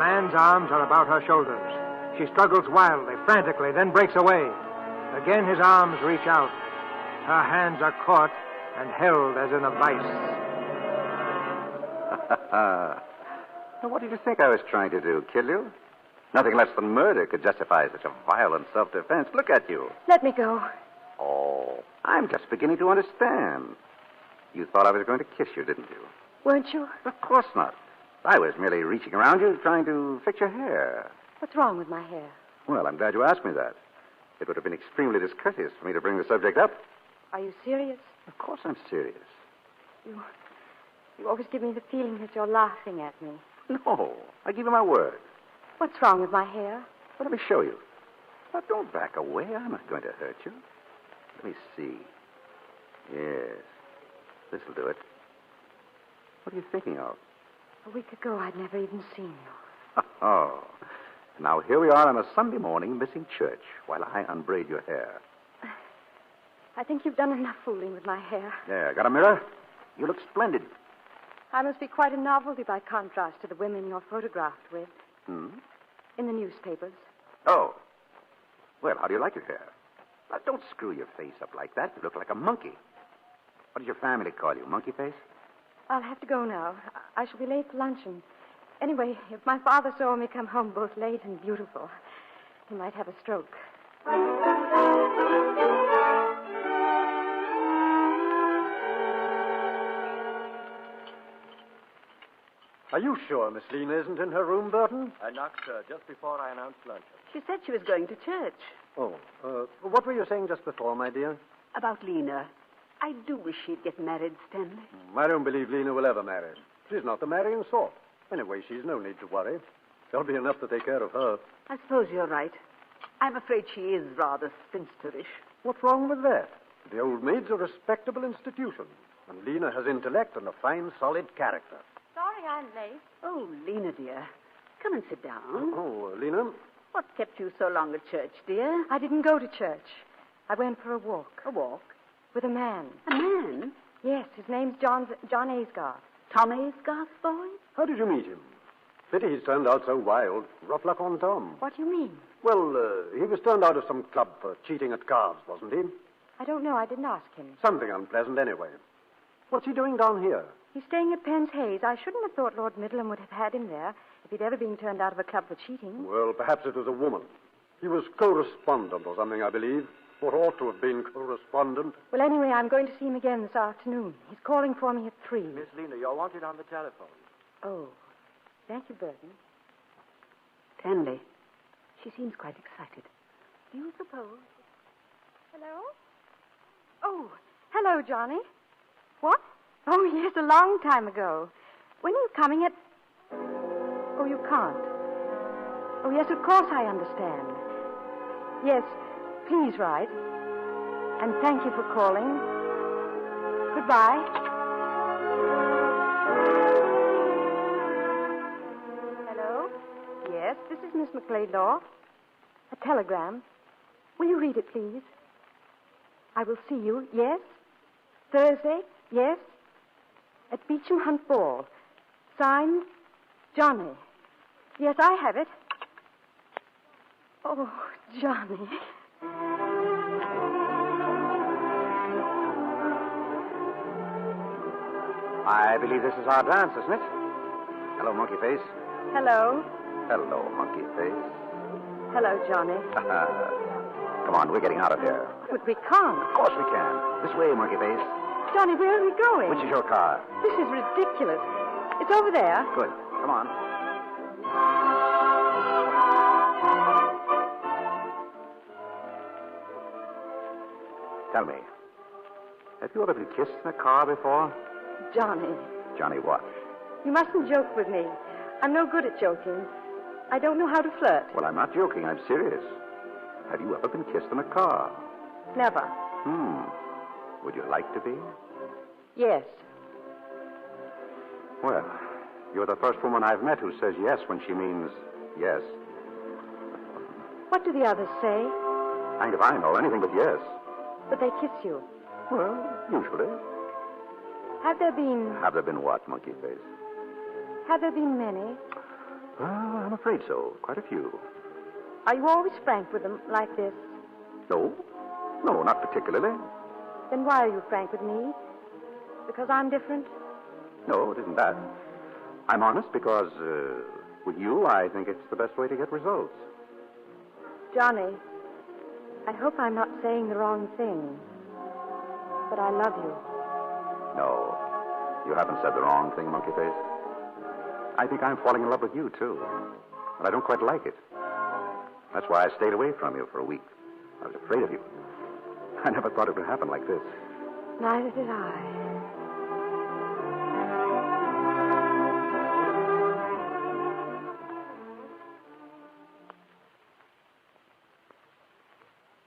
man's arms are about her shoulders. She struggles wildly, frantically, then breaks away. Again his arms reach out. Her hands are caught and held as in a vice. Now, what did you think I was trying to do? Kill you? Nothing less than murder could justify such a violent self-defense. Look at you. Let me go. Oh, I'm just beginning to understand. You thought I was going to kiss you, didn't you? Weren't you? Of course not. I was merely reaching around you, trying to fix your hair. What's wrong with my hair? Well, I'm glad you asked me that. It would have been extremely discourteous for me to bring the subject up. Are you serious? Of course I'm serious. You always give me the feeling that you're laughing at me. No, I give you my word. What's wrong with my hair? Well, let me show you. Now, don't back away. I'm not going to hurt you. Let me see. Yes, this'll do it. What are you thinking of? A week ago, I'd never even seen you. Oh. Now, here we are on a Sunday morning missing church while I unbraid your hair. I think you've done enough fooling with my hair. There, got a mirror? You look splendid. I must be quite a novelty by contrast to the women you're photographed with. Hmm? In the newspapers. Oh. Well, how do you like your hair? Now, don't screw your face up like that. You look like a monkey. What does your family call you, monkey face? I'll have to go now. I shall be late for luncheon. Anyway, if my father saw me come home both late and beautiful, he might have a stroke. Are you sure Miss Lena isn't in her room, Burton? I knocked just before I announced luncheon. She said she was going to church. Oh, what were you saying just before, my dear? About Lena. I do wish she'd get married, Stanley. I don't believe Lena will ever marry. She's not the marrying sort. Anyway, she's no need to worry. There'll be enough to take care of her. I suppose you're right. I'm afraid she is rather spinsterish. What's wrong with that? The Old Maid's a respectable institution, and Lena has intellect and a fine, solid character. Sorry I'm late. Oh, Lena, dear. Come and sit down. Oh, Lena? What kept you so long at church, dear? I didn't go to church. I went for a walk. A walk? With a man. A man? Yes, his name's John Aysgarth. Tom Aysgarth's boy? How did you meet him? Pity he's turned out so wild. Rough luck on Tom. What do you mean? Well, he was turned out of some club for cheating at cards, wasn't he? I don't know. I didn't ask him. Something unpleasant, anyway. What's he doing down here? He's staying at Penn's Hayes. I shouldn't have thought Lord Midland would have had him there if he'd ever been turned out of a club for cheating. Well, perhaps it was a woman. He was correspondent or something, I believe. Or ought to have been correspondent. Well, anyway, I'm going to see him again this afternoon. He's calling for me at 3. Miss Lena, you're wanted on the telephone. Oh. Thank you, Burton. Stanley, she seems quite excited. Do you suppose? Hello? Oh, hello, Johnny. What? Oh, yes, a long time ago. When are you coming at... Oh, you can't. Oh, yes, of course I understand. Yes, please write. And thank you for calling. Goodbye. Hello? Yes, this is Miss McLeodlaw. A telegram. Will you read it, please? I will see you, yes? Thursday, yes? At Beecham Hunt Ball. Signed, Johnny. Yes, I have it. Oh, Johnny. I believe this is our dance, isn't it? Hello, monkey face. Hello. Hello, monkey face. Hello, Johnny. Come on, we're getting out of here. But we can't. Of course we can. This way, monkey face. Johnny, where are we going? Which is your car? This is ridiculous. It's over there. Good. Come on. Tell me, have you ever been kissed in a car before? Johnny. Johnny what? You mustn't joke with me. I'm no good at joking. I don't know how to flirt. Well, I'm not joking. I'm serious. Have you ever been kissed in a car? Never. Would you like to be? Yes. Well, you're the first woman I've met who says yes when she means yes. What do the others say? Hanged if I know. Anything but yes. But they kiss you. Well, usually. Have there been... Have there been what, monkey face? Have there been many? Well, I'm afraid so. Quite a few. Are you always frank with them like this? No? No, not particularly. Then why are you frank with me? Because I'm different? No, it isn't that. I'm honest because, with you, I think it's the best way to get results. Johnny, I hope I'm not saying the wrong thing, but I love you. No, you haven't said the wrong thing, Monkey Face. I think I'm falling in love with you, too. But I don't quite like it. That's why I stayed away from you for a week. I was afraid of you. I never thought it would happen like this. Neither did I.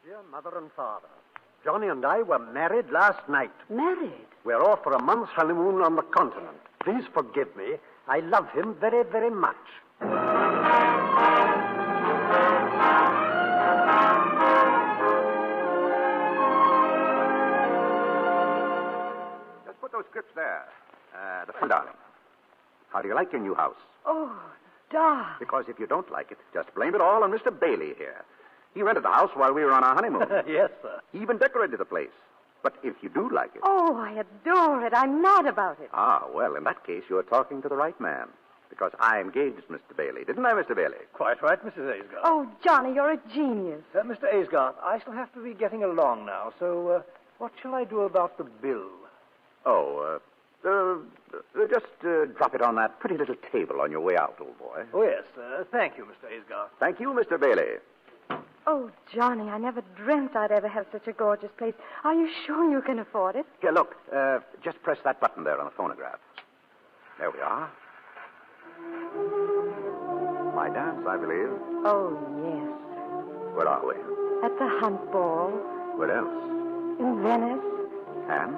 Dear Mother and Father, Johnny and I were married last night. Married? We're off for a month's honeymoon on the continent. Please forgive me. I love him very, very much. Let's put those scripts there. The front, darling. How do you like your new house? Oh, darling. Because if you don't like it, just blame it all on Mr. Bailey here. He rented the house while we were on our honeymoon. Yes, sir. He even decorated the place. But if you do like it... Oh, I adore it. I'm mad about it. Ah, well, in that case, you're talking to the right man. Because I engaged Mr. Bailey. Didn't I, Mr. Bailey? Quite right, Mrs. Aysgarth. Oh, Johnny, you're a genius. Mr. Aysgarth, I shall have to be getting along now, so what shall I do about the bill? Oh, just drop it on that pretty little table on your way out, old boy. Oh, yes. Thank you, Mr. Aysgarth. Thank you, Mr. Bailey. Oh, Johnny, I never dreamt I'd ever have such a gorgeous place. Are you sure you can afford it? Here, look. Just press that button there on the phonograph. There we are. My dance, I believe. Oh, yes. Where are we? At the Hunt Ball. Where else? In Venice. And?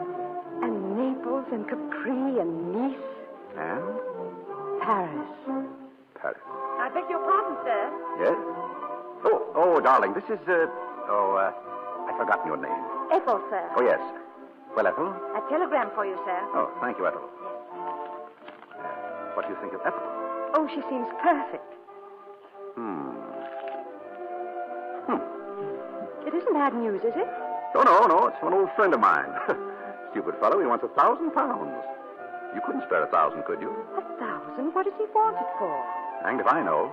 And Naples and Capri and Nice. And? Paris. Paris. I beg your pardon, sir. Yes? Oh, darling, this is, I've forgotten your name. Ethel, sir. Oh, yes. Well, Ethel? A telegram for you, sir. Oh, thank you, Ethel. What do you think of Ethel? Oh, she seems perfect. It isn't bad news, is it? Oh, no. It's an old friend of mine. Stupid fellow. He wants £1,000. You couldn't spare 1,000, could you? 1,000? What does he want it for? Hanged if I know.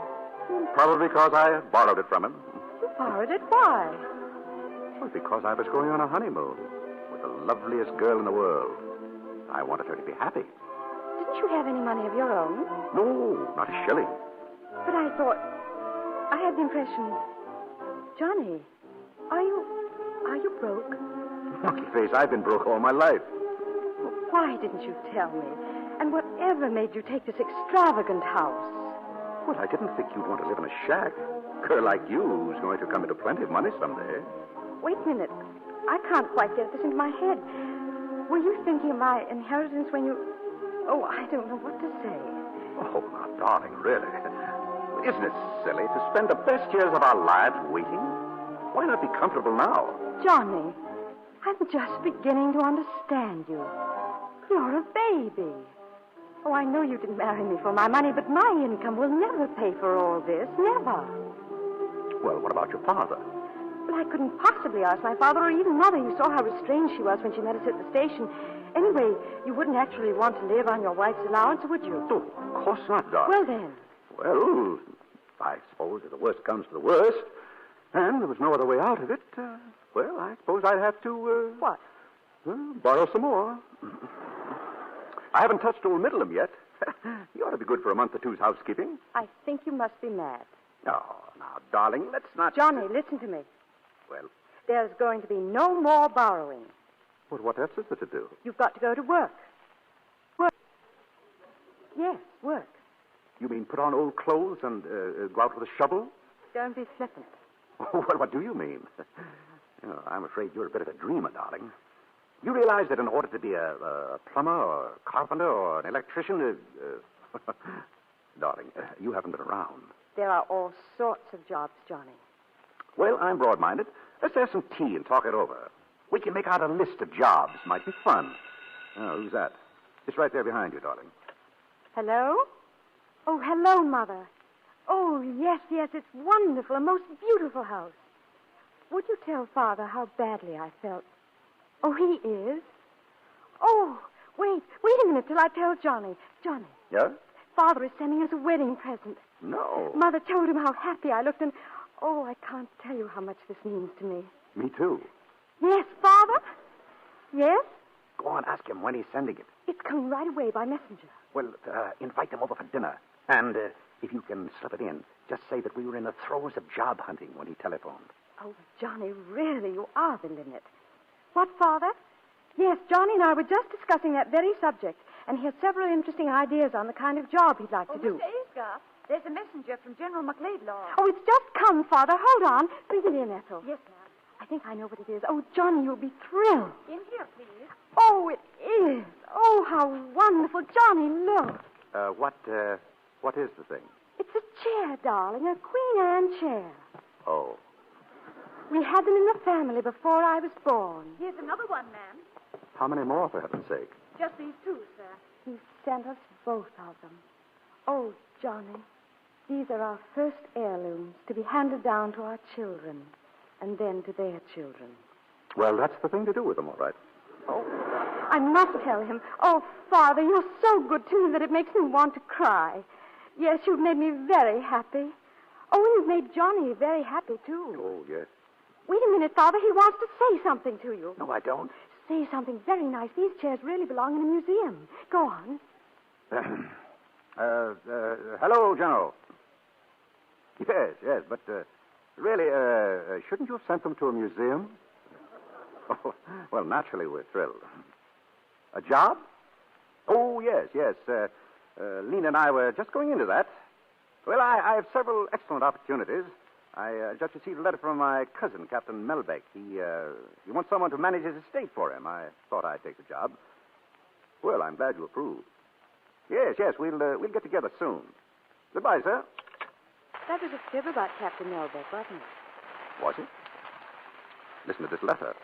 Probably because I borrowed it from him. You borrowed it? Why? Well, because I was going on a honeymoon with the loveliest girl in the world. I wanted her to be happy. Didn't you have any money of your own? No, not a shilling. But I had the impression... Johnny, are you broke? Monkey face, I've been broke all my life. Why didn't you tell me? And whatever made you take this extravagant house? Well, I didn't think you'd want to live in a shack. A girl like you who's going to come into plenty of money someday. Wait a minute. I can't quite get this into my head. Were you thinking of my inheritance when you... Oh, I don't know what to say. Oh, now, darling, really. Isn't it silly to spend the best years of our lives waiting? Why not be comfortable now? Johnny, I'm just beginning to understand you. You're a baby. Oh, I know you didn't marry me for my money, but my income will never pay for all this. Never. Well, what about your father? Well, I couldn't possibly ask my father or even Mother. You saw how restrained she was when she met us at the station. Anyway, you wouldn't actually want to live on your wife's allowance, would you? Oh, of course not, darling. Well, then. Well, I suppose if the worst comes to the worst, and there was no other way out of it, well, I suppose I'd have to, What? borrow some more. I haven't touched old Middleham yet. He ought to be good for a month or two's housekeeping. I think you must be mad. Oh, now, darling, let's not... Johnny, listen to me. Well, There's going to be no more borrowing. well, what else is there to do? You've got to go to work. Work. Yes, work. You mean put on old clothes and go out with a shovel? Don't be flippant. Oh, well, what do you mean? I'm afraid you're a bit of a dreamer, darling. You realize that in order to be a plumber or a carpenter or an electrician... darling, you haven't been around. There are all sorts of jobs, Johnny. Well, I'm broad-minded. Let's have some tea and talk it over. We can make out a list of jobs. Might be fun. Oh, who's that? It's right there behind you, darling. Hello? Oh, hello, Mother. Oh, yes, it's wonderful. A most beautiful house. Would you tell Father how badly I felt? Oh, he is? Oh, wait a minute till I tell Johnny. Johnny. Yeah? Father is sending us a wedding present. No. Mother told him how happy I looked, and oh, I can't tell you how much this means to me. Me too. Yes, Father? Yes? Go on, ask him when he's sending it. It's coming right away by messenger. Well, invite them over for dinner. And if you can slip it in, just say that we were in the throes of job hunting when he telephoned. Oh, Johnny, really, you are the limit. What, Father? Yes, Johnny and I were just discussing that very subject, and he has several interesting ideas on the kind of job he'd like to do. Mr. Aesgar, there's a messenger from General McLeodlaw. Oh, it's just come, Father. Hold on. Bring it in, Ethel. Yes, ma'am. I think I know what it is. Oh, Johnny, you'll be thrilled. In here, please. Oh, it is. Oh, how wonderful. Johnny, look. What is the thing? It's a chair, darling, a Queen Anne chair. Oh. We had them in the family before I was born. Here's another one, ma'am. How many more, for heaven's sake? Just these two, sir. He sent us both of them. Oh, Johnny, these are our first heirlooms to be handed down to our children and then to their children. Well, that's the thing to do with them, all right. Oh, I must tell him. Oh, Father, you're so good to me that it makes me want to cry. Yes, you've made me very happy. Oh, and you've made Johnny very happy, too. Oh, yes. Wait a minute, Father. He wants to say something to you. No, I don't. Say something very nice. These chairs really belong in a museum. Go on. Hello, General. Yes, but really, shouldn't you have sent them to a museum? Oh, well, naturally, we're thrilled. A job? Oh, yes. Lena and I were just going into that. Well, I have several excellent opportunities. I just received a letter from my cousin, Captain Melbeck. He wants someone to manage his estate for him. I thought I'd take the job. Well, I'm glad you approve. Yes, we'll get together soon. Goodbye, sir. That was a fib about Captain Melbeck, wasn't it? Was it? Listen to this letter.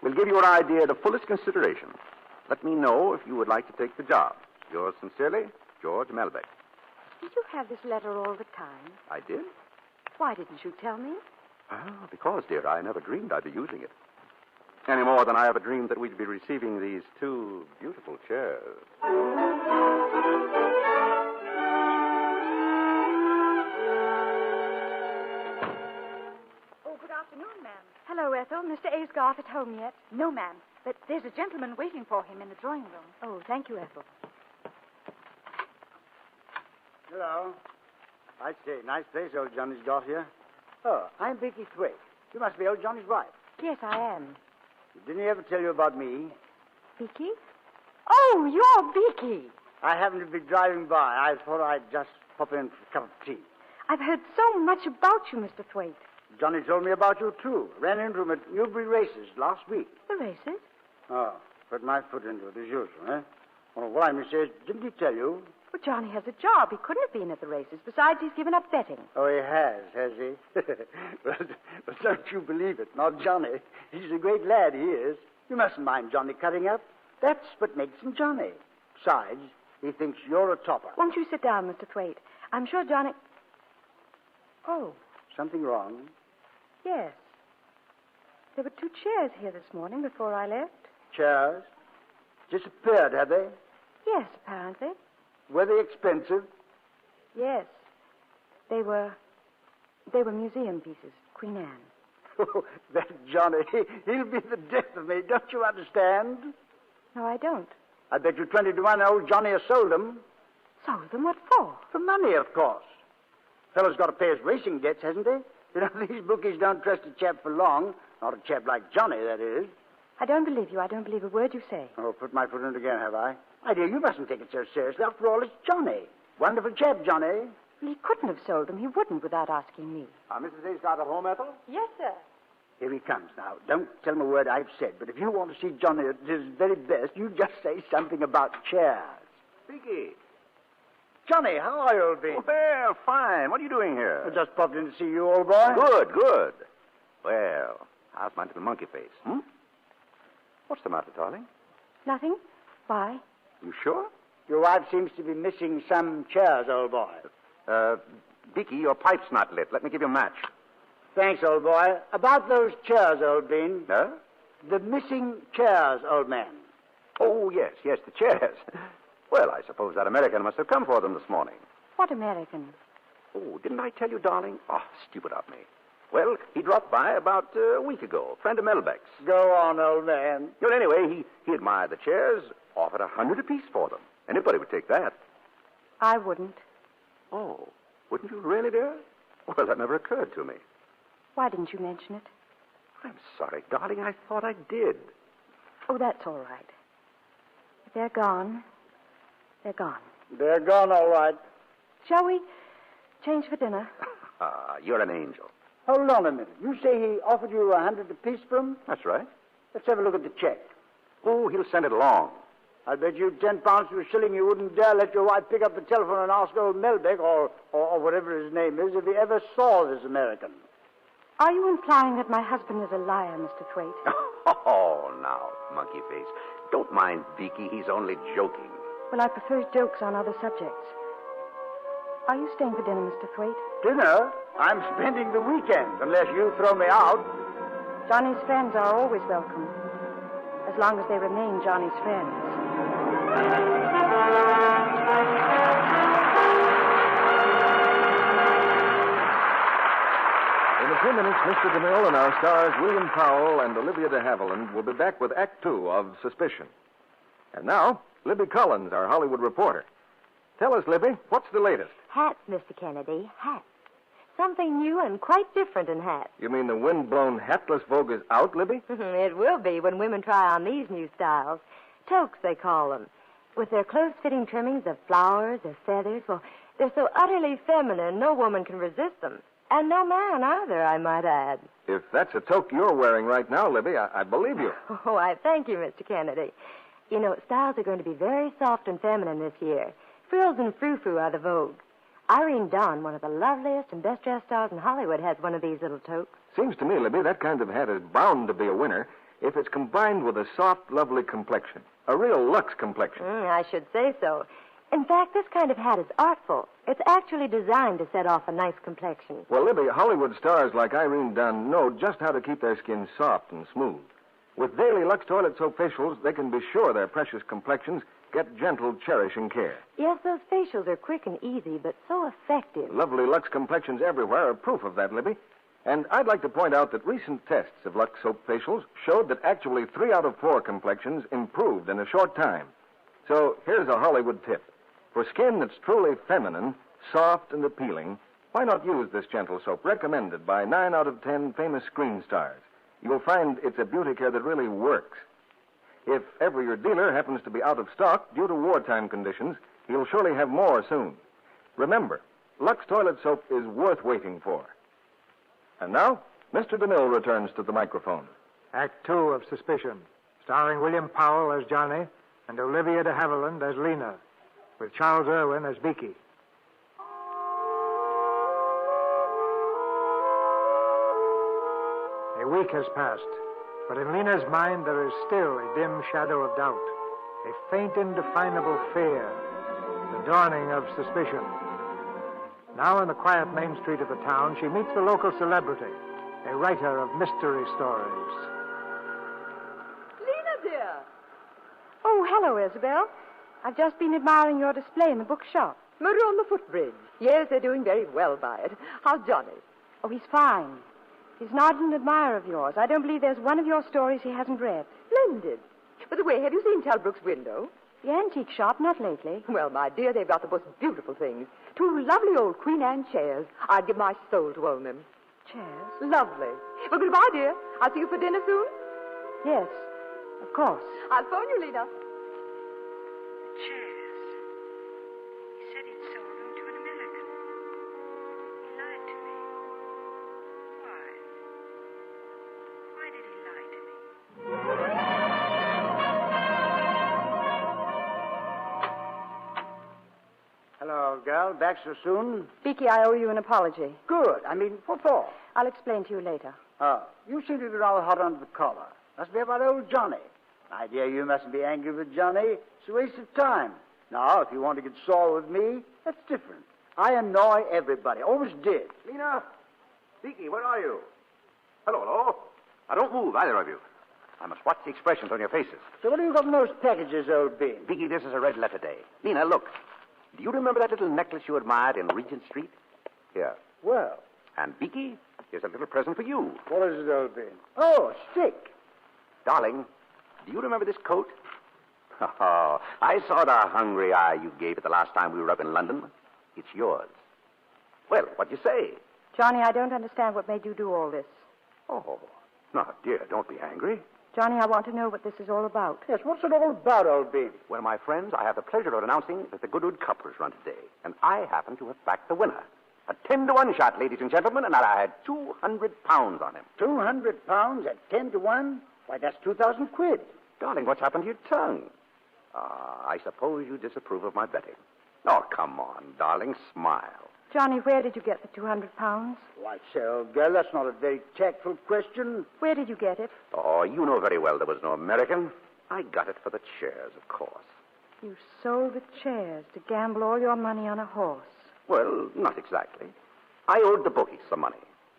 We'll give your idea the fullest consideration. Let me know if you would like to take the job. Yours sincerely, George Melbeck. Did you have this letter all the time? I did? Why didn't you tell me? Because, dear, I never dreamed I'd be using it. Any more than I ever dreamed that we'd be receiving these two beautiful chairs. Oh, good afternoon, ma'am. Hello, Ethel. Mr. Aesgarth at home yet? No, ma'am. But there's a gentleman waiting for him in the drawing room. Oh, thank you, Ethel. Hello. I say, nice place old Johnny's got here. Oh, I'm Vicky Thwaite. You must be old Johnny's wife. Yes, I am. Didn't he ever tell you about me? Beaky? Oh, you're Beaky. I happened to be driving by. I thought I'd just pop in for a cup of tea. I've heard so much about you, Mr. Thwaite. Johnny told me about you, too. Ran into him at Newbury Races last week. The races? Oh, put my foot into it as usual, eh? Well, what I may say is, didn't he tell you? Well, Johnny has a job. He couldn't have been at the races. Besides, he's given up betting. Oh, he has he? well, don't you believe it. Not Johnny. He's a great lad, he is. You mustn't mind Johnny cutting up. That's what makes him Johnny. Besides, he thinks you're a topper. Won't you sit down, Mr. Thwaite? I'm sure Johnny... Oh, Something wrong? yes. There were 2 chairs here this morning before I left. Chairs? Disappeared, have they? Yes, apparently. Were they expensive? Yes. They were museum pieces. Queen Anne. Oh, that Johnny, he'll be the death of me. Don't you understand? No, I don't. I bet you 20 to 1 old Johnny has sold them. Sold them? What for? For money, of course. Fellow's got to pay his racing debts, hasn't he? You know, these bookies don't trust a chap for long. Not a chap like Johnny, that is. I don't believe you. I don't believe a word you say. Oh, put my foot in it again, have I? My dear, you mustn't take it so seriously. After all, it's Johnny. Wonderful chap, Johnny. Well, he couldn't have sold them. He wouldn't without asking me. Mrs. Aesgarth at home, Ethel? Yes, sir. Here he comes now. Don't tell him a word I've said, but if you want to see Johnny at his very best, you just say something about chairs. Vicky. Johnny, how are you, old bean? Well, fine. What are you doing here? I just popped in to see you, old boy. Good. Well, how's my little monkey face, What's the matter, darling? Nothing. Why? You sure? Your wife seems to be missing some chairs, old boy. Beaky, your pipe's not lit. Let me give you a match. Thanks, old boy. About those chairs, old bean. Huh? The missing chairs, old man. Oh, yes, the chairs. Well, I suppose that American must have come for them this morning. What American? Oh, didn't I tell you, darling? Oh, stupid of me. Well, he dropped by about a week ago, a friend of Melbeck's. Go on, old man. Well, anyway, he admired the chairs, offered $100 apiece for them. Anybody would take that. I wouldn't. Oh, wouldn't you really, dear? Well, that never occurred to me. Why didn't you mention it? I'm sorry, darling. I thought I did. Oh, that's all right. If they're gone, they're gone. They're gone, all right. Shall we change for dinner? You're an angel. Hold on a minute. You say he offered you $100 apiece for 'em? That's right. Let's have a look at the check. Oh, he'll send it along. I'll bet you 10 pounds to a shilling you wouldn't dare let your wife pick up the telephone and ask old Melbeck, or whatever his name is, if he ever saw this American. Are you implying that my husband is a liar, Mr. Thwaite? Oh, now, monkey face. Don't mind Beaky. He's only joking. Well, I prefer jokes on other subjects. Are you staying for dinner, Mr. Thwaite? Dinner? I'm spending the weekend, unless you throw me out. Johnny's friends are always welcome, as long as they remain Johnny's friends. In a few minutes, Mr. DeMille and our stars William Powell and Olivia de Havilland will be back with Act Two of Suspicion. And now, Libby Collins, our Hollywood reporter. Tell us, Libby, what's the latest? Hats, Mr. Kennedy, hats. Something new and quite different in hats. You mean the wind-blown hatless vogue is out, Libby? It will be when women try on these new styles. Toques, they call them. With their close-fitting trimmings of flowers or feathers, well, they're so utterly feminine, no woman can resist them. And no man either, I might add. If that's a toque you're wearing right now, Libby, I believe you. Oh, I thank you, Mr. Kennedy. You know, styles are going to be very soft and feminine this year. Frills and frou-frou are the vogue. Irene Dunn, one of the loveliest and best-dressed stars in Hollywood, has one of these little toques. Seems to me, Libby, that kind of hat is bound to be a winner if it's combined with a soft, lovely complexion. A real luxe complexion. I should say so. In fact, this kind of hat is artful. It's actually designed to set off a nice complexion. Well, Libby, Hollywood stars like Irene Dunn know just how to keep their skin soft and smooth. With daily Lux toilet soap facials, they can be sure their precious complexions get gentle, cherishing care. Yes, those facials are quick and easy, but so effective. Lovely Lux complexions everywhere are proof of that, Libby. And I'd like to point out that recent tests of Lux soap facials showed that actually 3 out of 4 complexions improved in a short time. So here's a Hollywood tip. For skin that's truly feminine, soft and appealing, why not use this gentle soap recommended by 9 out of 10 famous screen stars? You'll find it's a beauty care that really works. If ever your dealer happens to be out of stock due to wartime conditions, he'll surely have more soon. Remember, Lux toilet soap is worth waiting for. And now, Mr. DeMille returns to the microphone. Act Two of Suspicion, starring William Powell as Johnny and Olivia de Havilland as Lena, with Charles Irwin as Beaky. A week has passed, but in Lena's mind there is still a dim shadow of doubt, a faint, indefinable fear, the dawning of suspicion. Now in the quiet main street of the town, she meets the local celebrity, a writer of mystery stories. Lena, dear. Oh, hello, Isabel. I've just been admiring your display in the bookshop. Murder on the Footbridge. Yes, they're doing very well by it. How's Johnny? Oh, he's fine. He's an ardent admirer of yours. I don't believe there's one of your stories he hasn't read. Splendid. By the way, have you seen Talbrook's window? The antique shop, not lately. Well, my dear, they've got the most beautiful things. 2 lovely old Queen Anne chairs. I'd give my soul to own them. Chairs? Lovely. Well, goodbye, dear. I'll see you for dinner soon. Yes, of course. I'll phone you, Lena. Chairs. He said he'd sold them to an American. He lied to me. Why? Why did he lie to me? Hello, girl. Back so soon? Beaky, I owe you an apology. Good. I mean, what for? I'll explain to you later. Oh, you seem to be rather hot under the collar. Must be about old Johnny. My dear, you mustn't be angry with Johnny. It's a waste of time. Now, if you want to get sore with me, that's different. I annoy everybody. Always did. Lena? Beaky, where are you? Hello, hello. Now, don't move, either of you. I must watch the expressions on your faces. So what have you got in those packages, old bean? Beaky, this is a red letter day. Lena, look. Do you remember that little necklace you admired in Regent Street? Here. Well, And Beaky, here's a little present for you. what is it, old bean? Oh, a stick. Darling, do you remember this coat? Oh, I saw the hungry eye you gave it the last time we were up in London. It's yours. Well, what do you say? Johnny, I don't understand what made you do all this. Oh, no, dear, don't be angry. Johnny, I want to know what this is all about. Yes, what's it all about, old bean? Well, my friends, I have the pleasure of announcing that the Goodwood Cup was run today, and I happen to have backed the winner. A 10-to-1 shot, ladies and gentlemen, and I had 200 pounds on him. 200 pounds at 10 to 1? Why, that's 2,000 quid. Darling, what's happened to your tongue? I suppose you disapprove of my betting. Oh, come on, darling, smile. Johnny, where did you get the 200 pounds? Why, say, old girl, that's not a very tactful question. Where did you get it? Oh, you know very well there was no American. I got it for the chairs, of course. You sold the chairs to gamble all your money on a horse. Well, not exactly. I owed the bookies some money.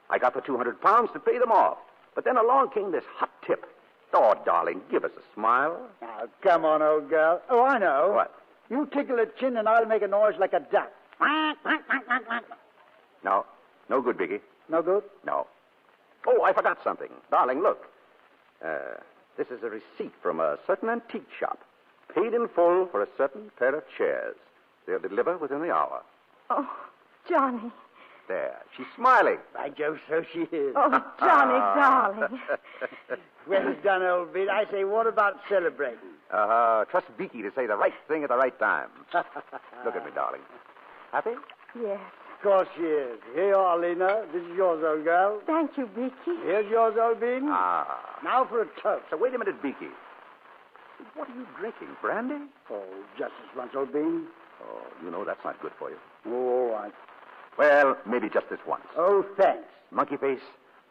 I got the 200 pounds to pay them off. But then along came this hot tip. Oh, darling, give us a smile. Now, come on, old girl. Oh, I know. What? You tickle a chin and I'll make a noise like a duck. No. No good, Biggie. No good? No. Oh, I forgot something. Darling, look. This is a receipt from a certain antique shop. Paid in full for a certain pair of chairs. They'll deliver within the hour. Oh, Johnny. There. She's smiling. By Jove, so she is. Oh, Johnny, darling. Well done, old bean. I say, what about celebrating? Trust Beaky to say the right thing at the right time. Look at me, darling. Happy? Yes. Of course she is. Here you are, Lena. This is yours, old girl. Thank you, Beaky. Here's yours, old bean. Now for a toast. So wait a minute, Beaky. What are you drinking? Brandy? Oh, just as once, old bean. Oh, you know that's not good for you. Oh, all right. Well, maybe just this once. Oh, thanks. Monkey face,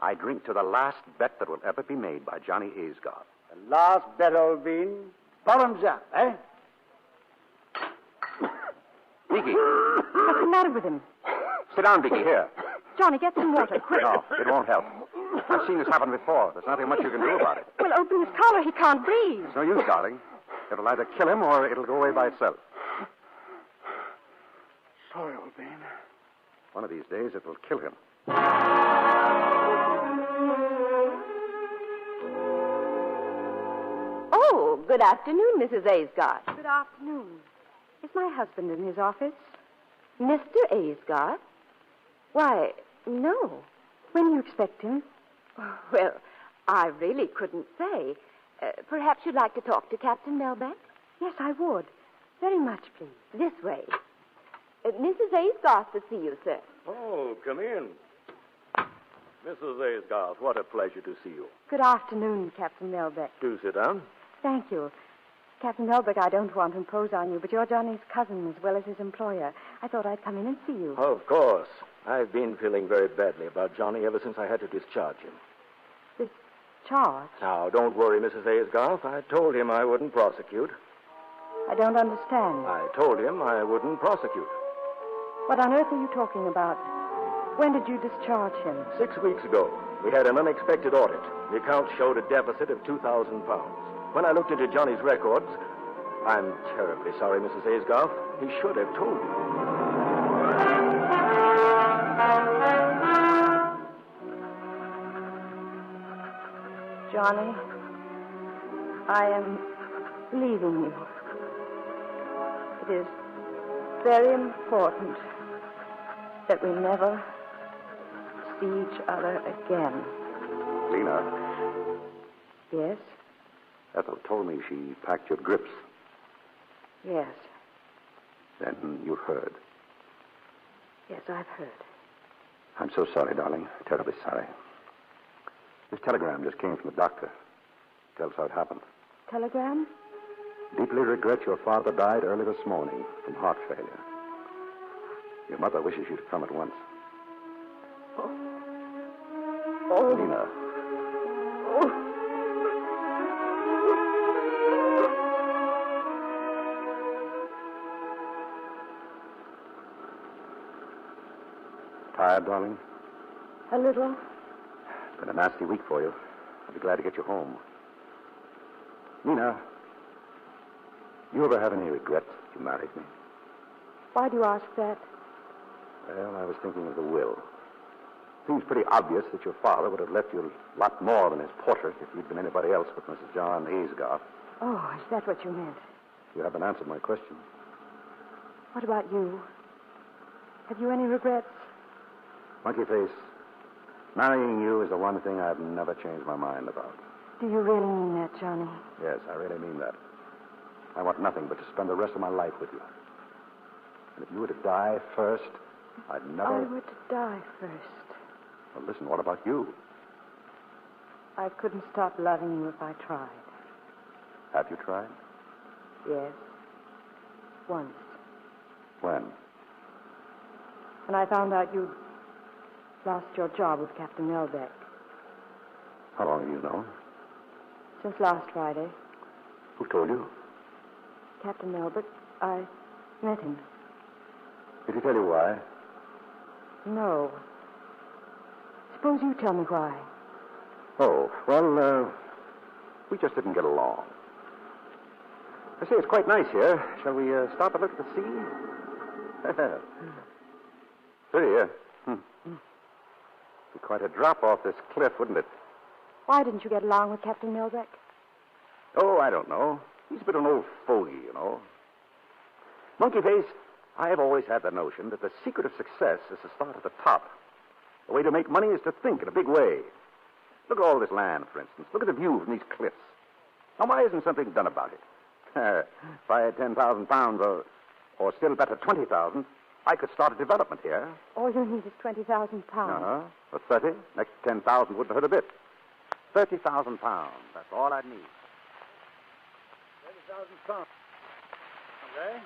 I drink to the last bet that will ever be made by Johnny Aisgard. The last bet, old bean. Bottoms up, eh? Beaky. What's the matter with him? Sit down, Beaky, here. Johnny, get some water, quick. No, it won't help. I've seen this happen before. There's nothing much you can do about it. Well, open his collar. He can't breathe. It's no use, darling. It'll either kill him or it'll go away by itself. Sorry, old bean. One of these days, it will kill him. Oh, good afternoon, Mrs. Aisgard. Good afternoon. Is my husband in his office? Mr. Aisgard? Why, no. When do you expect him? Well, I really couldn't say. Perhaps you'd like to talk to Captain Melbeck? Yes, I would. Very much, please. This way. Mrs. Aisgard to see you, sir. Oh, come in. Mrs. Aisgard, what a pleasure to see you. Good afternoon, Captain Melbeck. Do sit down. Thank you. Captain Melbeck, I don't want to impose on you, but you're Johnny's cousin as well as his employer. I thought I'd come in and see you. Of course. I've been feeling very badly about Johnny ever since I had to discharge him. Discharge? Now, don't worry, Mrs. Aisgarth. I told him I wouldn't prosecute. I don't understand. I told him I wouldn't prosecute. What on earth are you talking about? When did you discharge him? 6 weeks ago, we had an unexpected audit. The account showed a deficit of £2,000. When I looked into Johnny's records, I'm terribly sorry, Mrs. Aisgarth. He should have told you. Johnny, I am leaving you. It is very important that we never see each other again. Lena, Yes? Ethel told me she packed your grips. Yes. Then you heard. Yes, I've heard. I'm so sorry, darling. Terribly sorry. This telegram just came from the doctor. Tells how it happened. Telegram? Deeply regret your father died early this morning from heart failure. Your mother wishes you to come at once. Oh. Lena. Tired, darling? A little. It's been a nasty week for you. I'll be glad to get you home. Nina, you ever have any regrets that you married me? Why do you ask that? Well, I was thinking of the will. Seems pretty obvious that your father would have left you a lot more than his portrait if you'd been anybody else but Mrs. John Aesgarth. Oh, is that what you meant? You haven't answered my question. What about you? Have you any regrets? Monkey Face, marrying you is the one thing I've never changed my mind about. Do you really mean that, Johnny? Yes, I really mean that. I want nothing but to spend the rest of my life with you. And if you were to die first, I'd never... I were to die first. Well, listen, what about you? I couldn't stop loving you if I tried. Have you tried? Yes. Once. When? When I found out you'd lost your job with Captain Melbeck. How long have you known? Since last Friday. Who told you? Captain Melbeck. I met him. Did he tell you why? No. Suppose you tell me why. Oh, well, we just didn't get along. I say, it's quite nice here. Shall we stop and look at the sea? Pretty, yeah. Be quite a drop off this cliff, wouldn't it? Why didn't you get along with Captain Melbeck? Oh, I don't know. He's a bit of an old fogey, you know. Monkey Face, I've always had the notion that the secret of success is to start at the top. The way to make money is to think in a big way. Look at all this land, for instance. Look at the view from these cliffs. Now, why isn't something done about it? If I had 10,000 pounds, or still better, 20,000, I could start a development here. All you need is 20,000 pounds. Uh-huh. For 30, next 10,000 wouldn't hurt a bit. 30,000 pounds. That's all I'd need. 30,000 pounds. Okay.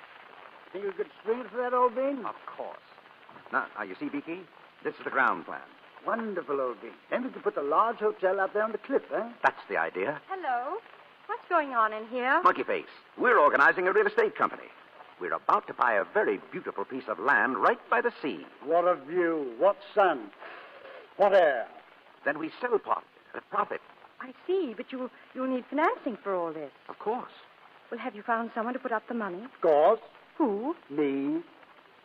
Think you could swing it for that, old bean? Of course. Now, you see, Beaky? This is the ground plan. Wonderful, old bean. Then we could put the large hotel out there on the cliff, eh? That's the idea. Hello. What's going on in here? Monkey Face, we're organizing a real estate company. We're about to buy a very beautiful piece of land right by the sea. What a view. What sun. What air. Then we sell part at a profit. I see, but you'll need financing for all this. Of course. Well, have you found someone to put up the money? Of course. Who? Me.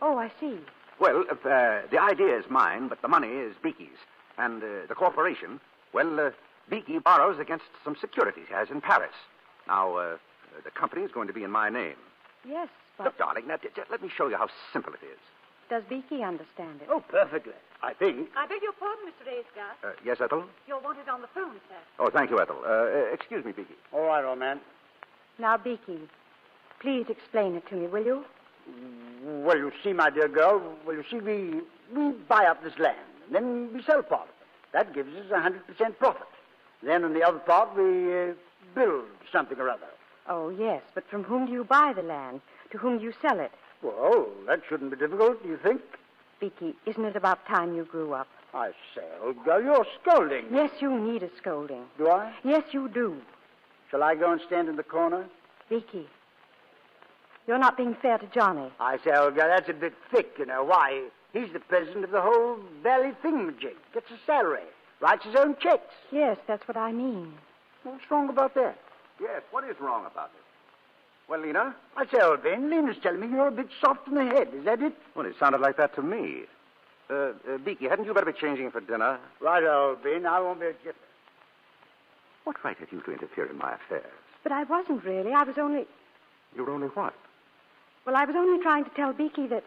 Oh, I see. Well, the idea is mine, but the money is Beaky's. And the corporation, well, Beaky borrows against some securities he has in Paris. Now, the company is going to be in my name. Yes, but... Look, darling, now, let me show you how simple it is. Does Beaky understand it? Oh, perfectly. I think. I beg your pardon, Mr. Aesgarth. Yes, Ethel? You're wanted on the phone, sir. Oh, thank you, Ethel. Excuse me, Beaky. All right, old man. Now, Beaky, please explain it to me, will you? Well, you see, my dear girl, we buy up this land, and then we sell part of it. That gives us 100% profit. Then on the other part, we build something or other. Oh, yes, but from whom do you buy the land? To whom do you sell it? Well, that shouldn't be difficult, do you think? Beaky, isn't it about time you grew up? I say, old girl, you're scolding. Yes, you need a scolding. Do I? Yes, you do. Shall I go and stand in the corner? Beaky, you're not being fair to Johnny. I say, old girl, that's a bit thick, you know. Why? He's the president of the whole valley thingamajig. Gets a salary. Writes his own checks. Yes, that's what I mean. What's wrong about that? Yes, what is wrong about it? Well, Lena? I say, old Ben, Lena's telling me you're a bit soft in the head. Is that it? Well, it sounded like that to me. Beaky, hadn't you better be changing for dinner? Right, old Ben. I won't be a jiffy. What right have you to interfere in my affairs? But I wasn't really. I was only... You were only what? Well, I was only trying to tell Beaky that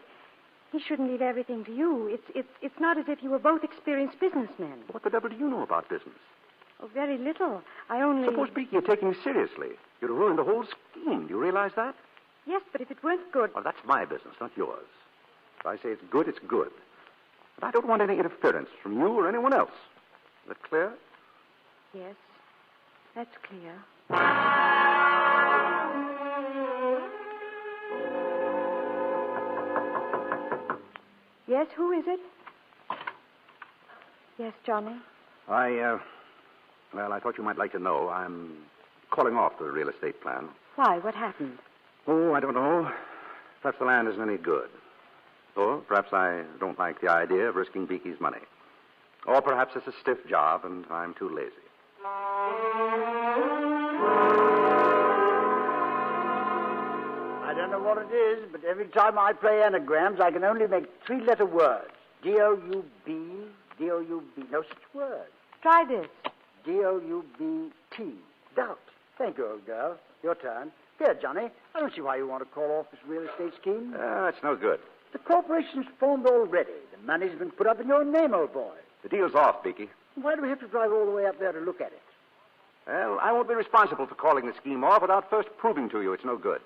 he shouldn't leave everything to you. It's not as if you were both experienced businessmen. What the devil do you know about business? Oh, very little. I only... Suppose, Beaky, you're taking me seriously. You'd have ruined the whole scheme. Do you realize that? Yes, but if it weren't good... Well, that's my business, not yours. If I say it's good, it's good. But I don't want any interference from you or anyone else. Is that clear? Yes, that's clear. Yes, who is it? Yes, Johnny. Well, I thought you might like to know. I'm calling off the real estate plan. Why? What happened? Oh, I don't know. Perhaps the land isn't any good. Or perhaps I don't like the idea of risking Beaky's money. Or perhaps it's a stiff job and I'm too lazy. I don't know what it is, but every time I play anagrams, I can only make three-letter words. D-O-U-B, D-O-U-B. No such word. Try this. D-O-U-B-T. Doubt. Thank you, old girl. Your turn. Here, Johnny, I don't see why you want to call off this real estate scheme. It's no good. The corporation's formed already. The money's been put up in your name, old boy. The deal's off, Beaky. Why do we have to drive all the way up there to look at it? Well, I won't be responsible for calling the scheme off without first proving to you it's no good.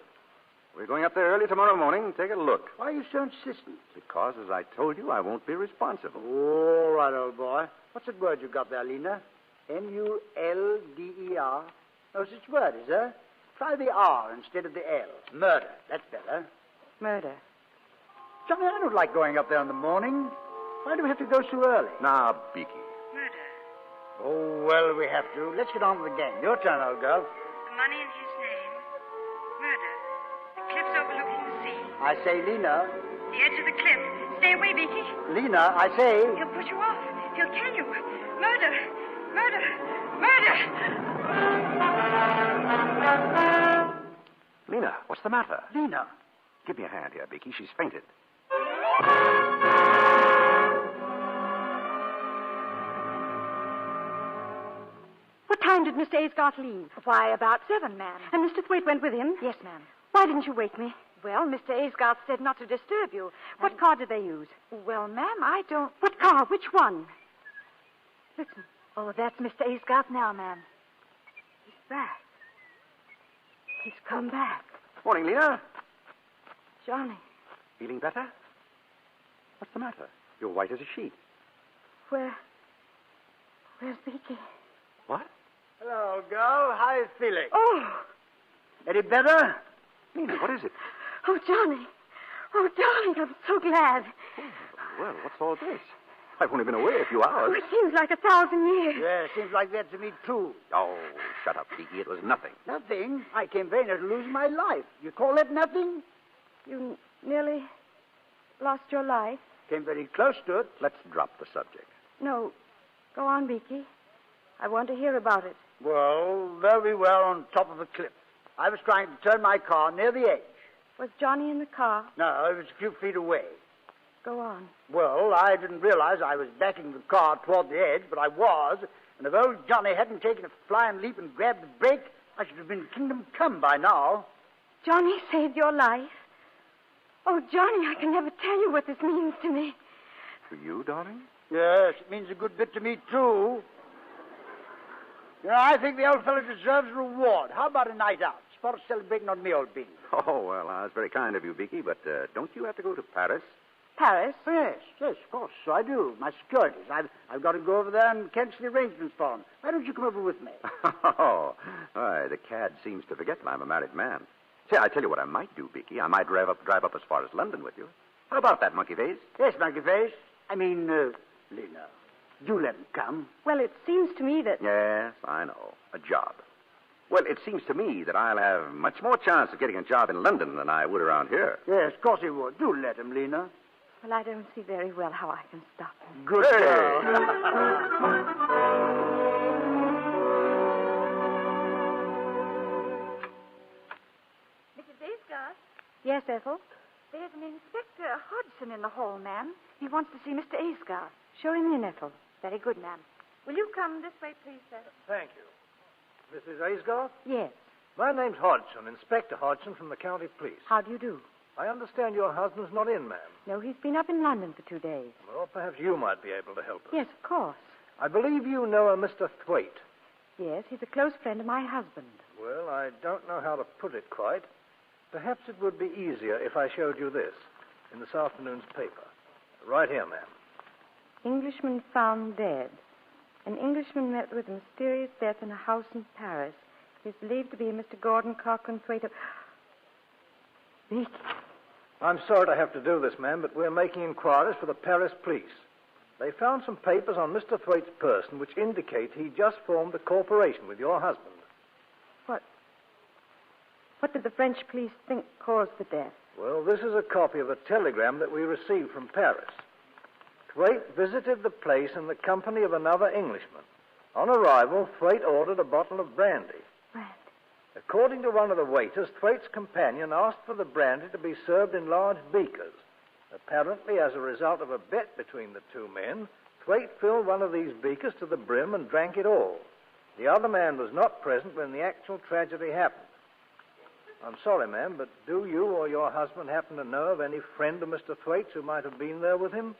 We're going up there early tomorrow morning and take a look. Why are you so insistent? Because, as I told you, I won't be responsible. All right, old boy. What's that word you got there, Lena? M-U-L-D-E-R. No such word, is there? Try the R instead of the L. Murder. That's better. Murder. Johnny, I don't like going up there in the morning. Why do we have to go so early? Now, Beaky. Murder. Oh, well, we have to. Let's get on with the game. Your turn, old girl. The money in his name. Murder. The cliffs overlooking the sea. I say, Lena. The edge of the cliff. Stay away, Beaky. Lena, I say. He'll push you off. He'll kill you. Murder. Murder. Murder. Lena, what's the matter? Lena. Give me a hand here, Beaky. She's fainted. What time did Mr. Aysgarth leave? Why, about 7, ma'am. And Mr. Thwaite went with him? Yes, ma'am. Why didn't you wake me? Well, Mr. Aysgarth said not to disturb you. What car did they use? Well, ma'am, I don't... What car? Which one? Listen. Oh, that's Mr. Aysgarth now, ma'am. He's back. He's come back. Morning, Lena. Johnny. Feeling better? What's the matter? You're white as a sheet. Where's Beaky? What? Hello, old girl. How are you feeling? Oh! Any better? Lena, what is it? Oh, Johnny. Oh, darling, I'm so glad. Oh, well, what's all this? I've only been away a few Oh, hours. it seems like 1,000 years. Yeah, seems like that to me, too. Oh, shut up, Beaky. It was nothing. Nothing? I came very near to losing my life. You call that nothing? You nearly lost your life? Came very close to it. Let's drop the subject. No. Go on, Beaky. I want to hear about it. Well, there we were on top of a cliff. I was trying to turn my car near the edge. Was Johnny in the car? No, it was a few feet away. Go on. Well, I didn't realize I was backing the car toward the edge, but I was. And if old Johnny hadn't taken a flying leap and grabbed the brake, I should have been kingdom come by now. Johnny saved your life? Oh, Johnny, I can never tell you what this means to me. To you, darling? Yes, it means a good bit to me, too. You know, I think the old fellow deserves a reward. How about a night out? Spot of celebrating on me, old bean. Oh, well, that's very kind of you, Beaky, but don't you have to go to Paris? Paris? Yes, of course. So I do. My securities. I've got to go over there and cancel the arrangements for them. Why don't you come over with me? Oh, why, the cad seems to forget that I'm a married man. Say, I tell you what I might do, Beaky. I might drive up as far as London with you. How about that, Monkey Face? Yes, Monkey Face. I mean, Lena, do let him come. Well, it seems to me that... Yes, I know. A job. Well, it seems to me that I'll have much more chance of getting a job in London than I would around here. Yes, of course he would. Do let him, Lena. Well, I don't see very well how I can stop him. Good girl. Mrs. Aysgarth, Yes, Ethel? there's an Inspector Hodgson in the hall, ma'am. He wants to see Mr. Aysgarth. Show him in, Ethel. Very good, ma'am. Will you come this way, please, sir? Thank you. Mrs. Aysgarth? Yes. My name's Hodgson, Inspector Hodgson from the county police. How do you do? I understand your husband's not in, ma'am. No, he's been up in London for 2 days. Well, perhaps you might be able to help us. Yes, of course. I believe you know a Mr. Thwaite. Yes, he's a close friend of my husband. Well, I don't know how to put it quite. Perhaps it would be easier if I showed you this in this afternoon's paper. Right here, ma'am. Englishman found dead. An Englishman met with a mysterious death in a house in Paris. He is believed to be Mr. Gordon Cochran Thwaite of... Beaky. I'm sorry to have to do this, ma'am, but we're making inquiries for the Paris police. They found some papers on Mr. Thwaite's person which indicate he just formed a corporation with your husband. What did the French police think caused the death? Well, this is a copy of a telegram that we received from Paris. Thwaite visited the place in the company of another Englishman. On arrival, Thwaite ordered a bottle of brandy. Brandy? According to one of the waiters, Thwaite's companion asked for the brandy to be served in large beakers. Apparently, as a result of a bet between the two men, Thwaite filled one of these beakers to the brim and drank it all. The other man was not present when the actual tragedy happened. I'm sorry, ma'am, but do you or your husband happen to know of any friend of Mr. Thwaite's who might have been there with him?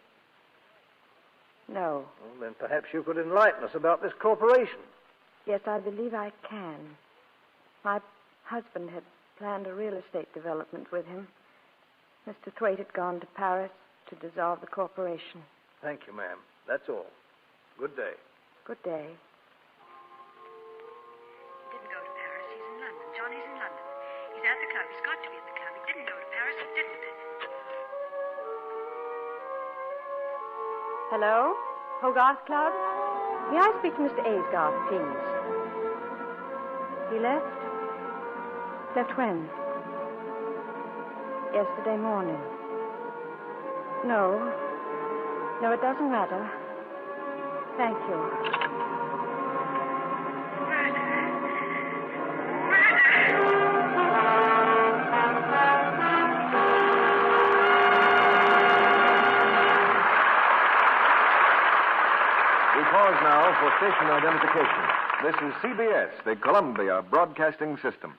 No. Well, then perhaps you could enlighten us about this corporation. Yes, I believe I can. My husband had planned a real estate development with him. Mr. Thwaite had gone to Paris to dissolve the corporation. Thank you, ma'am. That's all. Good day. Good day. He didn't go to Paris. He's in London. Johnny's in London. He's at the club. He's got to be at the club. He didn't go to Paris. He didn't. Hello? Hogarth Club? May I speak to Mr. Aysgarth, please? He left? Left when? Yesterday morning. No. No, it doesn't matter. Thank you. Pause now for station identification. This is CBS, the Columbia Broadcasting System.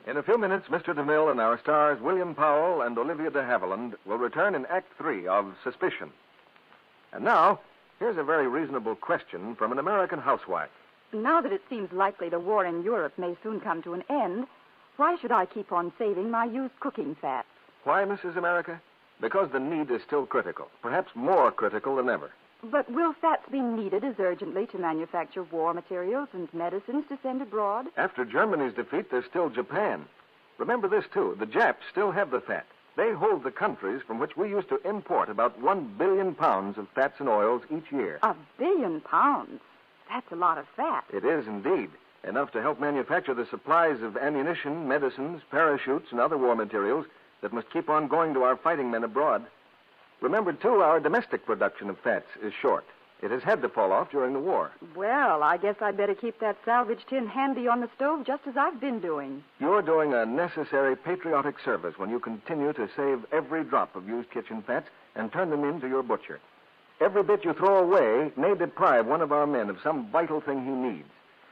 In a few minutes, Mr. DeMille and our stars William Powell and Olivia de Havilland will return in Act 3 of Suspicion. And now, here's a very reasonable question from an American housewife. Now that it seems likely the war in Europe may soon come to an end, why should I keep on saving my used cooking fats? Why, Mrs. America? Because the need is still critical, perhaps more critical than ever. But will fats be needed as urgently to manufacture war materials and medicines to send abroad? After Germany's defeat, there's still Japan. Remember this, too. The Japs still have the fat. They hold the countries from which we used to import about 1 billion pounds of fats and oils each year. 1 billion pounds? That's a lot of fat. It is indeed. Enough to help manufacture the supplies of ammunition, medicines, parachutes, and other war materials that must keep on going to our fighting men abroad. Remember, too, our domestic production of fats is short. It has had to fall off during the war. Well, I guess I'd better keep that salvage tin handy on the stove just as I've been doing. You're doing a necessary patriotic service when you continue to save every drop of used kitchen fats and turn them in to your butcher. Every bit you throw away may deprive one of our men of some vital thing he needs.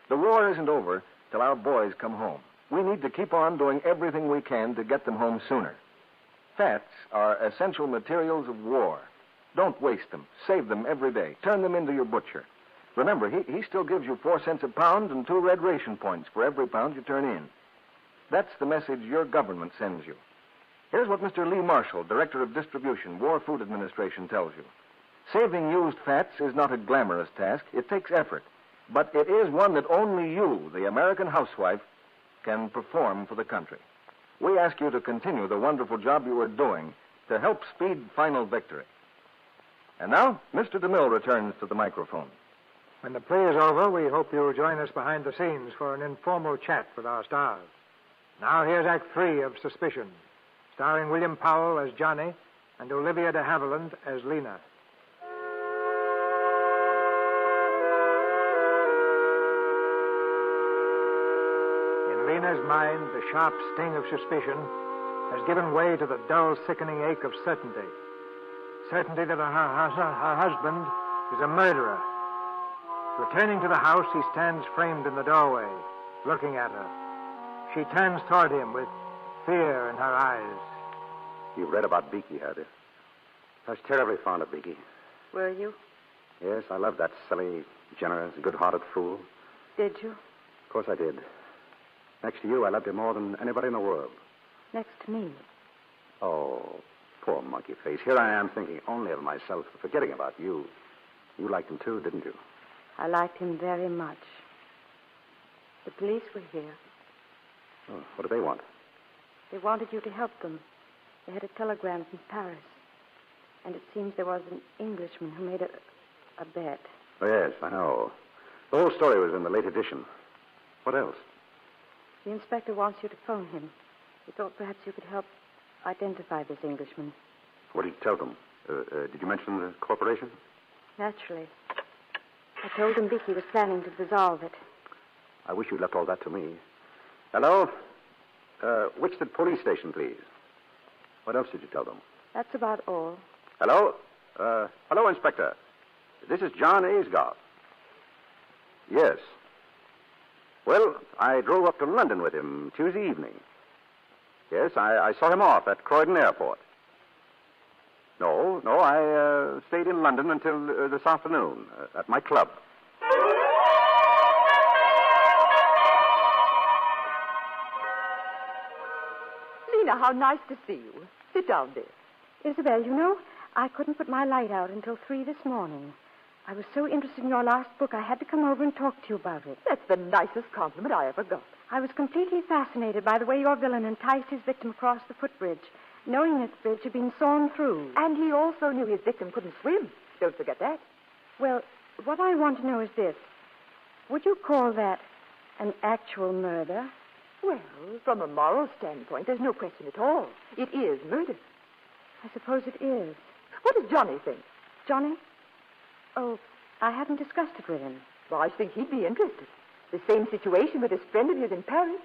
The war isn't over till our boys come home. We need to keep on doing everything we can to get them home sooner. Fats are essential materials of war. Don't waste them. Save them every day. Turn them into your butcher. Remember, he still gives you 4 cents a pound and 2 red ration points for every pound you turn in. That's the message your government sends you. Here's what Mr. Lee Marshall, Director of Distribution, War Food Administration, tells you. Saving used fats is not a glamorous task. It takes effort. But it is one that only you, the American housewife, can perform for the country. We ask you to continue the wonderful job you are doing to help speed final victory. And now, Mr. DeMille returns to the microphone. When the play is over, we hope you'll join us behind the scenes for an informal chat with our stars. Now here's Act 3 of Suspicion, starring William Powell as Johnny and Olivia de Havilland as Lena. In Lena's mind, the sharp sting of suspicion has given way to the dull, sickening ache of certainty. Certainty that her husband is a murderer. Returning to the house, he stands framed in the doorway, looking at her. She turns toward him with fear in her eyes. You've read about Beaky, have you? I was terribly fond of Beaky. Were you? Yes, I loved that silly, generous, good-hearted fool. Did you? Of course I did. Next to you, I loved him more than anybody in the world. Next to me. Oh, poor monkey face. Here I am thinking only of myself, forgetting about you. You liked him too, didn't you? I liked him very much. The police were here. Oh, what do they want? They wanted you to help them. They had a telegram from Paris. And it seems there was an Englishman who made a bet. Oh, yes, I know. The whole story was in the late edition. What else? The inspector wants you to phone him. He thought perhaps you could help identify this Englishman. What did you tell them? Did you mention the corporation? Naturally. I told him Vicky was planning to dissolve it. I wish you'd left all that to me. Hello? Wichita Police Station, please. What else did you tell them? That's about all. Hello? Hello, Inspector. This is John Aesgoff. Yes. Well, I drove up to London with him Tuesday evening. Yes, I saw him off at Croydon Airport. No, I stayed in London until this afternoon at my club. Lena, how nice to see you. Sit down, dear. Isabel, you know, I couldn't put my light out until 3 this morning. I was so interested in your last book, I had to come over and talk to you about it. That's the nicest compliment I ever got. I was completely fascinated by the way your villain enticed his victim across the footbridge, knowing that the bridge had been sawn through. And he also knew his victim couldn't swim. Don't forget that. Well, what I want to know is this. Would you call that an actual murder? Well, from a moral standpoint, there's no question at all. It is murder. I suppose it is. What does Johnny think? Johnny? Oh, I haven't discussed it with him. Well, I think he'd be interested. The same situation with his friend of his in Paris.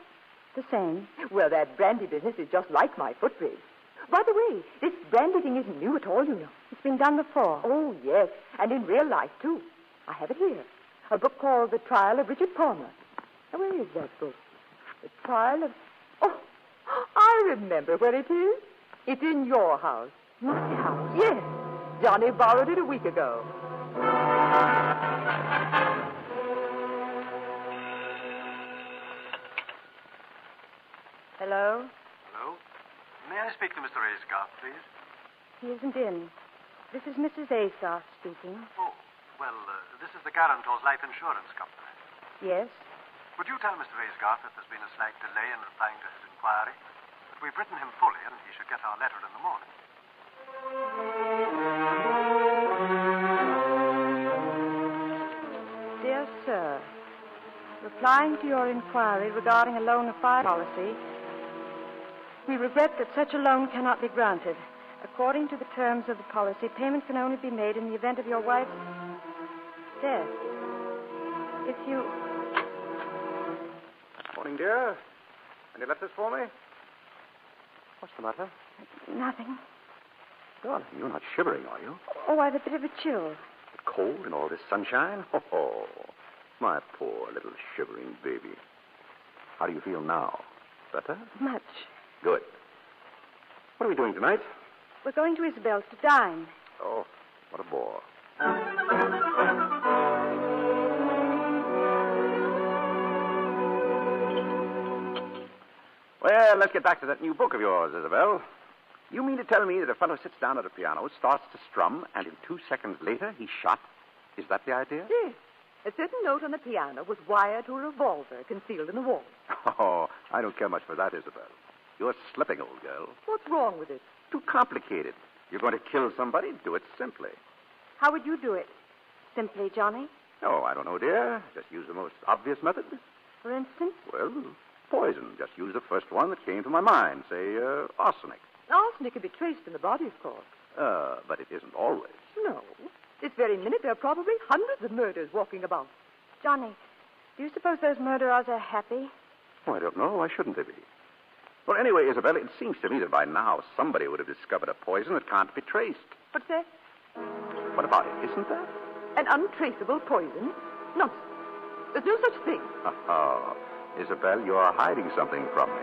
The same? Well, that brandy business is just like my footbridge. By the way, this brandy thing isn't new at all, you know. It's been done before. Oh, yes, and in real life, too. I have it here. A book called The Trial of Richard Palmer. Now, where is that book? The Trial of... Oh, I remember where it is. It's in your house. My house? Yes. Johnny borrowed it a week ago. Hello? Hello? May I speak to Mr. Aesgoff, please? He isn't in. This is Mrs. Aesgoff speaking. Oh, well, this is the Guarantor's Life Insurance Company. Yes? Would you tell Mr. Aesgoff that there's been a slight delay in replying to his inquiry? That we've written him fully and he should get our letter in the morning. Dear Sir, replying to your inquiry regarding a loan of fire policy, we regret that such a loan cannot be granted. According to the terms of the policy, payment can only be made in the event of your wife's death. If you... Morning, dear. Any letters for me? What's the matter? Nothing. Darling, you're not shivering, are you? Oh, I've a bit of a chill. Cold in all this sunshine? Oh, my poor little shivering baby. How do you feel now? Better? Much. Good. What are we doing tonight? We're going to Isabel's to dine. Oh, what a bore. Well, let's get back to that new book of yours, Isabel. You mean to tell me that a fellow sits down at a piano, starts to strum, and in 2 seconds later he's shot? Is that the idea? Yes. A certain note on the piano was wired to a revolver concealed in the wall. Oh, I don't care much for that, Isabel. You're slipping, old girl. What's wrong with it? Too complicated. You're going to kill somebody? Do it simply. How would you do it? Simply, Johnny? Oh, I don't know, dear. Just use the most obvious method. For instance? Well, poison. Just use the first one that came to my mind. Say, arsenic. Arsenic can be traced in the body, of course. But it isn't always. No. This very minute, there are probably hundreds of murders walking about. Johnny, do you suppose those murderers are happy? Oh, I don't know. Why shouldn't they be? Well, anyway, Isabella, it seems to me that by now somebody would have discovered a poison that can't be traced. What's that? What about it? Isn't there? An untraceable poison? Nonsense. There's no such thing. Oh, Isabel, you are hiding something from me.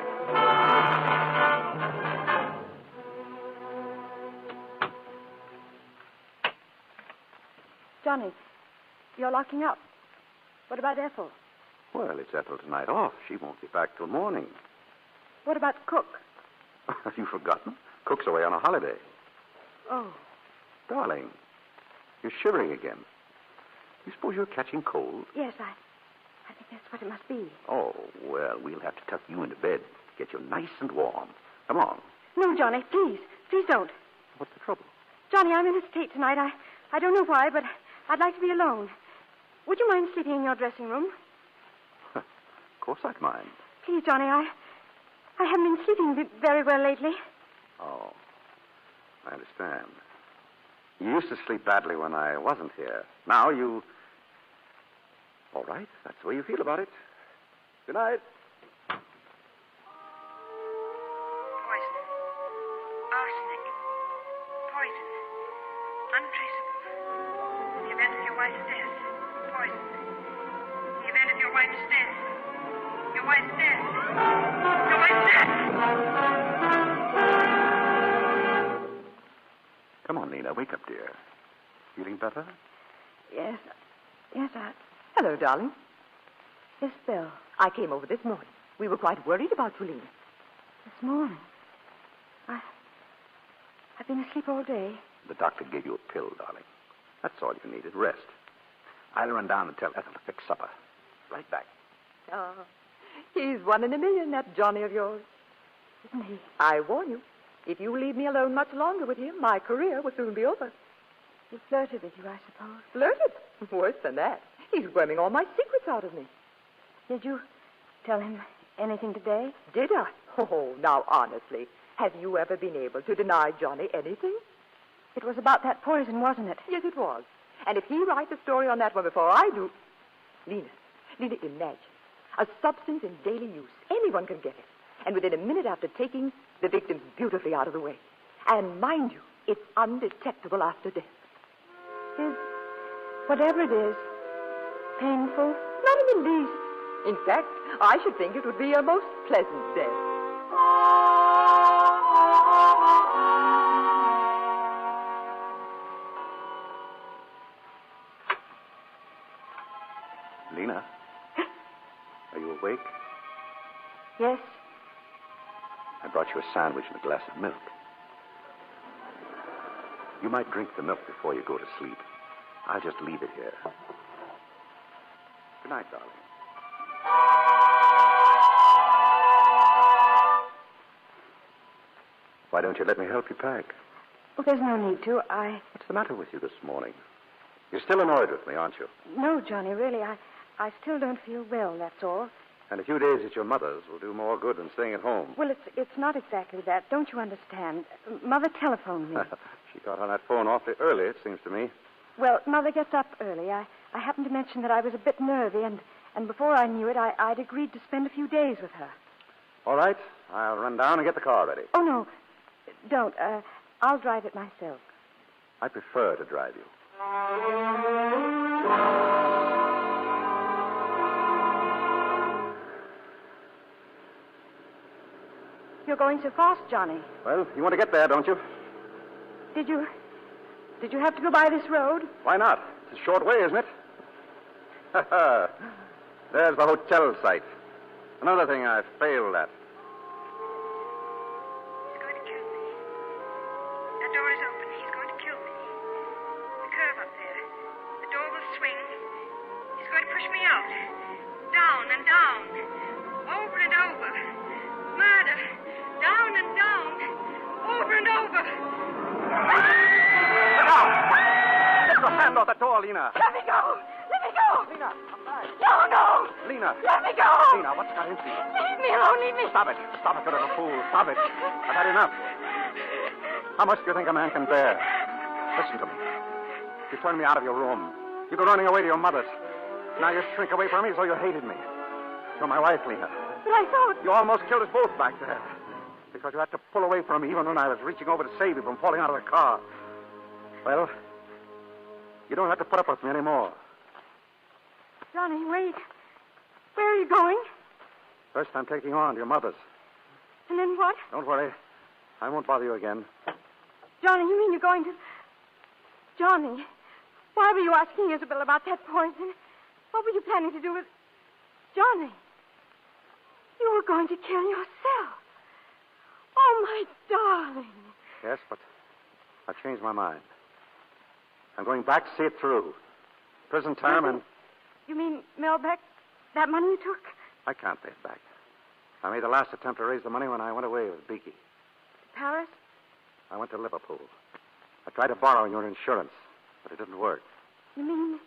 Johnny, you're locking up. What about Ethel? Well, it's Ethel's night off. She won't be back till morning. What about Cook? Have you forgotten? Cook's away on a holiday. Oh. Darling, you're shivering again. You suppose you're catching cold? Yes, I think that's what it must be. Oh, well, we'll have to tuck you into bed. Get you nice and warm. Come on. No, Johnny, please. Please don't. What's the trouble? Johnny, I'm in a state tonight. I don't know why, but I'd like to be alone. Would you mind sleeping in your dressing room? Of course I'd mind. Please, Johnny, I haven't been sleeping very well lately. Oh, I understand. You used to sleep badly when I wasn't here. Now you... All right, that's the way you feel about it. Good night. Poison. Arsenic. Poison. Untraceable. In the event of your wife's death. Poison. In the event of your wife's death. Your wife's death. Your wife's death. Come on, Nina. Wake up, dear. Feeling better? Yes. Hello, darling. Yes, Bill. I came over this morning. We were quite worried about you, Lena. This morning. I've been asleep all day. The doctor gave you a pill, darling. That's all you needed. Rest. I'll run down and tell Ethel to fix supper. Right back. Oh, he's 1 in a million, that Johnny of yours. Isn't he? I warn you, if you leave me alone much longer with him, my career will soon be over. He flirted with you, I suppose. Flirted? Worse than that. He's worming all my secrets out of me. Did you tell him anything today? Did I? Oh, now, honestly, have you ever been able to deny Johnny anything? It was about that poison, wasn't it? Yes, it was. And if he writes a story on that one before I do... Lena, imagine. A substance in daily use. Anyone can get it. And within a minute after taking, the victim's beautifully out of the way. And mind you, it's undetectable after death. Is, whatever it is, painful? Not in the least. In fact, I should think it would be a most pleasant death. Lena? Are you awake? Yes. I brought you a sandwich and a glass of milk. You might drink the milk before you go to sleep. I'll just leave it here. Good night, darling. Why don't you let me help you pack? Oh, there's no need to. What's the matter with you this morning? You're still annoyed with me, aren't you? No, Johnny, really. I still don't feel well, that's all. And a few days at your mother's will do more good than staying at home. Well, it's not exactly that. Don't you understand? Mother telephoned me. She got on that phone awfully early, it seems to me. Well, Mother gets up early. I happened to mention that I was a bit nervy, and before I knew it, I'd agreed to spend a few days with her. All right. I'll run down and get the car ready. Oh, no. Don't. I'll drive it myself. I prefer to drive you. You're going so fast, Johnny. Well, you want to get there, don't you? Did you have to go by this road? Why not? It's a short way, isn't it? There's the hotel site. Another thing I failed at. He's going to kill me. That door is open. He's going to kill me. The curve up there. The door will swing. He's going to push me out. Down and down. Over and over. Murder. Down and down. Over and over. Look out! Get your hand off the door, Lena. Let me go! Let me go! Lena, come back. No! Lena. Let me go! Lena, what's got into you? Leave me alone, leave me. Stop it, you little fool. Stop it. I've had enough. How much do you think a man can bear? Listen to me. You turned me out of your room. You go running away to your mother's. Now you shrink away from me as though you hated me. You're my wife, Lena. But I thought... You almost killed us both back there. Because you had to pull away from me even when I was reaching over to save you from falling out of the car. Well, you don't have to put up with me anymore. Johnny, wait. Where are you going? First, I'm taking you on to your mother's. And then what? Don't worry. I won't bother you again. Johnny, you mean you're going to... Johnny, why were you asking Isabel about that poison? What were you planning to do with... Johnny, you were going to kill yourself. Oh, my darling. Yes, but I've changed my mind. I'm going back to see it through. Prison term and... You mean Melbeck That money you took? I can't pay it back. I made the last attempt to raise the money when I went away with Beaky. Paris? I went to Liverpool. I tried to borrow your insurance, but it didn't work. You mean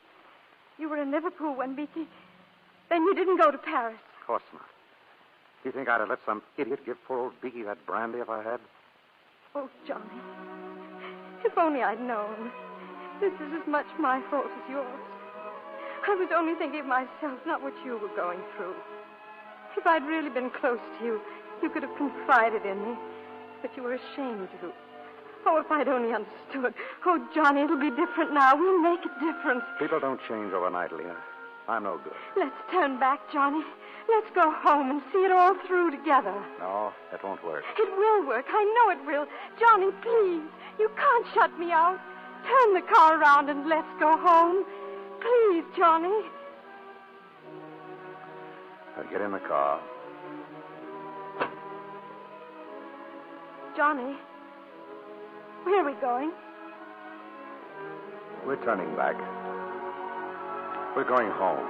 you were in Liverpool when Beaky... Then you didn't go to Paris? Of course not. Do you think I'd have let some idiot give poor old Beaky that brandy if I had? Oh, Johnny. If only I'd known. This is as much my fault as yours. I was only thinking of myself, not what you were going through. If I'd really been close to you, you could have confided in me. But you were ashamed to. Oh, if I'd only understood. Oh, Johnny, it'll be different now. We'll make it different. People don't change overnight, Leah. I'm no good. Let's turn back, Johnny. Let's go home and see it all through together. No, that won't work. It will work. I know it will. Johnny, please. You can't shut me out. Turn the car around and let's go home. Please, Johnny. I'll get in the car. Johnny, where are we going? We're turning back. We're going home.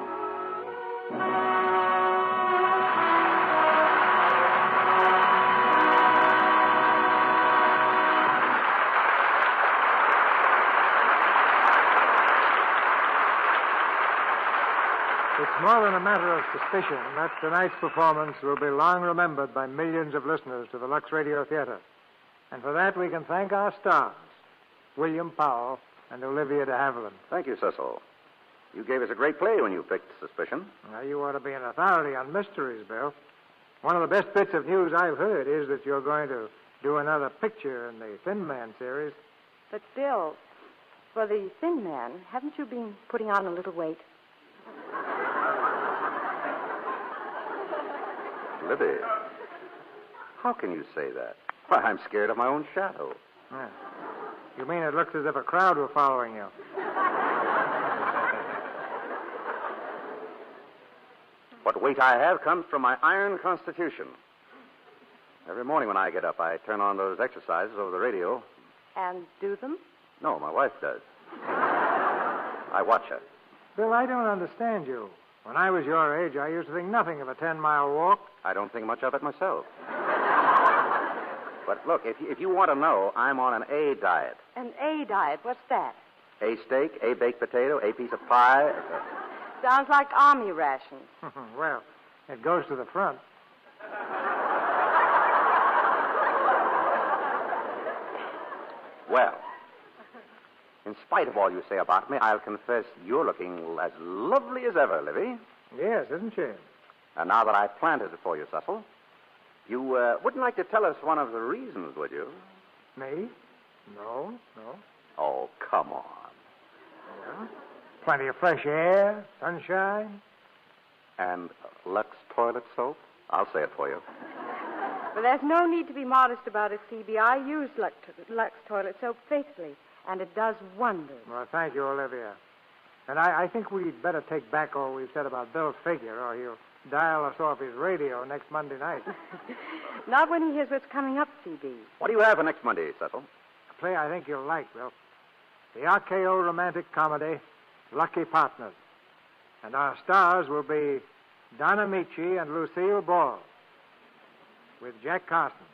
It's more than a matter of suspicion that tonight's performance will be long remembered by millions of listeners to the Lux Radio Theater. And for that, we can thank our stars, William Powell and Olivia de Havilland. Thank you, Cecil. You gave us a great play when you picked Suspicion. Now, you ought to be an authority on mysteries, Bill. One of the best bits of news I've heard is that you're going to do another picture in the Thin Man series. But, Bill, for the Thin Man, haven't you been putting on a little weight? Libby, how can you say that? Why, I'm scared of my own shadow. Yeah. You mean it looks as if a crowd were following you? What weight I have comes from my iron constitution. Every morning when I get up, I turn on those exercises over the radio. And do them? No, my wife does. I watch her. Bill, I don't understand you. When I was your age, I used to think nothing of a 10-mile walk. I don't think much of it myself. But look, if you want to know, I'm on an A diet. An A diet? What's that? A steak, A baked potato, A piece of pie. Sounds like army rations. Well, it goes to the front. Well, in spite of all you say about me, I'll confess you're looking as lovely as ever, Livy. Yes, isn't she? And now that I've planted it for you, Cecil, you wouldn't like to tell us one of the reasons, would you? Me? No. Oh, come on. Yeah. Plenty of fresh air, sunshine. And Lux toilet soap? I'll say it for you. Well, there's no need to be modest about it, C.B. I use Lux toilet soap faithfully, and it does wonders. Well, thank you, Olivia. And I think we'd better take back all we've said about Bill's figure, or he'll dial us off his radio next Monday night. Not when he hears what's coming up, C.B. What do you have for next Monday, Cecil? A play I think you'll like, Bill. The RKO romantic comedy, Lucky Partners. And our stars will be Donna Michi and Lucille Ball, with Jack Carson.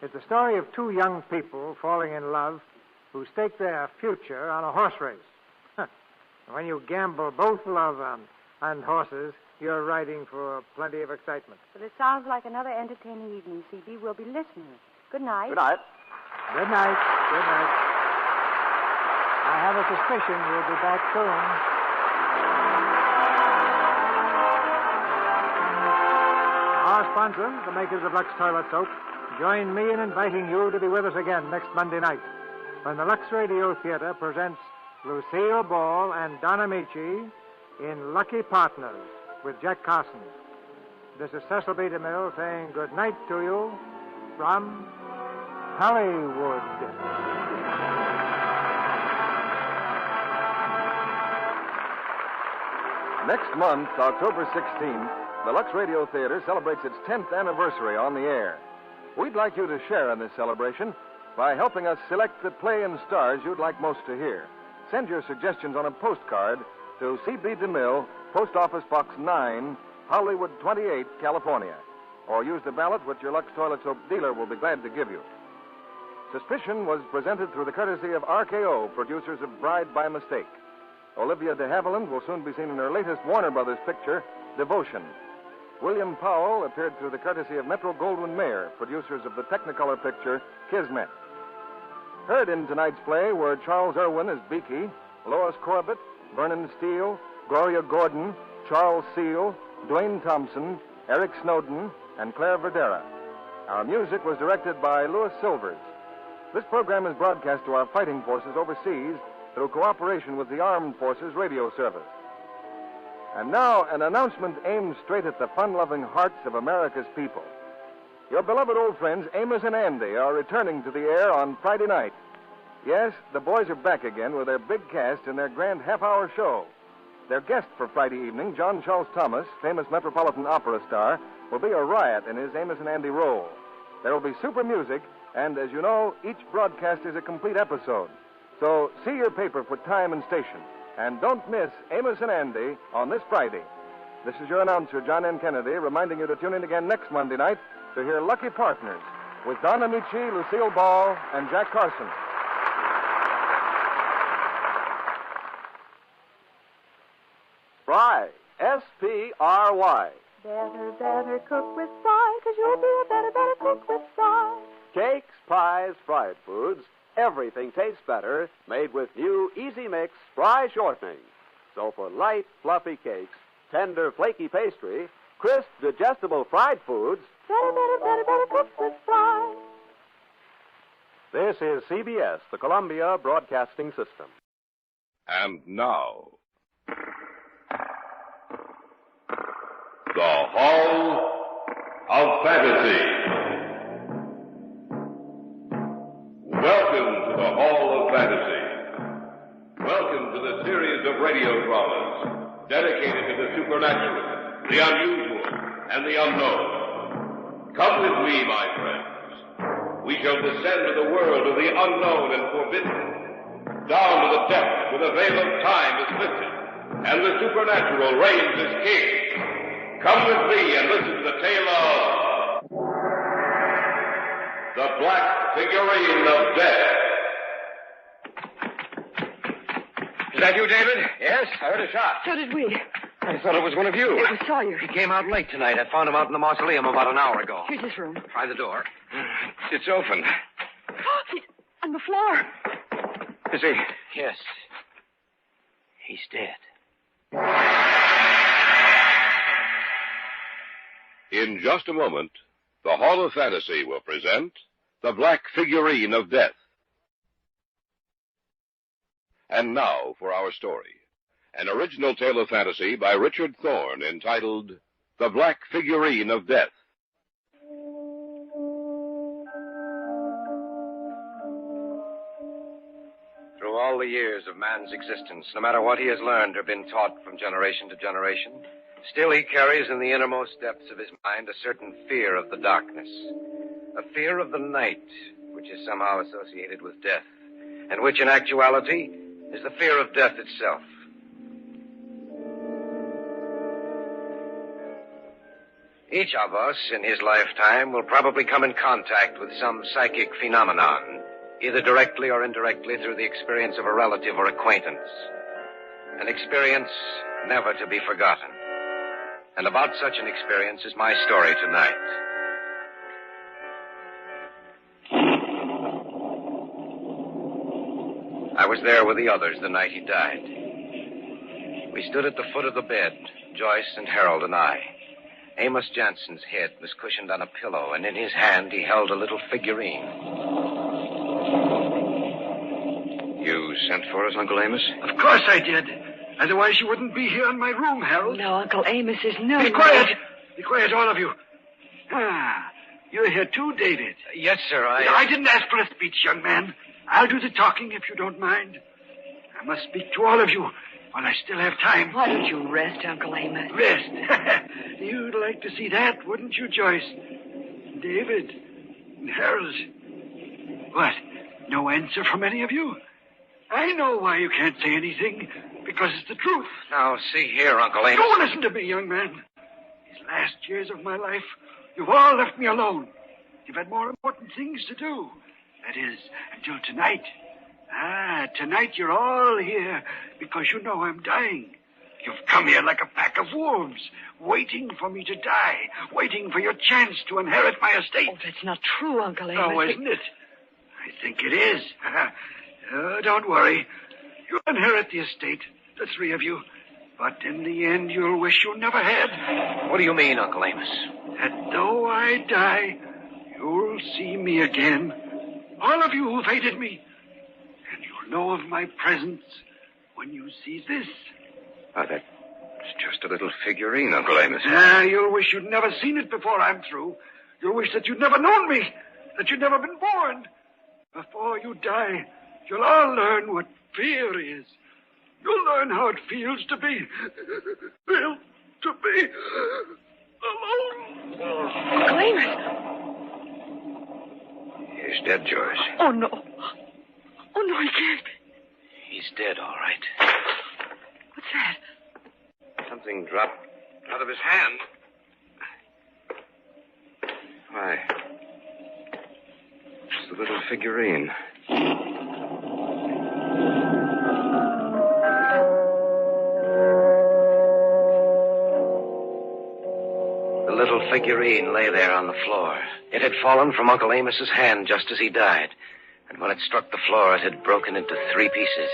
It's the story of two young people falling in love who stake their future on a horse race. When you gamble both love and horses, you're riding for plenty of excitement. Well, it sounds like another entertaining evening, C.B. We'll be listening. Good night. Good night. Good night. Good night. I have a suspicion you'll be back soon. Our sponsors, the makers of Lux Toilet Soap, join me in inviting you to be with us again next Monday night when the Lux Radio Theater presents Lucille Ball and Donna Michi in Lucky Partners with Jack Carson. This is Cecil B. DeMille saying good night to you from Hollywood. Next month, October 16th, the Lux Radio Theater celebrates its 10th anniversary on the air. We'd like you to share in this celebration by helping us select the play and stars you'd like most to hear. Send your suggestions on a postcard to C.B. DeMille, Post Office Box 9, Hollywood 28, California. Or use the ballot which your Lux Toilet Soap dealer will be glad to give you. Suspicion was presented through the courtesy of RKO, producers of Bride by Mistake. Olivia de Havilland will soon be seen in her latest Warner Brothers picture, Devotion. William Powell appeared through the courtesy of Metro-Goldwyn-Mayer, producers of the Technicolor picture, Kismet. Heard in tonight's play were Charles Irwin as Beaky, Lois Corbett, Vernon Steele, Gloria Gordon, Charles Seal, Dwayne Thompson, Eric Snowden, and Claire Verdera. Our music was directed by Louis Silvers. This program is broadcast to our fighting forces overseas through cooperation with the Armed Forces Radio Service. And now, an announcement aimed straight at the fun-loving hearts of America's people. Your beloved old friends Amos and Andy are returning to the air on Friday night. Yes, the boys are back again with their big cast in their grand half-hour show. Their guest for Friday evening, John Charles Thomas, famous Metropolitan Opera star, will be a riot in his Amos and Andy role. There will be super music, and as you know, each broadcast is a complete episode. So see your paper for time and station. And don't miss Amos and Andy on this Friday. This is your announcer, John N. Kennedy, reminding you to tune in again next Monday night to hear Lucky Partners with Don Amici, Lucille Ball, and Jack Carson. Spry, S-P-R-Y. Better cook with Spry, 'cause you'll be a better cook with Spry. Cakes, pies, fried foods, everything tastes better made with new Easy Mix Spry shortening. So for light, fluffy cakes, tender, flaky pastry, crisp, digestible fried foods, Better cook with Spry. This is CBS, the Columbia Broadcasting System. And now, the Hall of Fantasy. Welcome to the Hall of Fantasy. Welcome to the series of radio dramas dedicated to the supernatural, the unusual, and the unknown. Come with me, my friends. We shall descend to the world of the unknown and forbidden, down to the depths where the veil of time is lifted, and the supernatural reigns as king. Come with me and listen to the tale of the Black Figurine of Death. Is that you, David? Yes, I heard a shot. So did we. I thought it was one of you. It was Sawyer. He came out late tonight. I found him out in the mausoleum about an hour ago. Here's his room. Try the door. It's open. He's on the floor. Is he? Yes. He's dead. In just a moment, the Hall of Fantasy will present the Black Figurine of Death. And now for our story. An original tale of fantasy by Richard Thorne entitled The Black Figurine of Death. Through all the years of man's existence, no matter what he has learned or been taught from generation to generation, still he carries in the innermost depths of his mind a certain fear of the darkness, a fear of the night, which is somehow associated with death, and which in actuality is the fear of death itself. Each of us in his lifetime will probably come in contact with some psychic phenomenon, either directly or indirectly through the experience of a relative or acquaintance. An experience never to be forgotten. And about such an experience is my story tonight. I was there with the others the night he died. We stood at the foot of the bed, Joyce and Harold and I. Amos Jansen's head was cushioned on a pillow, and in his hand he held a little figurine. You sent for us, Uncle Amos? Of course I did. Otherwise you wouldn't be here in my room, Harold. No, Uncle Amos is no... Be quiet. Be quiet, all of you. You're here too, David. Yes, sir, I didn't ask for a speech, young man. I'll do the talking if you don't mind. I must speak to all of you while I still have time. Why don't you rest, Uncle Amos? Rest? You'd like to see that, wouldn't you, Joyce? David? Harold? What? No answer from any of you? I know why you can't say anything. Because it's the truth. Now, see here, Uncle Amos. Don't listen to me, young man. These last years of my life, you've all left me alone. You've had more important things to do. That is, until tonight. Tonight you're all here because you know I'm dying. You've come here like a pack of wolves, waiting for me to die, waiting for your chance to inherit my estate. Oh, that's not true, Uncle Amos. Oh, isn't it? I think it is. Don't worry. You'll inherit the estate, the three of you. But in the end, you'll wish you never had. What do you mean, Uncle Amos? That though I die, you'll see me again. All of you who've hated me. And you'll know of my presence when you see this. Oh, that's just a little figurine, Uncle Amos. You'll wish you'd never seen it before I'm through. You'll wish that you'd never known me, that you'd never been born. Before you die, you'll all learn what fear is. You'll learn how it feels to be alone. Uncle Amos. He's dead, Joyce. Oh, no. Oh, no, he can't be. He's dead, all right. What's that? Something dropped out of his hand. Why? It's the little figurine. The little figurine lay there on the floor. It had fallen from Uncle Amos's hand just as he died. And when it struck the floor, it had broken into 3 pieces.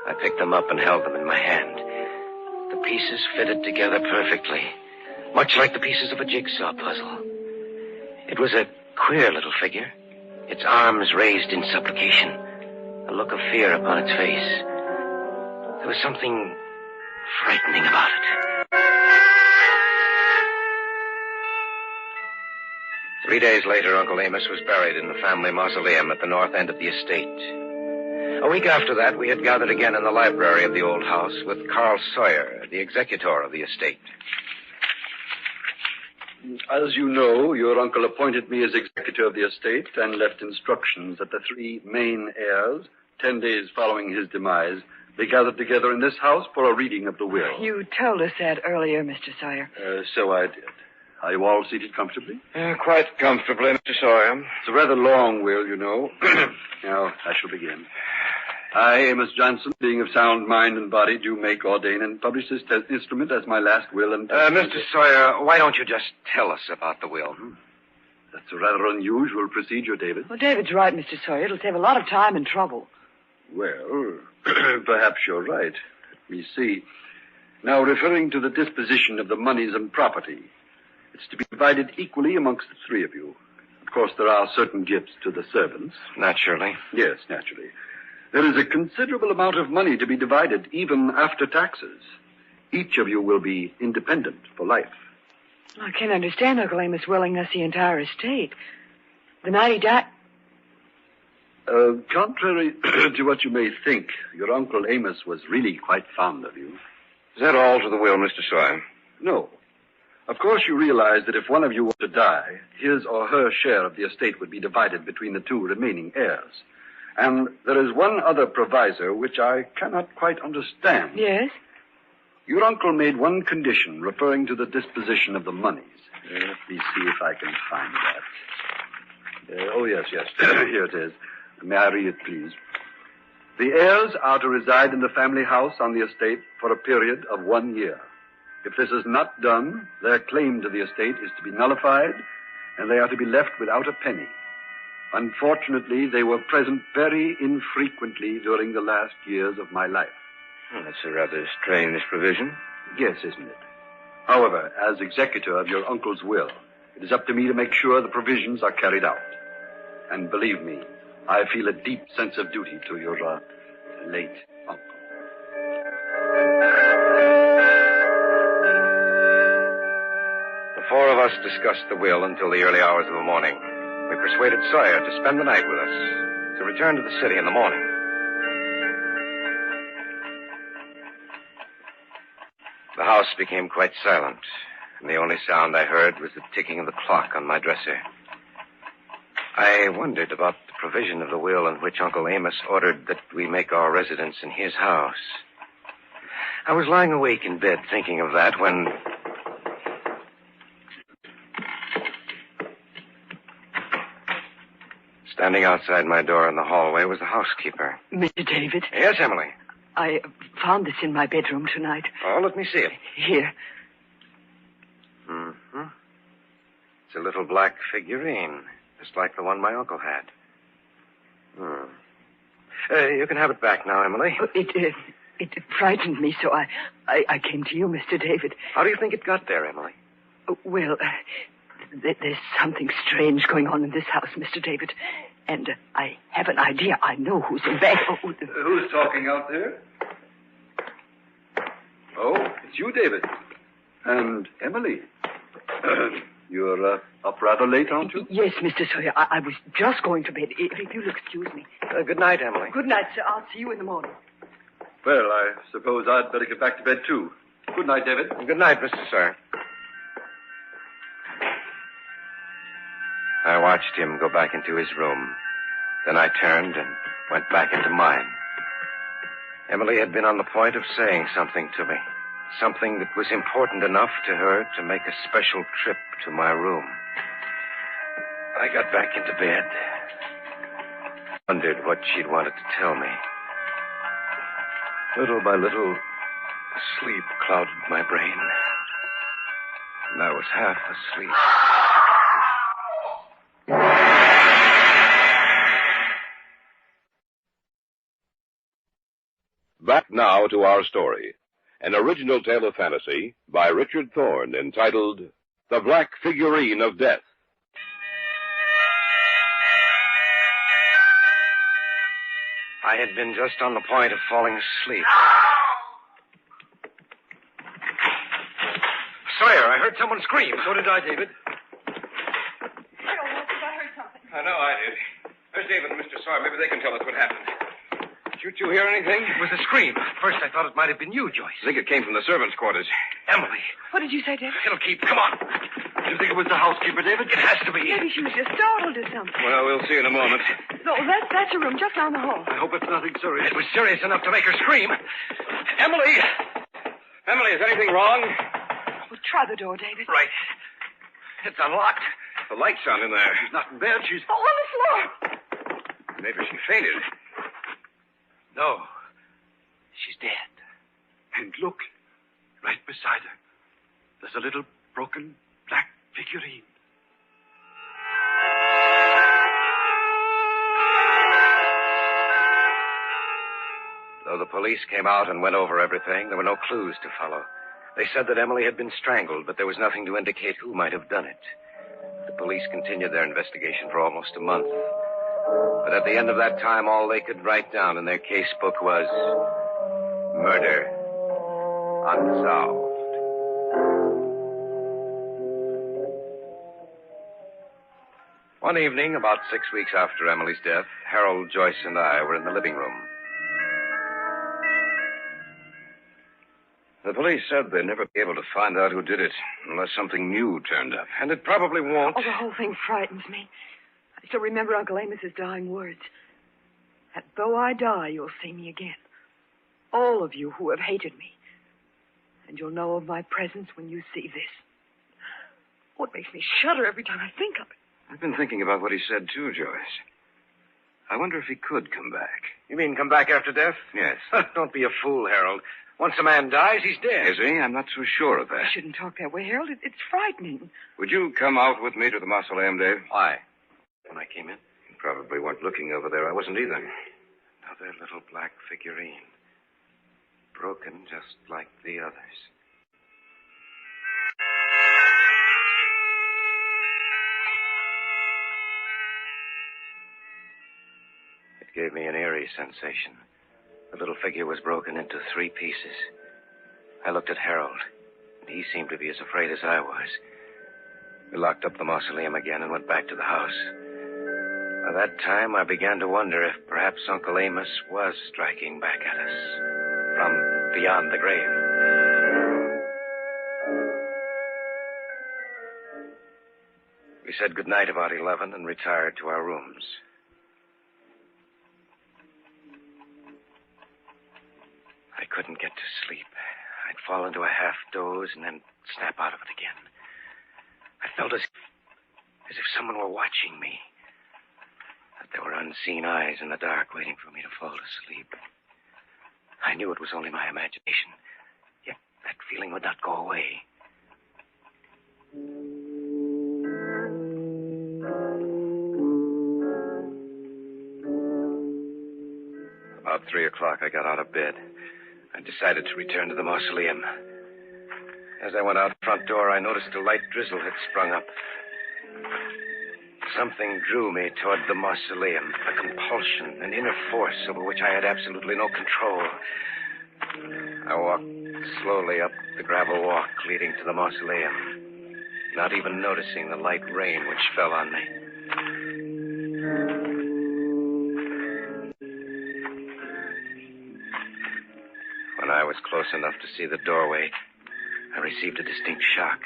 I picked them up and held them in my hand. The pieces fitted together perfectly, much like the pieces of a jigsaw puzzle. It was a queer little figure, its arms raised in supplication, a look of fear upon its face. There was something frightening about it. 3 days later, Uncle Amos was buried in the family mausoleum at the north end of the estate. A week after that, we had gathered again in the library of the old house with Carl Sawyer, the executor of the estate. As you know, your uncle appointed me as executor of the estate and left instructions that the 3 main heirs, 10 days following his demise, be gathered together in this house for a reading of the will. You told us that earlier, Mr. Sawyer. So I did. Are you all seated comfortably? Quite comfortably, Mr. Sawyer. It's a rather long will, you know. Now, I shall begin. I, Amos Johnson, being of sound mind and body, do make, ordain, and publish this instrument as my last will and... Mr. Sawyer, why don't you just tell us about the will? That's a rather unusual procedure, David. Well, David's right, Mr. Sawyer. It'll save a lot of time and trouble. Well, perhaps you're right. Let me see. Now, referring to the disposition of the monies and property, it's to be divided equally amongst the 3 of you. Of course, there are certain gifts to the servants. Naturally. Yes, naturally. There is a considerable amount of money to be divided, even after taxes. Each of you will be independent for life. I can't understand Uncle Amos willing us the entire estate. The night he died... Contrary to what you may think, your Uncle Amos was really quite fond of you. Is that all to the will, Mr. Sawyer? No. Of course, you realize that if one of you were to die, his or her share of the estate would be divided between the 2 remaining heirs. And there is one other proviso which I cannot quite understand. Yes? Your uncle made one condition referring to the disposition of the monies. Let me see if I can find that. Yes. Here it is. May I read it, please? The heirs are to reside in the family house on the estate for a period of 1 year. If this is not done, their claim to the estate is to be nullified, and they are to be left without a penny. Unfortunately, they were present very infrequently during the last years of my life. That's a rather strange provision. Yes, isn't it? However, as executor of your uncle's will, it is up to me to make sure the provisions are carried out. And believe me, I feel a deep sense of duty to your late uncle. The 4 of us discussed the will until the early hours of the morning. We persuaded Sawyer to spend the night with us, to return to the city in the morning. The house became quite silent, and the only sound I heard was the ticking of the clock on my dresser. I wondered about the the provision of the will in which Uncle Amos ordered that we make our residence in his house. I was lying awake in bed thinking of that when... Standing outside my door in the hallway was the housekeeper. Mr. David? Yes, Emily? I found this in my bedroom tonight. Oh, let me see it. Here. Mm-hmm. It's a little black figurine, just like the one my uncle had. You can have it back now, Emily. It frightened me, so I came to you, Mr. David. How do you think it got there, Emily? Well, there's something strange going on in this house, Mr. David. And I have an idea. I know who's in bed. Who's talking out there? Oh, it's you, David. And Emily. You're up rather late, aren't you? Yes, Mr. Sawyer. I was just going to bed. If you'll excuse me. Good night, Emily. Good night, sir. I'll see you in the morning. Well, I suppose I'd better get back to bed, too. Good night, David. Good night, Mr. Sawyer. I watched him go back into his room. Then I turned and went back into mine. Emily had been on the point of saying something to me. Something that was important enough to her to make a special trip to my room. I got back into bed. Wondered what she'd wanted to tell me. Little by little, sleep clouded my brain. And I was half asleep. Back now to our story. An original tale of fantasy by Richard Thorne entitled The Black Figurine of Death. I had been just on the point of falling asleep. Sawyer, I heard someone scream. So did I, David. I know I did. There's David and Mr. Sawyer. Maybe they can tell us what happened. Did you two hear anything? It was a scream. First, I thought it might have been you, Joyce. I think it came from the servants' quarters. Emily. What did you say, David? It'll keep. Come on. Do you think it was the housekeeper, David? It has to be. Maybe she was just startled or something. Well, we'll see in a moment. No, that's a room just down the hall. I hope it's nothing serious. It was serious enough to make her scream. Emily! Emily, is anything wrong? Well, try the door, David. Right. It's unlocked. The light's on in there. She's not in bed. She's... Oh, on the floor. Maybe she fainted. No. She's dead. And look, right beside her, there's a little broken black figurine. Though the police came out and went over everything, there were no clues to follow. They said that Emily had been strangled, but there was nothing to indicate who might have done it. The police continued their investigation for almost a month. But at the end of that time, all they could write down in their case book was murder unsolved. One evening, about 6 weeks after Emily's death, Harold, Joyce, and I were in the living room. The police said they'd never be able to find out who did it unless something new turned up. And it probably won't. Oh, the whole thing frightens me. I still remember Uncle Amos's dying words. That though I die, you'll see me again. All of you who have hated me. And you'll know of my presence when you see this. Oh, it makes me shudder every time I think of it. I've been thinking about what he said, too, Joyce. I wonder if he could come back. You mean come back after death? Yes. Don't be a fool, Harold. Once a man dies, he's dead. Is he? I'm not so sure of that. You shouldn't talk that way, Harold. It's frightening. Would you come out with me to the mausoleum, Dave? Why? When I came in? You probably weren't looking over there. I wasn't either. Another little black figurine. Broken just like the others. It gave me an eerie sensation. The little figure was broken into 3 pieces. I looked at Harold, and he seemed to be as afraid as I was. We locked up the mausoleum again and went back to the house. By that time, I began to wonder if perhaps Uncle Amos was striking back at us from beyond the grave. We said goodnight about 11 and retired to our rooms. couldn't get to sleep. I'd fall into a half doze and then snap out of it again. I felt as if someone were watching me. That there were unseen eyes in the dark waiting for me to fall asleep. I knew it was only my imagination, yet that feeling would not go away. About 3 o'clock, I got out of bed. I decided to return to the mausoleum. As I went out the front door, I noticed a light drizzle had sprung up. Something drew me toward the mausoleum, a compulsion, an inner force over which I had absolutely no control. I walked slowly up the gravel walk leading to the mausoleum, not even noticing the light rain which fell on me. When I was close enough to see the doorway, I received a distinct shock.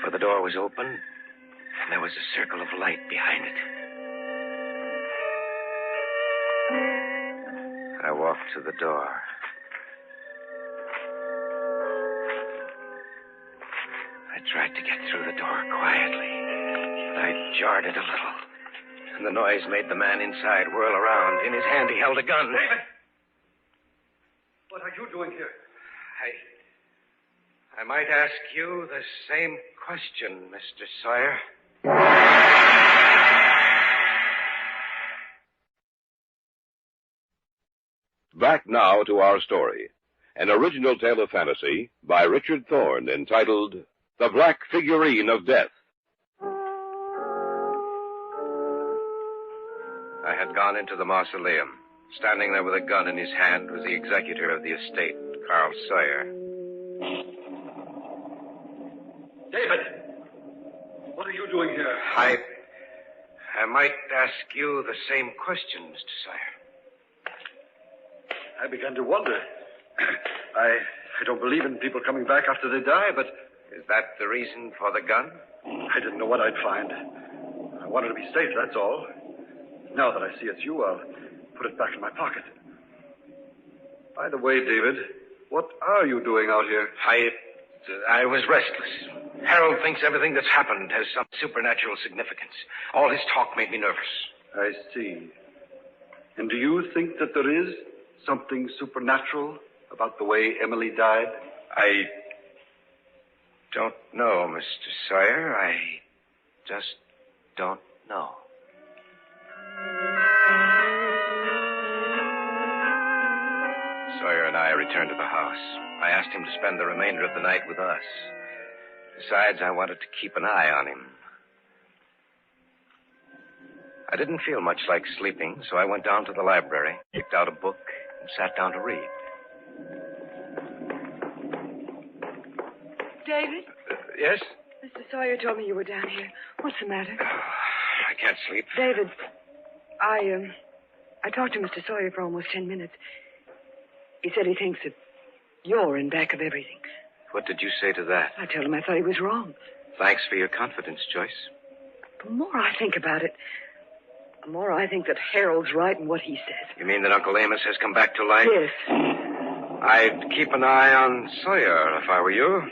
For the door was open, and there was a circle of light behind it. I walked to the door. I tried to get through the door quietly, but I jarred it a little, and the noise made the man inside whirl around. In his hand, he held a gun. David! What are you doing here? I might ask you the same question, Mr. Sawyer. Back now to our story. An original tale of fantasy by Richard Thorne entitled The Black Figurine of Death. I had gone into the mausoleum. Standing there with a gun in his hand was the executor of the estate, Carl Sawyer. David! What are you doing here? I might ask you the same question, Mr. Sawyer. I began to wonder. I don't believe in people coming back after they die, but... Is that the reason for the gun? I didn't know what I'd find. I wanted to be safe, that's all. Now that I see it's you, I'll put it back in my pocket. By the way, David, what are you doing out here? I was restless. Harold thinks everything that's happened has some supernatural significance. All his talk made me nervous. I see. And do you think that there is something supernatural about the way Emily died? I don't know, Mr. Sawyer. I just don't know. Sawyer and I returned to the house. I asked him to spend the remainder of the night with us. Besides, I wanted to keep an eye on him. I didn't feel much like sleeping, so I went down to the library, picked out a book, and sat down to read. David? Yes? Mr. Sawyer told me you were down here. What's the matter? I can't sleep. David, I talked to Mr. Sawyer for almost 10 minutes. He said he thinks that you're in back of everything. What did you say to that? I told him I thought he was wrong. Thanks for your confidence, Joyce. The more I think about it, the more I think that Harold's right in what he says. You mean that Uncle Amos has come back to life? Yes. I'd keep an eye on Sawyer if I were you.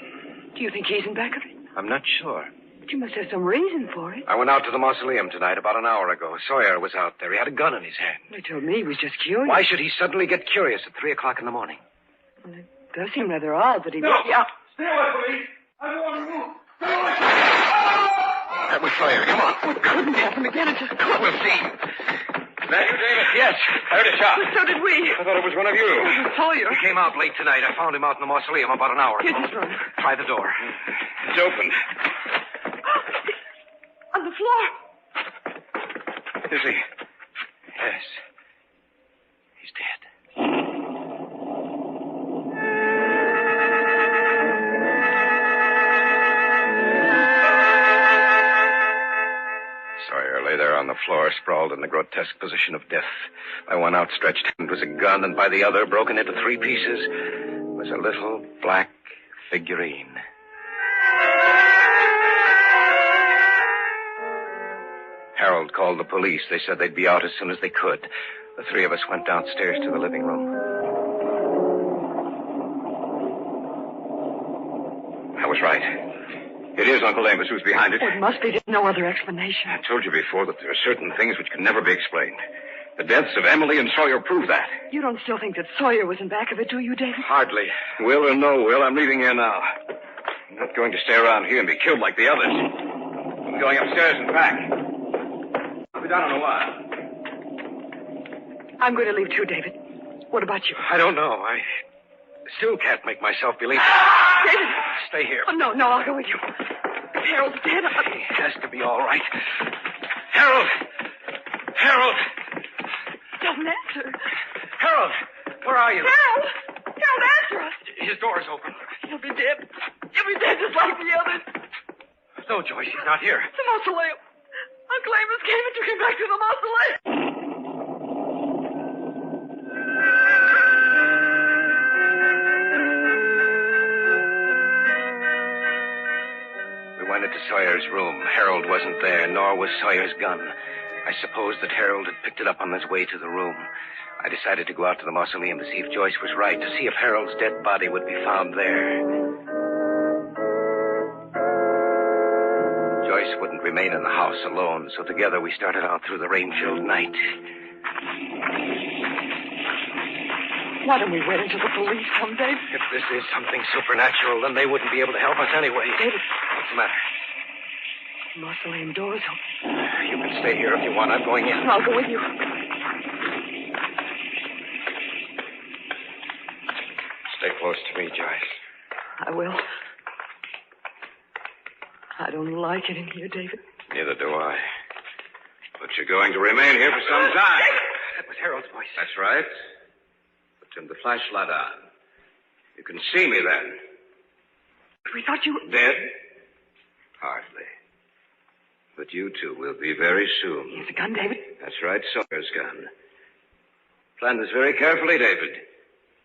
Do you think he's in back of it? I'm not sure. But you must have some reason for it. I went out to the mausoleum tonight about an hour ago. Sawyer was out there. He had a gun in his hand. He told me he was just curious. Why should he suddenly get curious at 3 o'clock in the morning? Well, it does seem rather odd that he... No! Stay away from me! I don't want to move! Stay away from me! That was Sawyer. Come on. It couldn't happen again. It just couldn't. We'll see. Is that you, David? Yes. I heard a shot. Well, so did we. I thought it was one of you. It was Sawyer. He came out late tonight. I found him out in the mausoleum about an hour ago. Here's his room. Try the door. It's open. On the floor. Is he? Yes. He's dead. Sawyer lay there on the floor, sprawled in the grotesque position of death. By one outstretched hand was a gun, and by the other, broken into 3 pieces, was a little black figurine. Harold called the police. They said they'd be out as soon as they could. The 3 of us went downstairs to the living room. was right. It is Uncle Amos who's behind it. Oh, it must be. There's no other explanation. I told you before that there are certain things which can never be explained. The deaths of Emily and Sawyer prove that. You don't still think that Sawyer was in back of it, do you, David? Hardly. Will or no will, I'm leaving here now. I'm not going to stay around here and be killed like the others. I'm going upstairs and back. I'll be down in a while. I'm going to leave too, David. What about you? I don't know. I still can't make myself believe it. David! Stay here. Oh, no, I'll go with you. Harold's dead. He has to be all right. Harold! Harold! Don't answer. Harold! Where are you? Harold! Harold, answer us! His door is open. He'll be dead. He'll be dead just like the others. No, Joyce, he's not here. The mausoleum. Uncle Amos came and took him back to the mausoleum. We went into Sawyer's room. Harold wasn't there, nor was Sawyer's gun. I suppose that Harold had picked it up on his way to the room. I decided to go out to the mausoleum to see if Joyce was right, to see if Harold's dead body would be found there. Joyce wouldn't remain in the house alone, so together we started out through the rain-filled night. Why don't we wait until the police come, Dave? If this is something supernatural, then they wouldn't be able to help us anyway. David. What's the matter? The mausoleum door's open. You can stay here if you want. I'm going in. I'll go with you. Stay close to me, Joyce. I will. I don't like it in here, David. Neither do I. But you're going to remain here for some time. That was Harold's voice. That's right. But turn the flashlight on. You can see me then. We thought you were... Dead? Hardly. But you two will be very soon. He has a gun, David? That's right, Sawyer's gun. Plan this very carefully, David.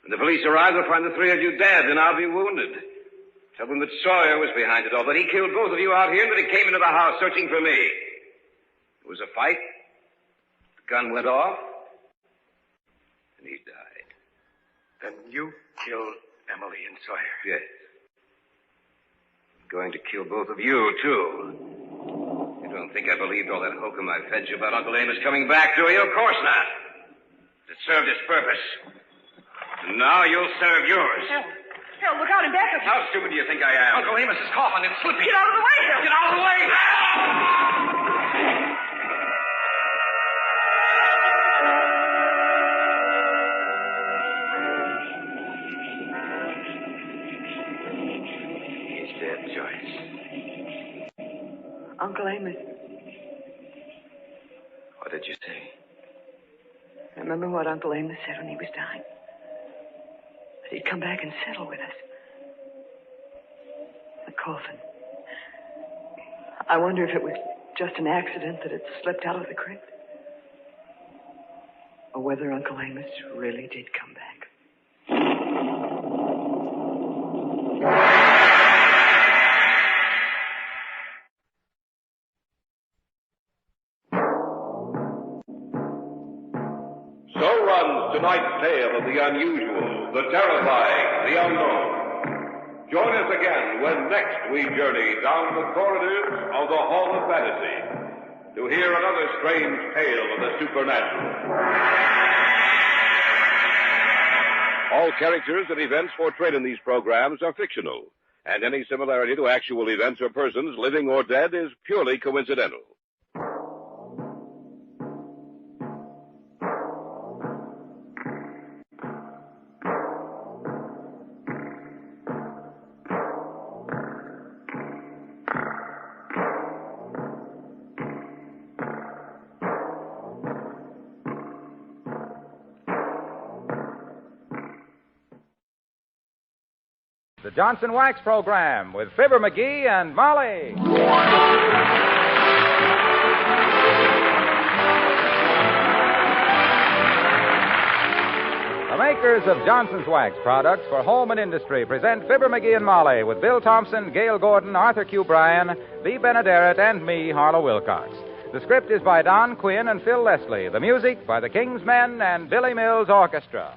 When the police arrive, they'll find the three of you dead, and I'll be wounded. Tell them that Sawyer was behind it all, that he killed both of you out here, and that he came into the house searching for me. It was a fight. The gun went off, and he died. Then you killed Emily and Sawyer? Yes. I'm going to kill both of you, too. You don't think I believed all that hokum I fed you about Uncle Amos coming back, do you? Of course not. It served its purpose. And now you'll serve yours. Hell, look out in back of you. How stupid do you think I am? Uncle Amos is coughing. It's slipping. Get out of the way, Hell. Get out of the way! He's dead, Joyce. Uncle Amos. What did you say? Remember what Uncle Amos said when he was dying? That he'd come back and settle with us. The coffin. I wonder if it was just an accident that it slipped out of the crypt. Or whether Uncle Amos really did come back. So runs tonight's tale of the unusual, the terrifying, the unknown. Join us again when next we journey down the corridors of the Hall of Fantasy to hear another strange tale of the supernatural. All characters and events portrayed in these programs are fictional, and any similarity to actual events or persons, living or dead, is purely coincidental. The Johnson Wax Program with Fibber McGee and Molly. The makers of Johnson's Wax products for home and industry present Fibber McGee and Molly with Bill Thompson, Gail Gordon, Arthur Q. Bryan, Bea Benaderet, and me, Harlow Wilcox. The script is by Don Quinn and Phil Leslie. The music by the King's Men and Billy Mills Orchestra.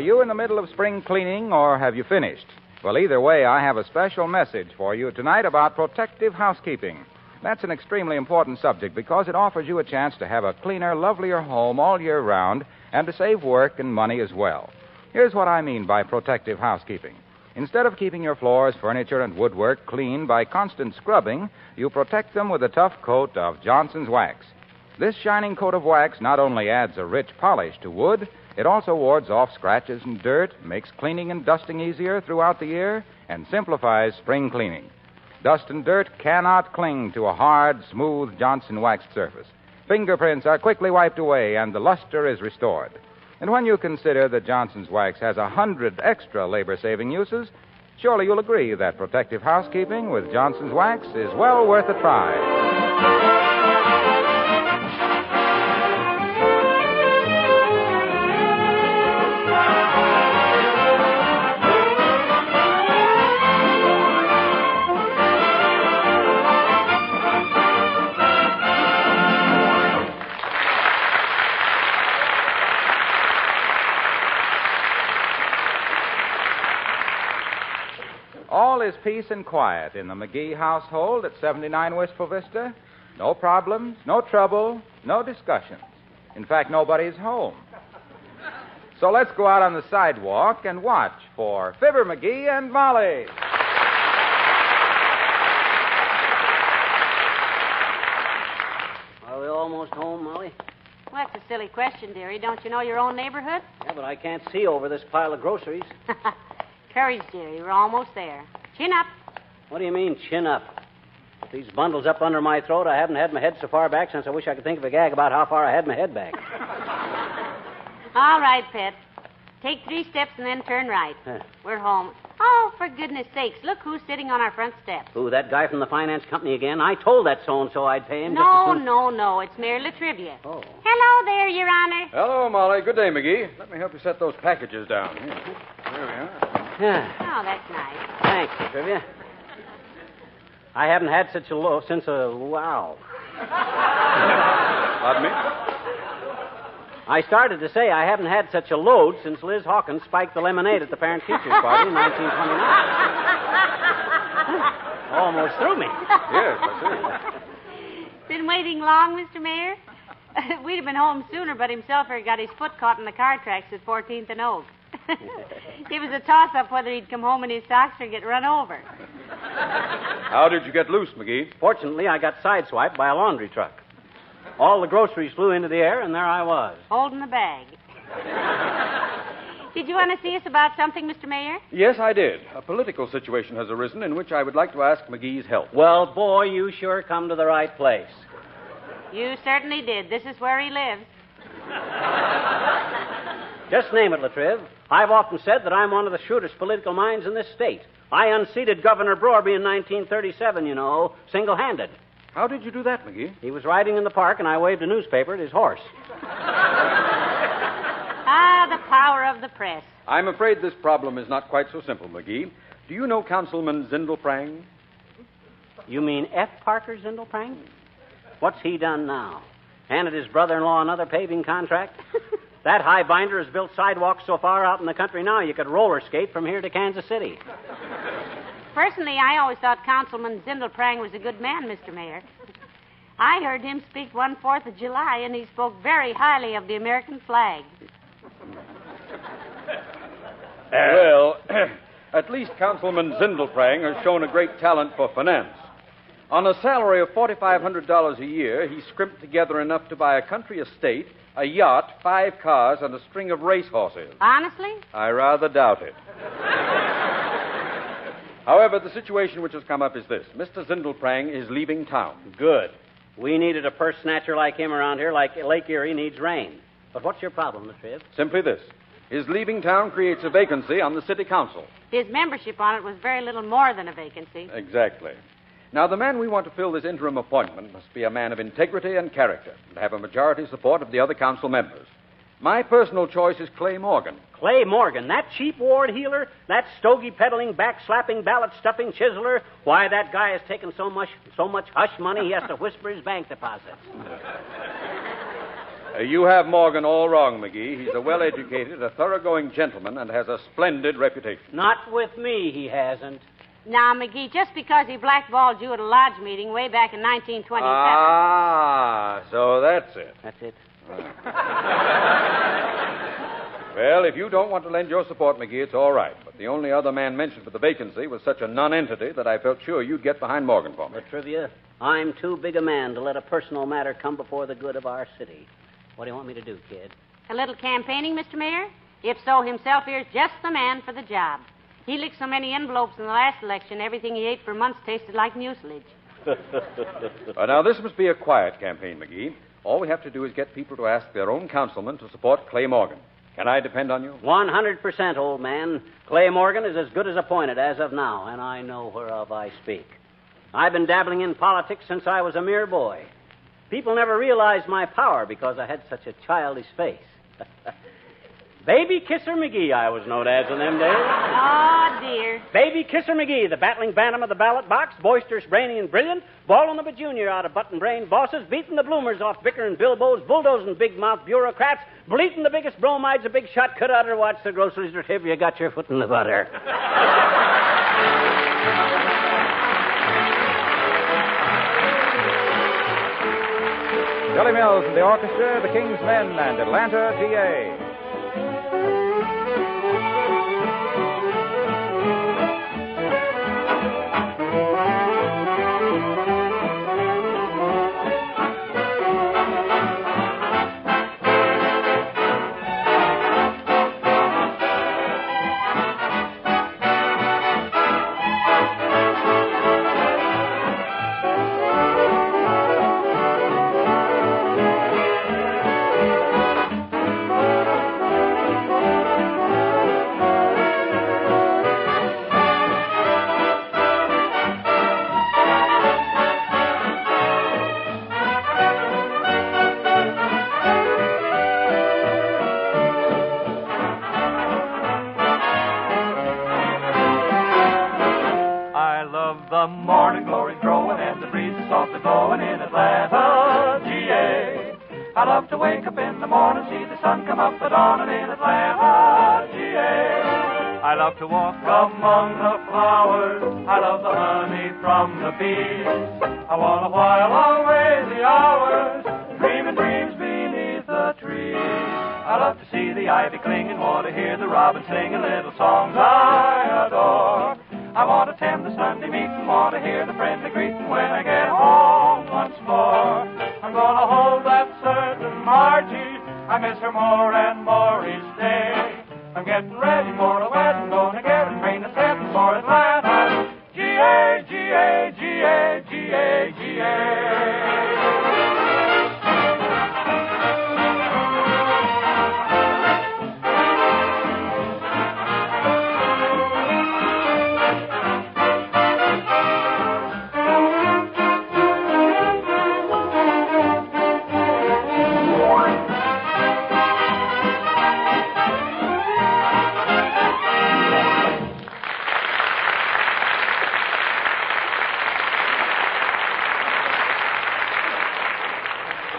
you in the middle of spring cleaning or have you finished? Well, either way, I have a special message for you tonight about protective housekeeping. That's an extremely important subject because it offers you a chance to have a cleaner, lovelier home all year round and to save work and money as well. Here's what I mean by protective housekeeping. Instead of keeping your floors, furniture, and woodwork clean by constant scrubbing, you protect them with a tough coat of Johnson's Wax. This shining coat of wax not only adds a rich polish to wood, it also wards off scratches and dirt, makes cleaning and dusting easier throughout the year, and simplifies spring cleaning. Dust and dirt cannot cling to a hard, smooth Johnson waxed surface. Fingerprints are quickly wiped away, and the luster is restored. And when you consider that Johnson's Wax has 100 extra labor-saving uses, surely you'll agree that protective housekeeping with Johnson's Wax is well worth a try. All is peace and quiet in the McGee household at 79 Wistful Vista. No problems, no trouble, no discussions. In fact, nobody's home. So let's go out on the sidewalk and watch for Fibber McGee and Molly. Are we almost home, Molly? Well, that's a silly question, dearie. Don't you know your own neighborhood? Yeah, but I can't see over this pile of groceries. Courage, dearie. We're almost there. Chin up. What do you mean, chin up? With these bundles up under my throat, I haven't had my head so far back since I wish I could think of a gag about how far I had my head back. All right, pet. Take 3 steps and then turn right. We're home. Oh, for goodness sakes, look who's sitting on our front steps. Who, that guy from the finance company again? I told that so-and-so I'd pay him No, just as soon... no. It's Mayor Latrivia. Oh. Hello there, Your Honor. Hello, Molly. Good day, McGee. Let me help you set those packages down. Here. There we are. Yeah. Oh, that's nice. Thanks, Latrivia. I haven't had such a low since a... Wow. Pardon me? I started to say I haven't had such a load since Liz Hawkins spiked the lemonade at the parent-teachers party in 1929. Almost threw me. Yes, I see. Been waiting long, Mr. Mayor? We'd have been home sooner, but himself here got his foot caught in the car tracks at 14th and Oak. It was a toss-up whether he'd come home in his socks or get run over. How did you get loose, McGee? Fortunately, I got sideswiped by a laundry truck. All the groceries flew into the air, and there I was. Holding the bag. Did you want to see us about something, Mr. Mayor? Yes, I did. A political situation has arisen in which I would like to ask McGee's help. Well, boy, you sure come to the right place. You certainly did. This is where he lives. Just name it, Latriv. I've often said that I'm one of the shrewdest political minds in this state. I unseated Governor Broerby in 1937, you know, single-handed. How did you do that, McGee? He was riding in the park, and I waved a newspaper at his horse. Ah, the power of the press. I'm afraid this problem is not quite so simple, McGee. Do you know Councilman Zindelprang? You mean F. Parker Zindelprang? What's he done now? Handed his brother-in-law another paving contract? That highbinder has built sidewalks so far out in the country now you could roller skate from here to Kansas City. Personally, I always thought Councilman Zindelprang was a good man, Mr. Mayor. I heard him speak one 4th of July, and he spoke very highly of the American flag. Well, at least Councilman Zindelprang has shown a great talent for finance. On a salary of $4,500 a year, he scrimped together enough to buy a country estate, a yacht, 5 cars, and a string of racehorses. Honestly? I rather doubt it. However, the situation which has come up is this. Mr. Zindelprang is leaving town. Good. We needed a purse snatcher like him around here, like Lake Erie needs rain. But what's your problem, Latriv? Simply this. His leaving town creates a vacancy on the city council. His membership on it was very little more than a vacancy. Exactly. Now, the man we want to fill this interim appointment must be a man of integrity and character and have a majority support of the other council members. My personal choice is Clay Morgan. Clay Morgan, that cheap ward heeler, that stogie-peddling, back-slapping, ballot-stuffing chiseler, why, that guy has taken so much hush money he has to whisper his bank deposits. You have Morgan all wrong, McGee. He's a well-educated, a thoroughgoing gentleman, and has a splendid reputation. Not with me, he hasn't. Now, McGee, just because he blackballed you at a lodge meeting way back in 1927. Ah, so that's it. That's it. Well, if you don't want to lend your support, McGee, it's all right. But the only other man mentioned for the vacancy was such a nonentity that I felt sure you'd get behind Morgan for me. The trivia, I'm too big a man to let a personal matter come before the good of our city. What do you want me to do, kid? A little campaigning, Mr. Mayor? If so, himself here's just the man for the job. He licked so many envelopes in the last election, everything he ate for months tasted like mucilage. Now, this must be a quiet campaign, McGee. All we have to do is get people to ask their own councilman to support Clay Morgan. Can I depend on you? 100%, old man. Clay Morgan is as good as appointed as of now, and I know whereof I speak. I've been dabbling in politics since I was a mere boy. People never realized my power because I had such a childish face. Baby Kisser McGee, I was known as in them days. Oh, dear. Baby Kisser McGee, the battling bantam of the ballot box, boisterous, brainy, and brilliant, balling the junior out of button-brained bosses, beating the bloomers off bickering bilbos, bulldozing big-mouth bureaucrats, bleating the biggest bromides a big shot could utter. Watch the groceries or if you got your foot in the butter. Billy Mills and the orchestra, the King's Men, and Atlanta, GA. The morning glory's growing and the breeze is softly blowing in Atlanta, GA. I love to wake up in the morning, see the sun come up at dawn and in Atlanta, GA. I love to walk among the flowers, I love the honey from the bees. I want to while away the hours, dreaming dreams beneath the trees. I love to see the ivy clinging, want to hear the robin singing little songs I adore. I want to attend the Sunday meeting, want to hear the friendly greeting when I get home once more. I'm going to hold that certain Margie, I miss her more and more each day. I'm getting ready for a wedding, going to get a train that's heading for Atlanta. G-A, G-A, G-A, G-A, G-A.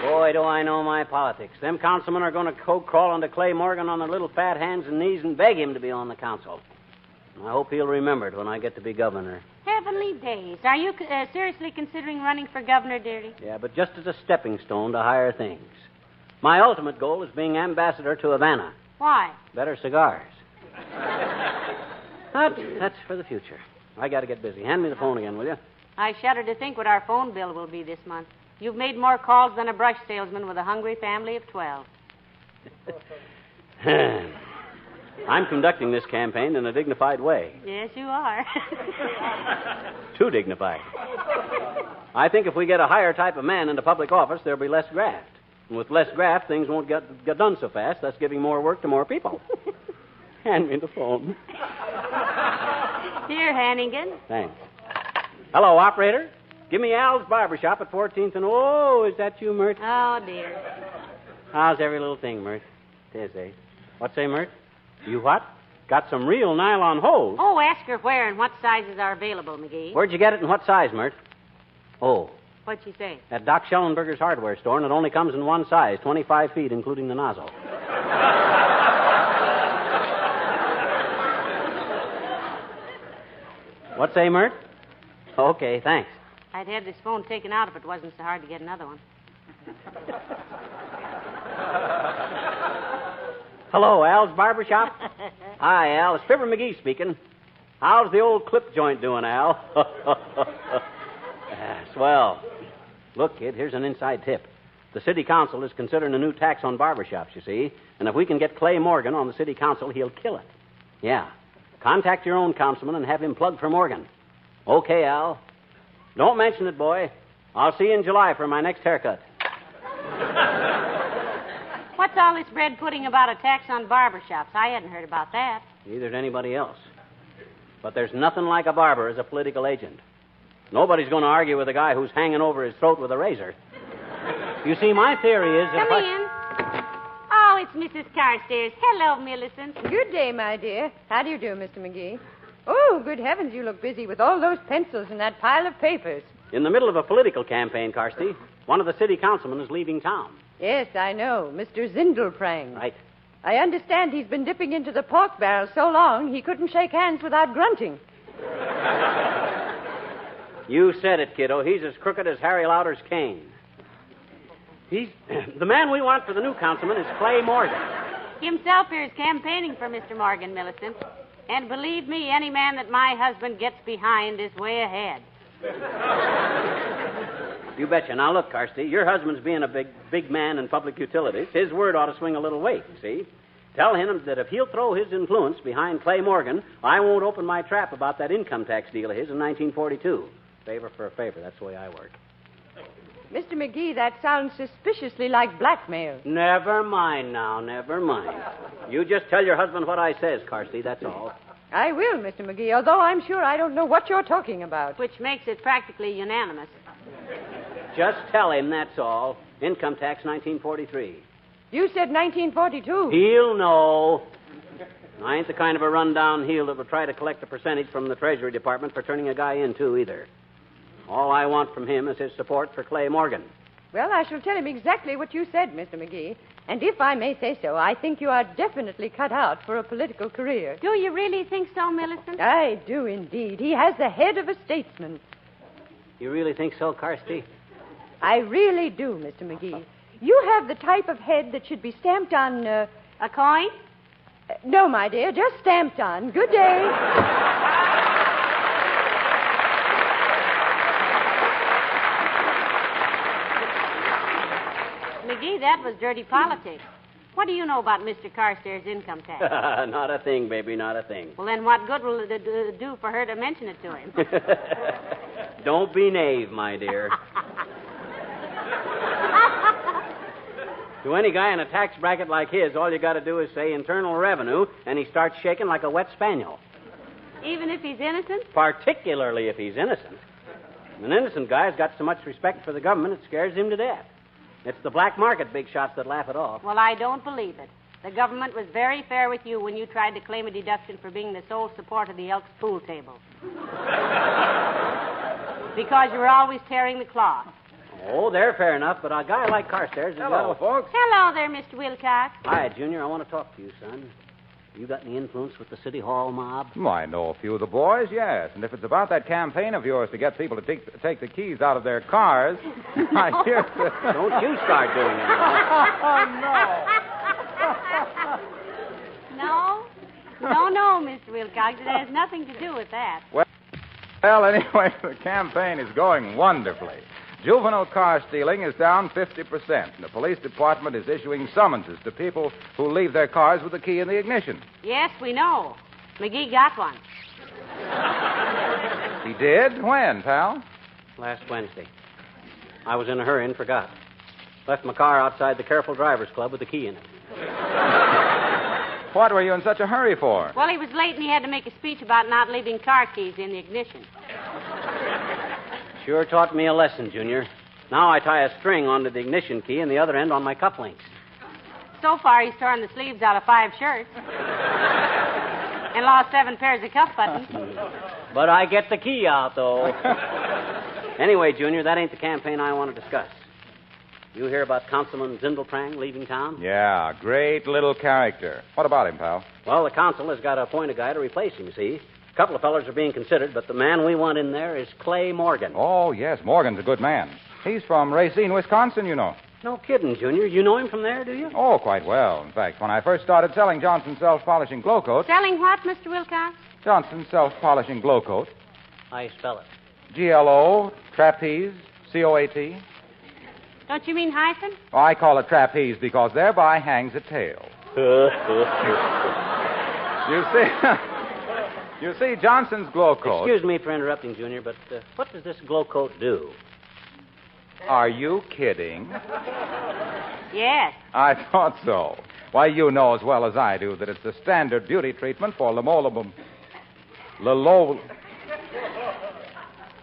Boy, do I know my politics. Them councilmen are going to crawl into Clay Morgan on their little fat hands and knees and beg him to be on the council. I hope he'll remember it when I get to be governor. Heavenly days. Are you seriously considering running for governor, dearie? Yeah, but just as a stepping stone to higher things. My ultimate goal is being ambassador to Havana. Why? Better cigars. But that's for the future. I got to get busy. Hand me the phone again, will you? I shudder to think what our phone bill will be this month. You've made more calls than a brush salesman with a hungry family of 12. I'm conducting this campaign in a dignified way. Yes, you are. Too dignified. I think if we get a higher type of man into public office, there'll be less graft. And with less graft, things won't get done so fast, thus giving more work to more people. Hand me the phone. Here, Hannigan. Thanks. Hello, operator. Give me Al's Barbershop at 14th and... Oh, is that you, Mert? Oh, dear. How's every little thing, Mert? Tis, eh? What say, Mert? You what? Got some real nylon hose. Oh, ask her where and what sizes are available, McGee. Where'd you get it and what size, Mert? Oh, What'd she say? At Doc Schellenberger's hardware store, and it only comes in one size, 25 feet, including the nozzle. What say, Mert? Okay, thanks. I'd have this phone taken out if it wasn't so hard to get another one. Hello, Al's Barber Shop. Hi, Al. It's Fibber McGee speaking. How's the old clip joint doing, Al? Swell. Look, kid, here's an inside tip. The city council is considering a new tax on barbershops, you see. And if we can get Clay Morgan on the city council, he'll kill it. Yeah. Contact your own councilman and have him plug for Morgan. Okay, Al. Don't mention it, boy. I'll see you in July for my next haircut. What's all this bread pudding about a tax on barbershops? I hadn't heard about that. Neither did anybody else. But there's nothing like a barber as a political agent. Nobody's going to argue with a guy who's hanging over his throat with a razor. You see, my theory is that Come in. Oh, it's Mrs. Carstairs. Hello, Millicent. Good day, my dear. How do you do, Mr. McGee? Oh, good heavens, you look busy with all those pencils and that pile of papers. In the middle of a political campaign, Carsty, one of the city councilmen is leaving town. Yes, I know. Mr. Zindelprang. Right. I understand he's been dipping into the pork barrel so long he couldn't shake hands without grunting. You said it, kiddo. He's as crooked as Harry Lauder's cane. He's the man we want for the new councilman is Clay Morgan. Himself here is campaigning for Mr. Morgan, Millicent. And believe me, any man that my husband gets behind is way ahead. You betcha. Now, look, Carsty, your husband's being a big man in public utilities. His word ought to swing a little weight, you see. Tell him that if he'll throw his influence behind Clay Morgan, I won't open my trap about that income tax deal of his in 1942. Favor for a favor. That's the way I work. Mr. McGee, that sounds suspiciously like blackmail. Never mind now, never mind. You just tell your husband what I says, Carsty, that's all. I will, Mr. McGee, although I'm sure I don't know what you're talking about. Which makes it practically unanimous. Just tell him, that's all. Income tax 1943. You said 1942. He'll know. I ain't the kind of a run-down heel that would try to collect a percentage from the Treasury Department for turning a guy in, too, either. All I want from him is his support for Clay Morgan. Well, I shall tell him exactly what you said, Mr. McGee. And if I may say so, I think you are definitely cut out for a political career. Do you really think so, Millicent? I do indeed. He has the head of a statesman. You really think so, Carsty? I really do, Mr. McGee. You have the type of head that should be stamped on... A coin? No, my dear, just stamped on. Good day. McGee, that was dirty politics. What do you know about Mr. Carstairs' income tax? Not a thing, baby, not a thing. Well, then what good will it do for her to mention it to him? Don't be naive, my dear. To any guy in a tax bracket like his, all you got to do is say Internal Revenue, and he starts shaking like a wet spaniel. Even if he's innocent? Particularly if he's innocent. An innocent guy's got so much respect for the government, it scares him to death. It's the black market big shots that laugh it off. Well, I don't believe it. The government was very fair with you when you tried to claim a deduction for being the sole support of the Elks pool table. Because you were always tearing the cloth. Oh, they're fair enough, but a guy like Carstairs... Hello, folks. Hello there, Mr. Wilcox. Hi, Junior. I want to talk to you, son. You got any influence with the City Hall mob? I know a few of the boys, yes. And if it's about that campaign of yours to get people to take the keys out of their cars, I hear... Don't you start doing it, No, Mr. Wilcox. It has nothing to do with that. Well, anyway, the campaign is going wonderfully. Juvenile car stealing is down 50%. The police department is issuing summonses to people who leave their cars with the key in the ignition. Yes, we know. McGee got one. He did? When, pal? Last Wednesday. I was in a hurry and forgot. Left my car outside the Careful Drivers Club with the key in it. What were you in such a hurry for? Well, he was late and he had to make a speech about not leaving car keys in the ignition. Sure taught me a lesson, Junior. Now I tie a string onto the ignition key and the other end on my cufflinks. So far, he's torn the sleeves out of 5 shirts. And lost 7 pairs of cuff buttons. But I get the key out, though. Anyway, Junior, that ain't the campaign I want to discuss. You hear about Councilman Zindelprang leaving town? Yeah, great little character. What about him, pal? Well, the council has got to appoint a guy to replace him, see? A couple of fellers are being considered, but the man we want in there is Clay Morgan. Oh, yes, Morgan's a good man. He's from Racine, Wisconsin, you know. No kidding, Junior. You know him from there, do you? Oh, quite well. In fact, when I first started selling Johnson's self-polishing glow coat... Selling what, Mr. Wilcox? Johnson's self-polishing glow coat. How you spell it? GLO, trapeze, COAT. Don't you mean hyphen? Oh, I call it trapeze because thereby hangs a tail. You see, Johnson's glow coat... Excuse me for interrupting, Junior, but what does this glow coat do? Are you kidding? Yes. I thought so. Why, you know as well as I do that it's the standard beauty treatment for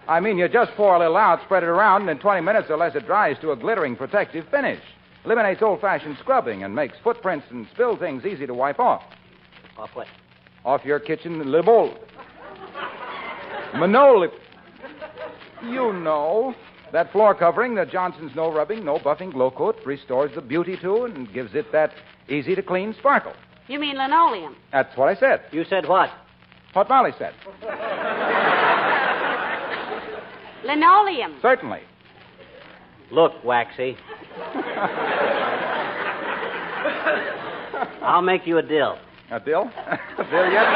I mean, you just pour a little out, spread it around, and in 20 minutes or less it dries to a glittering protective finish. Eliminates old-fashioned scrubbing and makes footprints and spill things easy to wipe off. Off what? Off your kitchen libel. Manoli. You know. That floor covering, the Johnson's no rubbing, no buffing glow coat, restores the beauty to it and gives it that easy-to-clean sparkle. You mean linoleum? That's what I said. You said what? What Molly said. Linoleum. Certainly. Look, Waxy. I'll make you a deal. A deal? A deal yet?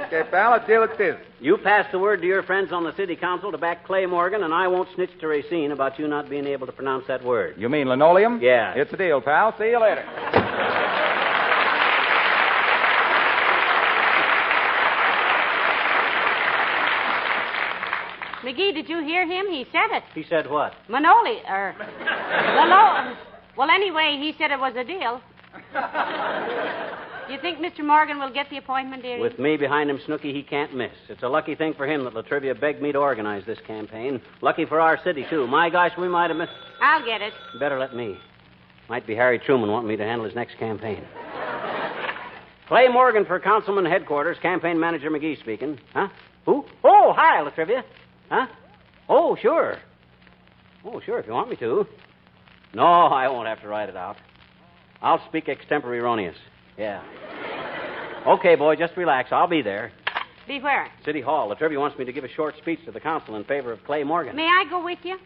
Okay, pal, a deal it is. You pass the word to your friends on the city council to back Clay Morgan, and I won't snitch to Racine about you not being able to pronounce that word. You mean linoleum? Yeah. It's a deal, pal. See you later. McGee, did you hear him? He said it. He said what? Well, anyway, he said it was a deal. You think Mr. Morgan will get the appointment, dearie? With me behind him, Snooky, he can't miss. It's a lucky thing for him that Latrivia begged me to organize this campaign. Lucky for our city, too. My gosh, we might have missed... I'll get it. Better let me. Might be Harry Truman wanting me to handle his next campaign. Clay Morgan for Councilman Headquarters, Campaign Manager McGee speaking. Huh? Who? Oh, hi, Latrivia. Huh? Oh, sure. Oh, sure, if you want me to. No, I won't have to write it out. I'll speak extemporaneous. Yeah. Okay, boy, just relax. I'll be there. Be where? City Hall. Latrivia wants me to give a short speech to the council in favor of Clay Morgan. May I go with you?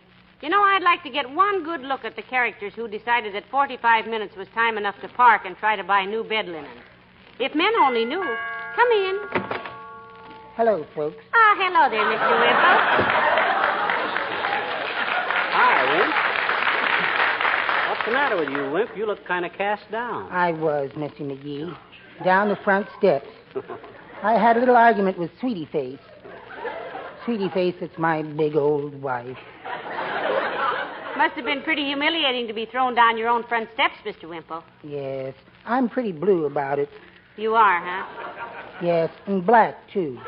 You know, I'd like to get one good look at the characters who decided that 45 minutes was time enough to park and try to buy new bed linen. If men only knew. Come in. Hello, folks. Ah, hello there, Mr. Wimple. Hi, Wimp. What's the matter with you, Wimp? You look kind of cast down. I was, Mr. McGee. Down the front steps. I had a little argument with Sweetie Face. Sweetie Face, it's my big old wife. Must have been pretty humiliating to be thrown down your own front steps, Mr. Wimple. Yes, I'm pretty blue about it. You are, huh? Yes, and black, too.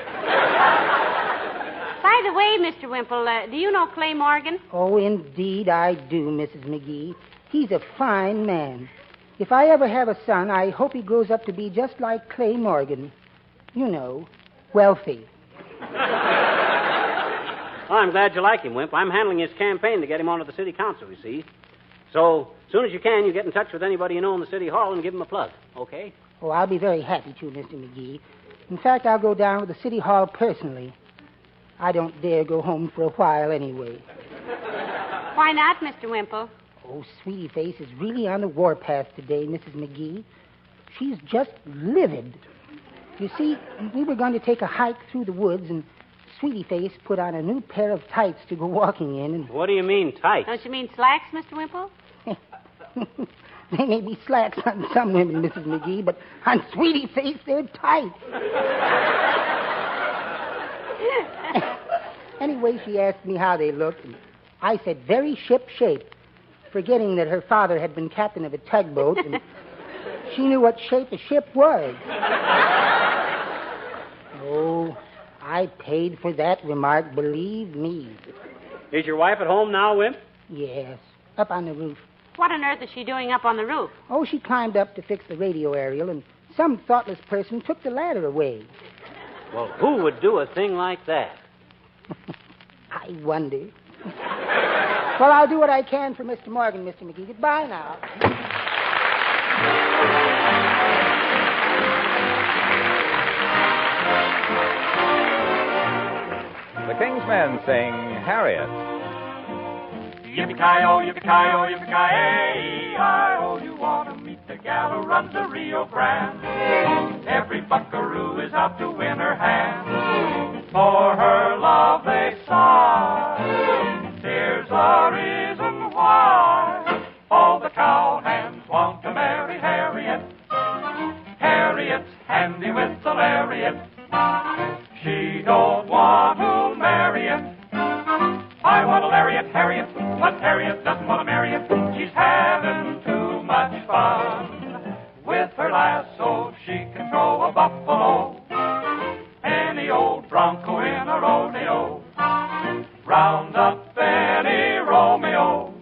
By the way, Mr. Wimple, do you know Clay Morgan? Oh, indeed I do, Mrs. McGee. He's a fine man. If I ever have a son, I hope he grows up to be just like Clay Morgan. You know, wealthy. Well, I'm glad you like him, Wimp. I'm handling his campaign to get him onto the city council, you see. So, as soon as you can, you get in touch with anybody you know in the city hall and give him a plug, okay? Oh, I'll be very happy to, Mr. McGee. In fact, I'll go down to the city hall personally. I don't dare go home for a while anyway. Why not, Mr. Wimple? Oh, Sweetie Face is really on the warpath today, Mrs. McGee. She's just livid. You see, we were going to take a hike through the woods, and Sweetie Face put on a new pair of tights to go walking in. And... What do you mean, tights? Don't you mean slacks, Mr. Wimple? They may be slacks on some women, Mrs. McGee, but on Sweetie Face, they're tight. Anyway, she asked me how they looked, and I said very ship-shape, forgetting that her father had been captain of a tugboat, and she knew what shape a ship was. Oh, I paid for that remark, believe me. Is your wife at home now, Wimp? Yes, up on the roof. What on earth is she doing up on the roof? Oh, she climbed up to fix the radio aerial, and some thoughtless person took the ladder away. Well, who would do a thing like that? I wonder. Well, I'll do what I can for Mr. Morgan, Mr. McGee. Goodbye now. The King's Men sing Harriet. Yippee-ki-yo, yippee-ki-yo, yippee-ki-yay-I-oh, you want to meet the gal who runs the Rio Grande. Every buckaroo is out to win her hand. For her love they sigh. Here's the reason why. All the cowhands want to marry Harriet. Harriet's handy with the lariat. She don't want to marry it. I want a lariat, Harriet, but Harriet doesn't want to marry it. She's having too much fun. With her lasso, she can throw a buffalo. Any old bronco in a rodeo. Round up any Romeo.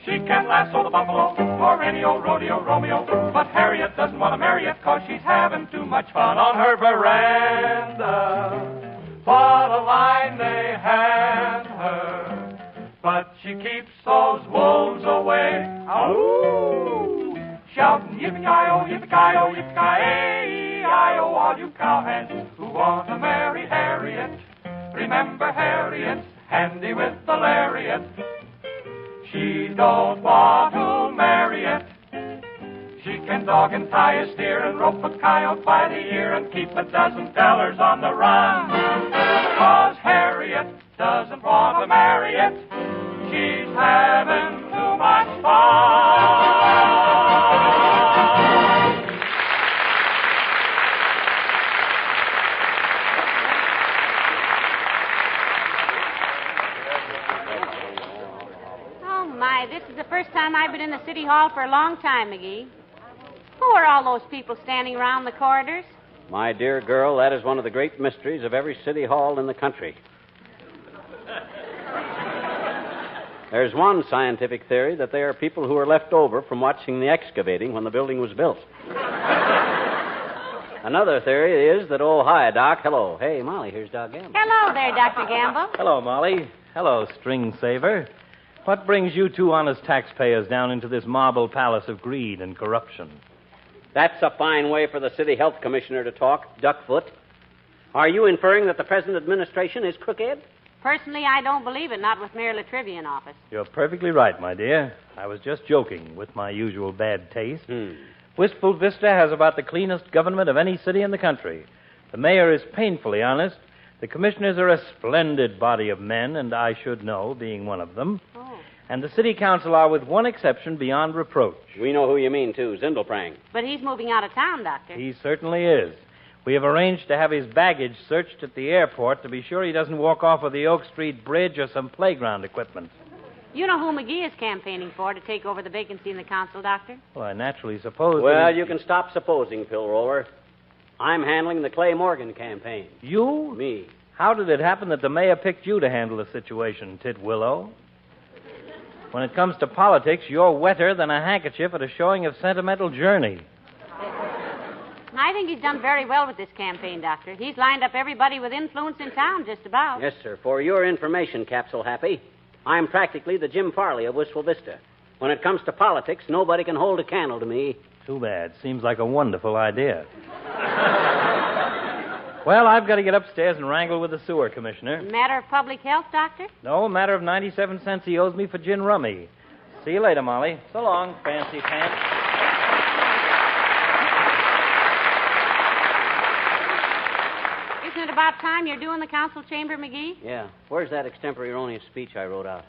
She can lasso the buffalo or any old rodeo Romeo. But Harriet doesn't want to marry it 'cause she's having too much fun on her veranda. What a line they hand her. But she keeps those wolves away. Ow! Shouting yippee-ki-yo, yippee-ki-yo, yippee-ki-yay-I-oh, all you cowhands who want to marry Harriet. Remember Harriet's handy with the lariat. She don't want to marry it. She can dog and tie a steer and rope a coyote by the ear and keep a dozen tellers on the run. 'Cause Harriet doesn't want to marry it. She's having too much fun. Oh, my, this is the first time I've been in the City Hall for a long time, McGee. Who are all those people standing around the corridors? My dear girl, that is one of the great mysteries of every city hall in the country. There's one scientific theory that they are people who were left over from watching the excavating when the building was built. Another theory is that, oh, hi, Doc. Hello. Hey, Molly, here's Doc Gamble. Hello there, Dr. Gamble. Hello, Molly. Hello, String Saver. What brings you two honest taxpayers down into this marble palace of greed and corruption? That's a fine way for the city health commissioner to talk, Duckfoot. Are you inferring that the present administration is crooked? Personally, I don't believe it, not with Mayor Latrivia in office. You're perfectly right, my dear. I was just joking with my usual bad taste. Wistful Vista has about the cleanest government of any city in the country. The mayor is painfully honest. The commissioners are a splendid body of men, and I should know, being one of them. Oh. And the city council are, with one exception, beyond reproach. We know who you mean, too, Zindelprang. But he's moving out of town, Doctor. He certainly is. We have arranged to have his baggage searched at the airport to be sure he doesn't walk off of the Oak Street Bridge or some playground equipment. You know who McGee is campaigning for to take over the vacancy in the council, Doctor? Well, I naturally suppose... Well, you can stop supposing, Pill Roller. I'm handling the Clay Morgan campaign. You? Me. How did it happen that the mayor picked you to handle the situation, Titwillow? When it comes to politics, you're wetter than a handkerchief at a showing of Sentimental Journey. I think he's done very well with this campaign, Doctor. He's lined up everybody with influence in town, just about. Yes, sir. For your information, Capsule Happy, I'm practically the Jim Farley of Wistful Vista. When it comes to politics, nobody can hold a candle to me. Too bad. Seems like a wonderful idea. Well, I've got to get upstairs and wrangle with the sewer commissioner. Matter of public health, Doctor? No, a matter of 97 cents he owes me for gin rummy. See you later, Molly. So long, fancy pants. Isn't it about time you're doing the council chamber, McGee? Yeah. Where's that extemporaneous speech I wrote out?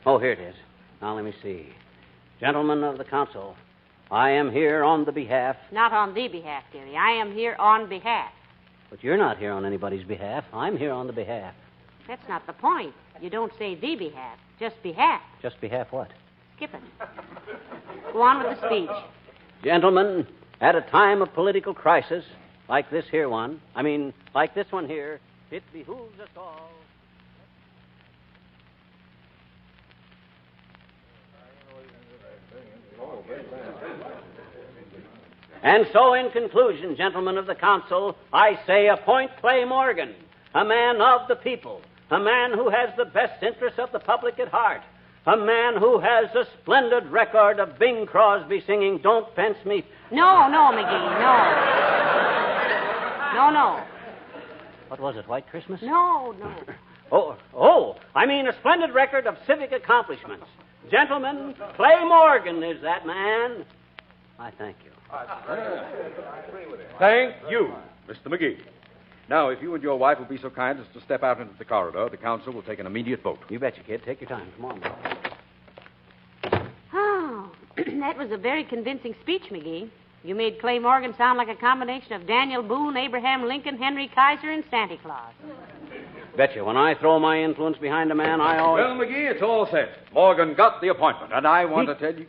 Oh, here it is. Now, let me see. Gentlemen of the council, I am here on the behalf... Not on the behalf, dearie. I am here on behalf. But you're not here on anybody's behalf. I'm here on the behalf. That's not the point. You don't say the behalf, just behalf. Just behalf what? Skip it. Go on with the speech. Gentlemen, at a time of political crisis, like this here one, like this one here, it behooves us all... And so, in conclusion, gentlemen of the council, I say appoint Clay Morgan, a man of the people, a man who has the best interests of the public at heart, a man who has a splendid record of Bing Crosby singing Don't Fence Me. No, McGee, no. What was it, White Christmas? No. I mean a splendid record of civic accomplishments. Gentlemen, Clay Morgan is that man. I thank you. Thank you, Mr. McGee. Now, if you and your wife will be so kind as to step out into the corridor, the council will take an immediate vote. You betcha, kid. Take your time. Come on. Oh, that was a very convincing speech, McGee. You made Clay Morgan sound like a combination of Daniel Boone, Abraham Lincoln, Henry Kaiser, and Santa Claus. Betcha, when I throw my influence behind a man, I always... Well, McGee, it's all set. Morgan got the appointment, and I want to tell you...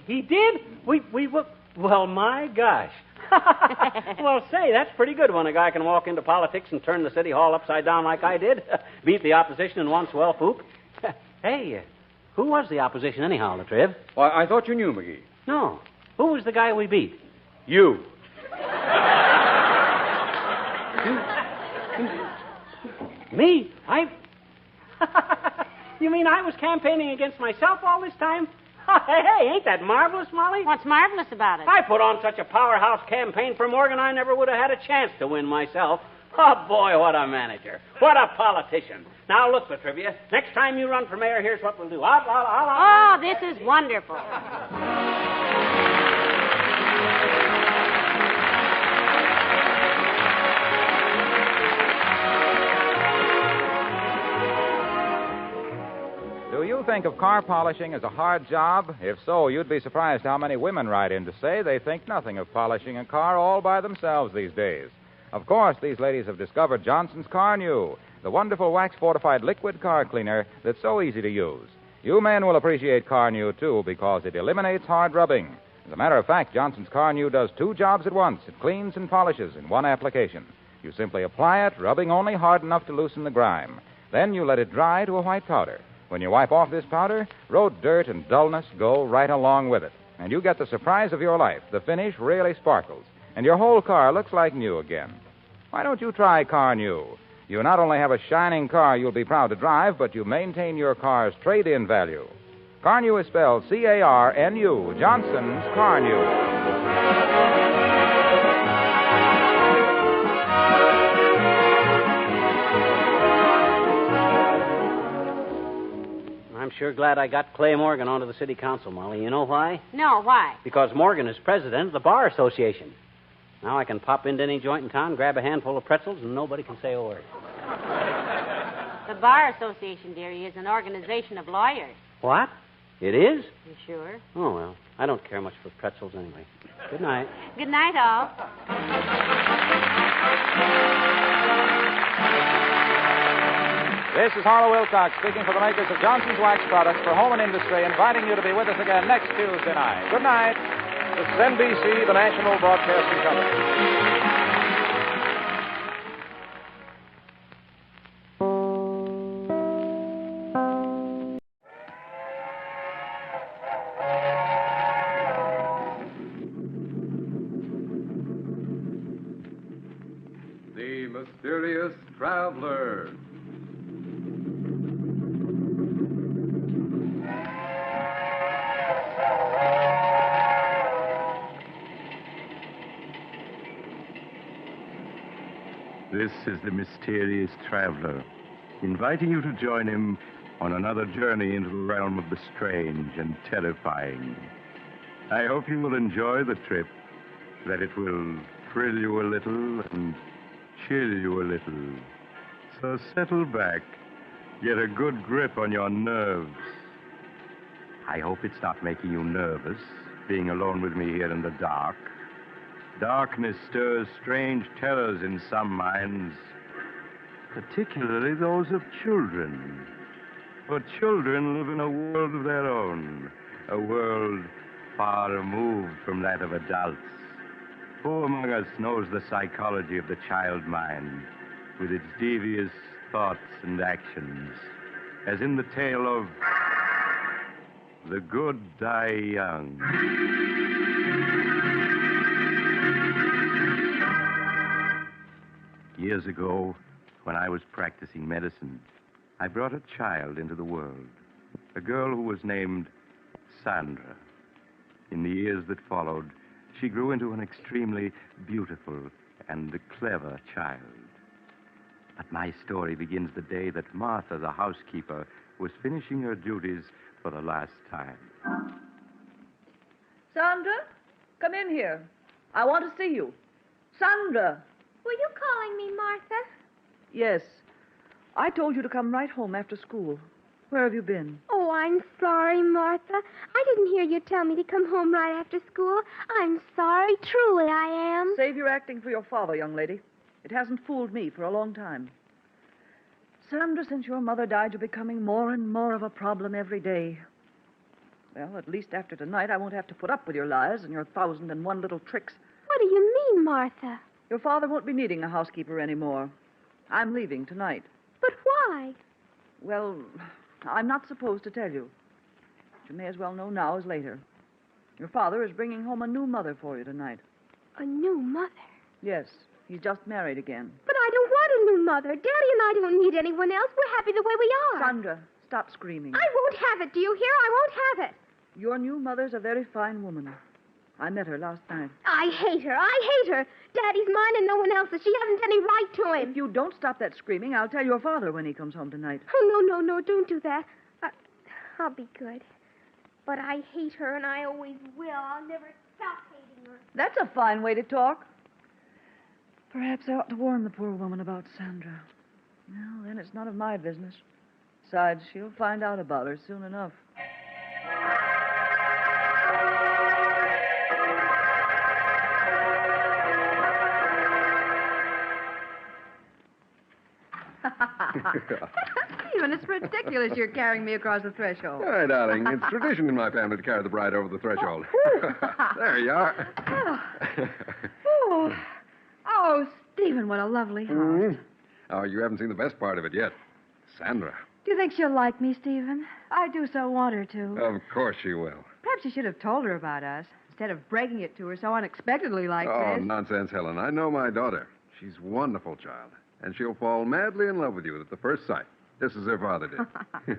He did? We were... Well, my gosh. Well, say, that's pretty good when a guy can walk into politics and turn the city hall upside down like I did. Beat the opposition in one swell poop. Hey, who was the opposition anyhow, Latriv? Why, I thought you knew, McGee. No. Who was the guy we beat? You. Me? You mean I was campaigning against myself all this time? Hey, ain't that marvelous, Molly? What's marvelous about it? I put on such a powerhouse campaign for Morgan, I never would have had a chance to win myself. Oh, boy, what a manager. What a politician. Now, look, Latrivia, next time you run for mayor, here's what we'll do. Oh, this is wonderful. Do you think of car polishing as a hard job? If so, you'd be surprised how many women write in to say they think nothing of polishing a car all by themselves these days. Of course, these ladies have discovered Johnson's Car New, the wonderful wax-fortified liquid car cleaner that's so easy to use. You men will appreciate Car New, too, because it eliminates hard rubbing. As a matter of fact, Johnson's Car New does two jobs at once. It cleans and polishes in one application. You simply apply it, rubbing only hard enough to loosen the grime. Then you let it dry to a white powder. When you wipe off this powder, road dirt and dullness go right along with it. And you get the surprise of your life. The finish really sparkles. And your whole car looks like new again. Why don't you try Car New? You not only have a shining car you'll be proud to drive, but you maintain your car's trade-in value. Car New is spelled C-A-R-N-U, Johnson's Car New. I'm sure glad I got Clay Morgan onto the city council, Molly. You know why? No, why? Because Morgan is president of the Bar Association. Now I can pop into any joint in town, grab a handful of pretzels, and nobody can say a word. The Bar Association, dearie, is an organization of lawyers. What? It is? You sure? Oh, well, I don't care much for pretzels anyway. Good night. Good night, all. This is Harlow Wilcox speaking for the makers of Johnson's Wax Products for Home and Industry, inviting you to be with us again next Tuesday night. Good night. This is NBC, the National Broadcasting Company. The Mysterious Traveler. This is the Mysterious Traveler, inviting you to join him on another journey into the realm of the strange and terrifying. I hope you will enjoy the trip, that it will thrill you a little and chill you a little. So settle back, get a good grip on your nerves. I hope it's not making you nervous, being alone with me here in the dark. Darkness stirs strange terrors in some minds, particularly those of children. For children live in a world of their own, a world far removed from that of adults. Who among us knows the psychology of the child mind, with its devious thoughts and actions, as in the tale of The Good Die Young. Years ago, when I was practicing medicine, I brought a child into the world, a girl who was named Sandra. In the years that followed, she grew into an extremely beautiful and clever child. But my story begins the day that Martha, the housekeeper, was finishing her duties for the last time. Sandra, come in here. I want to see you. Sandra. Were you calling me, Martha? Yes. I told you to come right home after school. Where have you been? Oh, I'm sorry, Martha. I didn't hear you tell me to come home right after school. I'm sorry, truly I am. Save your acting for your father, young lady. It hasn't fooled me for a long time. Sandra, since your mother died, you're becoming more and more of a problem every day. Well, at least after tonight, I won't have to put up with your lies and your 1,001 little tricks. What do you mean, Martha? Your father won't be needing a housekeeper anymore. I'm leaving tonight. But why? Well, I'm not supposed to tell you. But you may as well know now as later. Your father is bringing home a new mother for you tonight. A new mother? Yes, he's just married again. But I don't want a new mother. Daddy and I don't need anyone else. We're happy the way we are. Sandra, stop screaming. I won't have it. Do you hear? I won't have it. Your new mother's a very fine woman. I met her last night. I hate her. I hate her. Daddy's mine and no one else's. She hasn't any right to him. If you don't stop that screaming, I'll tell your father when he comes home tonight. Oh, no, don't do that. I'll be good. But I hate her, and I always will. I'll never stop hating her. That's a fine way to talk. Perhaps I ought to warn the poor woman about Sandra. Well, then it's none of my business. Besides, she'll find out about her soon enough. Stephen, it's ridiculous you're carrying me across the threshold. All right, darling. It's tradition in my family to carry the bride over the threshold. There you are. Oh, Stephen, what a lovely house. Mhm. Oh, you haven't seen the best part of it yet. Sandra. Do you think she'll like me, Stephen? I do so want her to. Of course she will. Perhaps you should have told her about us, instead of breaking it to her so unexpectedly like Oh, this. nonsense, Helen. I know my daughter. She's a wonderful child. And she'll fall madly in love with you at the first sight, just as her father did.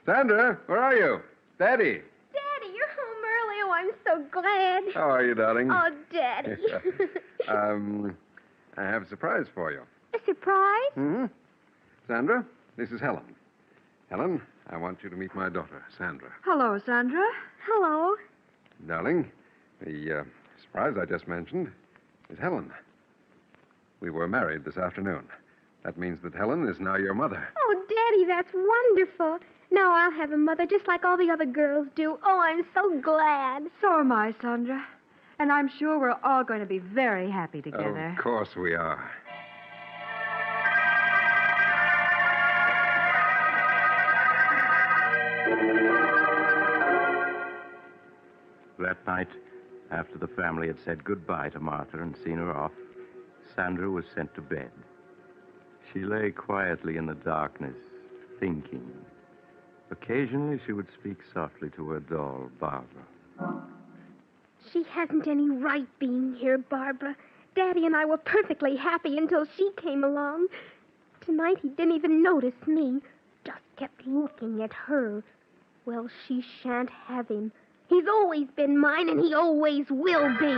Sandra, where are you? Daddy. Daddy, you're home early. Oh, I'm so glad. How are you, darling? Oh, Daddy. I have a surprise for you. A surprise? Hmm? Sandra, this is Helen. Helen, I want you to meet my daughter, Sandra. Hello, Sandra. Hello. Darling, the surprise I just mentioned is Helen. We were married this afternoon. That means that Helen is now your mother. Oh, Daddy, that's wonderful. Now I'll have a mother just like all the other girls do. Oh, I'm so glad. So am I, Sandra. And I'm sure we're all going to be very happy together. Of course we are. That night, after the family had said goodbye to Martha and seen her off, Sandra was sent to bed. She lay quietly in the darkness, thinking. Occasionally, she would speak softly to her doll, Barbara. She hasn't any right being here, Barbara. Daddy and I were perfectly happy until she came along. Tonight, he didn't even notice me. Just kept looking at her. Well, she shan't have him. He's always been mine, and he always will be.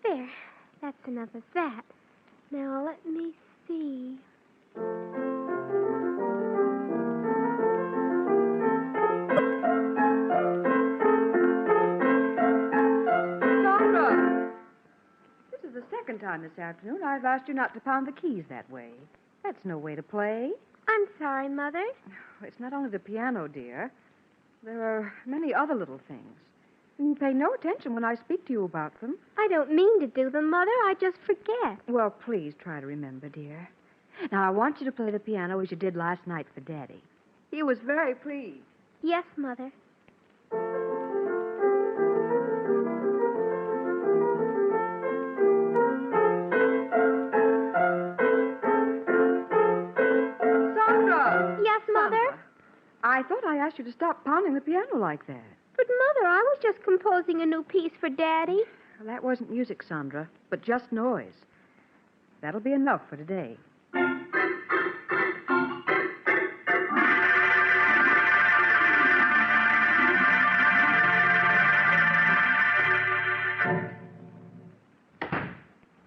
There. That's enough of that. Now, let me see. Sandra! This is the second time this afternoon I've asked you not to pound the keys that way. That's no way to play. I'm sorry, Mother. It's not only the piano, dear. There are many other little things. You pay no attention when I speak to you about them. I don't mean to do them, Mother. I just forget. Well, please try to remember, dear. Now, I want you to play the piano as you did last night for Daddy. He was very pleased. Yes, Mother. thought I asked you to stop pounding the piano like that. But, Mother, I was just composing a new piece for Daddy. Well, that wasn't music, Sandra, but just noise. That'll be enough for today.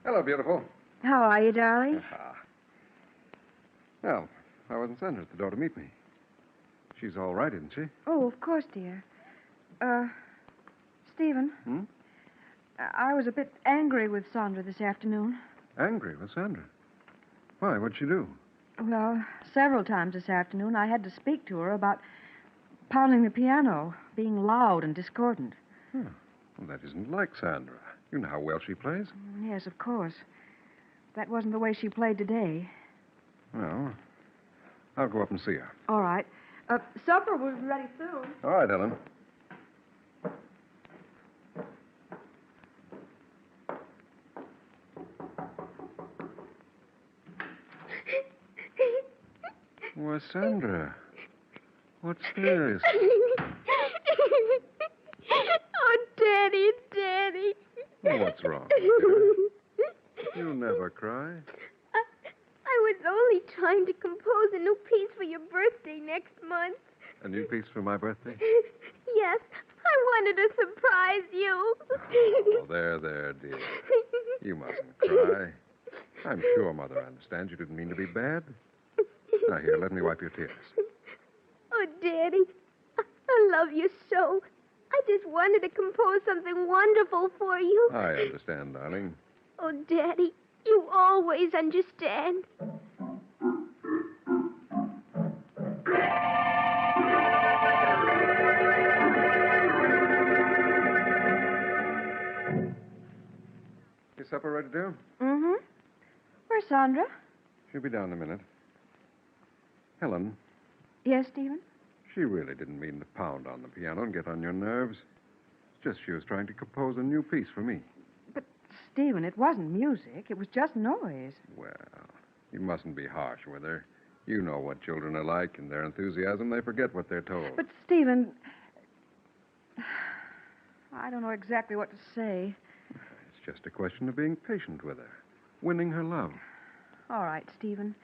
Hello, beautiful. How are you, darling? Well, I wasn't Sandra at the door to meet me. She's all right, isn't she? Oh, of course, dear. Stephen. I was a bit angry with Sandra this afternoon. Angry with Sandra? Why? What'd she do? Well, several times this afternoon I had to speak to her about pounding the piano, being loud and discordant. Well, that isn't like Sandra. You know how well she plays. Yes, of course. That wasn't the way she played today. Well, I'll go up and see her. All right. Supper will be ready soon. All right, Ellen. Why, Sandra, what's this? Oh, Daddy, Daddy. Well, what's wrong? You never cry. I was only trying to compose a new piece for your birthday next month. A new piece for my birthday? Yes, I wanted to surprise you. Oh, there, dear. You mustn't cry. I'm sure Mother understands you didn't mean to be bad. Now, here, let me wipe your tears. Oh, Daddy, I love you so. I just wanted to compose something wonderful for you. I understand, darling. Oh, Daddy, you always understand. Is supper ready, dear? Mm-hmm. Where's Sandra? She'll be down in a minute. Helen, Yes, Stephen? she really didn't mean to pound on the piano and get on your nerves. It's just she was trying to compose a new piece for me. But, Stephen, it wasn't music. It was just noise. Well, you mustn't be harsh with her. You know what children are like. In their enthusiasm, they forget what they're told. But, Stephen, I don't know exactly what to say. It's just a question of being patient with her, winning her love. All right, Stephen.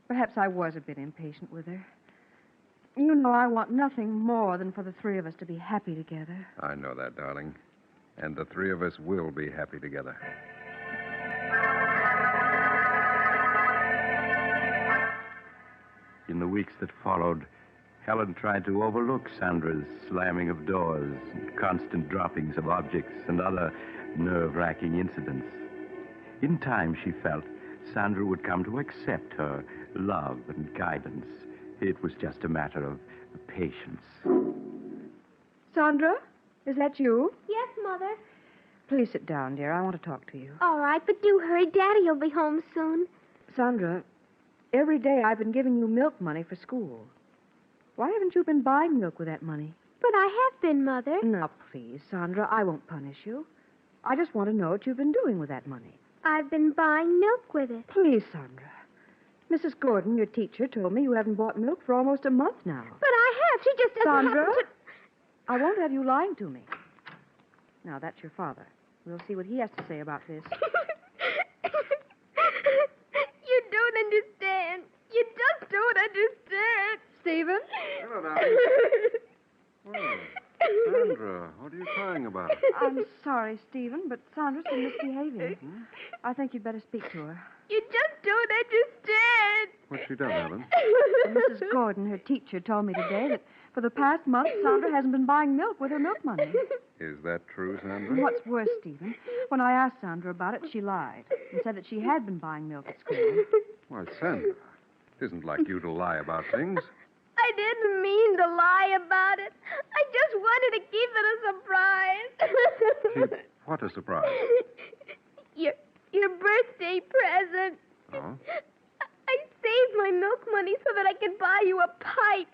Perhaps I was a bit impatient with her. You know I want nothing more than for the three of us to be happy together. I know that, darling. And the three of us will be happy together. In the weeks that followed, Helen tried to overlook Sandra's slamming of doors, constant droppings of objects, and other nerve-wracking incidents. In time, she felt, Sandra would come to accept her love and guidance. It was just a matter of patience. Sandra, is that you? Yes, Mother. Please sit down, dear. I want to talk to you. All right, but do hurry. Daddy will be home soon. Sandra, every day I've been giving you milk money for school. Why haven't you been buying milk with that money? But I have been, Mother. Now, please, Sandra, I won't punish you. I just want to know what you've been doing with that money. I've been buying milk with it. Please, Sandra. Mrs. Gordon, your teacher, told me you haven't bought milk for almost a month now. But I have. She just doesn't Sandra, happen to... I won't have you lying to me. Now, that's your father. We'll see what he has to say about this. You don't understand. You just don't understand. Stephen? Hello, darling. Oh, Sandra, what are you crying about? I'm sorry, Stephen, but Sandra's been misbehaving. I think you'd better speak to her. You just don't understand. What's she done, Helen? Mrs. Gordon, her teacher, told me today that for the past month, Sandra hasn't been buying milk with her milk money. Is that true, Sandra? And what's worse, Stephen, when I asked Sandra about it, she lied and said that she had been buying milk at school. Why, Sandra, it isn't like you to lie about things. I didn't mean to lie about it. I just wanted to keep it a surprise. Keep what a surprise? Your birthday present. Oh? I saved my milk money so that I could buy you a pipe.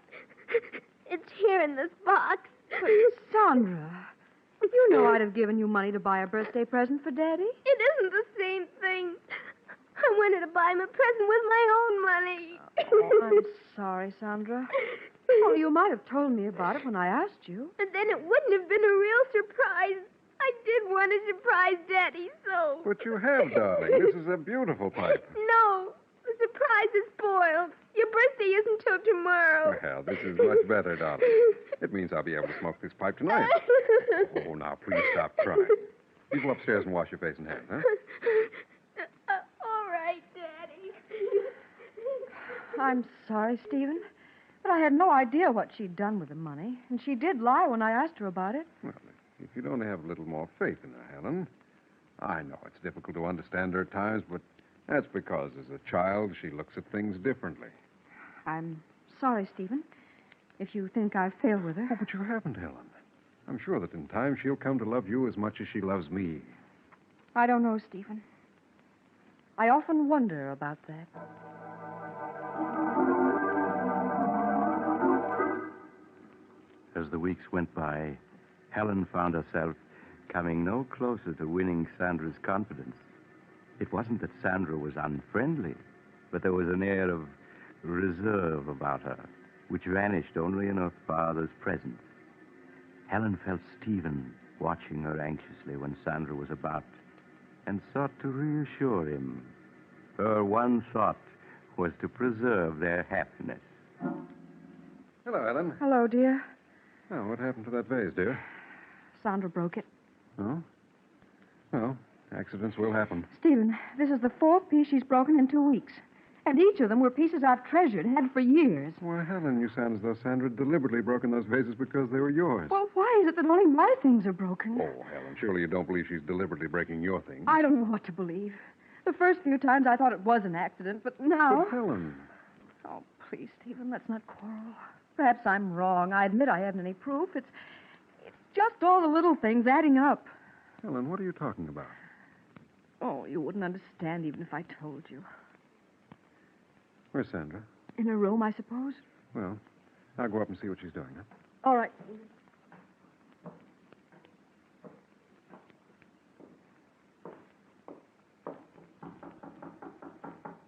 It's here in this box. But, Sandra, you know I'd have given you money to buy a birthday present for Daddy. It isn't the same thing. I wanted to buy him a present with my own money. Oh, I'm sorry, Sandra. Oh, you might have told me about it when I asked you. And then it wouldn't have been a real surprise. I did want to surprise Daddy, so... But you have, darling. This is a beautiful pipe. No, the surprise is spoiled. Your birthday isn't till tomorrow. Well, this is much better, darling. It means I'll be able to smoke this pipe tonight. Oh, now, please stop crying. You go upstairs and wash your face and hands, huh? All right, Daddy. I'm sorry, Stephen, but I had no idea what she'd done with the money, and she did lie when I asked her about it. Well, if you'd only have a little more faith in her, Helen. I know it's difficult to understand her at times, but that's because as a child she looks at things differently. I'm sorry, Stephen, if you think I've failed with her. Oh, but you haven't, Helen. I'm sure that in time she'll come to love you as much as she loves me. I don't know, Stephen. I often wonder about that. As the weeks went by, Helen found herself coming no closer to winning Sandra's confidence. It wasn't that Sandra was unfriendly, but there was an air of reserve about her, which vanished only in her father's presence. Helen felt Stephen watching her anxiously when Sandra was about, and sought to reassure him. Her one thought was to preserve their happiness. Hello, Helen. Hello, dear. Oh, what happened to that vase, dear? Sandra broke it. Oh? Well, accidents will happen. Stephen, this is the fourth piece she's broken in 2 weeks. And each of them were pieces I've treasured, had for years. Why, Helen, you sound as though Sandra had deliberately broken those vases because they were yours. Well, why is it that only my things are broken? Oh, Helen, surely you don't believe she's deliberately breaking your things. I don't know what to believe. The first few times I thought it was an accident, but now... But, Helen... Oh, please, Stephen, let's not quarrel. Perhaps I'm wrong. I admit I haven't any proof. It's just all the little things adding up. Helen, what are you talking about? Oh, you wouldn't understand even if I told you. Where's Sandra? In her room, I suppose. Well, I'll go up and see what she's doing, huh? All right.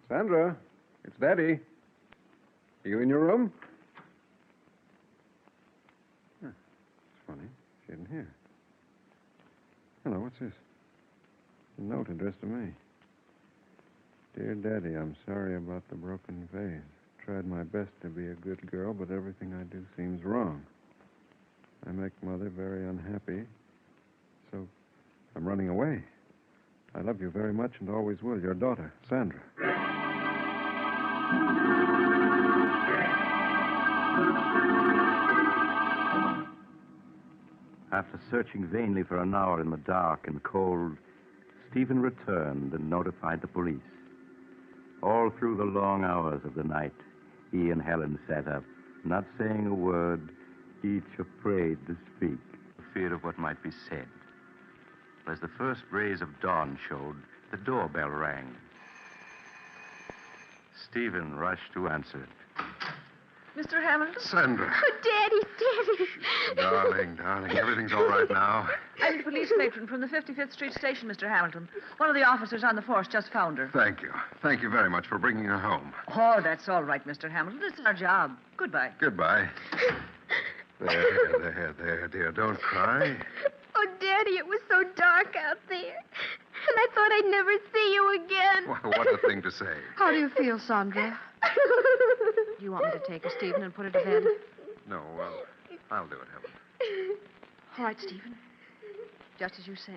Sandra, it's Daddy. Are you in your room? Huh, it's funny. She isn't here. Hello, what's this? A note addressed to me. Dear Daddy, I'm sorry about the broken vase. Tried my best to be a good girl, but everything I do seems wrong. I make Mother very unhappy, so I'm running away. I love you very much and always will. Your daughter, Sandra. After searching vainly for an hour in the dark and cold, Stephen returned and notified the police. All through the long hours of the night, he and Helen sat up, not saying a word, each afraid to speak, for fear of what might be said. As the first rays of dawn showed, the doorbell rang. Stephen rushed to answer it. Mr. Hamilton? Sandra. Oh, Daddy. Darling, everything's all right now. I'm the police matron from the 55th Street station, Mr. Hamilton. One of the officers on the force just found her. Thank you. Thank you very much for bringing her home. Oh, that's all right, Mr. Hamilton. It's our job. Goodbye. Goodbye. There, dear. Don't cry. Oh, Daddy, it was so dark out there. And I thought I'd never see you again. Well, what a thing to say. How do you feel, Sandra? Do you want me to take her, Stephen, and put her to bed? No, I'll do it, Helen. All right, Stephen. Just as you say.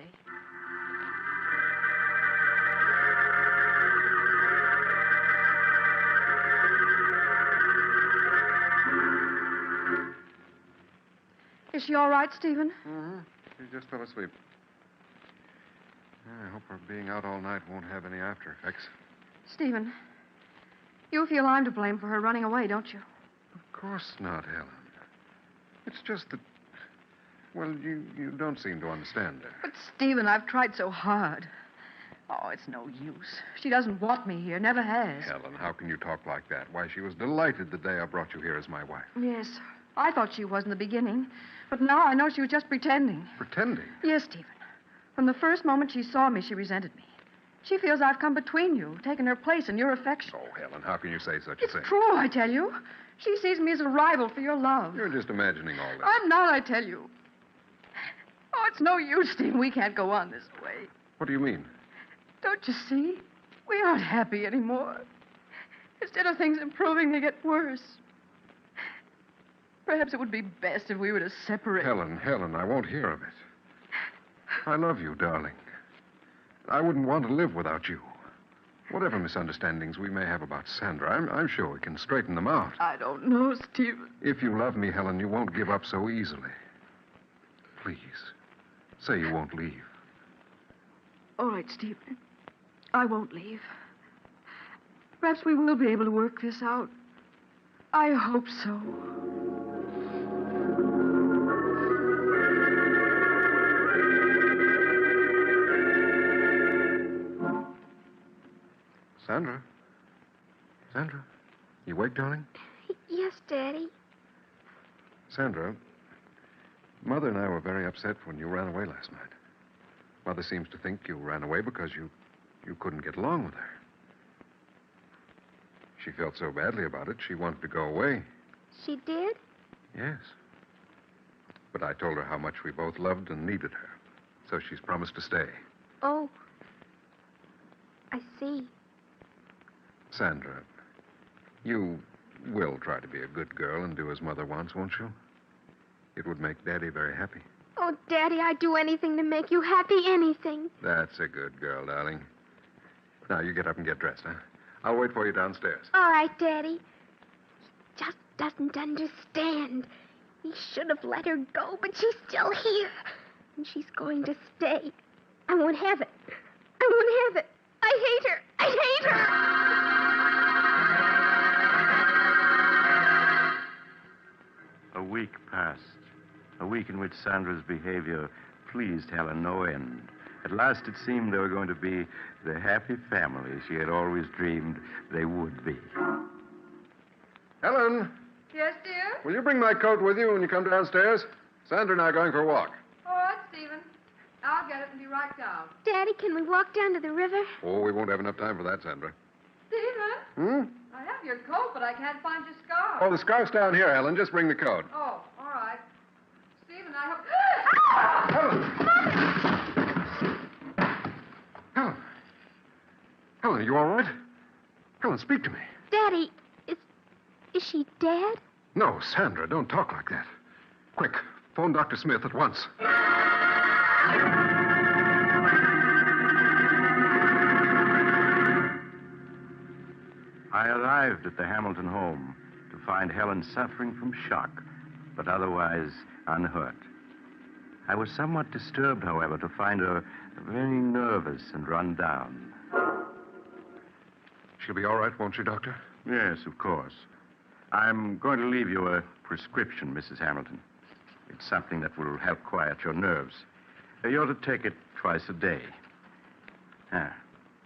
Is she all right, Stephen? Mm-hmm. She just fell asleep. I hope her being out all night won't have any after effects. Stephen, you feel I'm to blame for her running away, don't you? Of course not, Helen. It's just that, well, you don't seem to understand her. But, Stephen, I've tried so hard. Oh, it's no use. She doesn't want me here, never has. Helen, how can you talk like that? Why, she was delighted the day I brought you here as my wife. Yes, I thought she was in the beginning. But now I know she was just pretending. Pretending? Yes, Stephen. From the first moment she saw me, she resented me. She feels I've come between you, taken her place in your affection. Oh, Helen, how can you say such a thing? True, I tell you. She sees me as a rival for your love. You're just imagining all this. I'm not, I tell you. Oh, it's no use, Steve. We can't go on this way. What do you mean? Don't you see? We aren't happy anymore. Instead of things improving, they get worse. Perhaps it would be best if we were to separate. Helen, I won't hear of it. I love you, darling. I wouldn't want to live without you. Whatever misunderstandings we may have about Sandra, I'm sure we can straighten them out. I don't know, Stephen. If you love me, Helen, you won't give up so easily. Please, say you won't leave. All right, Stephen. I won't leave. Perhaps we will be able to work this out. I hope so. Sandra? Sandra? You awake, darling? Yes, Daddy. Sandra, Mother and I were very upset when you ran away last night. Mother seems to think you ran away because you couldn't get along with her. She felt so badly about it, she wanted to go away. She did? Yes. But I told her how much we both loved and needed her. So she's promised to stay. Oh. I see. Sandra, you will try to be a good girl and do as Mother wants, won't you? It would make Daddy very happy. Oh, Daddy, I'd do anything to make you happy, anything. That's a good girl, darling. Now, you get up and get dressed, huh? I'll wait for you downstairs. All right, Daddy. He just doesn't understand. He should have let her go, but she's still here. And she's going to stay. I won't have it. I won't have it. I hate her. I hate her. A week passed. A week in which Sandra's behavior pleased Helen no end. At last it seemed they were going to be the happy family she had always dreamed they would be. Helen, Yes, dear? will you bring my coat with you when you come downstairs? Sandra and I are going for a walk. All right, Stephen. I'll get it and be right down. Daddy, can we walk down to the river? Oh, we won't have enough time for that, Sandra. Stephen? I have your coat, but I can't find your scarf. Oh, the scarf's down here, Helen. Just bring the coat. Oh, all right. Stephen, I hope... Helen, are you all right? Helen, speak to me. Daddy, is she dead? No, Sandra, don't talk like that. Quick, phone Dr. Smith at once. I arrived at the Hamilton home to find Helen suffering from shock, but otherwise unhurt. I was somewhat disturbed, however, to find her very nervous and run down. She'll be all right, won't she, Doctor? Yes, of course. I'm going to leave you a prescription, Mrs. Hamilton. It's something that will help quiet your nerves. You ought to take it twice a day.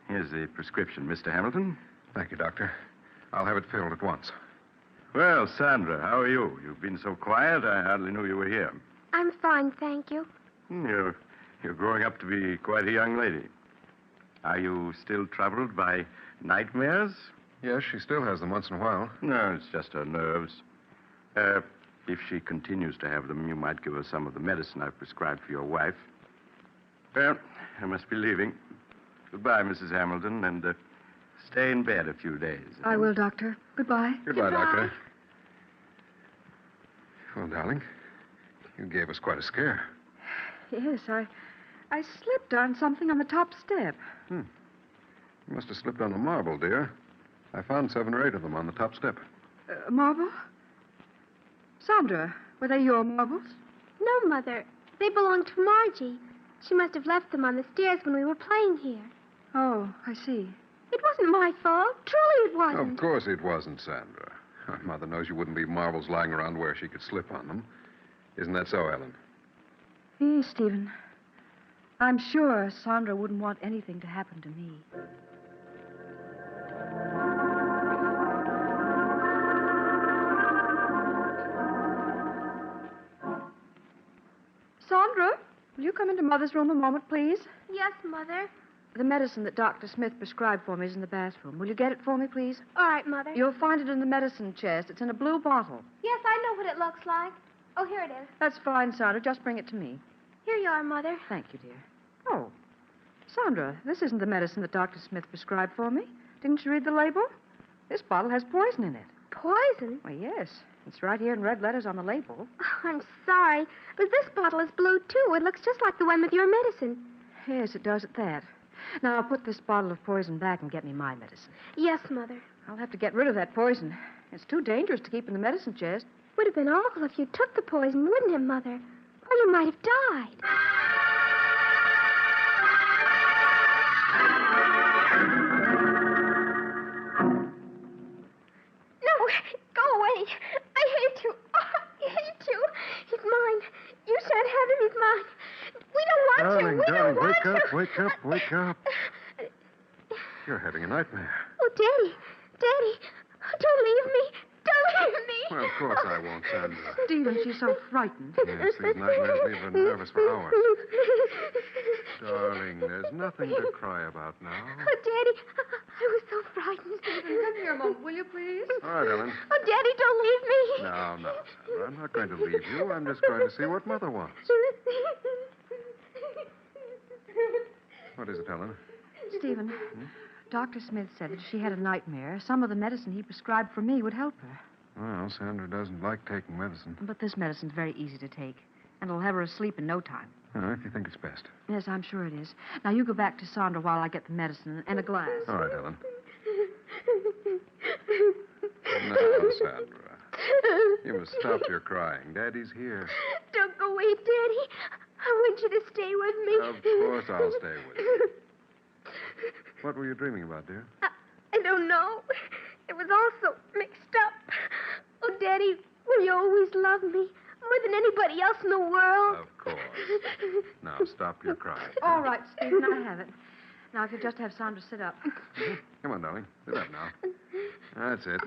Here's the prescription, Mr. Hamilton. Thank you, Doctor. I'll have it filled at once. Well, Sandra, how are you? You've been so quiet, I hardly knew you were here. I'm fine, thank you. You're growing up to be quite a young lady. Are you still troubled by nightmares? Yes, she still has them once in a while. No, it's just her nerves. If she continues to have them, you might give her some of the medicine I've prescribed for your wife. Well, I must be leaving. Goodbye, Mrs. Hamilton, and stay in bed a few days. I will, Doctor. Goodbye. Goodbye, Doctor. Well, darling, you gave us quite a scare. Yes, I slipped on something on the top step. You must have slipped on a marble, dear. I found 7 or 8 of them on the top step. Marble? Sandra, were they your marbles? No, Mother. They belong to Margie. She must have left them on the stairs when we were playing here. Oh, I see. It wasn't my fault. Truly it wasn't. Of course it wasn't, Sandra. Our mother knows you wouldn't leave marbles lying around where she could slip on them. Isn't that so, Ellen? Yes, Stephen. I'm sure Sandra wouldn't want anything to happen to me. Sandra, will you come into Mother's room a moment, please? Yes, Mother. The medicine that Dr. Smith prescribed for me is in the bathroom. Will you get it for me, please? All right, Mother. You'll find it in the medicine chest. It's in a blue bottle. Yes, I know what it looks like. Oh, here it is. That's fine, Sandra. Just bring it to me. Here you are, Mother. Thank you, dear. Oh, Sandra, this isn't the medicine that Dr. Smith prescribed for me. Didn't you read the label? This bottle has poison in it. Poison? Why, yes. It's right here in red letters on the label. Oh, I'm sorry, but this bottle is blue, too. It looks just like the one with your medicine. Yes, it does at that. Now, put this bottle of poison back and get me my medicine. Yes, Mother. I'll have to get rid of that poison. It's too dangerous to keep in the medicine chest. Would have been awful if you took the poison, wouldn't it, Mother? Or you might have died. No, go away. I hate you. Oh, I hate you. He's mine. You shan't have him. He's mine. We don't want you. We don't want you. Wake up. You're having a nightmare. Oh, Daddy. Daddy. Don't leave me. Don't leave me. Well, of course I won't, Sandra. Stephen, she's so frightened. Yes, these nightmares leave her nervous for hours. Darling, there's nothing to cry about now. Oh, Daddy, I was so frightened. Stephen, come here a moment, will you, please? All right, Ellen. Oh, Daddy, don't leave me. No, Sandra. I'm not going to leave you. I'm just going to see what Mother wants. What is it, Ellen? Stephen, Dr. Smith said that if she had a nightmare, some of the medicine he prescribed for me would help her. Well, Sandra doesn't like taking medicine. But this medicine's very easy to take, and it'll have her asleep in no time. If you think it's best. Yes, I'm sure it is. Now, you go back to Sandra while I get the medicine and a glass. All right, Ellen. Now, Sandra. You must stop your crying. Daddy's here. Don't go away, Daddy. I want you to stay with me. Of course I'll stay with you. What were you dreaming about, dear? I don't know. It was all so mixed up. Oh, Daddy, will you always love me more than anybody else in the world? Of course. Now, stop your crying. All right, Stephen, I have it. Now, if you'll just have Sandra sit up. Come on, darling. Sit up now. That's it.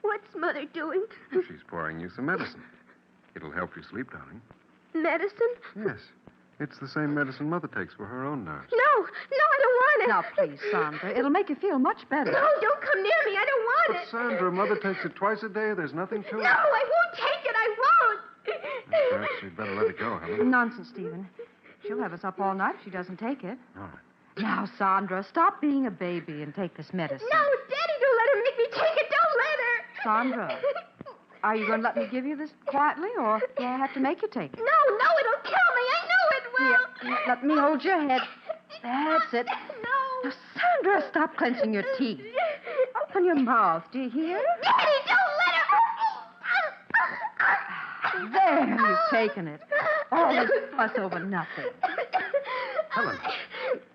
What's Mother doing? She's pouring you some medicine. It'll help you sleep, darling. Medicine? Yes. It's the same medicine Mother takes for her own nerves. No, I don't want it. Now, please, Sandra. It'll make you feel much better. No, don't come near me. I don't want But, it. Sandra, Mother takes it twice a day. There's nothing to it. No, I won't take it. I won't. Perhaps you'd better let it go, Helen. Nonsense, Stephen. She'll have us up all night if she doesn't take it. All right. Now, Sandra, stop being a baby and take this medicine. No, Daddy, don't let her make me take it. Don't let her. Sandra, are you going to let me give you this quietly, or do I have to make you take it? No, it'll kill me. I know it will. Here, let me hold your head. That's it. No. Now, Sandra, stop clenching your teeth. Open your mouth. Do you hear? Daddy, don't let her. There, you've taken it. All this fuss over nothing. Helen,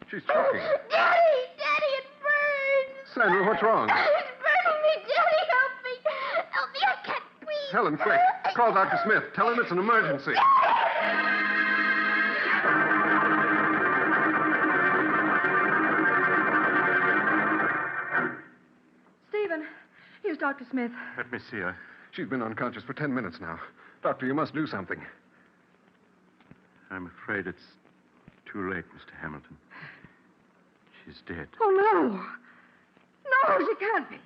she's choking. Daddy, it burns. Sandra, what's wrong? It's burning me. Daddy, help me. Help me. I can't breathe. Helen, quick. Call Dr. Smith. Tell him it's an emergency. Stephen, here's Dr. Smith. Let me see her. She's been unconscious for 10 minutes now. Doctor, you must do something. I'm afraid it's too late, Mr. Hamilton. She's dead. Oh, no. No, she can't be.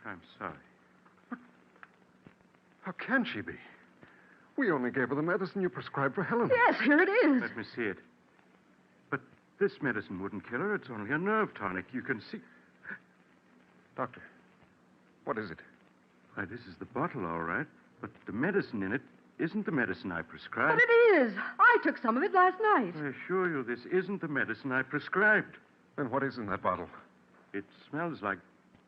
I'm sorry. How can she be? We only gave her the medicine you prescribed for Helen. Yes, here it is. Let me see it. But this medicine wouldn't kill her. It's only a nerve tonic. You can see. Doctor, what is it? Why, this is the bottle, all right. But the medicine in it isn't the medicine I prescribed. But it is. I took some of it last night. I assure you, this isn't the medicine I prescribed. Then what is in that bottle? It smells like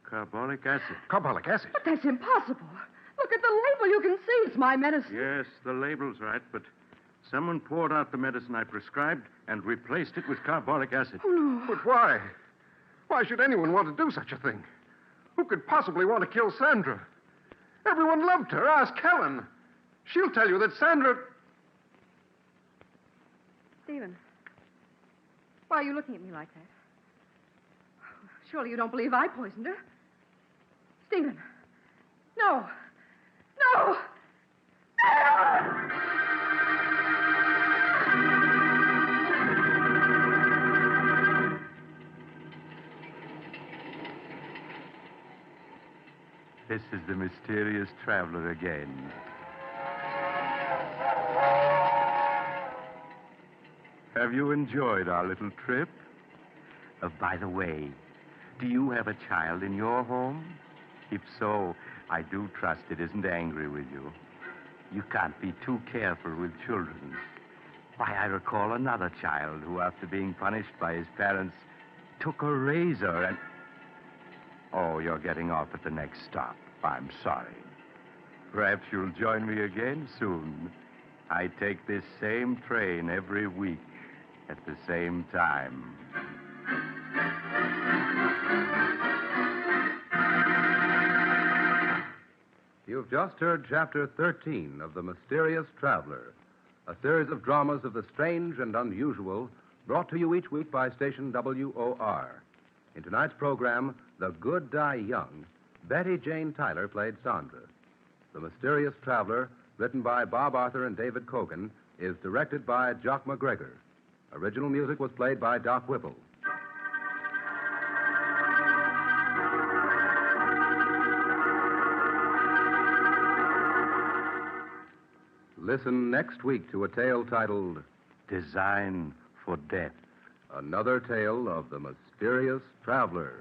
carbolic acid. Carbolic acid? But that's impossible. Look at the label. You can see it's my medicine. Yes, the label's right, but someone poured out the medicine I prescribed and replaced it with carbolic acid. Oh, no. But why? Why should anyone want to do such a thing? Who could possibly want to kill Sandra? Everyone loved her. Ask Helen. She'll tell you that Sandra... Stephen, why are you looking at me like that? Surely you don't believe I poisoned her. Stephen. No. No! This is the mysterious traveler again. Have you enjoyed our little trip? By the way, do you have a child in your home? If so, I do trust it isn't angry with you. You can't be too careful with children. Why, I recall another child who, after being punished by his parents, took a razor and... Oh, you're getting off at the next stop. I'm sorry. Perhaps you'll join me again soon. I take this same train every week at the same time. You've just heard Chapter 13 of The Mysterious Traveler, a series of dramas of the strange and unusual brought to you each week by station WOR. In tonight's program, The Good Die Young, Betty Jane Tyler played Sandra. The Mysterious Traveler, written by Bob Arthur and David Cogan, is directed by Jock McGregor. Original music was played by Doc Whipple. Listen next week to a tale titled Design for Death. Another tale of the Mysterious Traveler.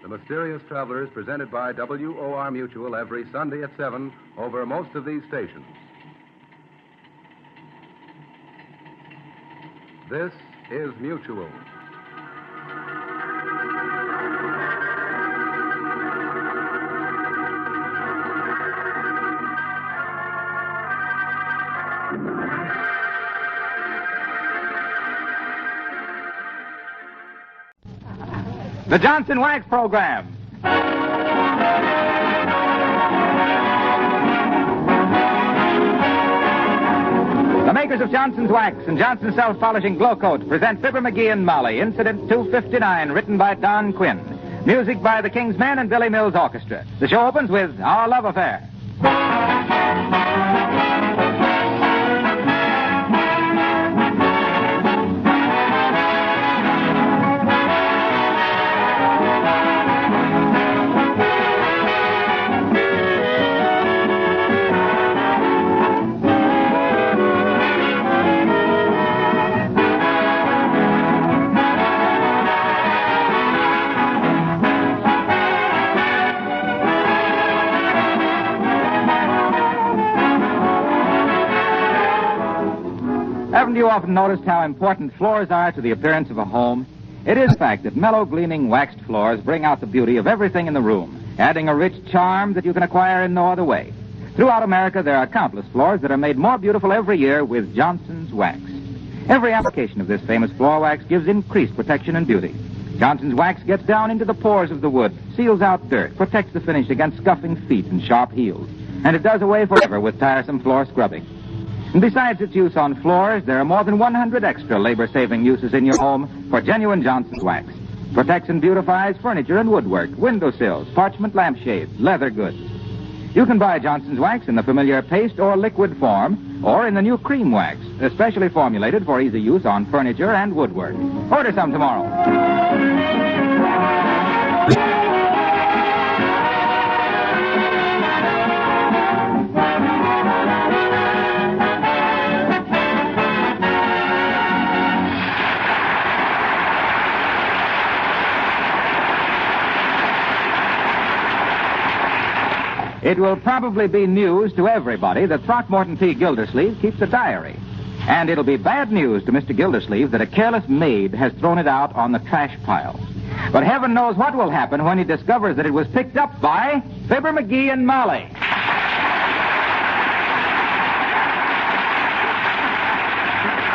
The Mysterious Traveler is presented by WOR Mutual every Sunday at 7 over most of these stations. This is Mutual. The Johnson Wax Program. The makers of Johnson's Wax and Johnson's Self-Polishing Glow Coat present Fibber McGee and Molly, Incident 259, written by Don Quinn. Music by the King's Men and Billy Mills Orchestra. The show opens with Our Love Affair. Haven't you often noticed how important floors are to the appearance of a home? It is a fact that mellow, gleaming waxed floors bring out the beauty of everything in the room, adding a rich charm that you can acquire in no other way. Throughout America, there are countless floors that are made more beautiful every year with Johnson's Wax. Every application of this famous floor wax gives increased protection and beauty. Johnson's Wax gets down into the pores of the wood, seals out dirt, protects the finish against scuffing feet and sharp heels, and it does away forever with tiresome floor scrubbing. And besides its use on floors, there are more than 100 extra labor-saving uses in your home for genuine Johnson's Wax. Protects and beautifies furniture and woodwork, windowsills, parchment lampshades, leather goods. You can buy Johnson's Wax in the familiar paste or liquid form, or in the new cream wax, especially formulated for easy use on furniture and woodwork. Order some tomorrow. It will probably be news to everybody that Throckmorton P. Gildersleeve keeps a diary. And it'll be bad news to Mr. Gildersleeve that a careless maid has thrown it out on the trash pile. But heaven knows what will happen when he discovers that it was picked up by Fibber McGee and Molly.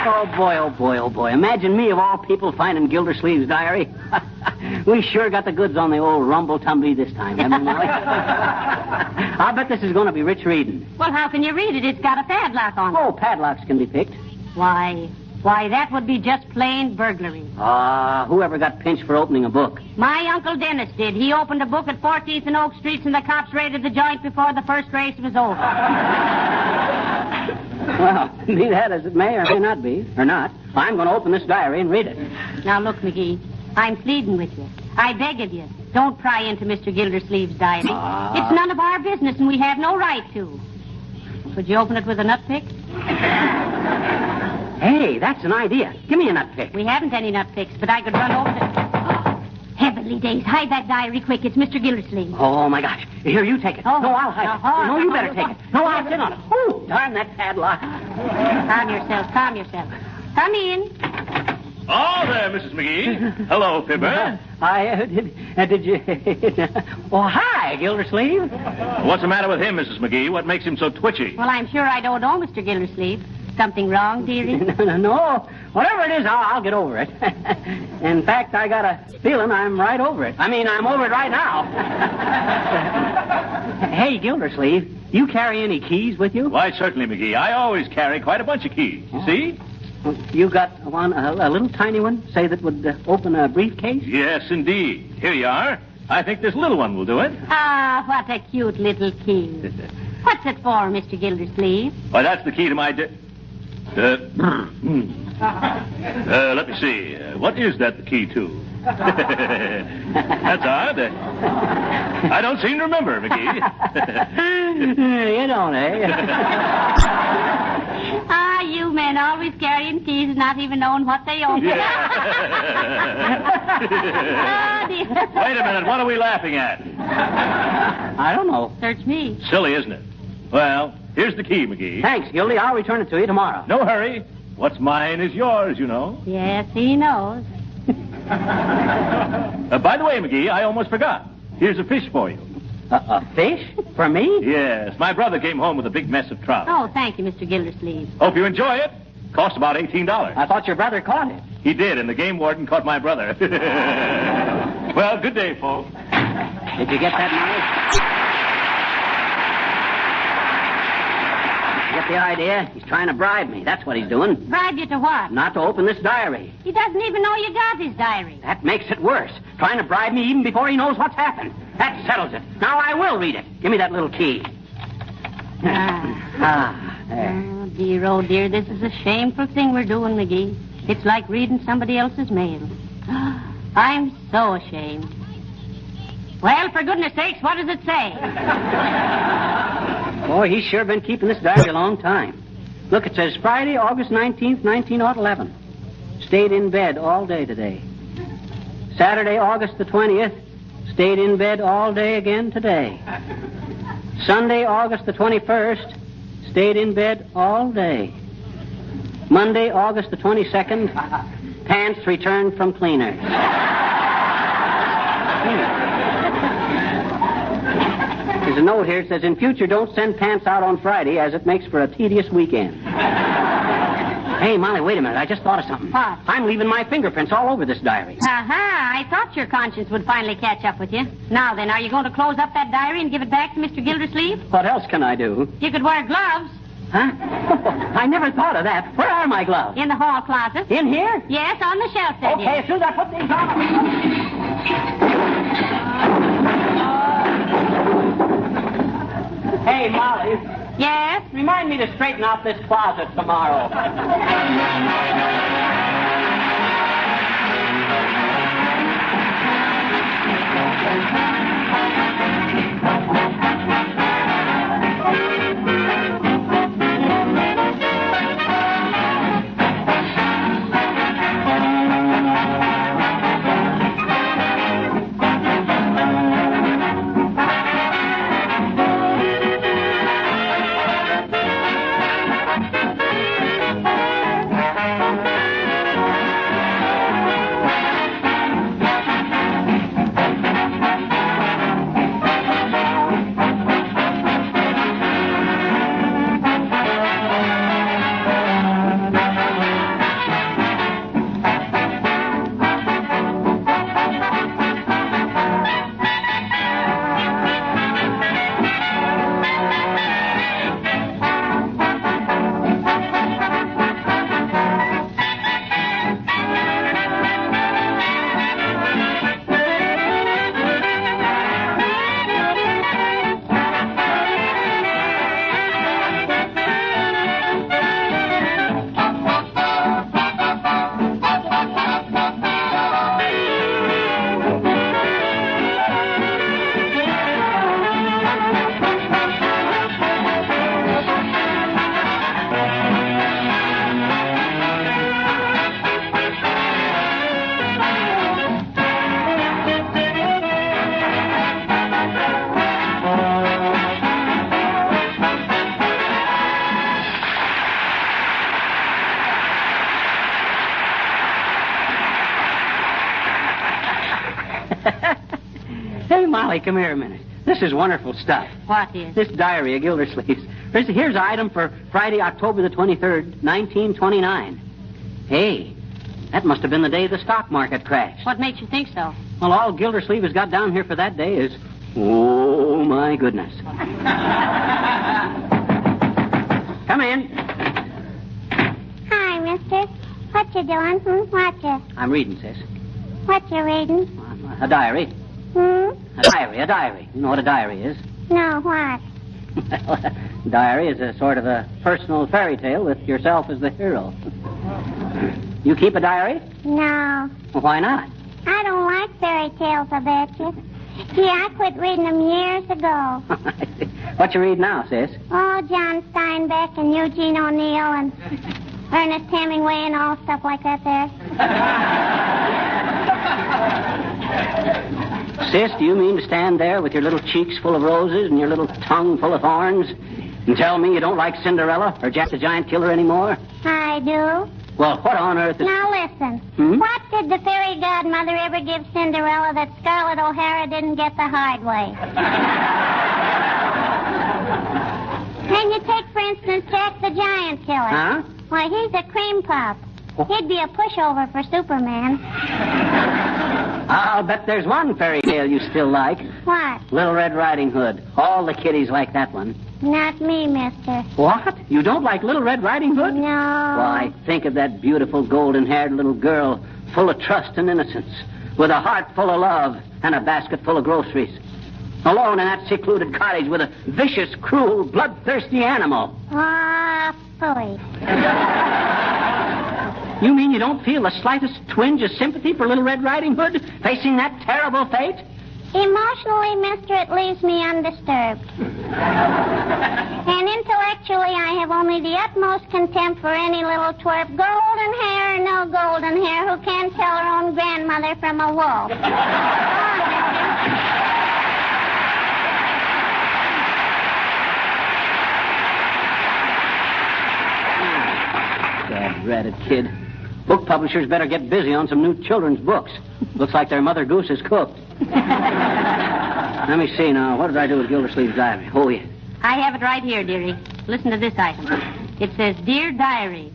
Oh, boy, oh, boy, oh, boy. Imagine me, of all people, finding Gildersleeve's diary. We sure got the goods on the old rumble-tumby this time, haven't we, Molly? I'll bet this is going to be rich reading. Well, how can you read it? It's got a padlock on it. Oh, padlocks can be picked. Why, that would be just plain burglary. Whoever got pinched for opening a book? My Uncle Dennis did. He opened a book at 14th and Oak Streets, and the cops raided the joint before the first race was over. Well, be that as it may or may not be, or not, I'm going to open this diary and read it. Now, look, McGee, I'm pleading with you. I beg of you, don't pry into Mr. Gildersleeve's diary. It's none of our business, and we have no right to. Would you open it with a nut pick? Hey, that's an idea. Give me a nut pick. We haven't any nut picks, but I could run over to... Heavenly days, hide that diary quick. It's Mr. Gildersleeve. Oh, my gosh. Here, you take it. Oh. No, I'll hide it. No, you better take it. No, I'll sit on it. Oh, darn that padlock. Calm yourself, calm yourself. Come in. Oh, there, Mrs. McGee. Hello, Fibber. Did you... Oh, hi, Gildersleeve. What's the matter with him, Mrs. McGee? What makes him so twitchy? Well, I'm sure I don't know, Mr. Gildersleeve. Something wrong, dearie? No. Whatever it is, I'll get over it. In fact, I got a feeling I'm right over it. I mean, I'm over it right now. Hey, Gildersleeve, you carry any keys with you? Why, certainly, McGee. I always carry quite a bunch of keys. You see? You got one, a little tiny one, say, that would open a briefcase? Yes, indeed. Here you are. I think this little one will do it. Ah, what a cute little key. What's it for, Mr. Gildersleeve? Why, that's the key to my... let me see. What is that the key to? That's odd. I don't seem to remember, McGee. You don't, eh? Ah, you men always carrying keys and not even knowing what they open. Yeah. Oh, dear. Wait a minute. What are we laughing at? I don't know. Search me. Silly, isn't it? Well, here's the key, McGee. Thanks, Gildy. I'll return it to you tomorrow. No hurry. What's mine is yours, you know. Yes, he knows. By the way, McGee, I almost forgot. Here's a fish for you. A fish? For me? Yes. My brother came home with a big mess of trout. Oh, thank you, Mr. Gildersleeve. Hope you enjoy it. Cost about $18. I thought your brother caught it. He did, and the game warden caught my brother. Well, good day, folks. Did you get that money? Get the idea? He's trying to bribe me. That's what he's doing. Bribe you to what? Not to open this diary. He doesn't even know you got his diary. That makes it worse. Trying to bribe me even before he knows what's happened. That settles it. Now I will read it. Give me that little key. There. Oh, dear, this is a shameful thing we're doing, McGee. It's like reading somebody else's mail. I'm so ashamed. Well, for goodness sakes, what does it say? Boy, he's sure been keeping this diary a long time. Look, it says Friday, August 19th, 1911. Stayed in bed all day today. Saturday, August the 20th. Stayed in bed all day again today. Sunday, August the 21st. Stayed in bed all day. Monday, August the 22nd. Pants returned from cleaners. There's a note here that says, in future, don't send pants out on Friday, as it makes for a tedious weekend. Hey, Molly, wait a minute. I just thought of something. What? I'm leaving my fingerprints all over this diary. I thought your conscience would finally catch up with you. Now then, are you going to close up that diary and give it back to Mr. Gildersleeve? What else can I do? You could wear gloves. Huh? I never thought of that. Where are my gloves? In the hall closet. In here? Yes, on the shelf there. Okay, as soon as I put these on. Hey, Molly. Yes? Remind me to straighten out this closet tomorrow. Molly, come here a minute. This is wonderful stuff. What is? This diary of Gildersleeve's. Here's an item for Friday, October the 23rd, 1929. Hey, that must have been the day the stock market crashed. What makes you think so? Well, all Gildersleeve has got down here for that day is, oh, my goodness. Come in. Hi, mister. What you doing? What you? I'm reading, sis. What you reading? A diary. Hmm? A diary. You know what a diary is? No, what? A diary is a sort of a personal fairy tale with yourself as the hero. You keep a diary? No. Well, why not? I don't like fairy tales, I bet you. Gee, I quit reading them years ago. What you read now, sis? Oh, John Steinbeck and Eugene O'Neill and Ernest Hemingway and all stuff like that there. Sis, do you mean to stand there with your little cheeks full of roses and your little tongue full of thorns and tell me you don't like Cinderella or Jack the Giant Killer anymore? I do. Well, what on earth is... Now listen. What did the fairy godmother ever give Cinderella that Scarlett O'Hara didn't get the hard way? And you take, for instance, Jack the Giant Killer. Huh? Why, he's a cream puff. He'd be a pushover for Superman. I'll bet there's one fairy tale you still like. What? Little Red Riding Hood. All the kiddies like that one. Not me, mister. What? You don't like Little Red Riding Hood? No. Why, think of that beautiful golden-haired little girl, full of trust and innocence, with a heart full of love and a basket full of groceries. Alone in that secluded cottage with a vicious, cruel, bloodthirsty animal. Ah, phooey. You mean you don't feel the slightest twinge of sympathy for Little Red Riding Hood facing that terrible fate? Emotionally, mister, it leaves me undisturbed. And intellectually, I have only the utmost contempt for any little twerp, golden hair or no golden hair, who can't tell her own grandmother from a wolf. Dad-ratted kid. Book publishers better get busy on some new children's books. Looks like their Mother Goose is cooked. Let me see now. What did I do with Gildersleeve's diary? Oh, yeah. I have it right here, dearie. Listen to this item. It says, Dear Diary,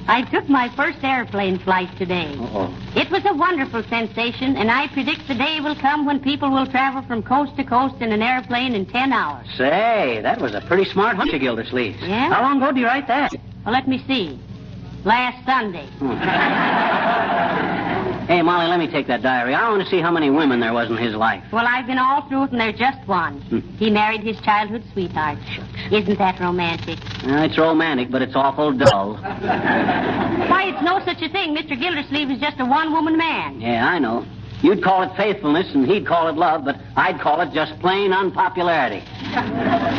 I took my first airplane flight today. Uh-oh. It was a wonderful sensation, and I predict the day will come when people will travel from coast to coast in an airplane in 10 hours. Say, that was a pretty smart hunch of Gildersleeve's. Yeah? How long ago did you write that? Well, let me see. Last Sunday. Hey, Molly, let me take that diary. I want to see how many women there was in his life. Well, I've been all through it, and there's just one. He married his childhood sweetheart. Isn't that romantic? It's romantic, but it's awful dull. Why, it's no such a thing. Mr. Gildersleeve is just a one-woman man. Yeah, I know. You'd call it faithfulness, and he'd call it love, but I'd call it just plain unpopularity.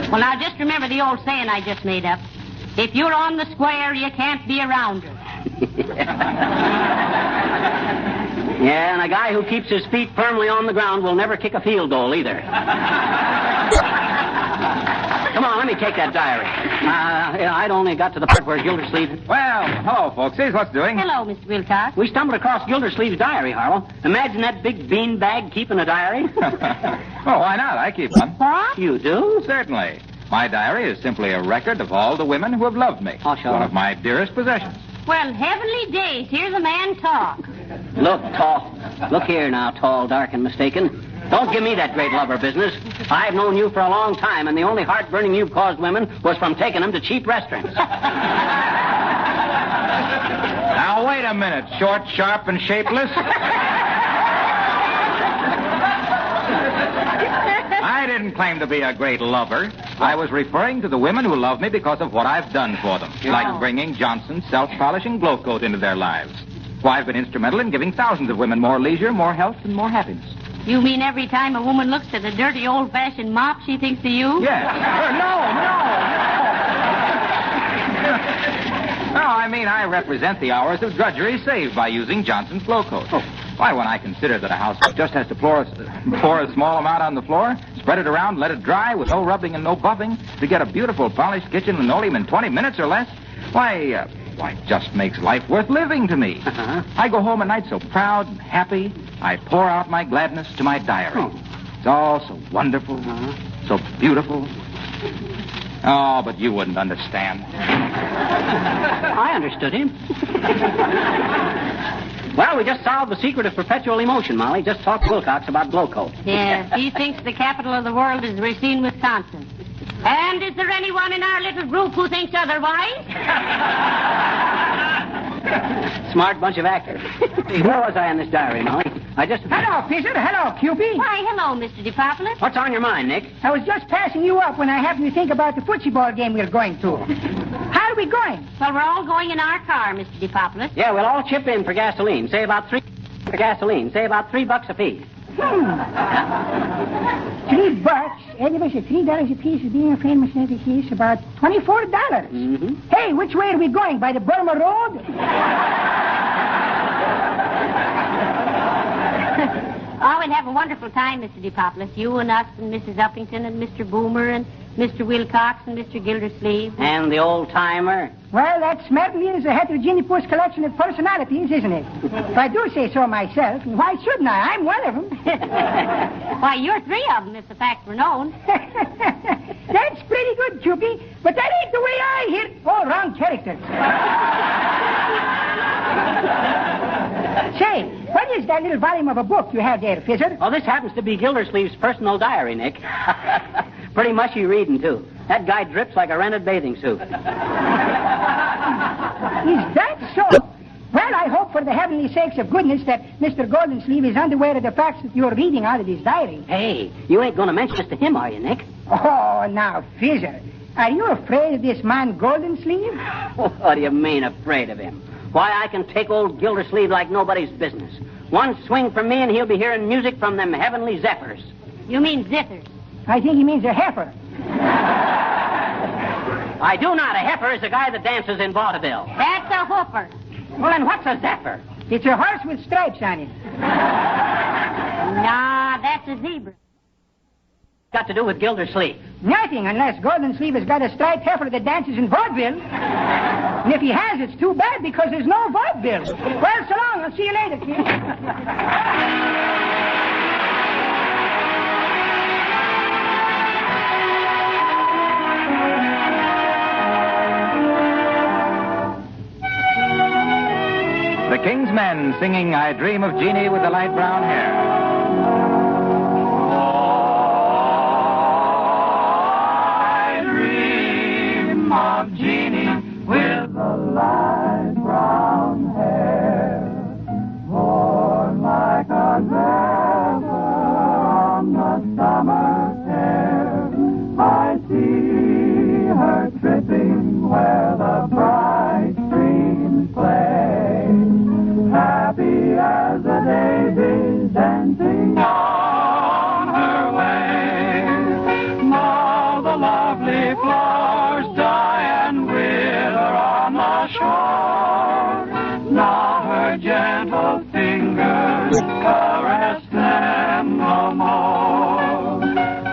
Well, now, just remember the old saying I just made up. If you're on the square, you can't be around her. Yeah, and a guy who keeps his feet firmly on the ground will never kick a field goal either. Come on, let me take that diary. I'd only got to the part where Gildersleeve... Well, hello, folksies. What's doing? Hello, Mr. Wilcox. We stumbled across Gildersleeve's diary, Harlow. Imagine that big bean bag keeping a diary. Oh, why not? I keep one. What? You do? Certainly. My diary is simply a record of all the women who have loved me. Oh, sure. One of my dearest possessions. Well, heavenly days. Here's a man talk. Look, tall. Look here now, tall, dark, and mistaken. Don't give me that great lover business. I've known you for a long time, and the only heartburning you've caused women was from taking them to cheap restaurants. Now, wait a minute, short, sharp, and shapeless. I didn't claim to be a great lover. I was referring to the women who love me because of what I've done for them. Like bringing Johnson's self-polishing glow coat into their lives. Why, I've been instrumental in giving thousands of women more leisure, more health, and more happiness. You mean every time a woman looks at a dirty old-fashioned mop, she thinks of you? Yes. No, I mean I represent the hours of drudgery saved by using Johnson's glow coat. Why, when I consider that a housewife just has to pour a small amount on the floor, spread it around, let it dry with no rubbing and no buffing to get a beautiful polished kitchen linoleum in 20 minutes or less, why, it just makes life worth living to me. I go home at night so proud and happy, I pour out my gladness to my diary. It's all so wonderful, so beautiful. Oh, but you wouldn't understand. I understood him. Well, we just solved the secret of perpetual emotion, Molly. Just talked to Wilcox about Glowcoat. Yes, he thinks the capital of the world is Racine, Wisconsin. And is there anyone in our little group who thinks otherwise? Smart bunch of actors. Where was I in this diary, Molly? Hello, Fisher. Hello, Cupid. Why, hello, Mr. DePopulis. What's on your mind, Nick? I was just passing you up when I happened to think about the football game we're going to. How are we going? Well, we're all going in our car, Mr. DePopulis. Yeah, we'll all chip in for gasoline. Say about $3 a piece. $3. Anybody said $3 a piece is being famous as it is about $24. Mm-hmm. Hey, which way are we going? By the Burma Road? Oh, we'll have a wonderful time, Mr. DePopulis. You and us and Mrs. Uppington and Mr. Boomer and Mr. Wilcox and Mr. Gildersleeve. And the old-timer. Well, that certainly is a heterogeneous collection of personalities, isn't it? If I do say so myself, and why shouldn't I? I'm one of them. Why, you're three of them, if the fact were known. That's pretty good, Cupid, but that ain't the way I hear it. All wrong characters. Say, what is that little volume of a book you have there, Fizzer? Oh, this happens to be Gildersleeve's personal diary, Nick. Pretty mushy reading, too. That guy drips like a rented bathing suit. Is that so? Well, I hope for the heavenly sakes of goodness that Mr. Goldensleeve is unaware of the facts that you're reading out of his diary. Hey, you ain't going to mention this to him, are you, Nick? Oh, now, Fizzer, are you afraid of this man Goldensleeve? What do you mean, afraid of him? Why, I can take old Gildersleeve like nobody's business. One swing from me and he'll be hearing music from them heavenly zephyrs. You mean zithers. I think he means a heifer. I do not. A heifer is a guy that dances in vaudeville. That's a hooper. Well, then what's a zephyr? It's a horse with stripes on it. Nah, that's a zebra. Got to do with Gildersleeve? Nothing, unless Goldensleeve has got a striped heifer that dances in vaudeville. And if he has, it's too bad because there's no vaudeville. Well, so long. I'll see you later, kid. The King's Men singing I Dream of Jeannie with the light brown hair. I dream of Jeannie with the light brown hair, born like a zephyr on the summer air. I see her tripping where the bright streams play, happy as a daisy dancing on her way. Now the lovely flowers die and wither on the shore. Now her gentle fingers caress them no more.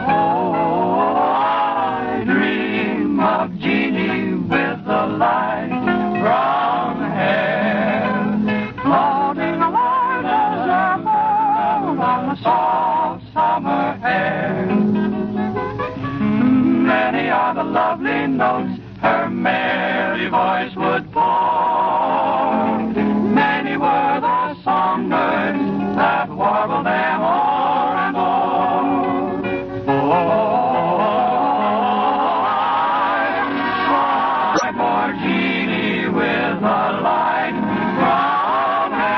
Oh, I dream of Jeannie with the light brown hair, floating along the zephyr on the soft summer air. Many are the lovely notes her merry voice would pour. Many were the songbirds that warbled them o'er and o'er. Oh, I for Jeannie with the light brown hair,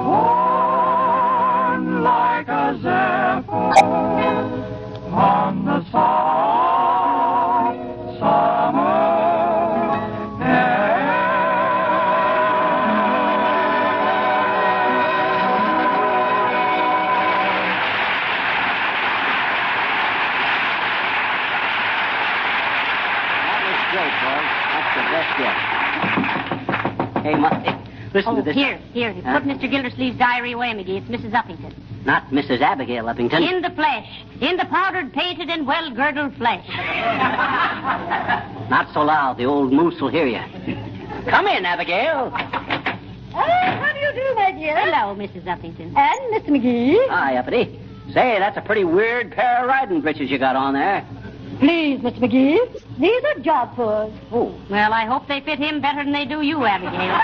born like a zephyr on the soft summer Hey, listen to this. Here. Put Mr. Gildersleeve's diary away, McGee. It's Mrs. Uppington. Not Mrs. Abigail Uppington. In the flesh. In the powdered, painted, and well-girdled flesh. Not so loud. The old moose will hear you. Come in, Abigail. how do you do, my dear? Hello, Mrs. Uppington. And Mr. McGee. Hi, Uppity. Say, that's a pretty weird pair of riding breeches you got on there. Please, Mr. McGee. These are job furs. Oh. Well, I hope they fit him better than they do you, Abigail.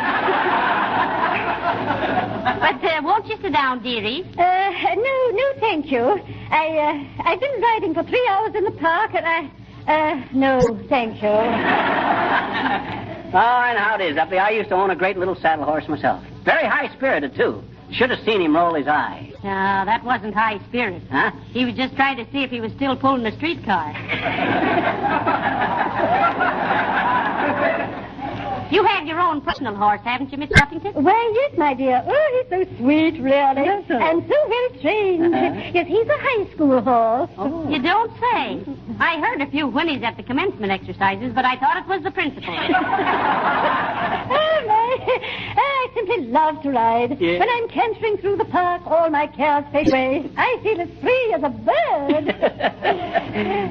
But won't you sit down, dearie? No, thank you. I've been riding for 3 hours in the park, and no, thank you. Oh, and how it is, Uppy. I used to own a great little saddle horse myself. Very high-spirited, too. Should have seen him roll his eye. No, that wasn't high spirit. Huh? He was just trying to see if he was still pulling a streetcar. You have your own personal horse, haven't you, Miss Uppington? Why, yes, my dear. Oh, he's so sweet, really. And so very trained. Yes, he's a high school horse. Oh. You don't say. I heard a few whinnies at the commencement exercises, but I thought it was the principal. I simply love to ride. Yeah. When I'm cantering through the park, all my cares fade away. I feel as free as a bird.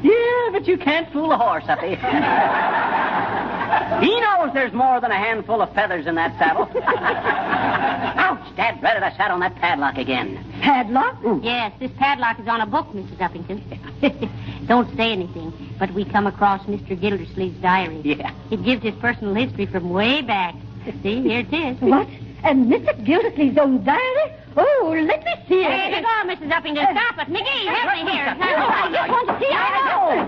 Yeah, but you can't fool a horse, Uppy. He knows there's more than a handful of feathers in that saddle. Ouch, Dad, dreaded I sat on that padlock again. Padlock? Yes, this padlock is on a book, Mrs. Uppington. Don't say anything, but we come across Mr. Gildersleeve's diary. Yeah. It gives his personal history from way back. See, here it is. What? And Mr. Gildersleeve's own diary? Oh, let me see it. Hey, go, Mrs. Uppington. Stop it. McGee, help me here. I just want to see it.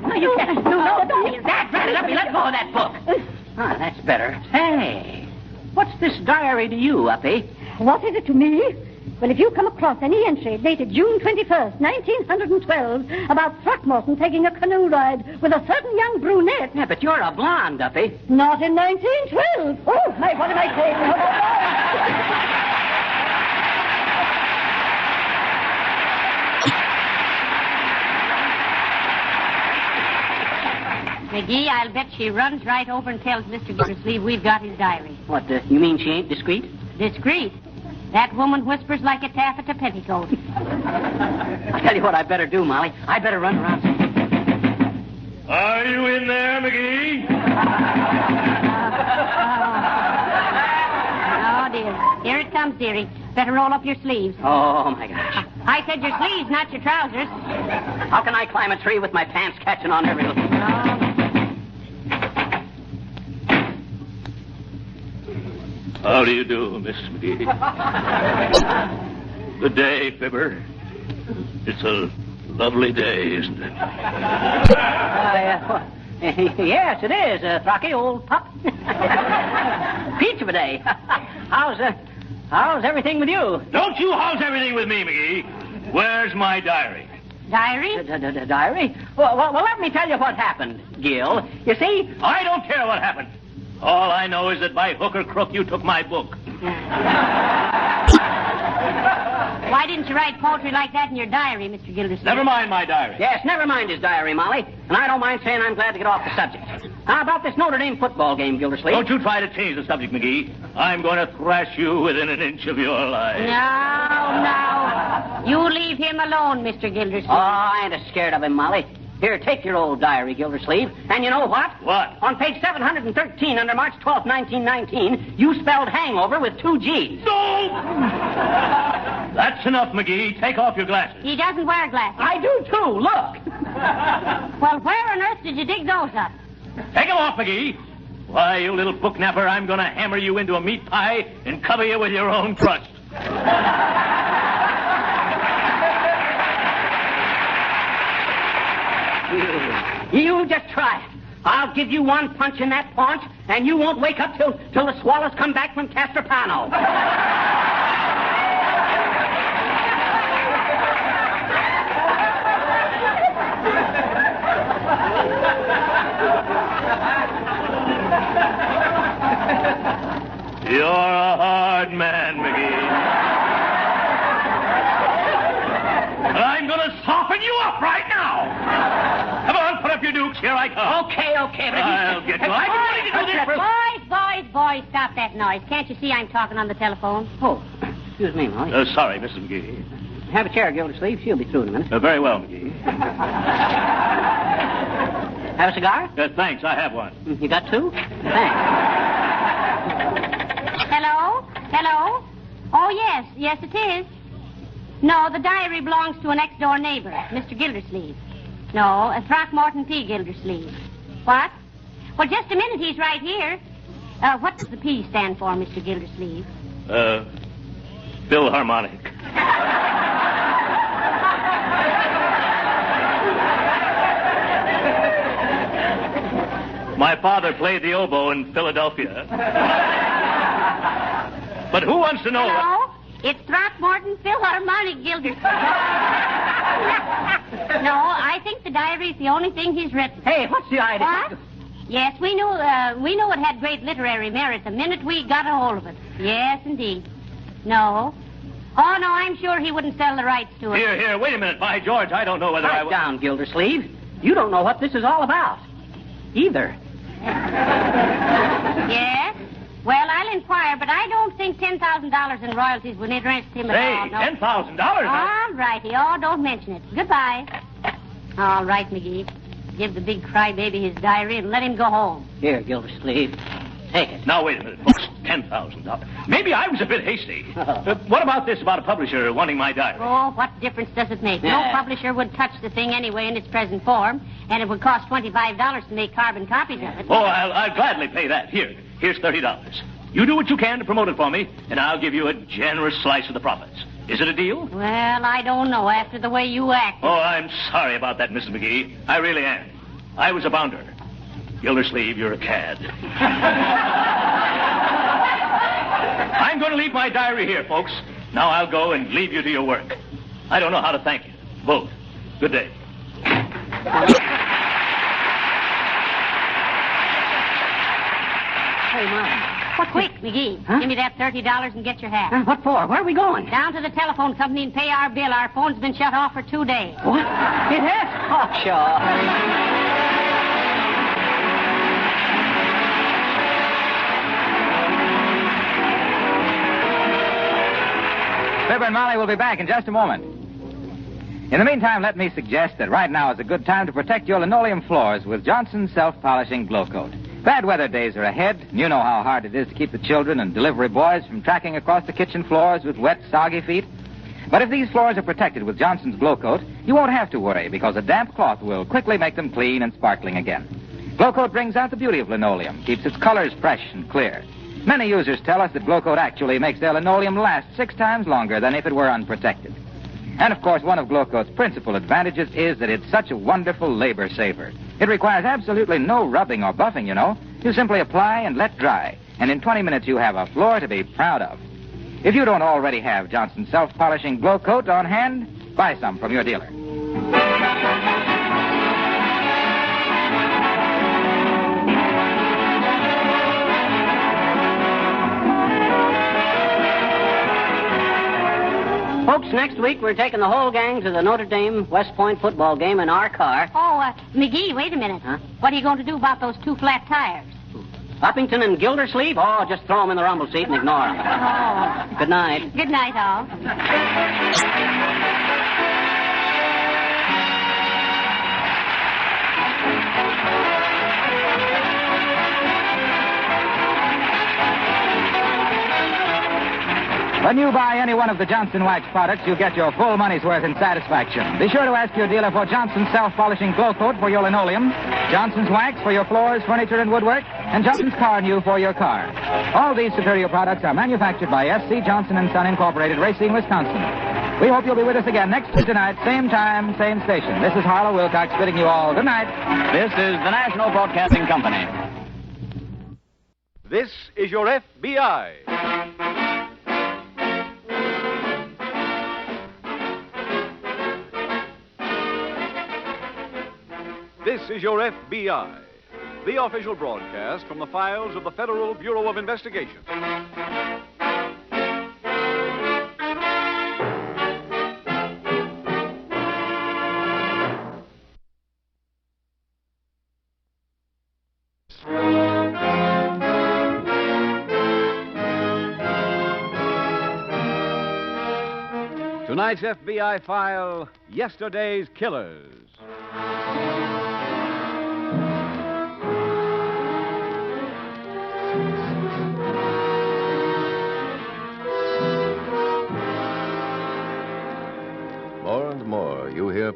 No, you can't. No, Dad, dreaded Uppy, let go of that book. Ah, that's better. Hey, what's this diary to you, Uppy? What is it to me? Well, if you come across any entry dated June 21st, 1912, about Throckmorton taking a canoe ride with a certain young brunette... Yeah, but you're a blonde, Uppy. Not in 1912. Oh, what am I saying? McGee, I'll bet she runs right over and tells Mr. Gildersleeve we've got his diary. What, you mean she ain't discreet? Discreet? That woman whispers like a taffeta petticoat. I'll tell you what I better do, Molly. I better run around. Are you in there, McGee? Oh, dear. Here it comes, dearie. Better roll up your sleeves. Oh, my gosh. I said your sleeves, not your trousers. How can I climb a tree with my pants catching on every little... How do you do, Miss McGee? Good day, Fibber. It's a lovely day, isn't it? Yes, it is, Throcky, old pup. Peach of a day. How's everything with you? Don't you how's everything with me, McGee. Where's my diary? Diary? Diary? Well, let me tell you what happened, Gil. You see... I don't care what happened. All I know is that by hook or crook you took my book. Why didn't you write poetry like that in your diary, Mr. Gildersleeve? Never mind my diary. Yes, never mind his diary, Molly. And I don't mind saying I'm glad to get off the subject. How about this Notre Dame football game, Gildersleeve? Don't you try to change the subject, McGee. I'm going to thrash you within an inch of your life. No. You leave him alone, Mr. Gildersleeve. Oh, I ain't scared of him, Molly. Here, take your old diary, Gildersleeve. And you know what? What? On page 713, under March 12th, 1919, you spelled hangover with 2 G's. No! That's enough, McGee. Take off your glasses. He doesn't wear glasses. I do, too. Look. Well, where on earth did you dig those up? Take them off, McGee. Why, you little book napper, I'm going to hammer you into a meat pie and cover you with your own crust. You just try it. I'll give you one punch in that paunch, and you won't wake up till the swallows come back from Castropano. You're a hard man, McGee. I'm going to soften you up right now. Come on, put up your dukes. Here I come. Okay. I'll get you. I've been wanting to do this for... Boys, stop that noise. Can't you see I'm talking on the telephone? Oh, excuse me, Molly. Sorry, Mrs. McGee. Have a chair, Gildersleeve. She'll be through in a minute. Very well, McGee. Have a cigar? Thanks, I have one. You got 2? Thanks. Hello? Hello? Oh, yes. Yes, it is. No, the diary belongs to a next-door neighbor, Mr. Gildersleeve. No, Throckmorton P. Gildersleeve. What? Well, just a minute. He's right here. What does the P stand for, Mr. Gildersleeve? Philharmonic. My father played the oboe in Philadelphia. But who wants to know? Hello? It's Throckmorton Philharmonic Gildersleeve. No, I think the diary's the only thing he's written. Hey, what's the idea? What? Yes, we knew it had great literary merit the minute we got a hold of it. Yes, indeed. No. Oh, no, I'm sure he wouldn't sell the rights to it. Here, wait a minute. By George, I don't know whether Pipe down, Gildersleeve. You don't know what this is all about. Either. Yes? Well, I'll inquire, but I don't think $10,000 in royalties would interest him at all. No. $10,000? All righty. Oh, don't mention it. Goodbye. All right, McGee. Give the big crybaby his diary and let him go home. Here, Gildersleeve. Take it. Now, wait a minute, folks. $10,000. Maybe I was a bit hasty. What about this about a publisher wanting my diary? Oh, what difference does it make? Yeah. No publisher would touch the thing anyway in its present form, and it would cost $25 to make carbon copies of it. Oh, I'll gladly pay that. Here's $30. You do what you can to promote it for me, and I'll give you a generous slice of the profits. Is it a deal? Well, I don't know after the way you act. Oh, I'm sorry about that, Mrs. McGee. I really am. I was a bounder. Gildersleeve, you're a cad. I'm going to leave my diary here, folks. Now I'll go and leave you to your work. I don't know how to thank you. Both. Good day. Hey, Mom. What? Quick, McGee. Huh? Give me that $30 and get your hat. What for? Where are we going? Down to the telephone company and pay our bill. Our phone's been shut off for 2 days. What? It has? Oh, sure. Fibber and Molly will be back in just a moment. In the meantime, let me suggest that right now is a good time to protect your linoleum floors with Johnson's self-polishing glow coat. Bad weather days are ahead, and you know how hard it is to keep the children and delivery boys from tracking across the kitchen floors with wet, soggy feet. But if these floors are protected with Johnson's glow coat, you won't have to worry because a damp cloth will quickly make them clean and sparkling again. Glow coat brings out the beauty of linoleum, keeps its colors fresh and clear. Many users tell us that glow coat actually makes their linoleum last 6 times longer than if it were unprotected. And, of course, one of glow coat's principal advantages is that it's such a wonderful labor saver. It requires absolutely no rubbing or buffing, you know. You simply apply and let dry, and in 20 minutes you have a floor to be proud of. If you don't already have Johnson's self-polishing glow coat on hand, buy some from your dealer. Folks, next week we're taking the whole gang to the Notre Dame West Point football game in our car. Oh, McGee, wait a minute. Huh? What are you going to do about those 2 flat tires? Uppington and Gildersleeve? Oh, just throw them in the rumble seat and ignore them. Oh. Good night. Good night, all. When you buy any one of the Johnson Wax products, you get your full money's worth in satisfaction. Be sure to ask your dealer for Johnson's self-polishing glow coat for your linoleum, Johnson's Wax for your floors, furniture, and woodwork, and Johnson's Car New for your car. All these superior products are manufactured by S.C. Johnson & Son Incorporated, Racine, Wisconsin. We hope you'll be with us again next Tuesday night, same time, same station. This is Harlow Wilcox bidding you all good night. This is the National Broadcasting Company. This is your FBI. This is your FBI, the official broadcast from the files of the Federal Bureau of Investigation. Tonight's FBI file, Yesterday's Killers.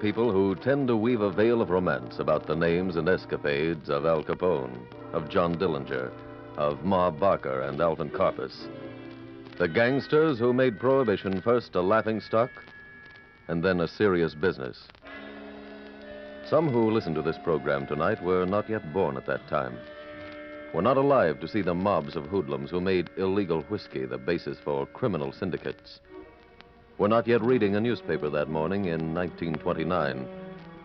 people who tend to weave a veil of romance about the names and escapades of Al Capone, of John Dillinger, of Ma Barker and Alvin Karpus. The gangsters who made Prohibition first a laughingstock and then a serious business. Some who listen to this program tonight were not yet born at that time, were not alive to see the mobs of hoodlums who made illegal whiskey the basis for criminal syndicates, were not yet reading a newspaper that morning in 1929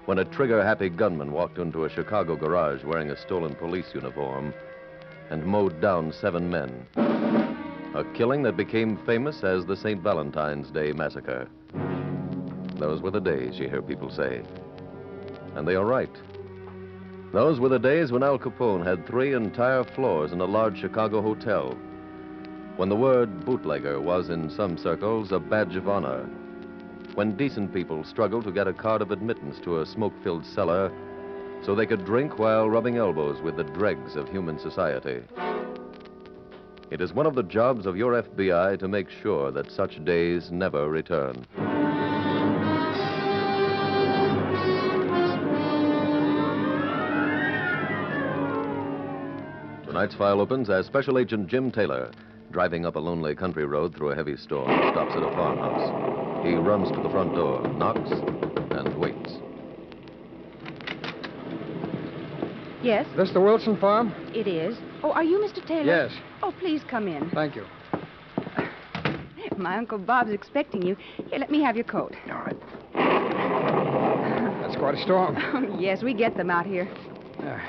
when a trigger-happy gunman walked into a Chicago garage wearing a stolen police uniform and mowed down 7 men. A killing that became famous as the St. Valentine's Day Massacre. Those were the days, you hear people say. And they are right. Those were the days when Al Capone had 3 entire floors in a large Chicago hotel, when the word bootlegger was in some circles a badge of honor, when decent people struggled to get a card of admittance to a smoke-filled cellar so they could drink while rubbing elbows with the dregs of human society. It is one of the jobs of your FBI to make sure that such days never return. Tonight's file opens as Special Agent Jim Taylor, driving up a lonely country road through a heavy storm, stops at a farmhouse. He runs to the front door, knocks, and waits. Yes? This the Wilson farm? It is. Oh, are you Mr. Taylor? Yes. Oh, please come in. Thank you. My Uncle Bob's expecting you. Here, let me have your coat. All right. That's quite a storm. Oh, yes, we get them out here.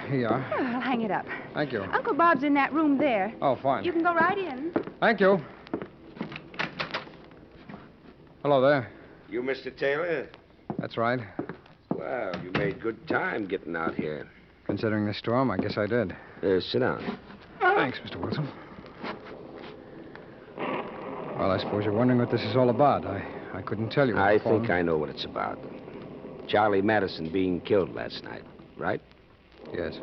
Here you are. Oh, I'll hang it up. Thank you. Uncle Bob's in that room there. Oh, fine. You can go right in. Thank you. Hello there. You Mr. Taylor? That's right. Well, you made good time getting out here. Considering the storm, I guess I did. Sit down. Thanks, Mr. Wilson. Well, I suppose you're wondering what this is all about. I couldn't tell you. I think I know what it's about. Charlie Madison being killed last night, right? Yes.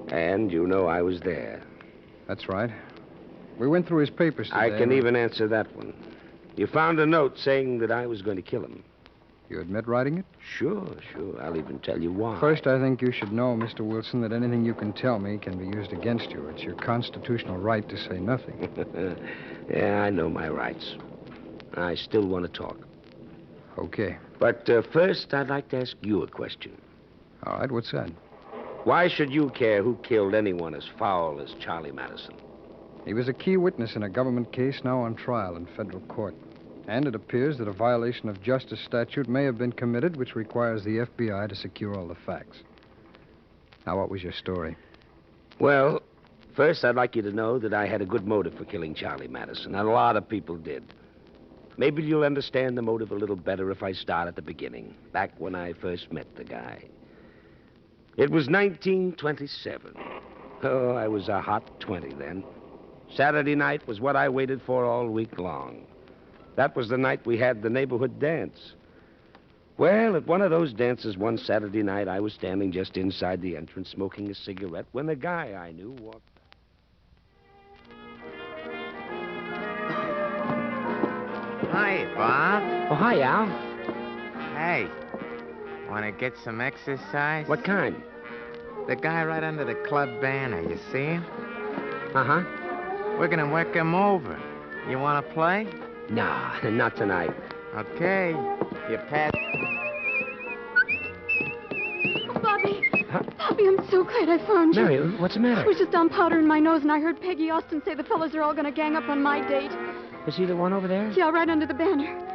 And you know I was there. That's right. We went through his papers today. I can even answer that one. You found a note saying that I was going to kill him. You admit writing it? Sure. I'll even tell you why. First, I think you should know, Mr. Wilson, that anything you can tell me can be used against you. It's your constitutional right to say nothing. Yeah, I know my rights. I still want to talk. Okay. But first, I'd like to ask you a question. All right, what's that? Why should you care who killed anyone as foul as Charlie Madison? He was a key witness in a government case now on trial in federal court. And it appears that a violation of justice statute may have been committed, which requires the FBI to secure all the facts. Now, what was your story? Well, first, I'd like you to know that I had a good motive for killing Charlie Madison, and a lot of people did. Maybe you'll understand the motive a little better if I start at the beginning, back when I first met the guy. It was 1927. Oh, I was a hot 20 then. Saturday night was what I waited for all week long. That was the night we had the neighborhood dance. Well, at one of those dances one Saturday night, I was standing just inside the entrance smoking a cigarette when a guy I knew walked. Hi, Bob. Oh, hi, Al. Hey, want to get some exercise? What kind? The guy right under the club banner, you see him? Uh-huh. We're going to work him over. You want to play? Nah, not tonight. Okay. You pass. Oh, Bobby. Huh? Bobby, I'm so glad I found you. Mary, what's the matter? I was just on powder in my nose, and I heard Peggy Austin say the fellas are all going to gang up on my date. Is he the one over there? Yeah, right under the banner.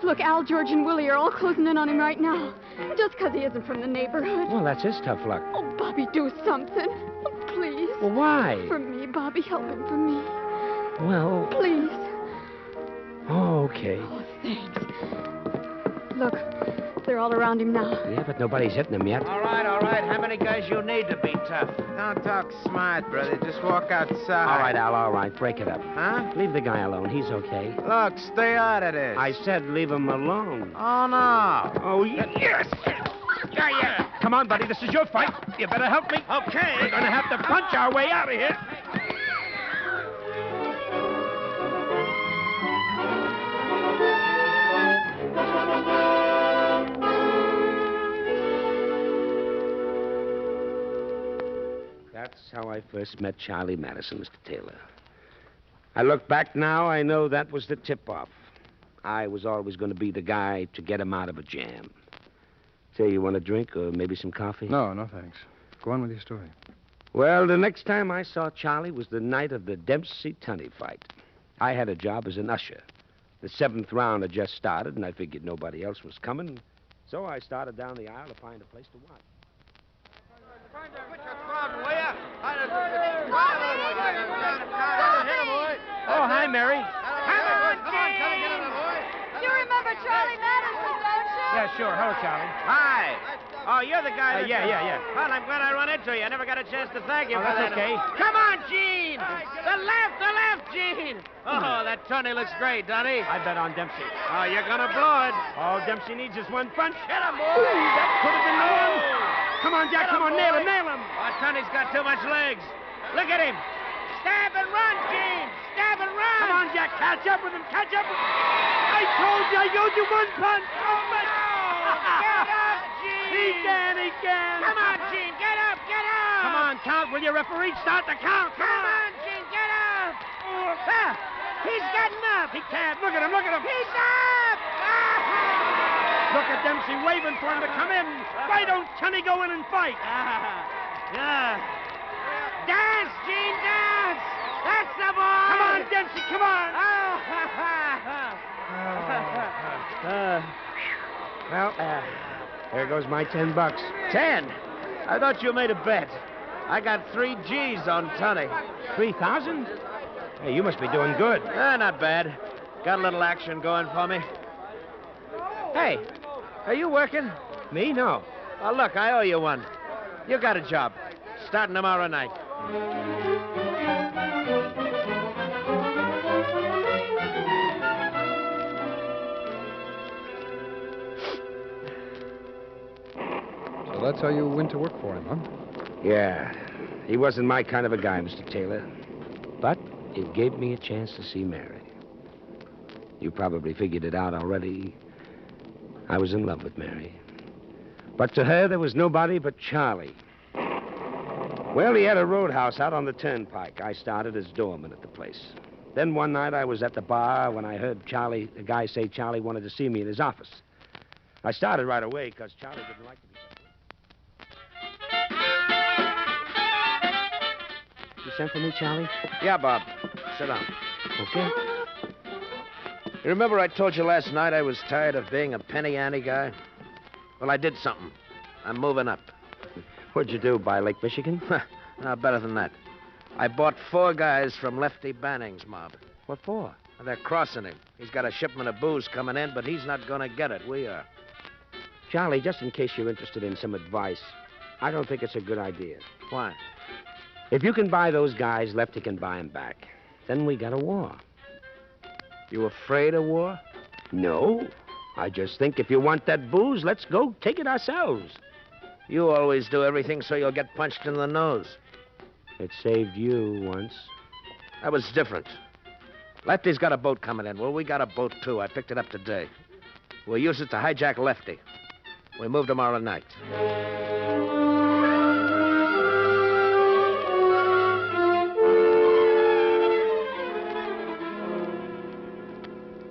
Look, Al, George, and Willie are all closing in on him right now. Just because he isn't from the neighborhood. Well, that's his tough luck. Oh, Bobby, do something. Oh, please. Well, why? For me, Bobby. Help him for me. Well... Please. Oh, okay. Oh, thanks. Look, they're all around him now. Yeah, but nobody's hitting him yet. All right. How many guys you need to be tough? Don't talk smart, brother. Just walk outside. All right, Al, all right. Break it up. Huh? Leave the guy alone. He's okay. Look, stay out of this. I said leave him alone. Oh, no. Oh, yes. Yeah. Come on, buddy. This is your fight. You better help me. Okay. We're going to have to punch our way out of here. That's how I first met Charlie Madison, Mr. Taylor. I look back now, I know that was the tip-off. I was always going to be the guy to get him out of a jam. Say, you want a drink or maybe some coffee? No, thanks. Go on with your story. Well, the next time I saw Charlie was the night of the Dempsey-Tunney fight. I had a job as an usher. The 7th round had just started, and I figured nobody else was coming. So I started down the aisle to find a place to watch. Oh, hi, Mary. Come on, you remember Charlie Madison, don't you? Yeah, sure. Hello, Charlie. Hi. Oh, you're the guy that... Yeah. Well, I'm glad I run into you. I never got a chance to thank you Oh, for that's that. okay. Come on, Gene. The left, Gene. Oh, that Tunney looks great, doesn't he? I bet on Dempsey. Oh, you're going to blow it. All Dempsey needs is one punch. Hit him, boy. That could have been the one. Come on, Jack. Come on, nail him. Oh, Tunney's got too much legs. Look at him. Stab and run, Gene. Stab and run. Come on, Jack. Catch up with him. I told you. I owed you one punch. Oh, my... Get up, Gene. He can. Come on, Gene. Get up. Come on, count. Will you, referee? Start the count. Come on, Gene. Get up. Ah, he's getting up. He can't. Look at him. He's up. Look at Dempsey waving for him to come in. Why don't Tunney go in and fight? Yeah. Dance, Gene, dance. That's the boy. Come on, Dempsey. Come on. There goes my $10. 10? I thought you made a bet. I got 3 G's on Tunney. 3,000? Hey, you must be doing good. Not bad. Got a little action going for me. Hey, are you working? Me? No. Oh, look, I owe you one. You got a job. Starting tomorrow night. So that's how you went to work for him, huh? Yeah. He wasn't my kind of a guy, Mr. Taylor. But it gave me a chance to see Mary. You probably figured it out already. I was in love with Mary. But to her, there was nobody but Charlie. Well, he had a roadhouse out on the turnpike. I started as doorman at the place. Then one night I was at the bar when I heard the guy say Charlie wanted to see me in his office. I started right away because Charlie didn't like to be... You sent for me, Charlie? Yeah, Bob. Sit down. Okay. You remember I told you last night I was tired of being a penny ante guy? Well, I did something. I'm moving up. What'd you do, by Lake Michigan? No, better than that. I bought 4 guys from Lefty Banning's mob. What for? They're crossing him. He's got a shipment of booze coming in, but he's not going to get it. We are. Charlie, just in case you're interested in some advice, I don't think it's a good idea. Why? If you can buy those guys, Lefty can buy them back. Then we got a war. You afraid of war? No. I just think if you want that booze, let's go take it ourselves. You always do everything so you'll get punched in the nose. It saved you once. That was different. Lefty's got a boat coming in. Well, we got a boat, too. I picked it up today. We'll use it to hijack Lefty. We move tomorrow night.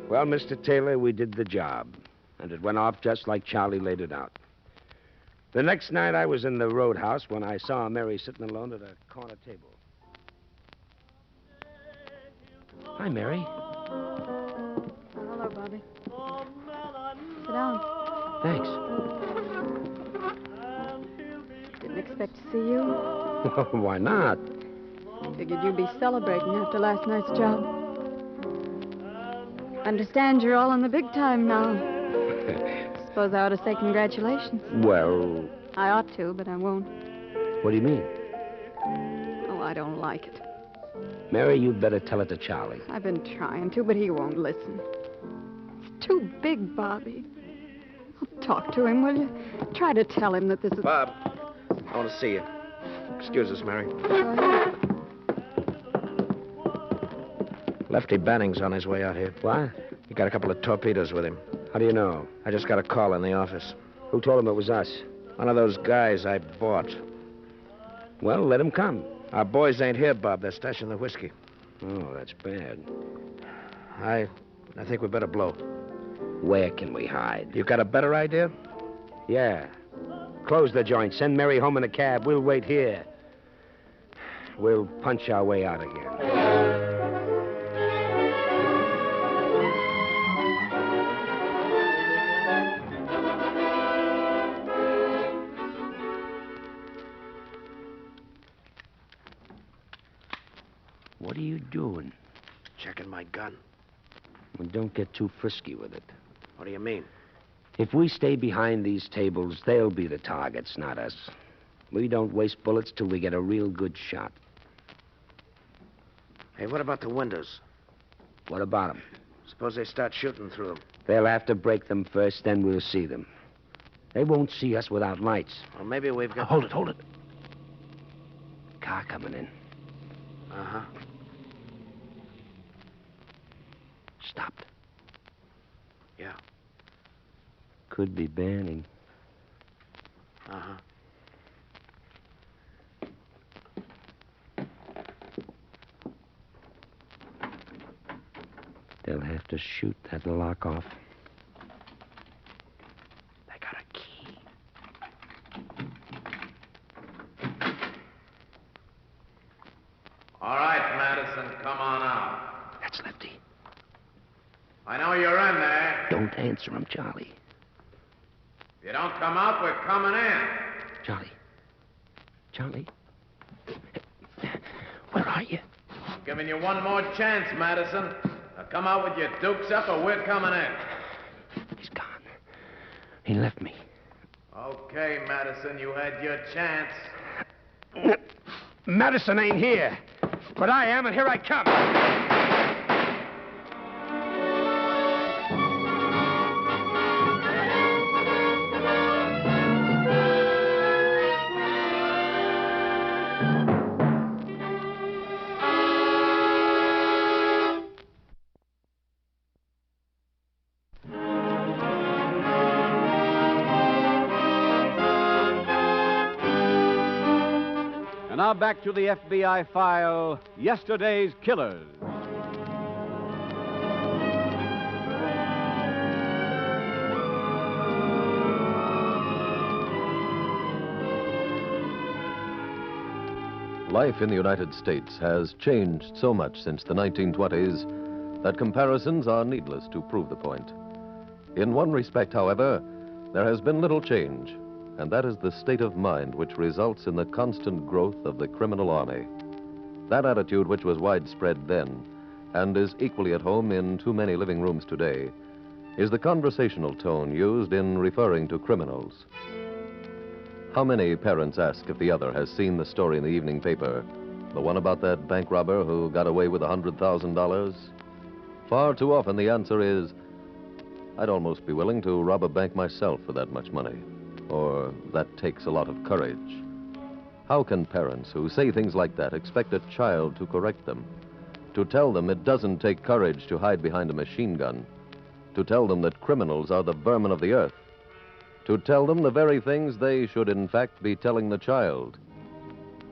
Well, Mr. Taylor, we did the job. And it went off just like Charlie laid it out. The next night, I was in the roadhouse when I saw Mary sitting alone at a corner table. Hi, Mary. Hello, Bobby. Sit down. Thanks. Didn't expect to see you. Why not? Figured you'd be celebrating after last night's job. Understand you're all in the big time now. Suppose I ought to say congratulations. Well... I ought to, but I won't. What do you mean? Oh, I don't like it. Mary, you'd better tell it to Charlie. I've been trying to, but he won't listen. It's too big, Bobby. Talk to him, will you? Try to tell him that this is... Bob, I want to see you. Excuse us, Mary. Go ahead. Lefty Banning's on his way out here. What? He got a couple of torpedoes with him. How do you know? I just got a call in the office. Who told him it was us? One of those guys I bought. Well, let him come. Our boys ain't here, Bob. They're stashing the whiskey. Oh, that's bad. I think we better blow. Where can we hide? You got a better idea? Yeah. Close the joint. Send Mary home in a cab. We'll wait here. We'll punch our way out again. What are you doing? Checking my gun. Well, don't get too frisky with it. What do you mean? If we stay behind these tables, they'll be the targets, not us. We don't waste bullets till we get a real good shot. Hey, what about the windows? What about them? Suppose they start shooting through them. They'll have to break them first, then we'll see them. They won't see us without lights. Well, maybe we've got... Hold it. Car coming in. Uh-huh. Stopped. Yeah. Could be Banning. Uh-huh. They'll have to shoot that lock off. They got a key. All right, Madison, come on out. That's Lefty. I know you're in there. Don't answer him, Charlie. If you don't come out, we're coming in. Charlie? Where are you? Giving you one more chance, Madison. Now come out with your dukes up or we're coming in. He's gone. He left me. Okay, Madison, you had your chance. Madison ain't here. But I am, and here I come. And now back to the FBI file, Yesterday's Killers. Life in the United States has changed so much since the 1920s that comparisons are needless to prove the point. In one respect, however, there has been little change, and that is the state of mind which results in the constant growth of the criminal army. That attitude which was widespread then, and is equally at home in too many living rooms today, is the conversational tone used in referring to criminals. How many parents ask if the other has seen the story in the evening paper, the one about that bank robber who got away with $100,000? Far too often the answer is, I'd almost be willing to rob a bank myself for that much money. Or, that takes a lot of courage. How can parents who say things like that expect a child to correct them? To tell them it doesn't take courage to hide behind a machine gun? To tell them that criminals are the vermin of the earth? To tell them the very things they should in fact be telling the child?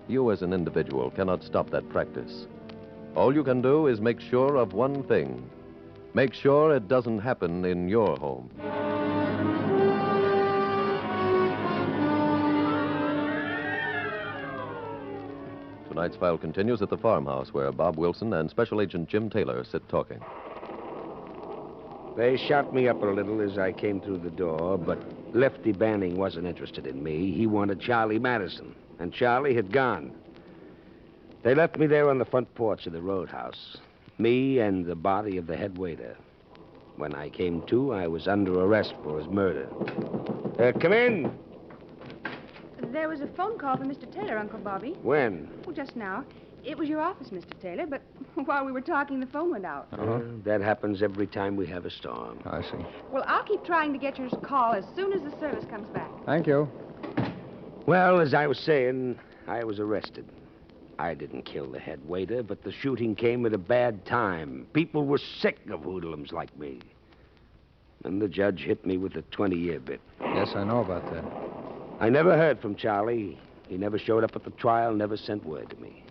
You as an individual cannot stop that practice. All you can do is make sure of one thing. Make sure it doesn't happen in your home. Tonight's file continues at the farmhouse where Bob Wilson and Special Agent Jim Taylor sit talking. They shot me up a little as I came through the door, but Lefty Banning wasn't interested in me. He wanted Charlie Madison, and Charlie had gone. They left me there on the front porch of the roadhouse, me and the body of the head waiter. When I came to, I was under arrest for his murder. Come in. There was a phone call from Mr. Taylor, Uncle Bobby. When? Well, just now. It was your office, Mr. Taylor, but while we were talking, the phone went out. That happens every time we have a storm. I see. Well, I'll keep trying to get your call as soon as the service comes back. Thank you. Well, as I was saying, I was arrested. I didn't kill the head waiter, but the shooting came at a bad time. People were sick of hoodlums like me. And the judge hit me with a 20-year bit. Yes, I know about that. I never heard from Charlie. He never showed up at the trial, never sent word to me.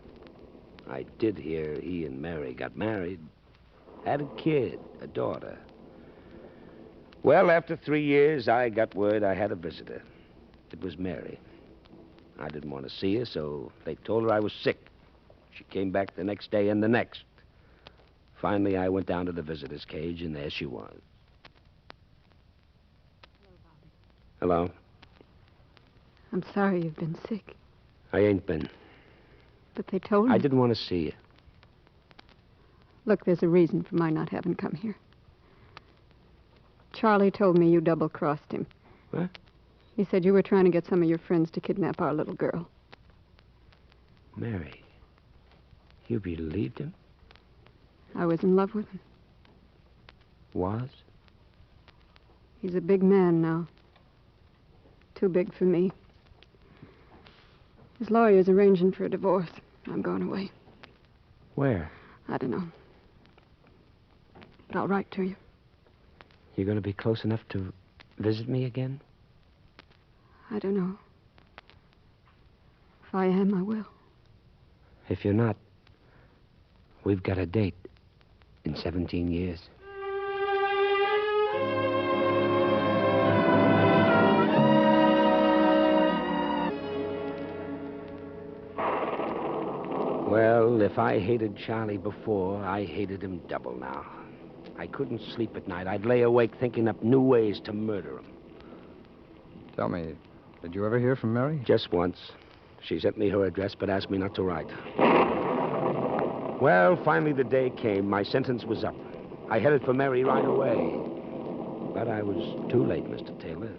I did hear he and Mary got married. Had a kid, a daughter. Well, after 3 years, I got word I had a visitor. It was Mary. I didn't want to see her, so they told her I was sick. She came back the next day and the next. Finally, I went down to the visitor's cage, and there she was. Hello? I'm sorry you've been sick, I ain't been. but they told me. I didn't want to see you. Look, there's a reason for my not having come here. Charlie told me you double-crossed him. What? He said you were trying to get some of your friends to kidnap our little girl. Mary, you believed him? I was in love with him. Was? He's a big man now. Too big for me. His lawyer's arranging for a divorce. I'm going away. Where? I don't know. But I'll write to you. You going to be close enough to visit me again? I don't know. If I am, I will. If you're not, we've got a date in 17 years. Well, if I hated Charlie before, I hated him double now. I couldn't sleep at night. I'd lay awake thinking up new ways to murder him. Tell me, did you ever hear from Mary? Just once. She sent me her address, but asked me not to write. Well, finally the day came. My sentence was up. I headed for Mary right away. But I was too late, Mr. Taylor.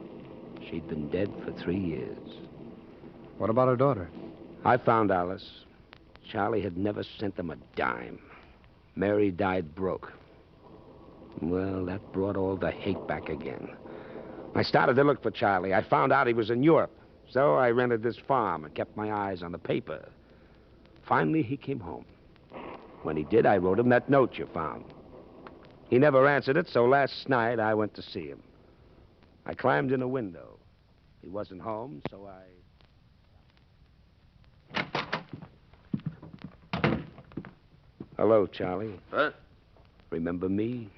She'd been dead for 3 years. What about her daughter? I found Alice. Charlie had never sent them a dime. Mary died broke. Well, that brought all the hate back again. I started to look for Charlie. I found out he was in Europe. So I rented this farm and kept my eyes on the paper. Finally, he came home. When he did, I wrote him that note you found. He never answered it, so last night I went to see him. I climbed in a window. He wasn't home, so I... Hello, Charlie. What? Remember me?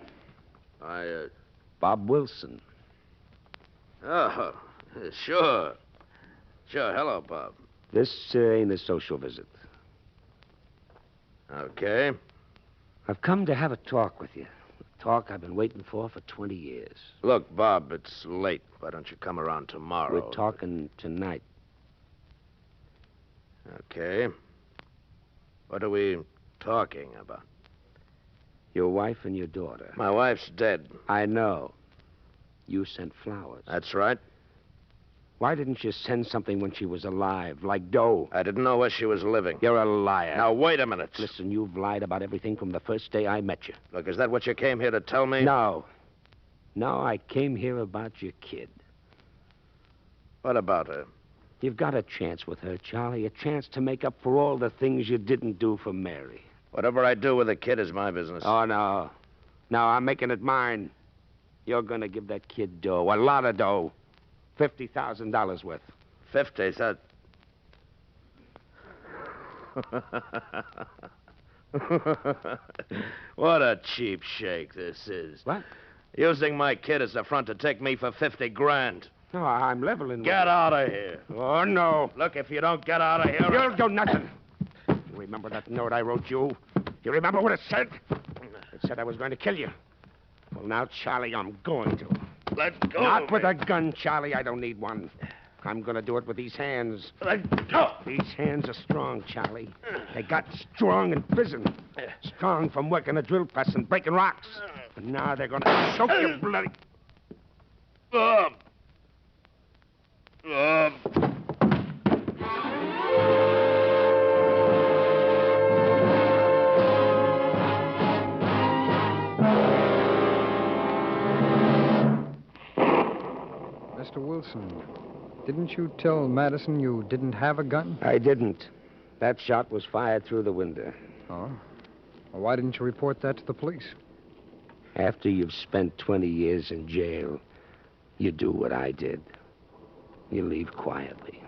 Bob Wilson. Oh, sure. Sure. Hello, Bob. This ain't a social visit. Okay. I've come to have a talk with you. A talk I've been waiting for 20 years. Look, Bob, it's late. Why don't you come around tomorrow? We're talking tonight. Okay. What are we talking about? Your wife and your daughter. My wife's dead. I know. You sent flowers. That's right. Why didn't you send something when she was alive, like dough? I didn't know where she was living. You're a liar. Now, wait a minute. Listen, you've lied about everything from the first day I met you. Look, is that what you came here to tell me? No. No, I came here about your kid. What about her? You've got a chance with her, Charlie. A chance to make up for all the things you didn't do for Mary. Whatever I do with the kid is my business. Oh, no. No, I'm making it mine. You're going to give that kid dough, a lot of dough. $50,000 worth. 50, that... What a cheap shake this is. What? Using my kid as a front to take me for 50 grand. No, I'm leveling with Get you. out of here. Oh, no. Look, if you don't get out of here... You'll do nothing. You remember that note I wrote you? You remember what it said? It said I was going to kill you. Well, now, Charlie, I'm going to. Let go. Not with a gun, Charlie. I don't need one. I'm going to do it with these hands. Let go. These hands are strong, Charlie. They got strong in prison. Strong from working a drill press and breaking rocks. But now they're going to choke you bloody... Bob. Mr. Wilson, didn't you tell Madison you didn't have a gun? I didn't. That shot was fired through the window. Oh? Well, why didn't you report that to the police? After you've spent 20 years in jail, you do what I did. You leave quietly.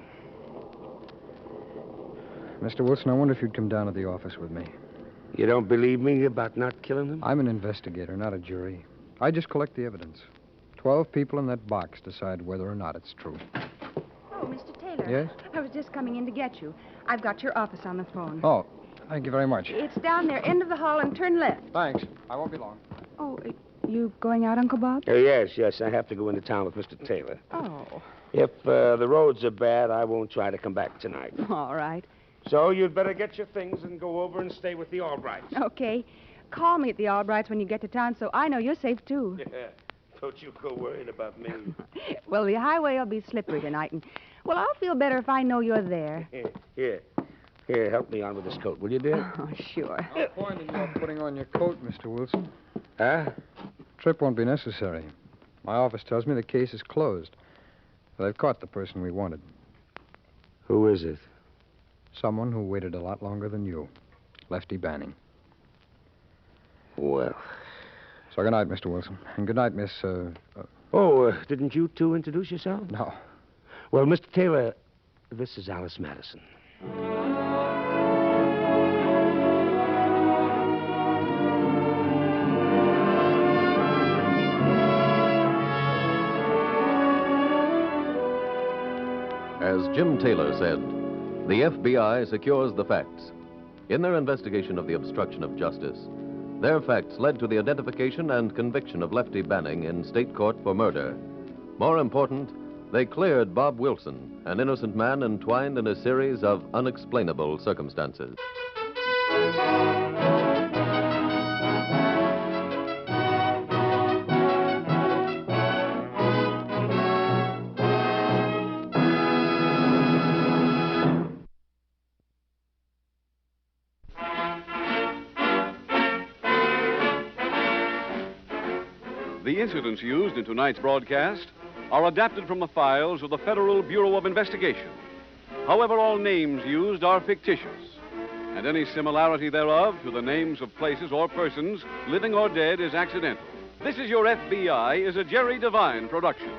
Mr. Wilson, I wonder if you'd come down to the office with me. You don't believe me about not killing them? I'm an investigator, not a jury. I just collect the evidence. 12 people in that box decide whether or not it's true. Oh, Mr. Taylor. Yes? I was just coming in to get you. I've got your office on the phone. Oh, thank you very much. It's down there, end of the hall, and turn left. Thanks. I won't be long. Oh, you going out, Uncle Bob? Yes. I have to go into town with Mr. Taylor. Oh, If the roads are bad, I won't try to come back tonight. all right. So you'd better get your things and go over and stay with the Albrights. Okay. Call me at the Albrights when you get to town so I know you're safe, too. Yeah. Don't you go worrying about me. Well, the highway will be slippery tonight, and, well, I'll feel better if I know you're there. Here, help me on with this coat, will you, dear? Oh, sure. No point in your putting on your coat, Mr. Wilson. Huh? Trip won't be necessary. My office tells me the case is closed. They've caught the person we wanted. Who is it? Someone who waited a lot longer than you. Lefty Banning. Well. So good night, Mr. Wilson. And good night, Miss, Didn't you two introduce yourself? No. Well, Mr. Taylor, this is Alice Madison. As Jim Taylor said, the FBI secures the facts. In their investigation of the obstruction of justice, their facts led to the identification and conviction of Lefty Banning in state court for murder. More important, they cleared Bob Wilson, an innocent man entwined in a series of unexplainable circumstances. The incidents used in tonight's broadcast are adapted from the files of the Federal Bureau of Investigation. However, all names used are fictitious, and any similarity thereof to the names of places or persons, living or dead, is accidental. This Is Your FBI is a Jerry Devine production.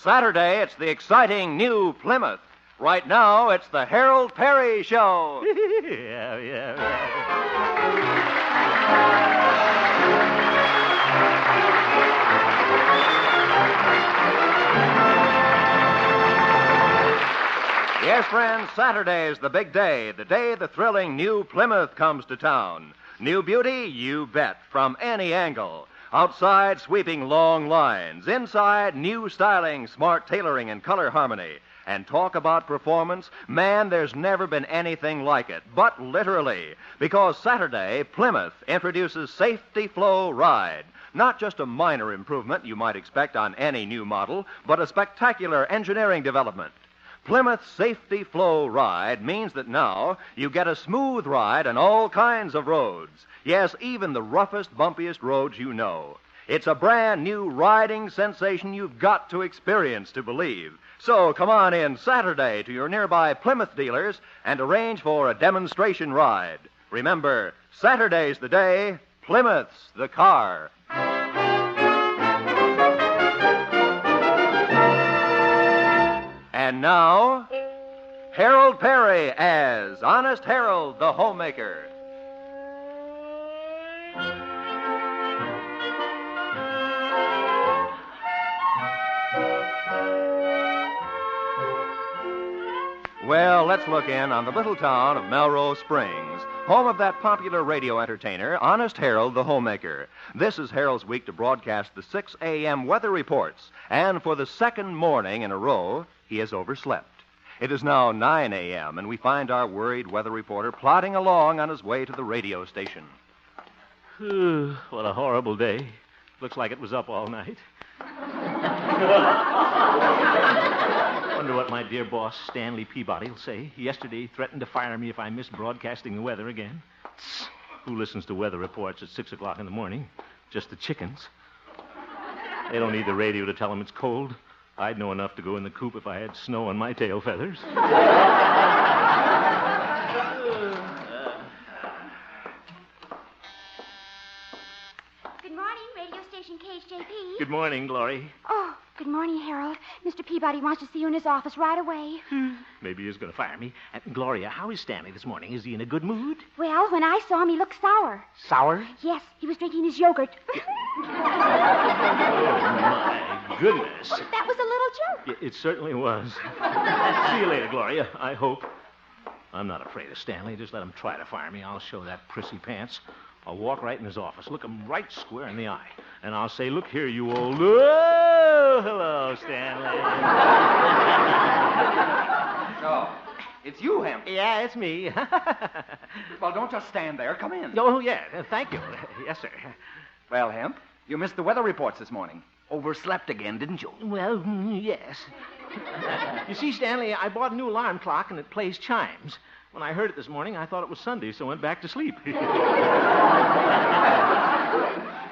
Saturday, it's the exciting new Plymouth. Right now, it's the Harold Perry Show. Yes, friends, Saturday is the big day, the day the thrilling new Plymouth comes to town. New beauty, you bet, from any angle. Outside, sweeping long lines. Inside, new styling, smart tailoring, and color harmony. And talk about performance, man, there's never been anything like it. But literally, because Saturday, Plymouth introduces Safety Flow Ride. Not just a minor improvement you might expect on any new model, but a spectacular engineering development. Plymouth Safety Flow Ride means that now you get a smooth ride on all kinds of roads. Yes, even the roughest, bumpiest roads you know. It's a brand new riding sensation you've got to experience to believe. So come on in Saturday to your nearby Plymouth dealers and arrange for a demonstration ride. Remember, Saturday's the day, Plymouth's the car. And now, Harold Perry as Honest Harold the Homemaker. Well, let's look in on the little town of Melrose Springs, home of that popular radio entertainer, Honest Harold the Homemaker. This is Harold's week to broadcast the 6 a.m. weather reports, and for the second morning in a row, he has overslept. It is now 9 a.m., and we find our worried weather reporter plodding along on his way to the radio station. What a horrible day. Looks like it was up all night. Wonder what my dear boss, Stanley Peabody, will say. Yesterday, he threatened to fire me if I missed broadcasting the weather again. Who listens to weather reports at 6 o'clock in the morning? Just the chickens. They don't need the radio to tell them it's cold. I'd know enough to go in the coop if I had snow on my tail feathers. case, J.P. Good morning, Glory. Oh, good morning, Harold. Mr. Peabody wants to see you in his office right away. Maybe he's going to fire me. Gloria, how is Stanley this morning? Is he in a good mood? Well, when I saw him, he looked sour. Sour? Yes, he was drinking his yogurt. Oh, my goodness. That was a little joke. It certainly was. See you later, Gloria, I hope. I'm not afraid of Stanley. Just let him try to fire me. I'll show that prissy pants. I'll walk right in his office, look him right square in the eye, and I'll say, look here, you old... Oh, hello, Stanley. Oh, it's you, Hemp. Yeah, it's me. Well, don't just stand there. Come in. Oh, yeah, thank you. Yes, sir. Well, Hemp, you missed the weather reports this morning. Overslept again, didn't you? Well, yes. You see, Stanley, I bought a new alarm clock, and it plays chimes. When I heard it this morning, I thought it was Sunday, so I went back to sleep.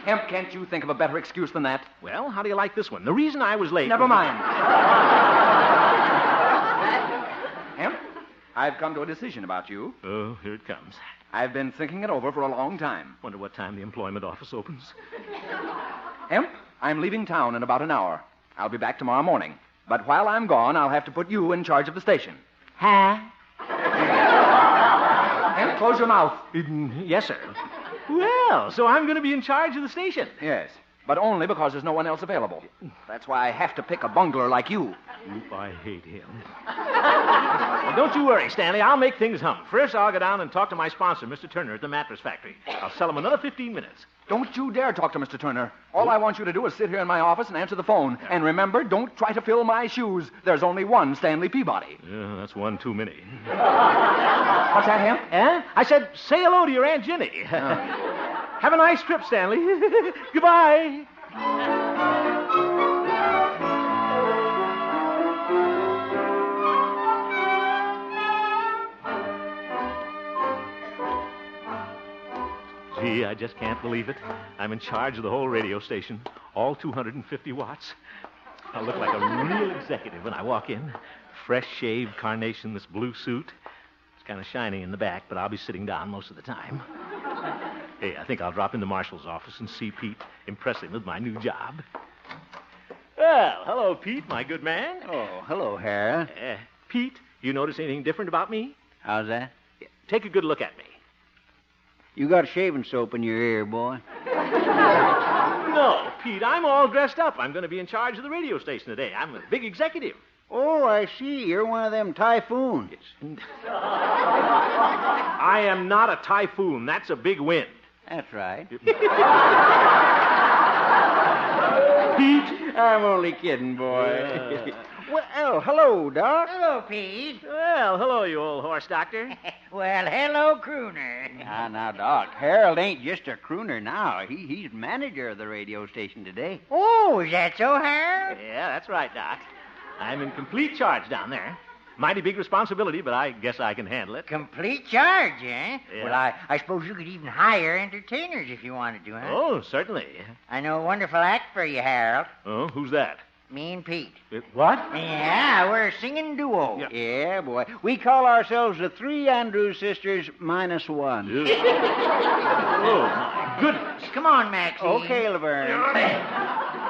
Hemp, can't you think of a better excuse than that? Well, how do you like this one? The reason I was late... Never mind. Hemp, I've come to a decision about you. Oh, here it comes. I've been thinking it over for a long time. Wonder what time the employment office opens. Hemp, I'm leaving town in about an hour. I'll be back tomorrow morning. But while I'm gone, I'll have to put you in charge of the station. Huh? Hemp, close your mouth. Yes, sir. Well, so I'm going to be in charge of the station. Yes, but only because there's no one else available. That's why I have to pick a bungler like you. Oop, I hate him. Well, don't you worry, Stanley. I'll make things hum. First, I'll go down and talk to my sponsor, Mr. Turner, at the mattress factory. I'll sell him another 15 minutes. Don't you dare talk to Mr. Turner. All I want you to do is sit here in my office and answer the phone. And remember, don't try to fill my shoes. There's only one Stanley Peabody. Yeah, that's one too many. What's that, Hemp? Eh? I said, say hello to your Aunt Jenny. Have a nice trip, Stanley. Goodbye. Gee, I just can't believe it. I'm in charge of the whole radio station, all 250 watts. I'll look like a real executive when I walk in. Fresh shaved carnation, this blue suit. It's kind of shiny in the back, but I'll be sitting down most of the time. Hey, I think I'll drop into Marshall's office and see Pete, impress him with my new job. Well, hello, Pete, my good man. Oh, hello, Harold. Pete, you notice anything different about me? How's that? Take a good look at me. You got shaving soap in your ear, boy. No, Pete, I'm all dressed up. I'm going to be in charge of the radio station today. I'm a big executive. Oh, I see. You're one of them typhoons. I am not a typhoon. That's a big wind. That's right. Pete? I'm only kidding, boy. Well, hello, Doc. Hello, Pete. Well, hello, you old horse doctor. Well, hello, crooner. Now, Doc, Harold ain't just a crooner now. He's manager of the radio station today. Oh, is that so, Harold? Yeah, that's right, Doc. I'm in complete charge down there. Mighty big responsibility, but I guess I can handle it. Complete charge, eh? Yeah. Well, I suppose you could even hire entertainers if you wanted to, huh? Oh, certainly. I know a wonderful act for you, Harold. Oh, who's that? Me and Pete. What? Yeah, we're a singing duo. Yeah, boy. We call ourselves the Three Andrews Sisters minus one. Oh, my goodness. Come on, Maxine. Okay, Laverne.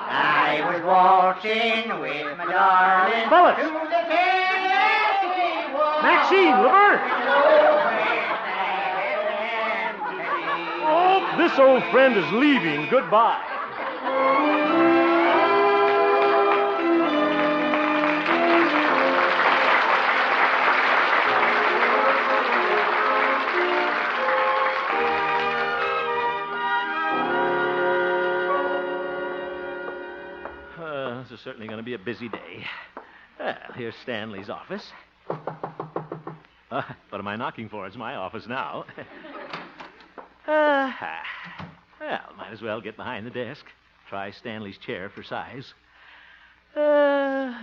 I was waltzing with my darling. Fellas. To the Tennessee Waltz. Maxine, Laverne. Oh, this old friend is leaving. Goodbye. This is certainly going to be a busy day. Well, here's Stanley's office. What am I knocking for? It's my office now. Well, might as well get behind the desk. Try Stanley's chair for size. Well,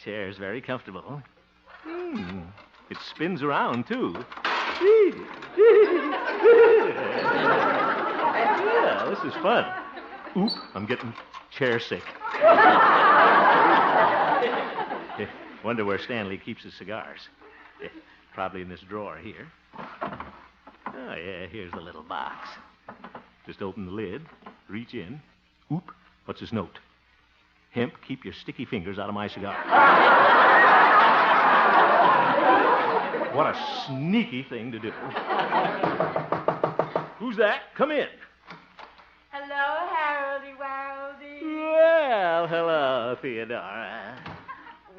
chair's very comfortable. It spins around, too. Yeah, this is fun. Oop, I'm getting chair sick. Wonder where Stanley keeps his cigars. Probably in this drawer here. Oh, yeah, here's the little box. Just open the lid, reach in. Oop, what's this note? Hemp, keep your sticky fingers out of my cigar. What a sneaky thing to do. Who's that? Come in. Hello, Haroldy Waroldy. Well, hello, Theodora.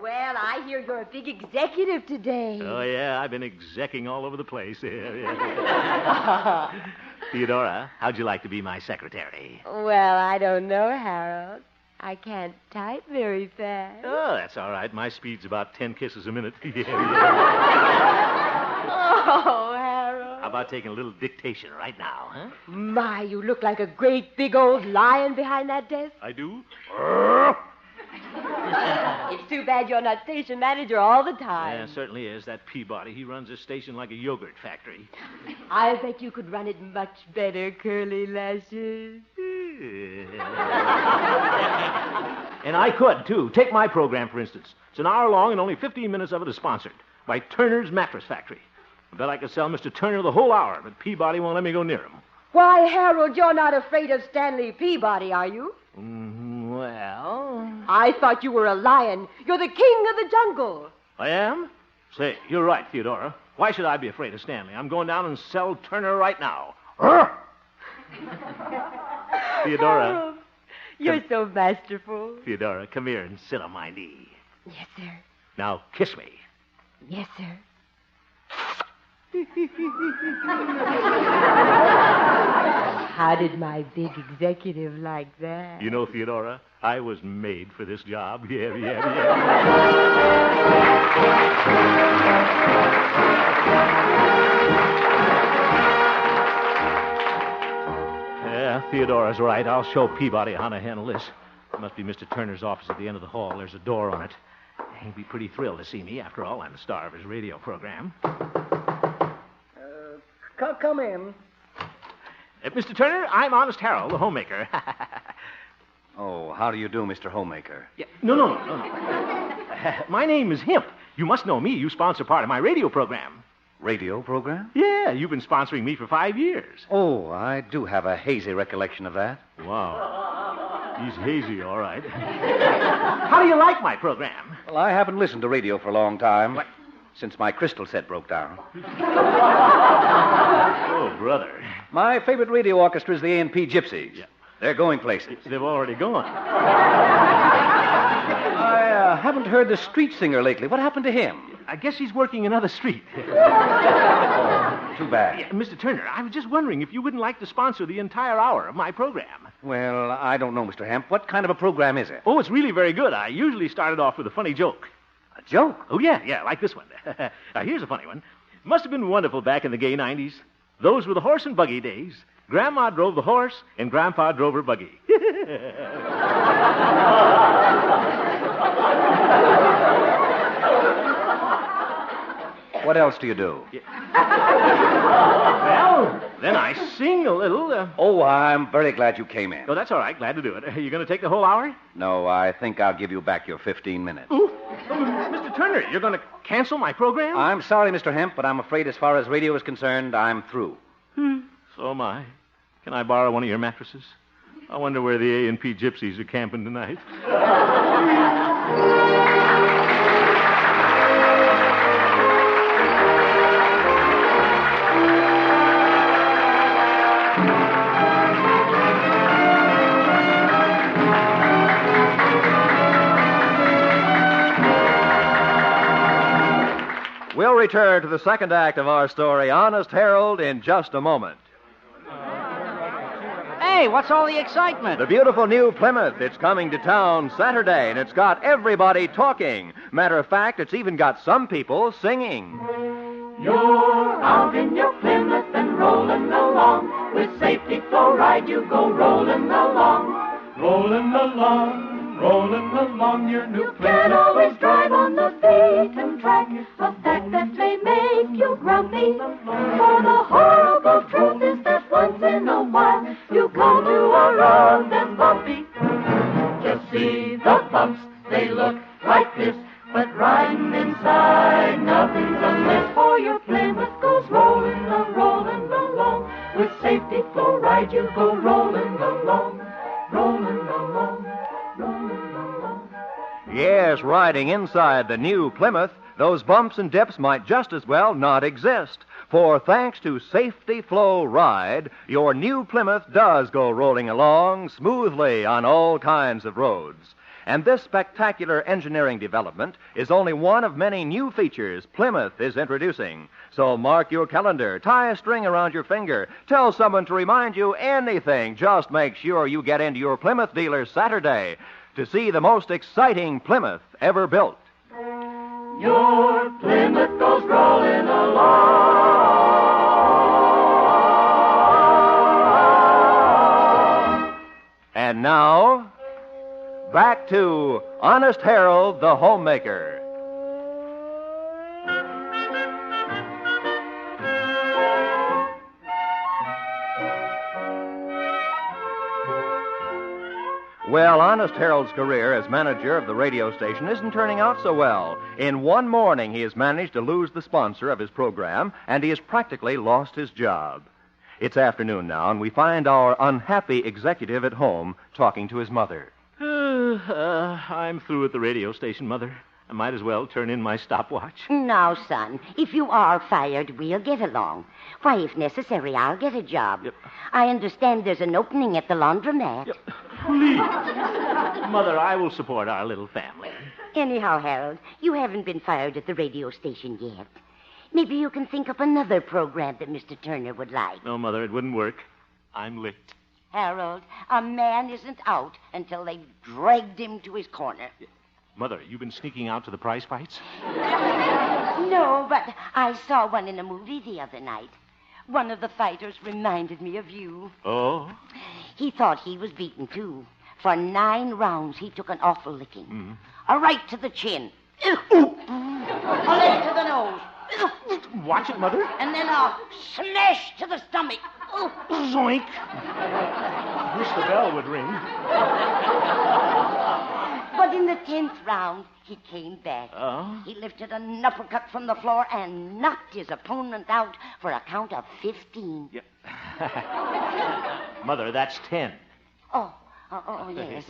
Well, I hear you're a big executive today. Oh, yeah, I've been execing all over the place. Yeah. Theodora, how'd you like to be my secretary? Well, I don't know, Harold. I can't type very fast. Oh, that's all right. My speed's about 10 kisses a minute. Oh, Harold. How about taking a little dictation right now, huh? My, you look like a great big old lion behind that desk. I do? It's too bad you're not station manager all the time. Yeah, certainly is. That Peabody, he runs this station like a yogurt factory. I bet you could run it much better, Curly Lashes. And I could, too. Take my program, for instance. It's an hour long and only 15 minutes of it is sponsored by Turner's Mattress Factory. I bet I could sell Mr. Turner the whole hour, but Peabody won't let me go near him. Why, Harold, you're not afraid of Stanley Peabody, are you? Well... I thought you were a lion. You're the king of the jungle. I am? Say, you're right, Theodora. Why should I be afraid of Stanley? I'm going down and sell Turner right now. Theodora. Harold, you're so masterful. Theodora, come here and sit on my knee. Yes, sir. Now, kiss me. Yes, sir. How did my big executive like that? You know, Theodora, I was made for this job. Yeah. Yeah, Theodora's right. I'll show Peabody how to handle this. It must be Mr. Turner's office at the end of the hall. There's a door on it. He'll be pretty thrilled to see me. After all, I'm the star of his radio program. Come in. Mr. Turner, I'm Honest Harold, the homemaker. Oh, how do you do, Mr. Homemaker? Yeah, no. My name is Hemp. You must know me. You sponsor part of my radio program. Radio program? Yeah, you've been sponsoring me for 5 years. Oh, I do have a hazy recollection of that. Wow. He's hazy, all right. How do you like my program? Well, I haven't listened to radio for a long time. What? Since my crystal set broke down. Oh, brother. My favorite radio orchestra is the A&P Gypsies. Yeah. They're going places. They've already gone. I haven't heard the street singer lately. What happened to him? I guess he's working another street. Oh, too bad. Yeah, Mr. Turner, I was just wondering if you wouldn't like to sponsor the entire hour of my program. Well, I don't know, Mr. Hemp. What kind of a program is it? Oh, it's really very good. I usually start it off with a funny joke. A joke? Oh, yeah, like this one. Now, here's a funny one. Must have been wonderful back in the gay 90s. Those were the horse and buggy days. Grandma drove the horse, and Grandpa drove her buggy. What else do you do? Well, then I sing a little. Oh, I'm very glad you came in. Oh, that's all right. Glad to do it. Are you going to take the whole hour? No, I think I'll give you back your 15 minutes. Ooh. Mr. Turner, you're going to cancel my program? I'm sorry, Mr. Hemp, but I'm afraid as far as radio is concerned, I'm through. So am I. Can I borrow one of your mattresses? I wonder where the A&P Gypsies are camping tonight. We'll return to the second act of our story, Honest Harold, in just a moment. Hey, what's all the excitement? The beautiful new Plymouth. It's coming to town Saturday, and it's got everybody talking. Matter of fact, it's even got some people singing. You're out in your Plymouth and rolling along. With safety for ride, you go rolling along. Rolling along, rolling along your new Plymouth. You can't always drive on the beaten track. A fact that may make you grumpy. For the horrible truth is that once in a while you come to a road that's bumpy. Just see the bumps, they look like this. But riding inside, nothing's amiss. For your Plymouth goes rolling along. you go rolling along, rolling along, rolling along. Yes, riding inside the new Plymouth, those bumps and dips might just as well not exist. For thanks to Safety Flow Ride, your new Plymouth does go rolling along smoothly on all kinds of roads. And this spectacular engineering development is only one of many new features Plymouth is introducing. So mark your calendar, tie a string around your finger, tell someone to remind you anything. Just make sure you get into your Plymouth dealer Saturday to see the most exciting Plymouth ever built. Your Plymouth goes rolling along. And now, back to Honest Harold, the homemaker. Well, Honest Harold's career as manager of the radio station isn't turning out so well. In one morning, he has managed to lose the sponsor of his program, and he has practically lost his job. It's afternoon now, and we find our unhappy executive at home talking to his mother. I'm through at the radio station, Mother. I might as well turn in my stopwatch. Now, son, if you are fired, we'll get along. Why, if necessary, I'll get a job. Yep. I understand there's an opening at the laundromat. Yep. Please. Mother, I will support our little family. Anyhow, Harold, you haven't been fired at the radio station yet. Maybe you can think up another program that Mr. Turner would like. No, Mother, it wouldn't work. I'm licked. Harold, a man isn't out until they've dragged him to his corner. Mother, you been sneaking out to the prize fights? No, but I saw one in a movie the other night. One of the fighters reminded me of you. Oh? He thought he was beaten, too. For 9 rounds, he took an awful licking. Mm-hmm. A right to the chin. A left to the nose. Watch it, Mother. And then a smash to the stomach. Zoink. Wish the bell would ring. But in the 10th round, he came back. Oh? He lifted an uppercut from the floor and knocked his opponent out for a count of 15. Yep. Mother, that's 10. Oh, yes.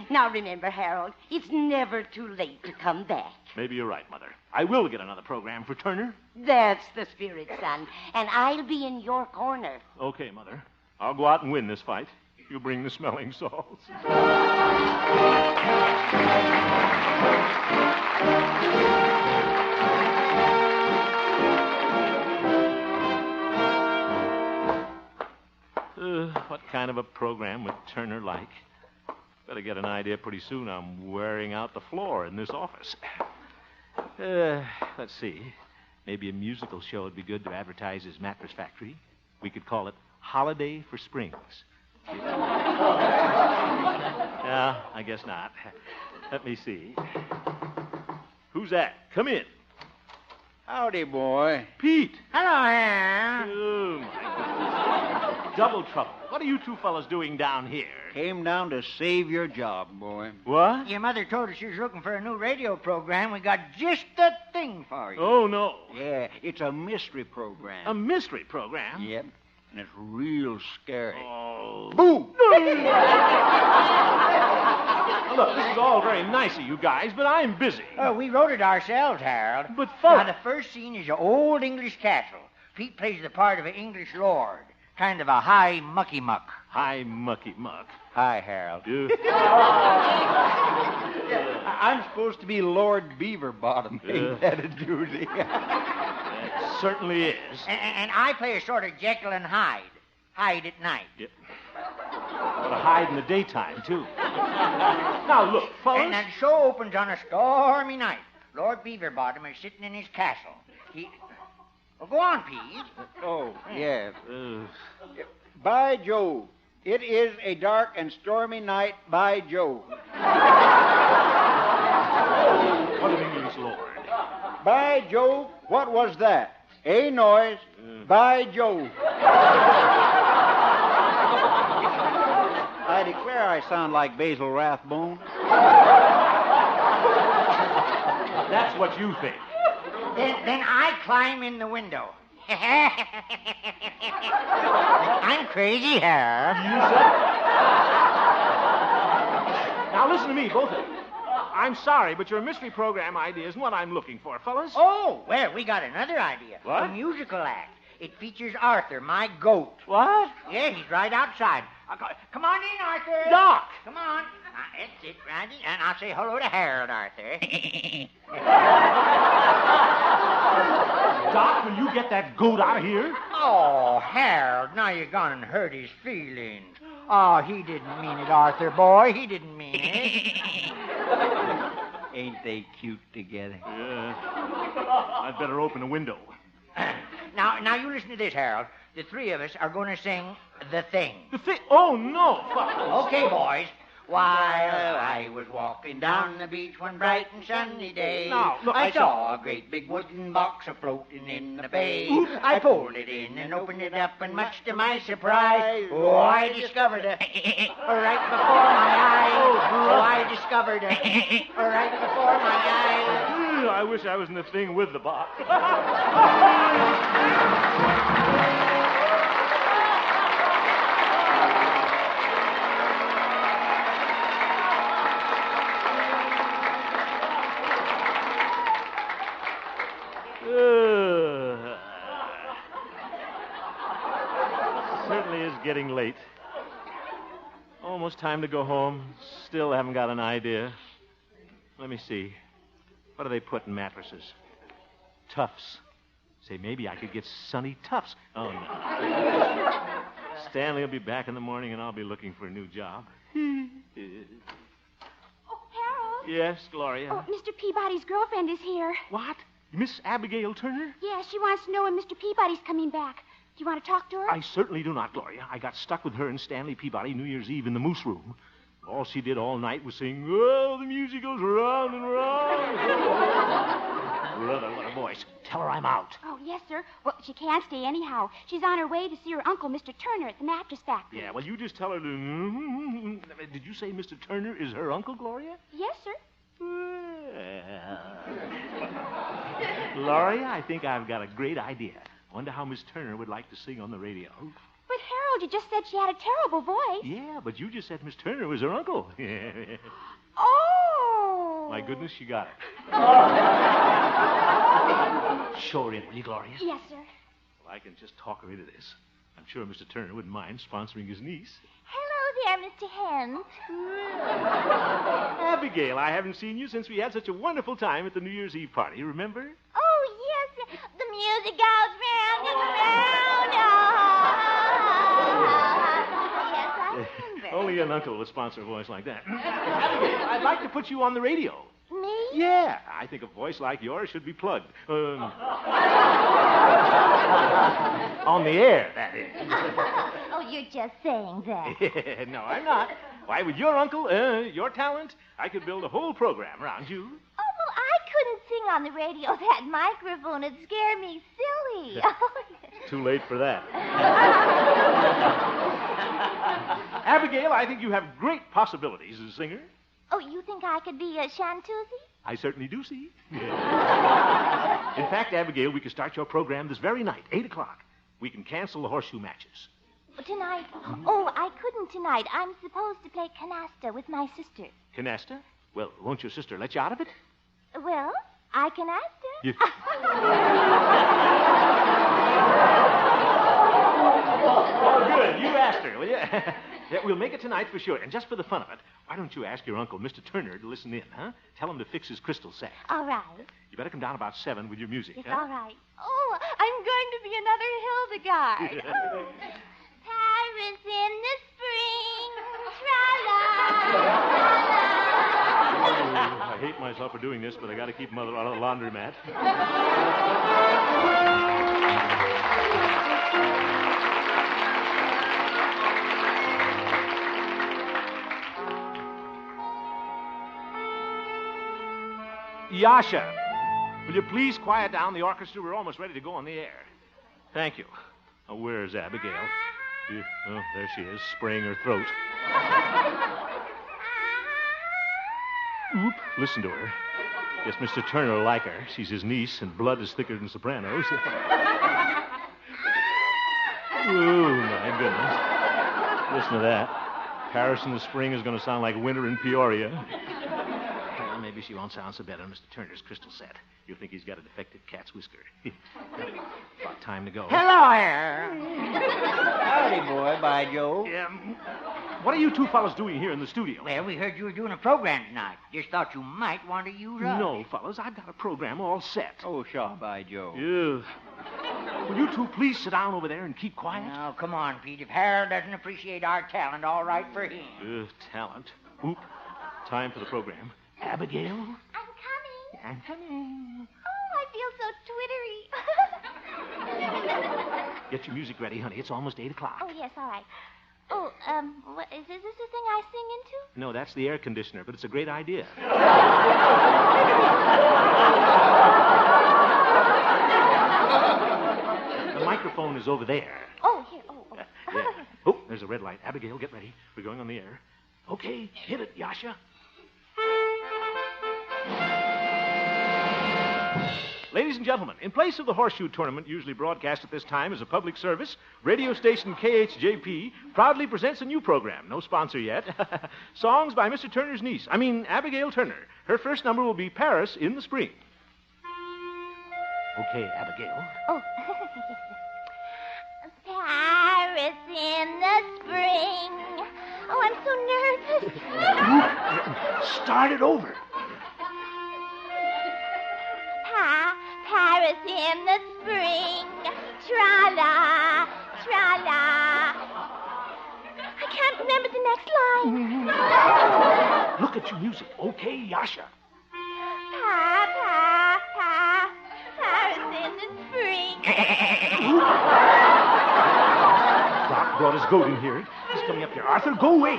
Now remember, Harold, it's never too late to come back. Maybe you're right, Mother. I will get another program for Turner. That's the spirit, son. And I'll be in your corner. Okay, Mother. I'll go out and win this fight. You bring the smelling salts. What kind of a program would Turner like? Better get an idea pretty soon. I'm wearing out the floor in this office. Let's see. Maybe a musical show would be good to advertise his mattress factory. We could call it Holiday for Springs. Yeah, I guess not. Let me see. Who's that? Come in. Howdy, boy. Pete. Hello, Harold. Oh, my goodness. Double trouble. What are you two fellas doing down here? Came down to save your job, boy. What? Your mother told us she was looking for a new radio program. We got just the thing for you. Oh, no. Yeah, it's a mystery program. A mystery program? Yep, and it's real scary. Oh. Boom! Now, look, this is all very nice of you guys, but I'm busy. Oh, we wrote it ourselves, Harold. But, Now, folks... the first scene is an old English castle. Pete plays the part of an English lord. Kind of a high mucky muck. Hi, mucky muck. Hi, Harold. I'm supposed to be Lord Beaverbottom. Ain't that a doozy? It certainly is. And I play a sort of Jekyll and Hyde. Hyde at night. Yep. Gotta hide in the daytime, too. Now, look, fellas. And the show opens on a stormy night. Lord Beaverbottom is sitting in his castle. Well, go on, Pete. Oh, yes. By Jove, it is a dark and stormy night, by Jove. What an English lord. By Jove, what was that? A noise, by Jove. I declare I sound like Basil Rathbone. That's what you think. Then I climb in the window. I'm crazy, Harold. Now, listen to me, both of you. I'm sorry, but your mystery program idea isn't what I'm looking for, fellas. Oh, well, we got another idea. What? A musical act. It features Arthur, my goat. What? Yeah, he's right outside. Come on in, Arthur. Doc! Come on. That's it, right in. And I'll say hello to Harold, Arthur. Doc, will you get that goat out of here? Oh, Harold, now you're gone and hurt his feelings. Oh, he didn't mean it, Arthur, boy. He didn't mean it. Ain't they cute together? Yeah. I'd better open the window. Now, you listen to this, Harold. The three of us are going to sing The Thing. The thing? Oh, no. Okay, boys. While I was walking down the beach one bright and sunny day, Now, look, I saw a great big wooden box a-floating in the bay. I pulled it in and opened it up, and much to my surprise, I discovered a right before my eyes. I discovered a right before my eyes. I wish I was in the thing with the box. Certainly is getting late. Almost time to go home. Still haven't got an idea. Let me see. What do they put in mattresses? Tufts. Say, maybe I could get Sonny Tufts. Oh, no. Stanley will be back in the morning, and I'll be looking for a new job. Oh, Harold. Yes, Gloria? Oh, Mr. Peabody's girlfriend is here. What? Miss Abigail Turner? Yes, she wants to know when Mr. Peabody's coming back. Do you want to talk to her? I certainly do not, Gloria. I got stuck with her and Stanley Peabody New Year's Eve in the Moose Room. All she did all night was sing, "Oh, the music goes round and round." Brother, what a voice. Tell her I'm out. Oh, yes, sir. Well, she can't stay anyhow. She's on her way to see her uncle, Mr. Turner, at the mattress factory. Yeah, well, you just tell her to... Did you say Mr. Turner is her uncle, Gloria? Yes, sir. Gloria, I think I've got a great idea. Wonder how Miss Turner would like to sing on the radio. But, Harold, you just said she had a terrible voice. Yeah, but you just said Miss Turner was her uncle. Oh! My goodness, you got it. Show her in, will you, Gloria? Yes, sir. Well, I can just talk her into this. I'm sure Mr. Turner wouldn't mind sponsoring his niece. Hello there, Mr. Hent. Abigail, I haven't seen you since we had such a wonderful time at the New Year's Eve party, remember? Oh, yes. The music goes round and round. Yes, I remember. Only an uncle would sponsor a voice like that. Abigail, I'd like to put you on the radio. Me? Yeah, I think a voice like yours should be plugged. On the air, that is. Oh, you're just saying that. No, I'm not. Why, with your uncle, your talent, I could build a whole program around you. Oh, well, I couldn't sing on the radio. That microphone would scare me silly. Too late for that. Abigail, I think you have great possibilities as a singer. Oh, you think I could be a chanteuse? I certainly do see. In fact, Abigail, we could start your program this very night, 8 o'clock. We can cancel the horseshoe matches. Tonight? Oh, I couldn't tonight. I'm supposed to play canasta with my sister. Canasta? Well, won't your sister let you out of it? Well, I canasta. Oh, good. You asked her, will you? Yeah, we'll make it tonight for sure. And just for the fun of it, why don't you ask your uncle, Mr. Turner, to listen in, huh? Tell him to fix his crystal sack. All right. You better come down about 7 with your music, It's huh? all right. Oh, I'm going to be another Hildegard. Oh. Paris in the spring, tra-la. I hate myself for doing this, but I got to keep Mother out of the laundromat. Yasha, will you please quiet down the orchestra? We're almost ready to go on the air. Thank you. Oh, where's Abigail? Oh, there she is, spraying her throat. Oop, listen to her. Guess Mr. Turner will like her. She's his niece, and blood is thicker than Sopranos. Oh, my goodness. Listen to that. Paris in the spring is going to sound like winter in Peoria. Well, maybe she won't sound so bad on Mr. Turner's crystal set. You'll think he's got a defective cat's whisker. About time to go. Hello there. Howdy, boy, by Joe. What are you two fellas doing here in the studio? Well, we heard you were doing a program tonight. Just thought you might want to use us. No, fellas, I've got a program all set. Oh, sure, by Joe. Yeah. Will you two please sit down over there and keep quiet? Now, come on, Pete. If Harold doesn't appreciate our talent, all right for him. Talent. Oop. Time for the program. Abigail? I'm coming. I'm coming. Oh, I feel so twittery. Get your music ready, honey. It's almost 8 o'clock. Oh, yes, all right. Oh, what, is this the thing I sing into? No, that's the air conditioner, but it's a great idea. The microphone is over there. Oh, here. Oh. Yeah. Oh, there's a red light. Abigail, get ready. We're going on the air. Okay, hit it, Yasha. Ladies and gentlemen, in place of the horseshoe tournament usually broadcast at this time as a public service, radio station KHJP proudly presents a new program. No sponsor yet. Songs by Mr. Turner's niece. Abigail Turner. Her first number will be Paris in the Spring. Okay, Abigail. Oh. Paris in the spring. Oh, I'm so nervous. Start it over. Paris in the spring. Tra-la, tra-la. I can't remember the next line. Look at your music. Okay, Yasha. Paris in the spring. Doc brought his goat in here. He's coming up here. Arthur, go away.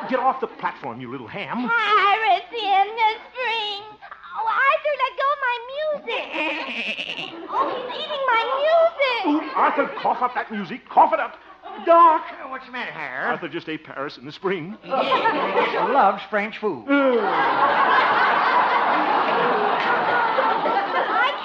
Get off the platform, you little ham. Paris in the spring. Oh, Arthur, let go of my music. Oh, he's eating my music. Ooh, Arthur, cough up that music. Cough it up. Doc. What's the matter, Harold? Arthur just ate Paris in the spring. He loves French food. I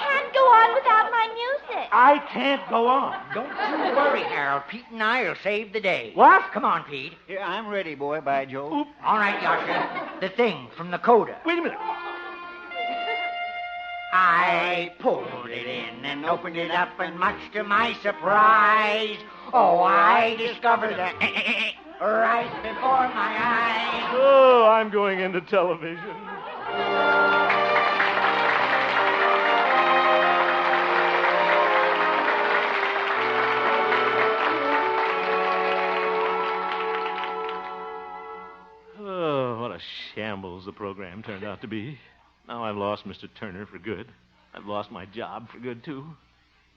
can't go on without my music. I can't go on. Don't you worry, Harold. Pete and I will save the day. What? Come on, Pete. Here, I'm ready, boy, by Joe. Oop. All right, Yasha. The thing from the coda. Wait a minute. I pulled it in and opened it up, and much to my surprise, I discovered that right before my eyes. Oh, I'm going into television. Oh, what a shambles the program turned out to be. Now I've lost Mr. Turner for good. I've lost my job for good, too.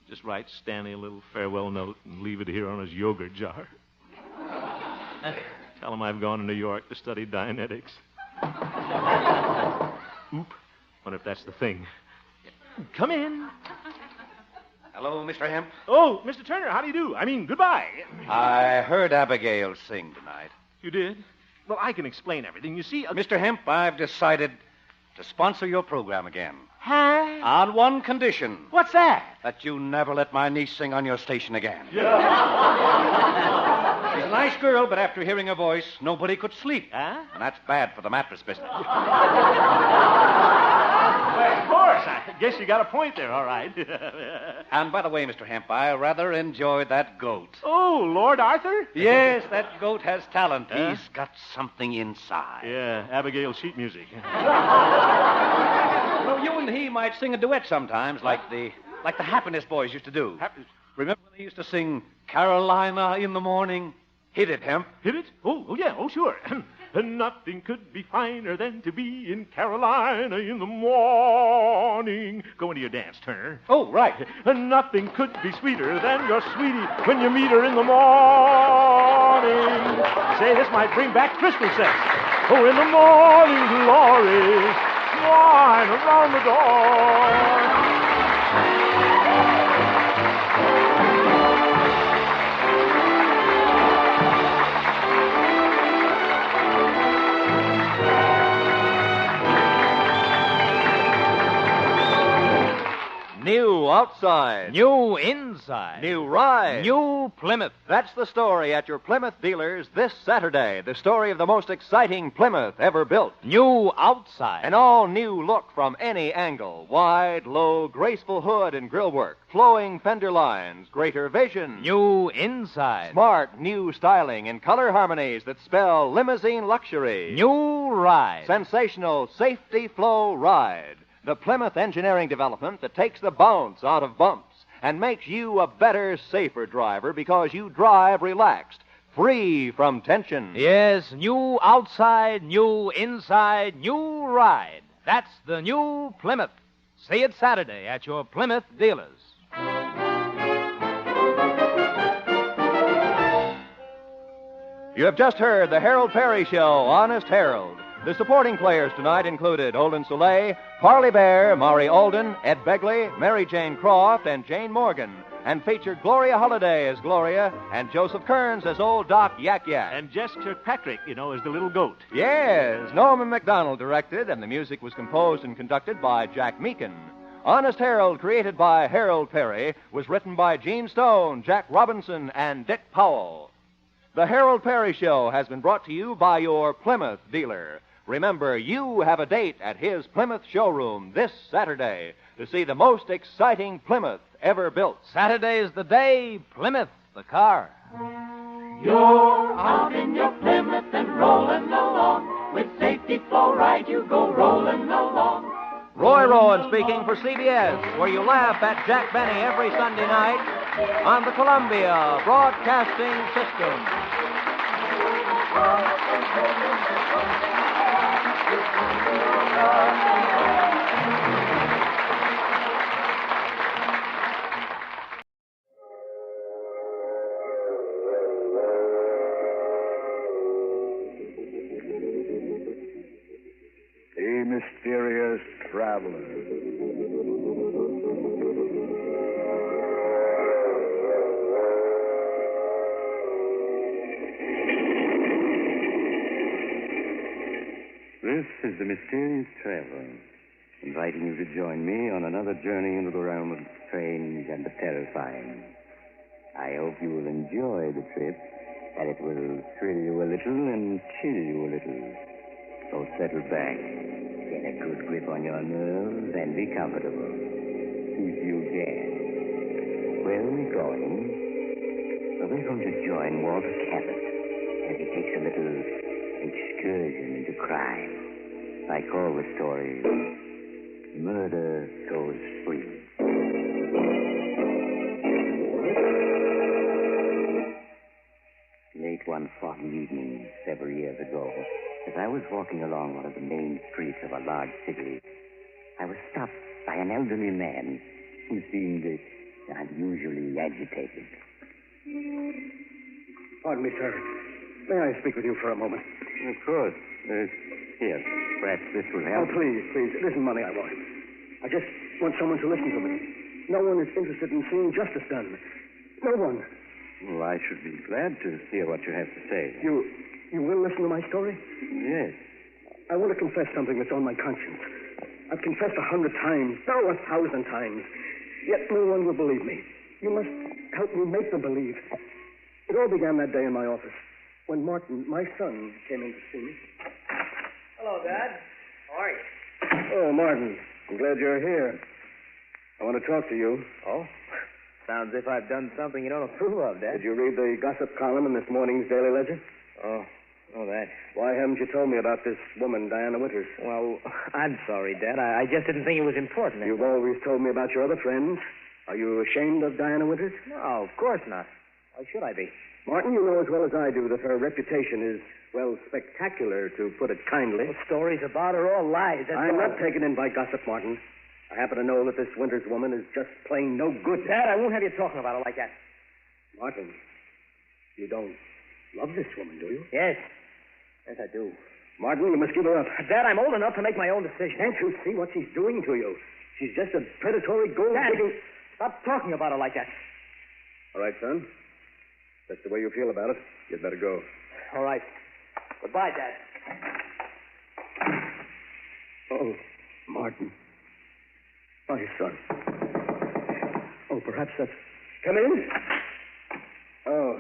Just write Stanley a little farewell note and leave it here on his yogurt jar. Tell him I've gone to New York to study Dianetics. Oop. Wonder if that's the thing. Come in. Hello, Mr. Hemp. Oh, Mr. Turner, how do you do? Goodbye. I heard Abigail sing tonight. You did? Well, I can explain everything. You see... Mr. Hemp, I've decided to sponsor your program again. Huh? On one condition. What's that? That you never let my niece sing on your station again. Yeah. She's a nice girl, but after hearing her voice, nobody could sleep. Huh? And that's bad for the mattress business. Well, of course. I guess you got a point there, all right. And by the way, Mr. Hemp, I rather enjoyed that goat. Oh, Lord Arthur? Yes, that goat has talent. He's got something inside. Yeah, Abigail sheet music. Well, you and he might sing a duet sometimes, like the Happiness Boys used to do. Remember when they used to sing Carolina in the morning? Hit it, Hemp. Hit it? Oh, yeah, sure. And nothing could be finer than to be in Carolina in the morning. Go into your dance, Turner. Oh, right. And nothing could be sweeter than your sweetie when you meet her in the morning. Say, this might bring back crystal sets. Oh, in the morning glory, wine around the door. New outside. New inside. New ride. New Plymouth. That's the story at your Plymouth dealers this Saturday. The story of the most exciting Plymouth ever built. New outside. An all-new look from any angle. Wide, low, graceful hood and grillwork. Flowing fender lines. Greater vision. New inside. Smart, new styling and color harmonies that spell limousine luxury. New ride. Sensational safety flow ride. The Plymouth engineering development that takes the bounce out of bumps and makes you a better, safer driver because you drive relaxed, free from tension. Yes, new outside, new inside, new ride. That's the new Plymouth. See it Saturday at your Plymouth dealers. You have just heard the Harold Perry Show, Honest Harold. The supporting players tonight included Olin Soleil, Parley Bear, Maury Alden, Ed Begley, Mary Jane Croft, and Jane Morgan, and featured Gloria Holliday as Gloria and Joseph Kearns as old Doc Yak Yak. And Jess Kirkpatrick, as the little goat. Yes, Norman MacDonald directed, and the music was composed and conducted by Jack Meakin. Honest Harold, created by Harold Perry, was written by Gene Stone, Jack Robinson, and Dick Powell. The Harold Perry Show has been brought to you by your Plymouth dealer. Remember, you have a date at his Plymouth showroom this Saturday to see the most exciting Plymouth ever built. Saturday's the day, Plymouth, the car. You're out in your Plymouth and rolling along. With safety flow ride, you go rolling along. Roy Rowan speaking for CBS, where you laugh at Jack Benny every Sunday night on the Columbia Broadcasting System. The mysterious traveler. This is the mysterious traveler, inviting you to join me on another journey into the realm of the strange and the terrifying. I hope you will enjoy the trip, and it will thrill you a little and chill you a little. So settle back, get a good grip on your nerves, and be comfortable. If you can. Where are we going? Well, we're going to join Walter Cabot as he takes a little excursion into crime. I call the story Murder Goes Free. Late one foggy evening several years ago, as I was walking along one of the main streets of a large city, I was stopped by an elderly man who seemed unusually agitated. Pardon me, sir. May I speak with you for a moment? Of course. Here, perhaps this will help. Oh, please. It isn't money I want. I just want someone to listen to me. No one is interested in seeing justice done. No one. Well, I should be glad to hear what you have to say. You will listen to my story? Yes. I want to confess something that's on my conscience. I've confessed 100 times, 1,000 times. Yet no one will believe me. You must help me make them believe. It all began that day in my office when Martin, my son, came in to see me. Hello, Dad. How are you? Oh, Martin, I'm glad you're here. I want to talk to you. Oh? Sounds as if I've done something you don't approve of, Dad. Did you read the gossip column in this morning's Daily Ledger? Oh, that. Why haven't you told me about this woman, Diana Winters? Well, I'm sorry, Dad. I just didn't think it was important. You've always told me about your other friends. Are you ashamed of Diana Winters? No, of course not. Why should I be? Martin, you know as well as I do that her reputation is, well, spectacular, to put it kindly. Well, stories about her all lies. I'm not taken in by gossip, Martin. I happen to know that this Winters woman is just plain no good. Dad, I won't have you talking about her like that. Martin, you don't love this woman, do you? Yes. Yes, I do. Martin, you must give her up. Dad, I'm old enough to make my own decision. Can't you see what she's doing to you? She's just a predatory gold-digging... Stop talking about her like that. All right, son. That's the way you feel about it. You'd better go. All right. Goodbye, Dad. Oh, Martin. My son. perhaps that's... Come in. Oh,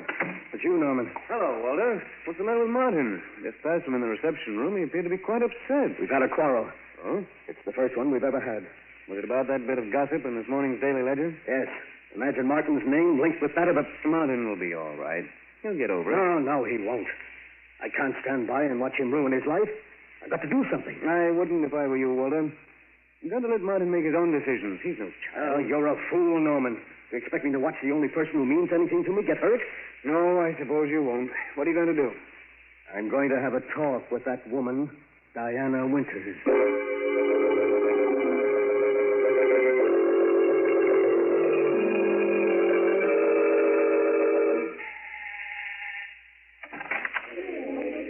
it's you, Norman. Hello, Walter. What's the matter with Martin? Just past him in the reception room. He appeared to be quite upset. We've had a quarrel. Oh? It's the first one we've ever had. Was it about that bit of gossip in this morning's Daily Ledger? Yes. Imagine Martin's name linked with that of a... Martin will be all right. He'll get over it. No, he won't. I can't stand by and watch him ruin his life. I've got to do something. I wouldn't if I were you, Walter. You've got to let Martin make his own decisions. He's no child. Oh, you're a fool, Norman. You expect me to watch the only person who means anything to me get hurt? No, I suppose you won't. What are you going to do? I'm going to have a talk with that woman, Diana Winters.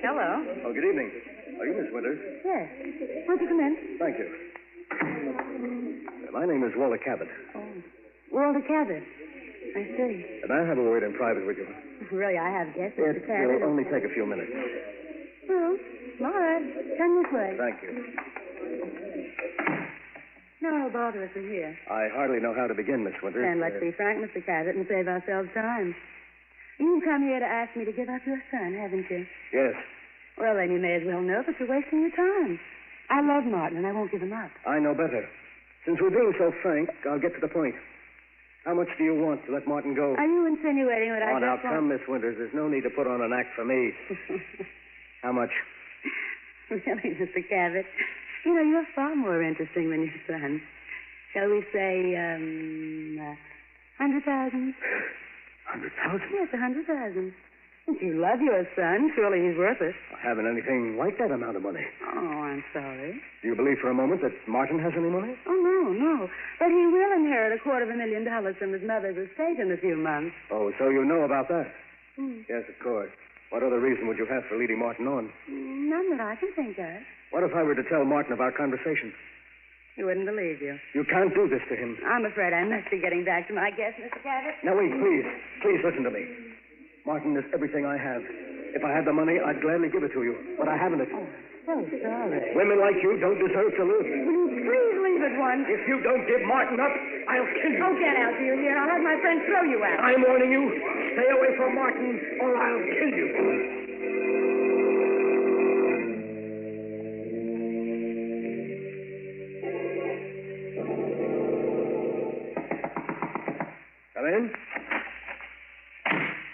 Hello. Oh, good evening. Are you Miss Winters? Yes. Won't you come in? Thank you. My name is Walter Cabot. Oh. Walter Cabot. I see. And I have a word in private with you. Really, I have guessed, It Mr. Cabot. will only take a few minutes. Well, all right. Come this way. Thank you. No, bother us. We're here. I hardly know how to begin, Miss Winters. And let's be frank, Mr. Cabot, and save ourselves time. You've come here to ask me to give up your son, haven't you? Yes. Well, then you may as well know that you're wasting your time. I love Martin, and I won't give him up. I know better. Since we're being so frank, I'll get to the point. How much do you want to let Martin go? Are you insinuating that I Oh, now, just want... come, Miss Winters. There's no need to put on an act for me. How much? Really, Mr. Cabot, you know, you're far more interesting than your son. Shall we say, 100,000? 100,000? Yes, 100,000. If you love your son, surely he's worth it. I haven't anything like that amount of money. Oh, I'm sorry. Do you believe for a moment that Martin has any money? Oh, no. But he will inherit $250,000 from his mother's estate in a few months. Oh, so you know about that? Hmm. Yes, of course. What other reason would you have for leading Martin on? None that I can think of. What if I were to tell Martin of our conversation? He wouldn't believe you. You can't do this to him. I'm afraid I must be getting back to my guest, Mr. Cabot. Now, wait, please. Please listen to me. Martin is everything I have. If I had the money, I'd gladly give it to you. But I haven't it. Oh, so sorry. Women like you don't deserve to live. Will you please leave at once? If you don't give Martin up, I'll kill you. Oh, get out, do you hear? I'll have my friends throw you out. I'm warning you. Stay away from Martin, or I'll kill you. Come in.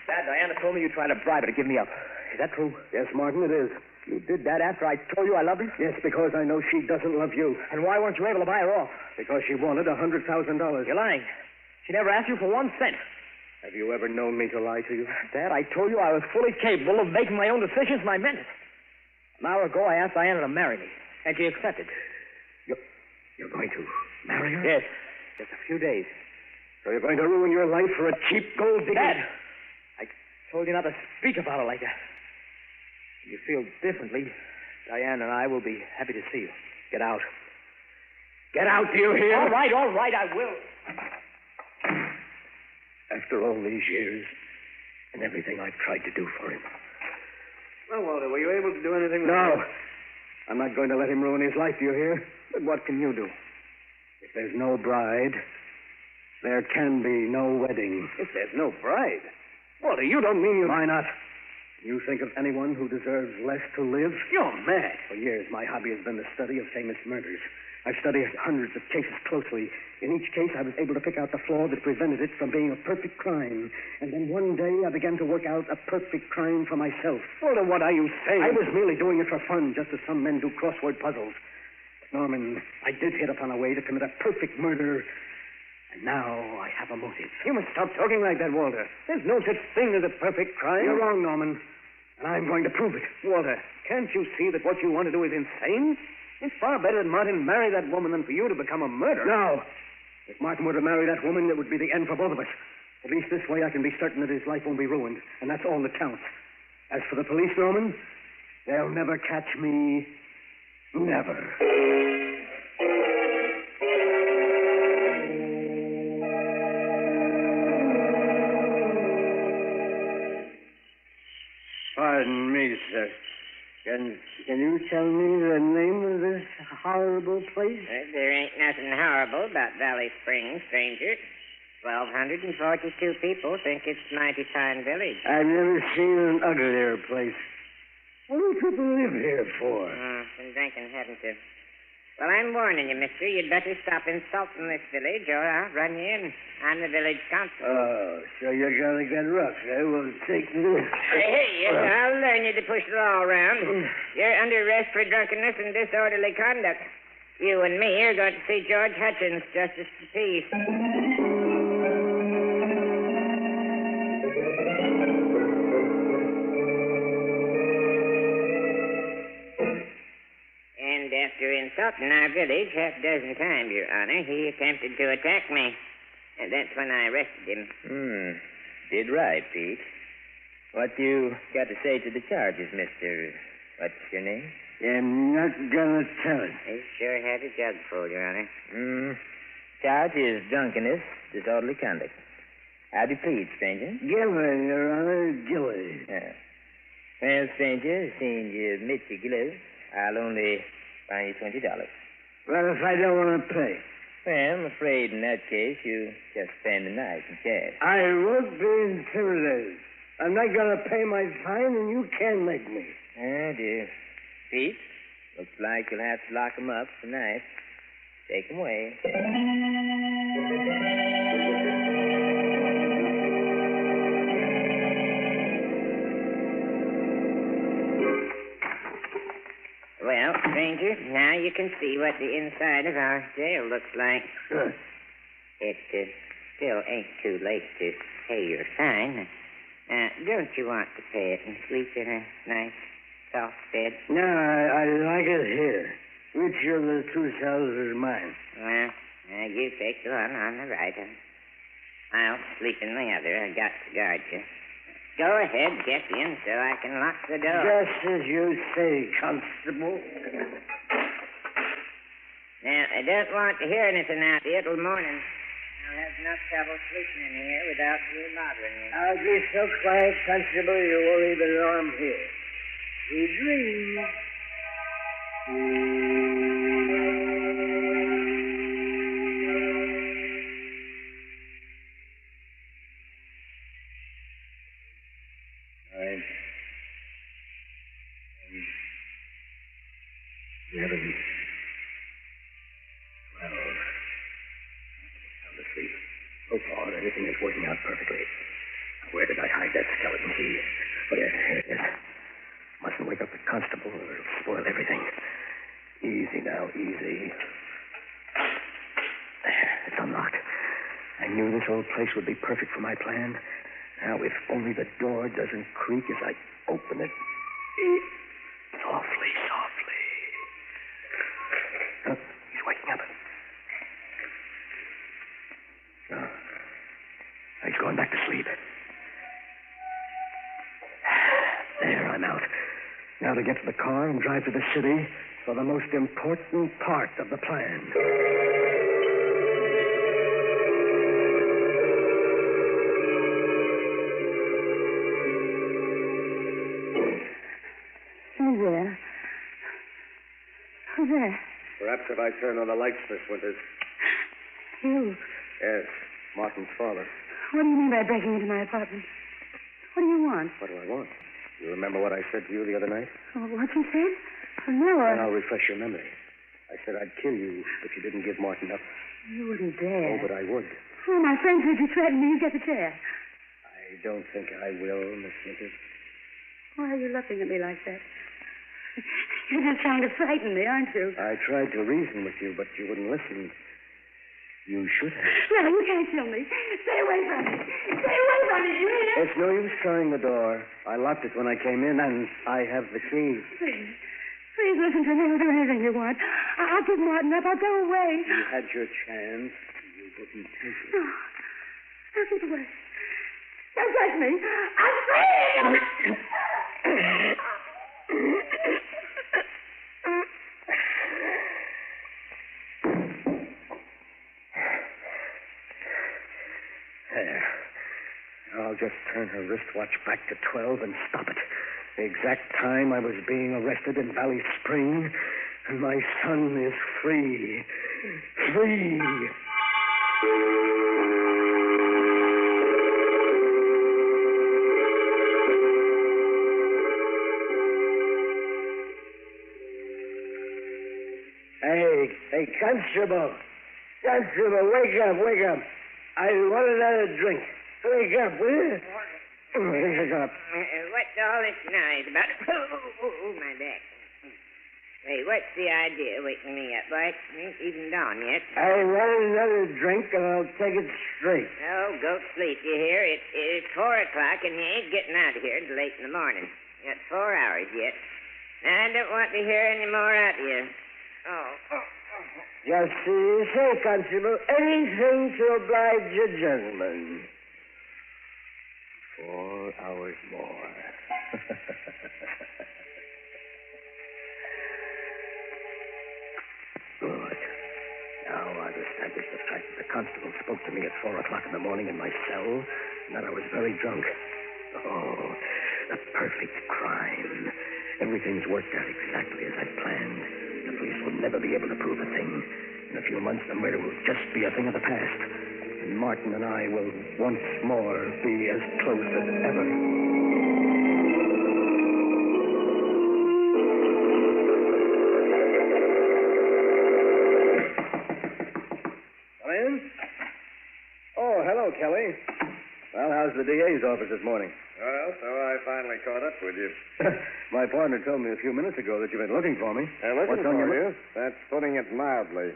Dad, Diana told me you tried to bribe her to give me up. Is that true? Yes, Martin, it is. You did that after I told you I loved her? Yes, because I know she doesn't love you. And why weren't you able to buy her off? Because she wanted $100,000. You're lying. She never asked you for 1 cent. Have you ever known me to lie to you? Dad, I told you I was fully capable of making my own decisions, and I meant it. An hour ago, I asked Diana to marry me, and she accepted. You're going to marry her? Yes. Just a few days. So you're going to ruin your life for a cheap gold digger? Dad, I told you not to speak about her like that. If you feel differently, Diane and I will be happy to see you. Get out. Get out, do you hear? All right, I will. After all these years and everything I've tried to do for him. Well, Walter, were you able to do anything? No. I'm not going to let him ruin his life, do you hear? But what can you do? If there's no bride, there can be no wedding. If there's no bride? Walter, you don't mean you... Why not? You think of anyone who deserves less to live? You're mad. For years, my hobby has been the study of famous murders. I've studied hundreds of cases closely. In each case, I was able to pick out the flaw that prevented it from being a perfect crime. And then one day, I began to work out a perfect crime for myself. Walter, what are you saying? I was merely doing it for fun, just as some men do crossword puzzles. But, Norman, I did hit upon a way to commit a perfect murder. And now I have a motive. You must stop talking like that, Walter. There's no such thing as a perfect crime. You're wrong, Norman. And I'm going to prove it. Walter, can't you see that what you want to do is insane? It's far better that Martin marry that woman than for you to become a murderer. No. If Martin were to marry that woman, it would be the end for both of us. At least this way I can be certain that his life won't be ruined. And that's all that counts. As for the police, Norman, they'll never catch me. Never. Pardon me, sir. Can you tell me the name of this horrible place? There ain't nothing horrible about Valley Springs, stranger. 1,242 people think it's mighty fine village. I've never seen an uglier place. What do people live here for? Been drinking, haven't you? Well, I'm warning you, mister. You'd better stop insulting this village, or I'll run you in. I'm the village council. Oh, so you're gonna get rough, eh? Well, take this. Hey, I'll learn you to push the law around. You're under arrest for drunkenness and disorderly conduct. You and me are going to see George Hutchins, Justice of the Peace. And after insulting our village half a dozen times, Your Honor, he attempted to attack me. And that's when I arrested him. Did right, Pete. What you got to say to the charges, Mr. What's your name? I'm not gonna tell it. He sure had a jug full, Your Honor. Charge is drunkenness, disorderly conduct. How do you plead, stranger? Gilly, Your Honor, Gilly. Yeah. Well, stranger, seeing you admit your guilt, I'll only fine you $20. Well, if I don't want to pay? Well, I'm afraid in that case you just spend the night in cash. I won't be intimidated. I'm not gonna pay my fine, and you can't make me. Oh, dear. Pete, looks like you'll have to lock 'em up tonight. Take 'em away. Well, stranger, now you can see what the inside of our jail looks like. It still ain't too late to pay your fine. Don't you want to pay it and sleep in a nice, soft bed? No, I like it here. Which of the two cells is mine? Well, you take the one on the right. I'll sleep in the other. I got to guard you. Go ahead, get in so I can lock the door. Just as you say, Constable. Now, I don't want to hear anything out here till morning. I'll have enough trouble sleeping in here without you bothering you. I'll be so quiet, Constable, you won't even know I'm here. We dream. So far, everything is working out perfectly. Where did I hide that skeleton key? Oh, yeah, here it is. Mustn't wake up the constable or it'll spoil everything. Easy now, easy. There, it's unlocked. I knew this old place would be perfect for my plan. Now, if only the door doesn't creak as I open it. Softly, softly. Oh, he's waking up. Oh, he's going back to sleep. There, I'm out. Now to get to the car and drive to the city for the most important part of the plan. Who's there? Who's there? Perhaps if I turn on the lights, Miss Winters. You. Yes, Martin's father. What do you mean by breaking into my apartment? What do you want? What do I want? You remember what I said to you the other night? Oh, what you said? Oh, no, And I'll refresh your memory. I said I'd kill you if you didn't give Martin up. You wouldn't dare. Oh, but I would. Oh, my friend said you threatened me. You get the chair. I don't think I will, Miss Winters. Why are you looking at me like that? You're just trying to frighten me, aren't you? I tried to reason with you, but you wouldn't listen. You should have. No, you can't kill me. Stay away from me. Stay away from me, you hear that? It's no use trying the door. I locked it when I came in, and I have the key. Please. Please listen to me. I'll do anything you want. I'll give Martin up. I'll go away. You had your chance. You wouldn't take it. No. I'll keep away. Don't touch me. I'm free! There. I'll just turn her wristwatch back to 12 and stop it. The exact time I was being arrested in Valley Spring, and my son is free. Free! Constable. Constable, wake up, wake up. I want another drink. Wake up, will you? Wake up. What's all this noise about? Oh, my back. Hey, what's the idea waking me up, boy? It ain't even dawn yet. I want another drink, and I'll take it straight. Oh, go to sleep, you hear? It's 4 o'clock, and you ain't getting out of here until late in the morning. You got 4 hours yet. I don't want to hear any more out of you. Oh. Just say, Constable, anything to oblige your gentleman. 4 hours more. Good. Now I've established the fact that the constable spoke to me at 4 o'clock in the morning in my cell, and that I was very drunk. Oh, the perfect crime. Everything's worked out exactly as I'd planned. The police will never be able to prove a thing. In a few months, the murder will just be a thing of the past. And Martin and I will once more be as close as ever. Come in. Oh, hello, Kelly. Well, how's the DA's office this morning? Well, so I finally caught up with you. My partner told me a few minutes ago that you've been looking for me. Looking What's on for your you? That's putting it mildly.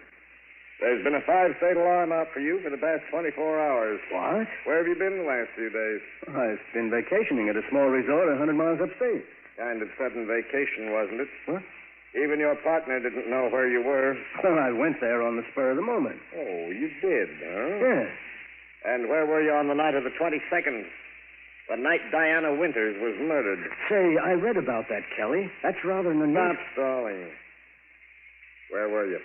There's been a 5-state alarm out for you for the past 24 hours. What? Where have you been the last few days? I've been vacationing at a small resort 100 miles upstate. Kind of sudden vacation, wasn't it? What? Even your partner didn't know where you were. Well, I went there on the spur of the moment. Oh, you did, huh? Yes. And where were you on the night of the 22nd? The night Diana Winters was murdered. Say, I read about that, Kelly. That's rather unusual. Stop stalling. Where were you?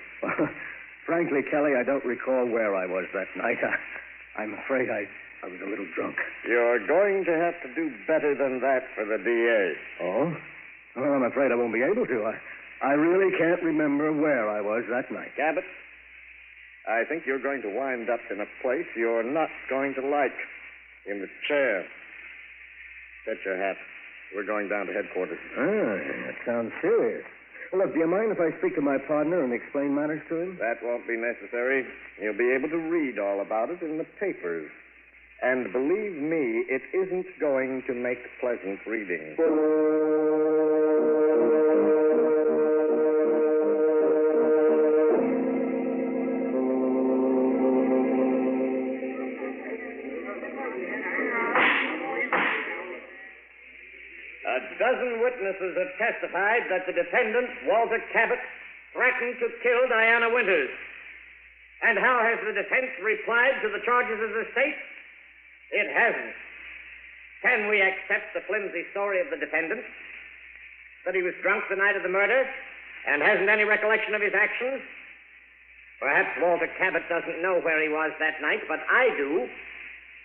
Frankly, Kelly, I don't recall where I was that night. I'm afraid I was a little drunk. You're going to have to do better than that for the DA. Oh? Well, I'm afraid I won't be able to. I really can't remember where I was that night. Cabot, I think you're going to wind up in a place you're not going to like. In the chair. Get your hat. We're going down to headquarters. That sounds serious. Well, look, do you mind if I speak to my partner and explain matters to him? That won't be necessary. You'll be able to read all about it in the papers. And believe me, it isn't going to make pleasant reading. A dozen witnesses have testified that the defendant, Walter Cabot, threatened to kill Diana Winters. And how has the defense replied to the charges of the state? It hasn't. Can we accept the flimsy story of the defendant? That he was drunk the night of the murder and hasn't any recollection of his actions? Perhaps Walter Cabot doesn't know where he was that night, but I do.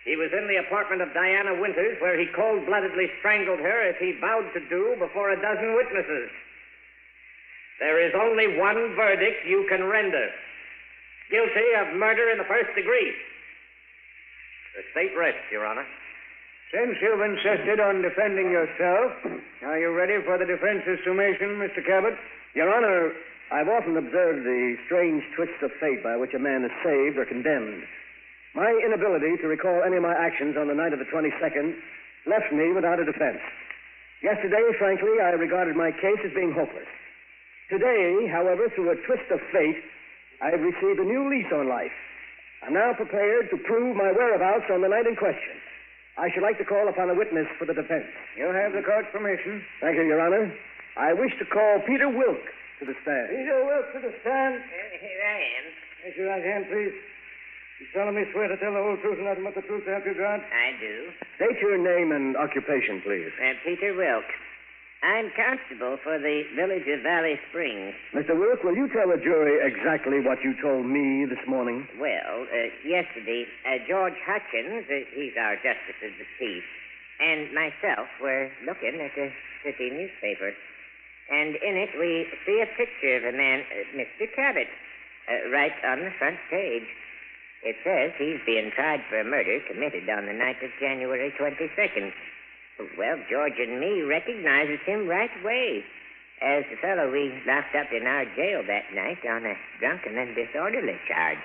He was in the apartment of Diana Winters, where he cold-bloodedly strangled her, as he vowed to do, before a dozen witnesses. There is only one verdict you can render. Guilty of murder in the first degree. The state rests, Your Honor. Since you've insisted on defending yourself, are you ready for the defense's summation, Mr. Cabot? Your Honor, I've often observed the strange twists of fate by which a man is saved or condemned. My inability to recall any of my actions on the night of the 22nd left me without a defense. Yesterday, frankly, I regarded my case as being hopeless. Today, however, through a twist of fate, I have received a new lease on life. I'm now prepared to prove my whereabouts on the night in question. I should like to call upon a witness for the defense. You have the court's permission. Thank you, Your Honor. I wish to call Peter Wilk to the stand. Peter Wilk to the stand. Here I am. Raise your right hand, please. You solemnly swear to tell the whole truth and nothing but the truth to help you God? I do. State your name and occupation, please. Peter Wilk. I'm constable for the village of Valley Springs. Mr. Wilk, will you tell the jury exactly what you told me this morning? Well, yesterday, George Hutchins, he's our justice of the peace, and myself were looking at a city newspaper. And in it, we see a picture of a man, Mr. Cabot, right on the front page. It says he's being tried for a murder committed on the night of January 22nd. Well, George and me recognizes him right away. as the fellow we locked up in our jail that night on a drunken and disorderly charge.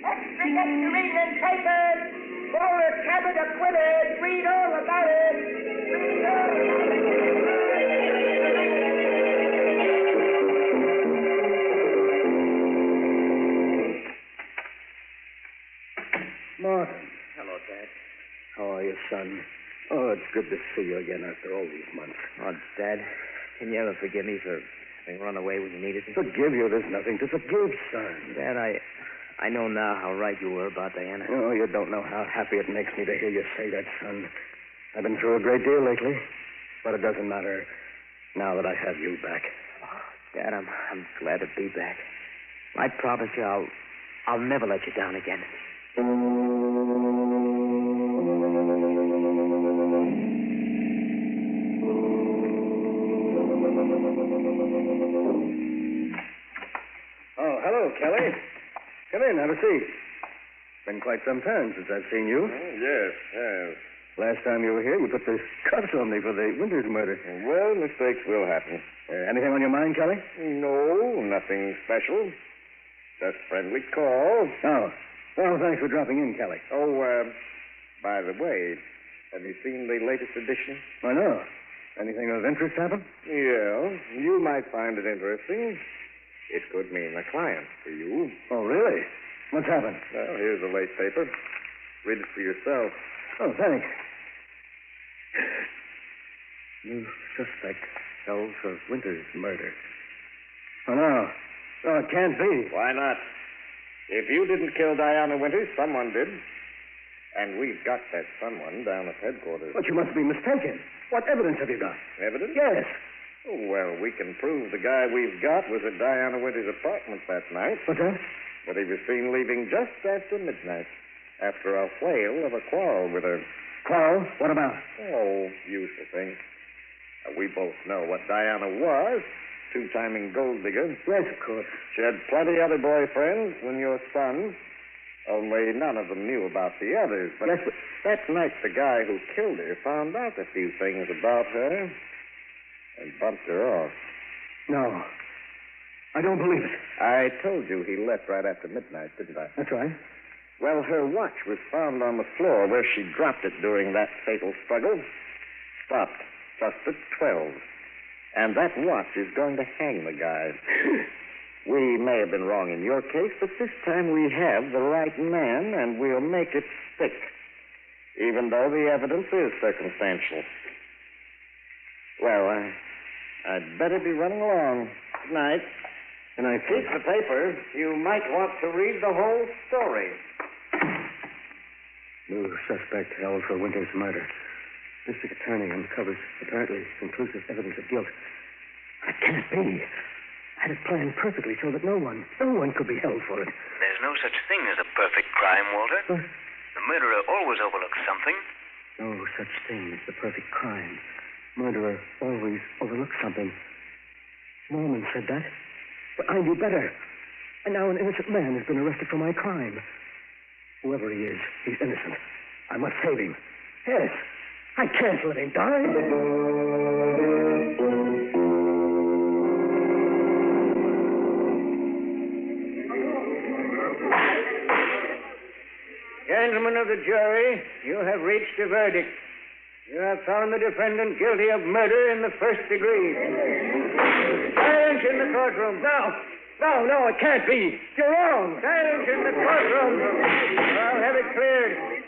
Extra, get your evening papers. Bowler Cabot acquitted. Read all about it. Read all about it. Martin. Hello, Dad. How are you, son? Oh, it's good to see you again after all these months. Oh, Dad, can you ever forgive me for having run away when you needed me? Forgive you? There's nothing to forgive, son. Dad, I know now how right you were about Diana. Oh, you don't know how happy it makes me to hear you say that, son. I've been through a great deal lately, but it doesn't matter now that I have you back. Oh, Dad, I'm glad to be back. I promise you I'll never let you down again. Oh, hello, Kelly. Come in, have a seat. Been quite some time since I've seen you. Yes. Last time you were here, you put the cuffs on me for the Winters murder. Well, mistakes will happen. Anything on your mind, Kelly? No, nothing special. Just friendly call. Oh. Well, thanks for dropping in, Kelly. Oh, by the way, have you seen the latest edition? I know. Anything of interest happen? Yeah, you might find it interesting. It could mean a client for you. Oh, really? What's happened? Well, here's the late paper. Read it for yourself. Oh, thanks. New suspect held for Winters' murder. Oh, no. Oh, it can't be. Why not? If you didn't kill Diana Winters, someone did. And we've got that someone down at headquarters. But you must be mistaken. What evidence have you got? Evidence? Yes. Oh, well, we can prove the guy we've got was at Diana Winters' apartment that night. What's that? But he was seen leaving just after midnight, after a whale of a quarrel with her. Quarrel? What about? Oh, usual thing. We both know what Diana was. Two-timing gold digger. Yes, of course. She had plenty other boyfriends than your son. Only none of them knew about the others. But yes, that night, the guy who killed her found out a few things about her and bumped her off. No. I don't believe it. I told you he left right after midnight, didn't I? That's right. Well, her watch was found on the floor where she dropped it during that fatal struggle. Stopped just at 12. And that watch is going to hang the guy. We may have been wrong in your case, but this time we have the right man, and we'll make it stick, even though the evidence is circumstantial. Well, I'd better be running along. Good night. Good night. Keep the paper. You might want to read the whole story. New suspect held for Winters' murder. District Attorney uncovers apparently conclusive evidence of guilt. That can't be. I had it planned perfectly so that no one could be held for it. There's no such thing as a perfect crime, Walter. The murderer always overlooks something. No such thing as the perfect crime. Murderer always overlooks something. Norman said that. But I knew better. And now an innocent man has been arrested for my crime. Whoever he is, he's innocent. I must save him. Yes. I can't let him die. Gentlemen of the jury, you have reached a verdict. You have found the defendant guilty of murder in the first degree. Silence in the courtroom. No, it can't be. You're wrong. Silence in the courtroom. I'll have it cleared.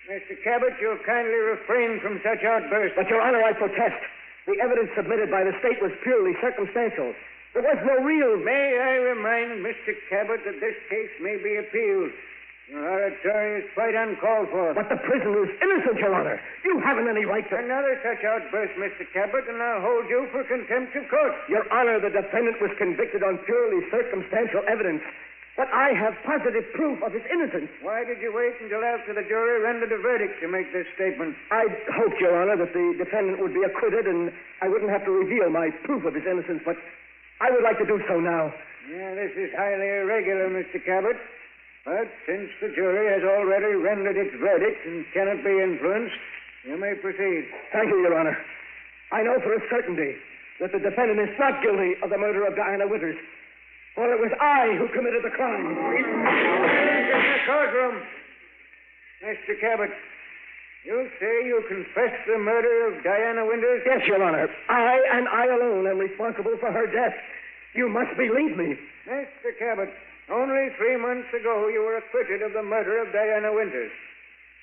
Mr. Cabot, you'll kindly refrain from such outbursts. But, Your Honor, I protest. The evidence submitted by the state was purely circumstantial. There was no real... May I remind Mr. Cabot that this case may be appealed. Your oratory is quite uncalled for. But the prisoner is innocent, Your Honor. You haven't any right to... Another such outburst, Mr. Cabot, and I'll hold you for contempt of court. Your Honor, the defendant was convicted on purely circumstantial evidence. But I have positive proof of his innocence. Why did you wait until after the jury rendered a verdict to make this statement? I hoped, Your Honor, that the defendant would be acquitted and I wouldn't have to reveal my proof of his innocence, but I would like to do so now. Yeah, this is highly irregular, Mr. Cabot. But since the jury has already rendered its verdict and cannot be influenced, you may proceed. Thank you, Your Honor. I know for a certainty that the defendant is not guilty of the murder of Diana Winters, for it was I who committed the crime. In the courtroom. Mr. Cabot, you say you confessed the murder of Diana Winters? Yes, Your Honor. I and I alone am responsible for her death. You must believe me. Mr. Cabot, only 3 months ago you were acquitted of the murder of Diana Winters.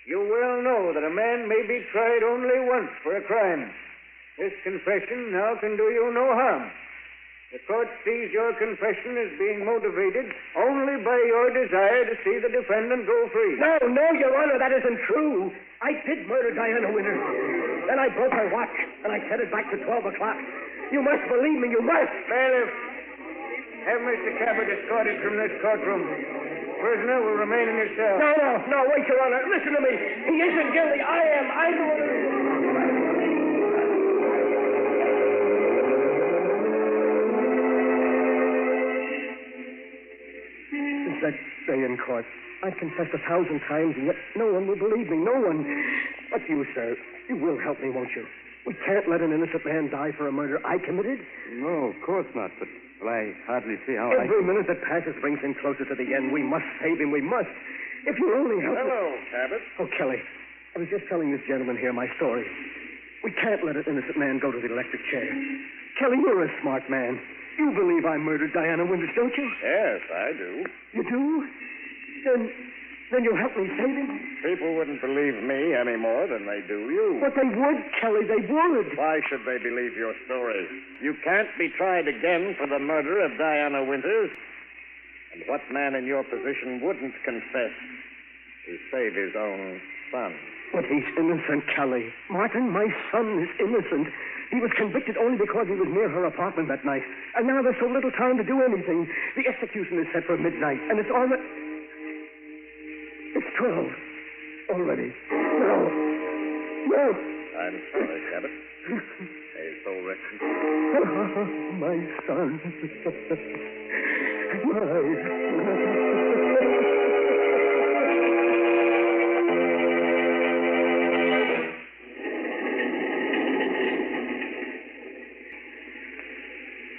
You well know that a man may be tried only once for a crime. This confession now can do you no harm. The court sees your confession as being motivated only by your desire to see the defendant go free. No, Your Honor, that isn't true. I did murder Diana Winters. Then I broke her watch, and I set it back to 12 o'clock. You must believe me, you must. Bailiff, have Mr. Cabot escorted from this courtroom. Prisoner will remain in his cell. No, wait, Your Honor. Listen to me. He isn't guilty. I am. I'm the one. Since that day in court, I've confessed 1,000 times, and yet no one will believe me. No one. But you, sir, you will help me, won't you? We can't let an innocent man die for a murder I committed. No, of course not, but well, I hardly see how Every minute that passes brings him closer to the end. We must save him. We must. If you only help Hello, me. Cabot. Oh, Kelly, I was just telling this gentleman here my story. We can't let an innocent man go to the electric chair. Kelly, you're a smart man. You believe I murdered Diana Winters, don't you? Yes, I do. You do? Then you'll help me save him? People wouldn't believe me any more than they do you. But they would, Kelly, they would. Why should they believe your story? You can't be tried again for the murder of Diana Winters. And what man in your position wouldn't confess to save his own son? But he's innocent, Kelly. Martin, my son is innocent. He was convicted only because he was near her apartment that night. And now there's so little time to do anything. The execution is set for midnight, and it's already... It's 12 already. No. I'm sorry, Cabot. May his soul rest in peace. Oh, my son.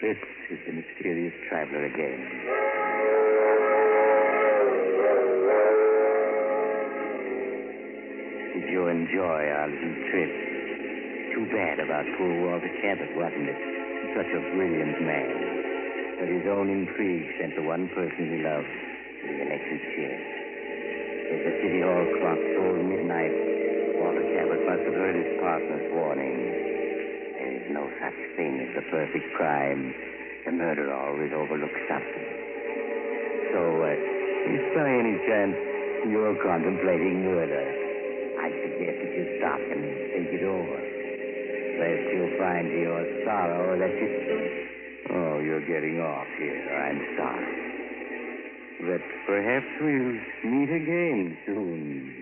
This is the mysterious traveler again. Did you enjoy our little trip? Too bad about poor Walter Cabot, wasn't it? Such a brilliant man. But his own intrigue sent the one person he loved to the electric chair. As the city hall clock tolled midnight, Walter Cabot must have heard his partner's warning. There is no such thing as the perfect crime. The murderer always overlooks something. So, if by any chance you're contemplating murder, I suggest that you stop and think it over. Lest you'll find to your sorrow that you... Oh, you're getting off here. I'm sorry. But perhaps we'll meet again soon.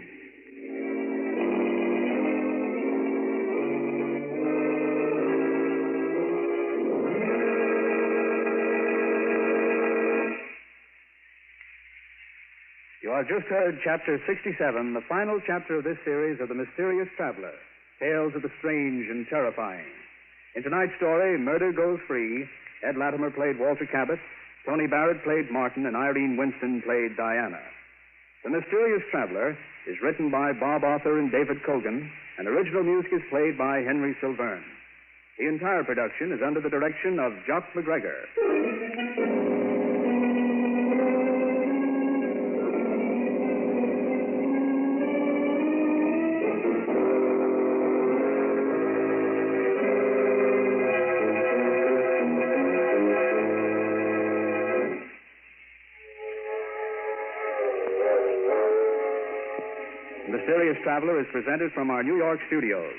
You have just heard Chapter 67, the final chapter of this series of The Mysterious Traveler, Tales of the Strange and Terrifying. In tonight's story, Murder Goes Free, Ed Latimer played Walter Cabot, Tony Barrett played Martin, and Irene Winston played Diana. The Mysterious Traveler is written by Bob Arthur and David Cogan, and original music is played by Henry Silverne. The entire production is under the direction of Jock McGregor. The Mysterious Traveler is presented from our New York studios.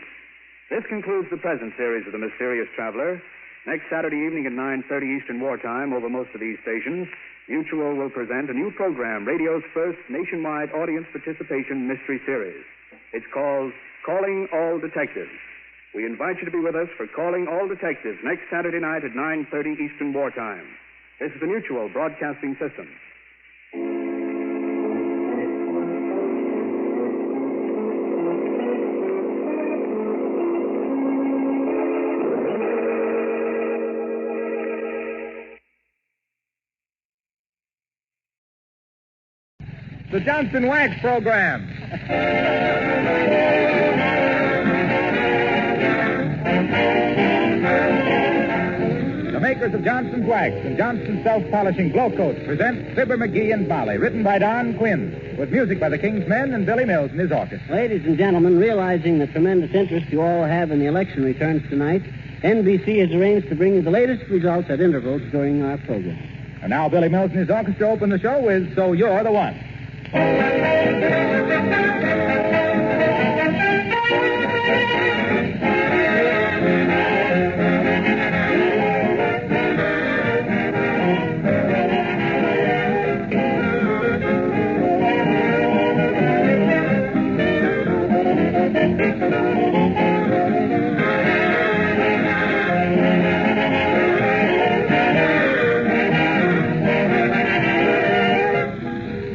This concludes the present series of The Mysterious Traveler. Next Saturday evening at 9:30 Eastern Wartime over most of these stations, Mutual will present a new program, radio's first nationwide audience participation mystery series. It's called Calling All Detectives. We invite you to be with us for Calling All Detectives next Saturday night at 9:30 Eastern Wartime. This is the Mutual Broadcasting System. the Johnson Wax Program. The makers of Johnson's Wax and Johnson's Self-Polishing Glow Coats present Fibber McGee and Molly, written by Don Quinn, with music by the King's Men and Billy Mills and his orchestra. Ladies and gentlemen, realizing the tremendous interest you all have in the election returns tonight, NBC has arranged to bring you the latest results at intervals during our program. And now Billy Mills and his orchestra open the show with So You're the One.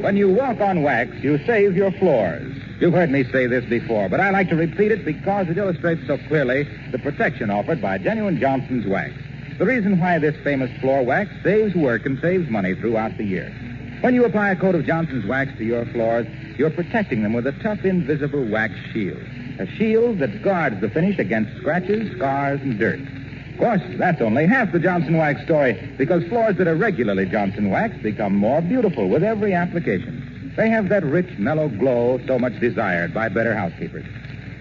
When you walk on wax, you save your floors. You've heard me say this before, but I like to repeat it because it illustrates so clearly the protection offered by genuine Johnson's Wax. The reason why this famous floor wax saves work and saves money throughout the year. When you apply a coat of Johnson's Wax to your floors, you're protecting them with a tough, invisible wax shield. A shield that guards the finish against scratches, scars, and dirt. Of course, that's only half the Johnson Wax story, because floors that are regularly Johnson Wax become more beautiful with every application. They have that rich, mellow glow so much desired by better housekeepers.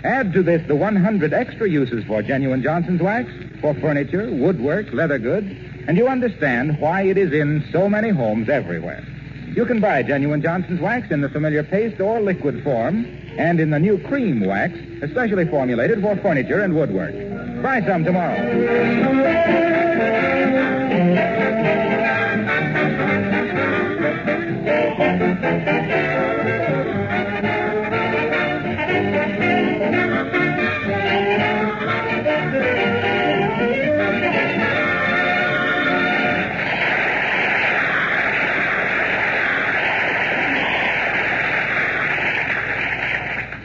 Add to this the 100 extra uses for genuine Johnson's Wax, for furniture, woodwork, leather goods, and you understand why it is in so many homes everywhere. You can buy genuine Johnson's Wax in the familiar paste or liquid form, and in the new cream wax, especially formulated for furniture and woodwork. Try some tomorrow.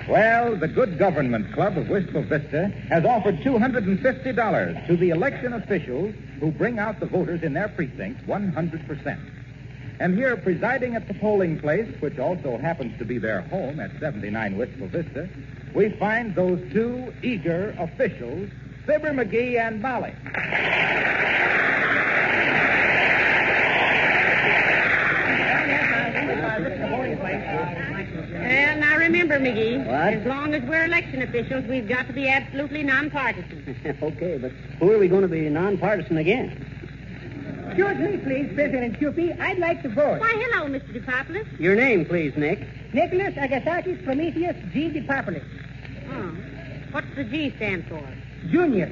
Well, the Good Government Club of Wistful Vista has offered $250 to the election officials who bring out the voters in their precincts 100%. And here, presiding at the polling place, which also happens to be their home at 79 Wistful Vista, we find those two eager officials, Fibber McGee and Molly. Well, now remember, McGee. What? As long as we're election officials, we've got to be absolutely nonpartisan. Okay, but who are we going to be nonpartisan again? Excuse me, please, President Cupie. I'd like to vote. Why, hello, Mr. DePopulis. Your name, please, Nick. Nicholas Agatakis Prometheus G. DePopulis. Oh. What's the G stand for? Junior.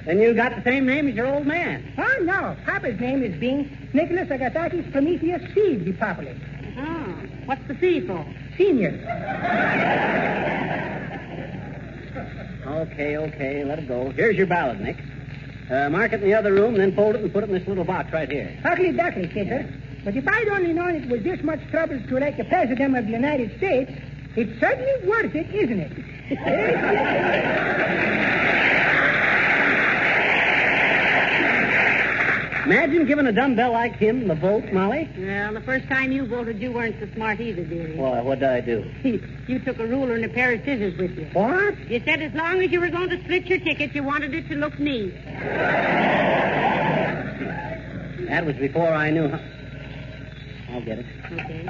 Then you got the same name as your old man. Oh, no. Papa's name is being Nicholas Agatakis Prometheus C. DePopulis. Oh. What's the C for? Senior. Okay, let it go. Here's your ballot, Nick. Mark it in the other room, then fold it and put it in this little box right here. Ugly duckly, kidder. But if I'd only known it was this much trouble to elect the President of the United States, it's certainly worth it, isn't it? Imagine giving a dumbbell like him the vote, Molly. Well, the first time you voted, you weren't so smart either, dearie. Well, what'd I do? You took a ruler and a pair of scissors with you. What? You said as long as you were going to split your ticket, you wanted it to look neat. That was before I knew how... I'll get it. Okay.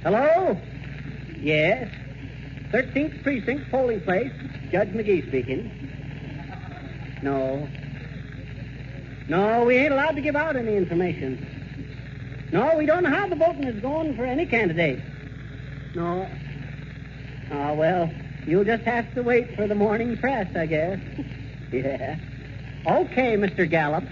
Hello? Yes. 13th Precinct, polling place. Judge McGee speaking. No, we ain't allowed to give out any information. No, we don't know how the voting is going for any candidate. No. Oh, well, you'll just have to wait for the morning press, I guess. Yeah. Okay, Mr. Gallup.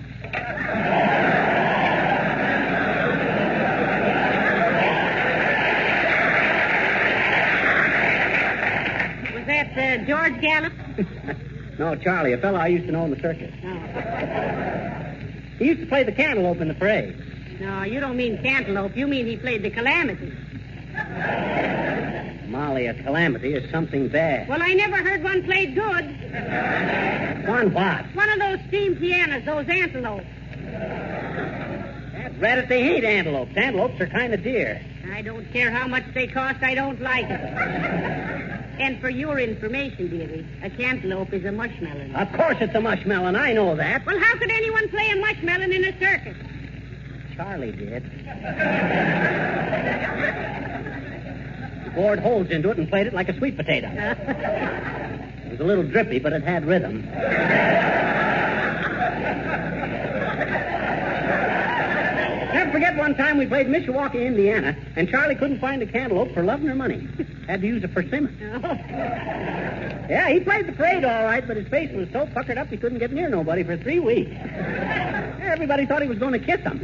Was that George Gallup? No, Charlie, a fellow I used to know in the circus. Oh. He used to play the cantaloupe in the parade. No, you don't mean cantaloupe. You mean he played the calamity. Molly, a calamity is something bad. Well, I never heard one played good. One what? One of those steam pianos, those antelopes. That's Rather they hate antelopes. Antelopes are kind of dear. I don't care how much they cost. I don't like them. And for your information, dearie, a cantaloupe is a mushmelon. Of course it's a mushmelon. I know that. Well, how could anyone play a mushmelon in a circus? Charlie did. Bored holes into it and played it like a sweet potato. It was a little drippy, but it had rhythm. Never forget one time we played Mishawaka, Indiana, and Charlie couldn't find a cantaloupe for love nor money. Had to use a persimmon. Yeah, he played the parade all right, but his face was so puckered up he couldn't get near nobody for 3 weeks. Everybody thought he was going to kiss them.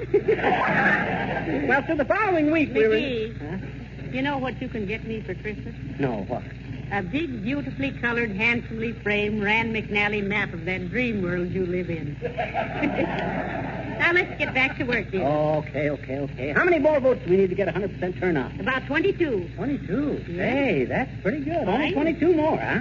Well, so the following week we were... McGee, you know what you can get me for Christmas? No, what? A big, beautifully colored, handsomely framed Rand McNally map of that dream world you live in. Now, let's get back to work, dear. Okay. How many more votes do we need to get 100% turnout? About 22. 22? Yeah. Hey, that's pretty good. Only Right. 22 more, huh?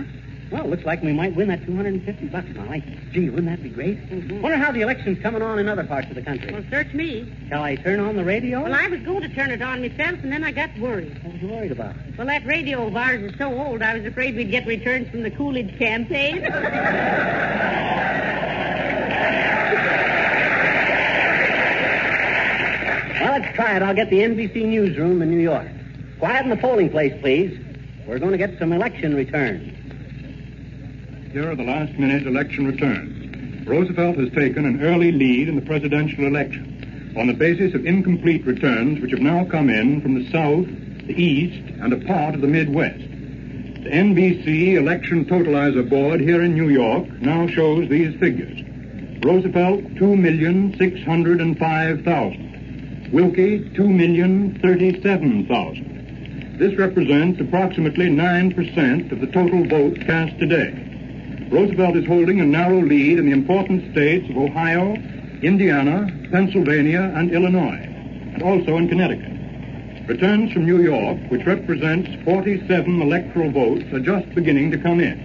Well, looks like we might win that $250, Molly. Gee, wouldn't that be great? Mm-hmm. Wonder how the election's coming on in other parts of the country. Well, search me. Shall I turn on the radio? Well, I was going to turn it on myself, and then I got worried. What were you worried about? Well, that radio of ours is so old, I was afraid we'd get returns from the Coolidge campaign. Well, let's try it. I'll get the NBC newsroom in New York. Quiet in the polling place, please. We're going to get some election returns. Here are the last-minute election returns. Roosevelt has taken an early lead in the presidential election on the basis of incomplete returns which have now come in from the South, the East, and a part of the Midwest. The NBC Election Totalizer Board here in New York now shows these figures. Roosevelt, 2,605,000. Wilkie, 2,037,000. This represents approximately 9% of the total votes cast today. Roosevelt is holding a narrow lead in the important states of Ohio, Indiana, Pennsylvania, and Illinois, and also in Connecticut. Returns from New York, which represents 47 electoral votes, are just beginning to come in.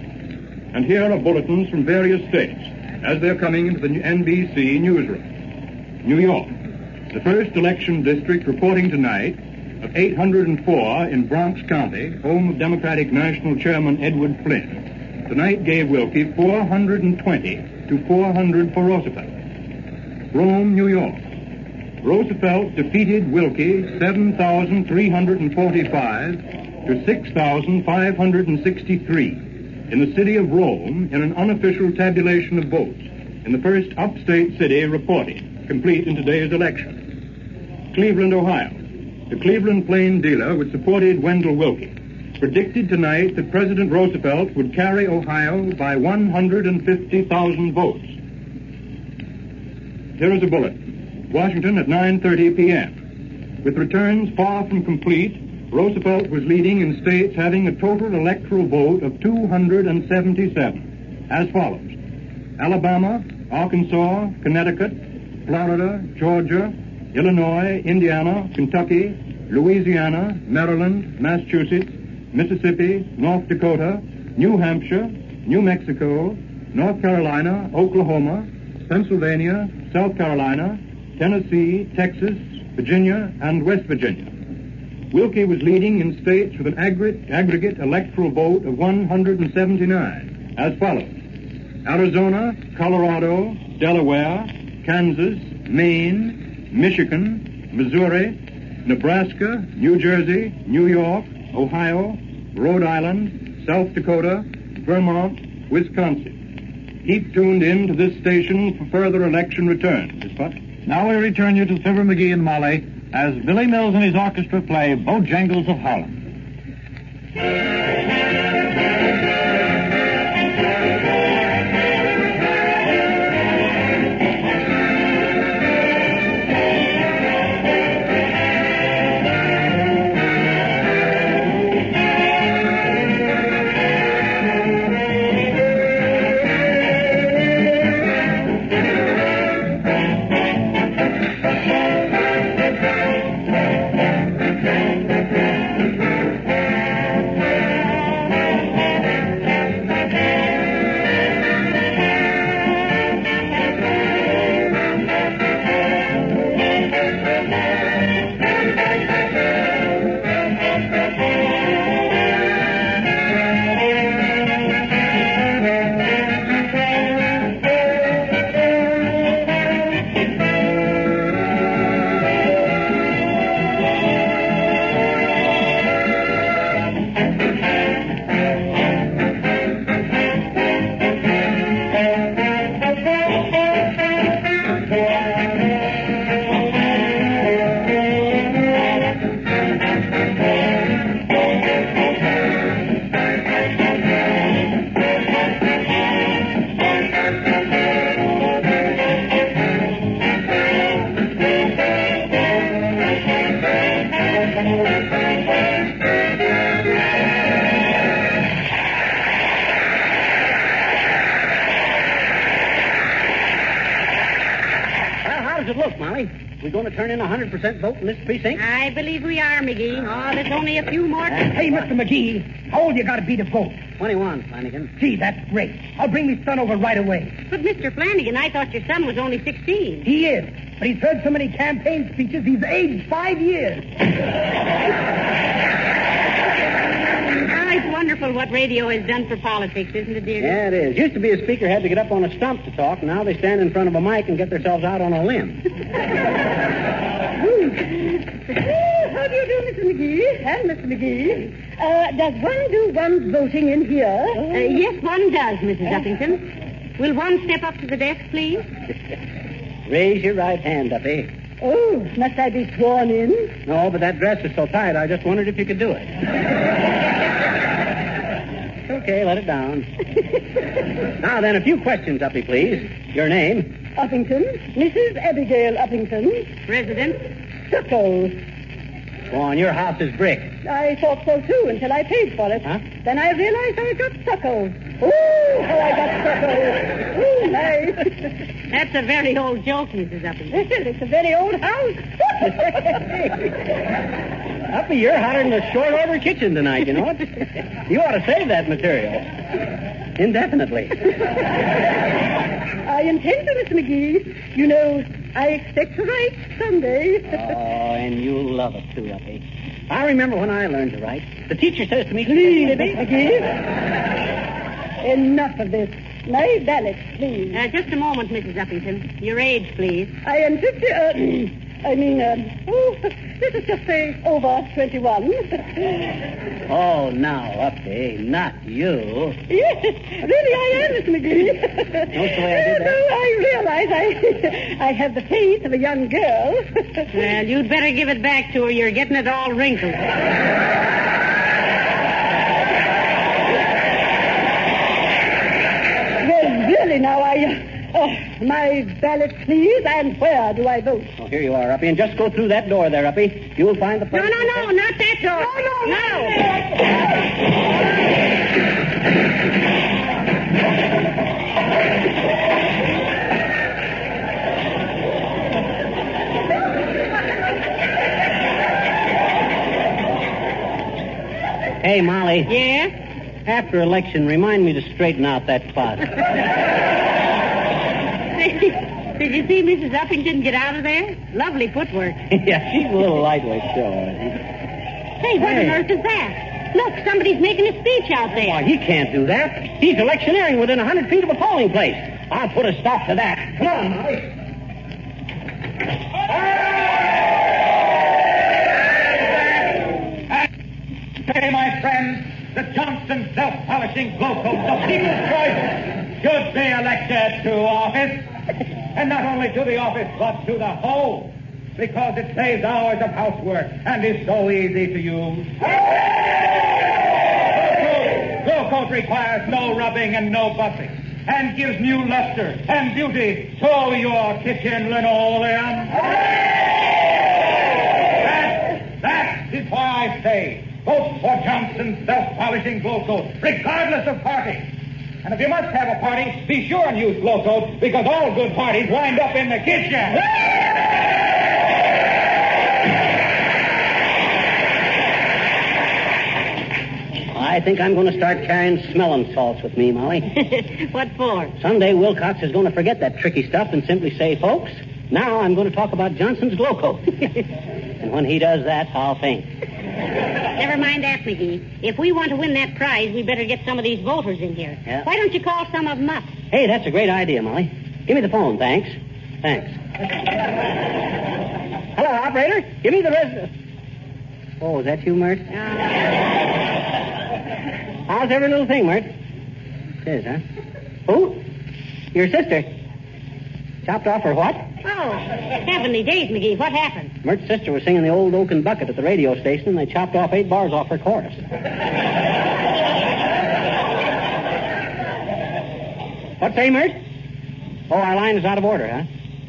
And here are bulletins from various states as they're coming into the NBC newsroom. New York, the first election district reporting tonight of 804 in Bronx County, home of Democratic National Chairman Edward Flynn. Tonight gave Wilkie 420 to 400 for Roosevelt. Rome, New York. Roosevelt defeated Wilkie 7,345 to 6,563 in the city of Rome in an unofficial tabulation of votes in the first upstate city reported, complete in today's election. Cleveland, Ohio. The Cleveland Plain dealer, which supported Wendell Wilkie, predicted tonight that President Roosevelt would carry Ohio by 150,000 votes. Here is a bulletin. Washington at 9:30 p.m. With returns far from complete, Roosevelt was leading in states having a total electoral vote of 277, as follows. Alabama, Arkansas, Connecticut, Florida, Georgia, Illinois, Indiana, Kentucky, Louisiana, Maryland, Massachusetts, Mississippi, North Dakota, New Hampshire, New Mexico, North Carolina, Oklahoma, Pennsylvania, South Carolina, Tennessee, Texas, Virginia, and West Virginia. Wilkie was leading in states with an aggregate electoral vote of 179, as follows. Arizona, Colorado, Delaware, Kansas, Maine, Michigan, Missouri, Nebraska, New Jersey, New York, Ohio, Rhode Island, South Dakota, Vermont, Wisconsin. Keep tuned in to this station for further election returns. Miss Putt? Now we return you to Fibber McGee and Molly as Billy Mills and his orchestra play Bojangles of Harlem. How's it look, Molly? We going to turn in 100% vote in this precinct? I believe we are, McGee. Oh, there's only a few more. Hey, Mr. McGee, how old you got to be to vote? 21, Flanagan. Gee, that's great. I'll bring my son over right away. But, Mr. Flanagan, I thought your son was only 16. He is, but he's heard so many campaign speeches, he's aged 5 years. It's wonderful what radio has done for politics, isn't it, dear? Yeah, it is. Used to be a speaker had to get up on a stump to talk. Now they stand in front of a mic and get themselves out on a limb. How do you do, Mr. McGee? And Mr. McGee. Does one do one's voting in here? Yes, one does, Mrs. Uppington. Will one step up to the desk, please? Raise your right hand, Uppy. Oh, must I be sworn in? No, but that dress is so tight, I just wondered if you could do it. Okay, let it down. Now then, a few questions, Uppy, please. Your name? Uppington. Mrs. Abigail Uppington. Resident? Stucco. Go on, your house is brick. I thought so, too, until I paid for it. Huh? Then I realized I got stucco. Oh, how I got stucco. Oh, nice. That's a very old joke, Mrs. Uppington. It's a very old house. Uppy, you're hotter than a short-order kitchen tonight, you know it? You ought to save that material. Indefinitely. I intend to, Mr. McGee. You know, I expect to write someday. Oh, and you'll love it, too, Uppy. I remember when I learned to write. The teacher says to me... Please, Mr. McGee. Enough of this. My ballot, please. Just a moment, Mrs. Uppington. Your age, please. I am 50... let us just say over 21. Oh, now, Uppy, not you. Yes, really I am, Mr. McGee. That's the way I did that. No, I realize I have the face of a young girl. Well, you'd better give it back to her. You're getting it all wrinkled. Well, really, now, my ballot, please, and where do I vote? Oh, here you are, Uppy, and just go through that door there, Uppy. You'll find the place... No, not that door. Hey, Molly. Yeah? After election, remind me to straighten out that closet. Did you see Mrs. Uppington get out of there? Lovely footwork. Yeah, she's a little lightweight still. Hey, what on earth is that? Look, somebody's making a speech out there. Why, he can't do that. He's electioneering within 100 feet of a polling place. I'll put a stop to that. Come on, Molly. Hey, my friends, the Johnson self-polishing glow coat, the people's choice, should be elected to office. And not only to the office, but to the home. Because it saves hours of housework and is so easy to use. Glow coat requires no rubbing and no buffing. And gives new luster and beauty to your kitchen linoleum. That is why I say, vote for Johnson's self-polishing glow coat, regardless of party. And if you must have a party, be sure and use glow coat, because all good parties wind up in the kitchen. I think I'm going to start carrying smelling salts with me, Molly. What for? Someday Wilcox is going to forget that tricky stuff and simply say, folks, now I'm going to talk about Johnson's glow coat. And when he does that, I'll think. Never mind that, McGee. If we want to win that prize, we better get some of these voters in here. Yeah. Why don't you call some of them up? Hey, that's a great idea, Molly. Give me the phone, thanks. Thanks. Hello, operator. Give me the Oh, is that you, Mert? How's every little thing, Mert? It is, huh? Who? Your sister. Chopped off her what? Oh, heavenly days, McGee. What happened? Mert's sister was singing the old Oaken Bucket at the radio station, and they chopped off 8 bars off her chorus. What say, Mert? Oh, our line is out of order, huh?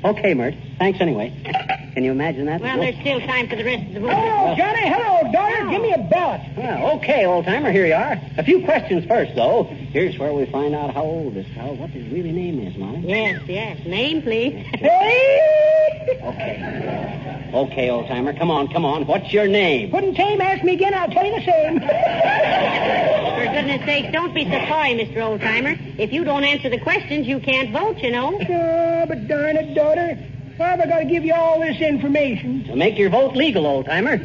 Okay, Mert. Thanks anyway. Can you imagine that? Well, there's still time for the rest of the vote. Hello, Johnny. Hello, daughter. Give me a ballot. Well, okay, old-timer. Here you are. A few questions first, though. Here's where we find out what his really name is, Molly. Yes. Name, please. Hey! Okay, old-timer. Come on. What's your name? Wouldn't same ask me again, I'll tell you the same. For goodness sake, don't be so coy, Mr. Oldtimer. If you don't answer the questions, you can't vote, you know. Oh, but darn it, daughter. Why have I got to give you all this information? To make your vote legal, old-timer.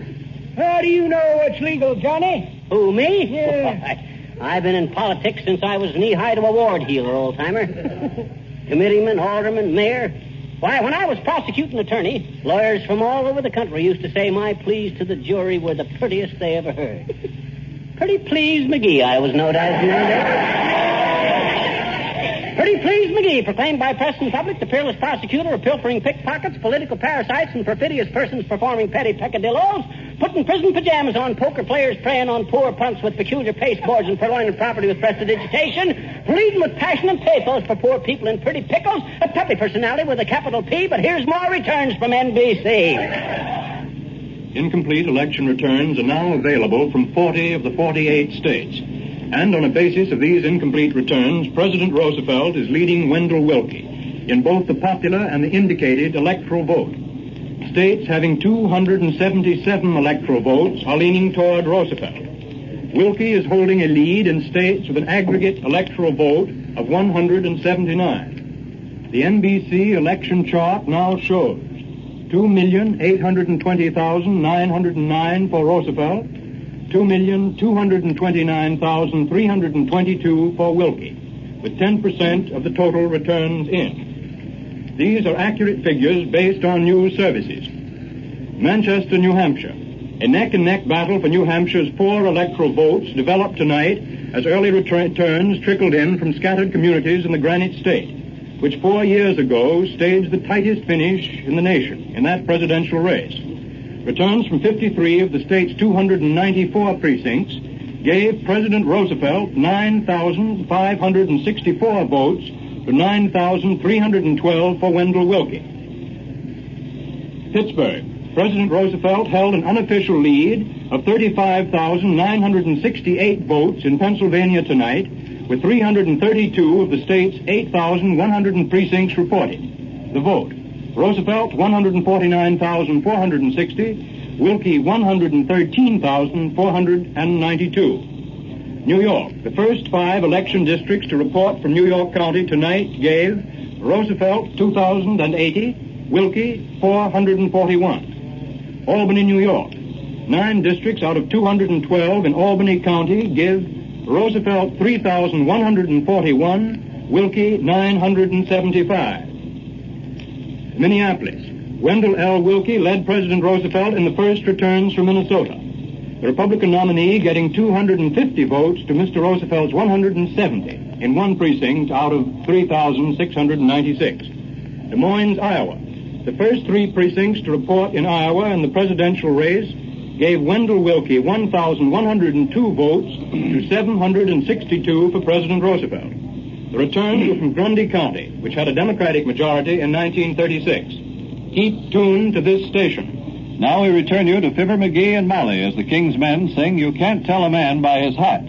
How do you know what's legal, Johnny? Who, me? Yeah. I've been in politics since I was knee-high to a ward healer, old-timer. Committeeman, alderman, mayor. Why, when I was prosecuting attorney, lawyers from all over the country used to say my pleas to the jury were the prettiest they ever heard. Pretty Please McGee, I was no doubt. Pretty Please McGee, proclaimed by press and public the peerless prosecutor of pilfering pickpockets, political parasites, and perfidious persons performing petty peccadillos, putting prison pajamas on poker players preying on poor punks with peculiar pasteboards and purloining property with prestidigitation, pleading with passion and pathos for poor people in pretty pickles, a peppy personality with a capital P, but here's more returns from NBC. Incomplete election returns are now available from 40 of the 48 states. And on a basis of these incomplete returns, President Roosevelt is leading Wendell Willkie in both the popular and the indicated electoral vote. States having 277 electoral votes are leaning toward Roosevelt. Willkie is holding a lead in states with an aggregate electoral vote of 179. The NBC election chart now shows 2,820,909 for Roosevelt, 2,229,322 for Willkie, with 10% of the total returns in. These are accurate figures based on news services. Manchester, New Hampshire. A neck-and-neck battle for New Hampshire's 4 electoral votes developed tonight as early returns trickled in from scattered communities in the Granite State, which 4 years ago staged the tightest finish in the nation in that presidential race. Returns from 53 of the state's 294 precincts gave President Roosevelt 9,564 votes to 9,312 for Wendell Willkie. Pittsburgh. President Roosevelt held an unofficial lead of 35,968 votes in Pennsylvania tonight, with 332 of the state's 8,100 precincts reported. The vote: Roosevelt 149,460, Willkie 113,492. New York. The first 5 election districts to report from New York County tonight gave Roosevelt 2,080, Willkie 441. Albany, New York. 9 districts out of 212 in Albany County give Roosevelt 3,141, Willkie 975. Minneapolis. Wendell L. Willkie led President Roosevelt in the first returns from Minnesota. The Republican nominee getting 250 votes to Mr. Roosevelt's 170 in one precinct out of 3,696. Des Moines, Iowa. The first 3 precincts to report in Iowa in the presidential race gave Wendell Willkie 1,102 votes to 762 for President Roosevelt. The returns were from Grundy County, which had a Democratic majority in 1936. Keep tuned to this station. Now we return you to Fibber McGee and Molly as the King's Men sing You Can't Tell a Man by His Hat.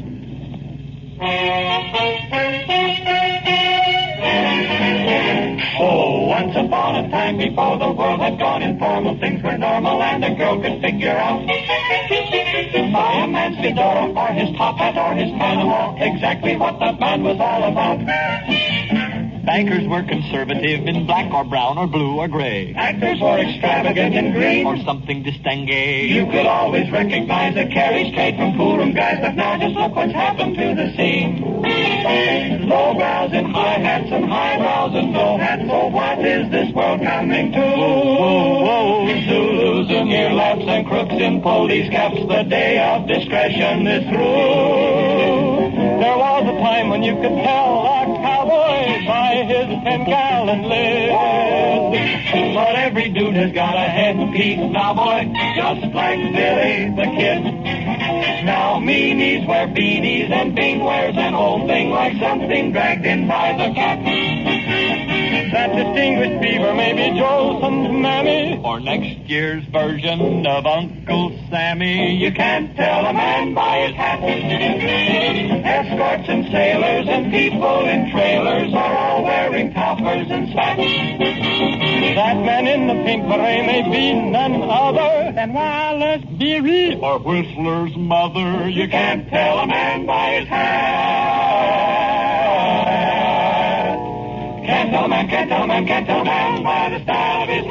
Oh, once upon a time before the world had gone informal, things were normal and a girl could figure out to buy a man's fedora or his top hat or his Panama, exactly what that man was all about. Bankers were conservative in black or brown or blue or gray. Actors were extravagant in green or something distingué. You could always recognize a carry straight from poolroom guys, but now just look what's happened to the scene. Low brows and high hats and high brows and no hats. So what is this world coming to? Zulus in earlaps and crooks in police caps. The day of discretion is through. There was a time when you could tell a cowboy by his 10-gallon lid. But every dude has got a headpiece now, boy, just like Billy the Kid. Now meanies wear beanies and Bing wears an old thing like something dragged in by the cat. That distinguished beaver may be Jolson's mammy, or next year's version of Uncle Sammy. You can't tell a man by his hat. Escorts and sailors and people in trailers are all wearing toppers and spats. That man in the pink beret may be none other than Wallace Beery or Whistler's mother. You can't tell a man by his hat. Can't tell a man, can't tell a man, can't tell a man by the style of his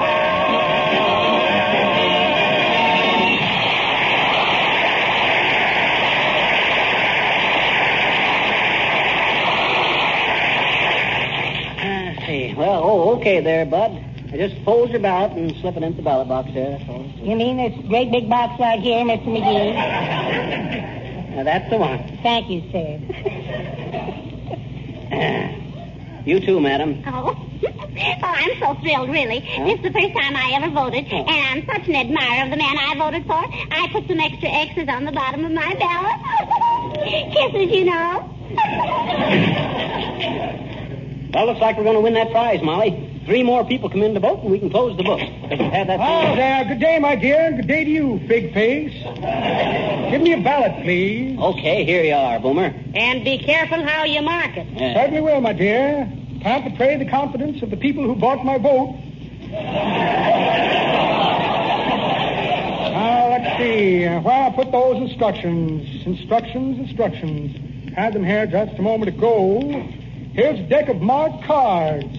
Well, okay there, Bud. Just fold your ballot and slip it into the ballot box there. You mean this great big box right here, Mr. McGee? Now, that's the one. Thank you, sir. You too, madam. Oh, I'm so thrilled, really. This is the first time I ever voted, and I'm such an admirer of the man I voted for. I put some extra X's on the bottom of my ballot. Kisses, you know. Well, looks like we're going to win that prize, Molly. 3 more people come in to vote, and we can close the book. Have that. Oh, there. Good day, my dear. Good day to you, fig face. Give me a ballot, please. Okay, here you are, Boomer. And be careful how you mark it. Yeah. Certainly will, my dear. Can't betray the confidence of the people who bought my vote. Now, let's see. Where I put those instructions. Instructions. Had them here just a moment ago. Here's a deck of marked cards.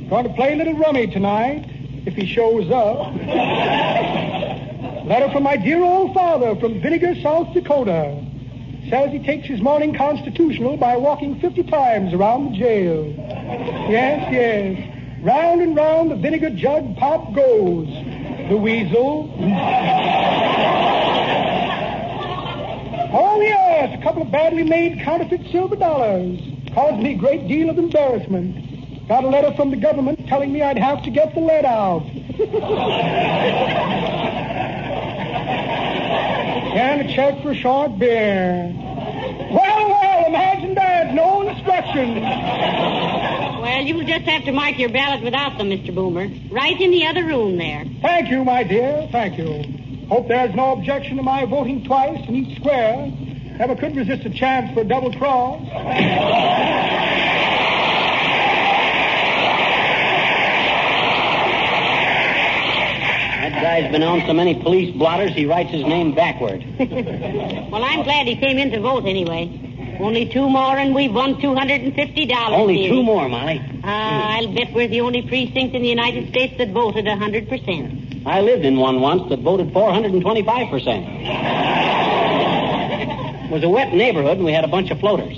Going to play a little rummy tonight, if he shows up. Letter from my dear old father from Vinegar, South Dakota. Says he takes his morning constitutional by walking 50 times around the jail. Yes. Round and round the vinegar jug pop goes. The weasel. Oh, yes, a couple of badly made counterfeit silver dollars. Caused me a great deal of embarrassment. Got a letter from the government telling me I'd have to get the lead out. And a check for short beer. Well, imagine that. No instructions. Well, you'll just have to mark your ballot without them, Mr. Boomer. Right in the other room there. Thank you, my dear. Thank you. Hope there's no objection to my voting twice in each square. Never could resist a chance for a double cross. That guy's been on so many police blotters, he writes his name backward. Well, I'm glad he came in to vote anyway. Only 2 more and we've won $250. Only 2 more, Molly. I'll bet we're the only precinct in the United States that voted 100%. I lived in one once that voted 425%. It was a wet neighborhood, and we had a bunch of floaters.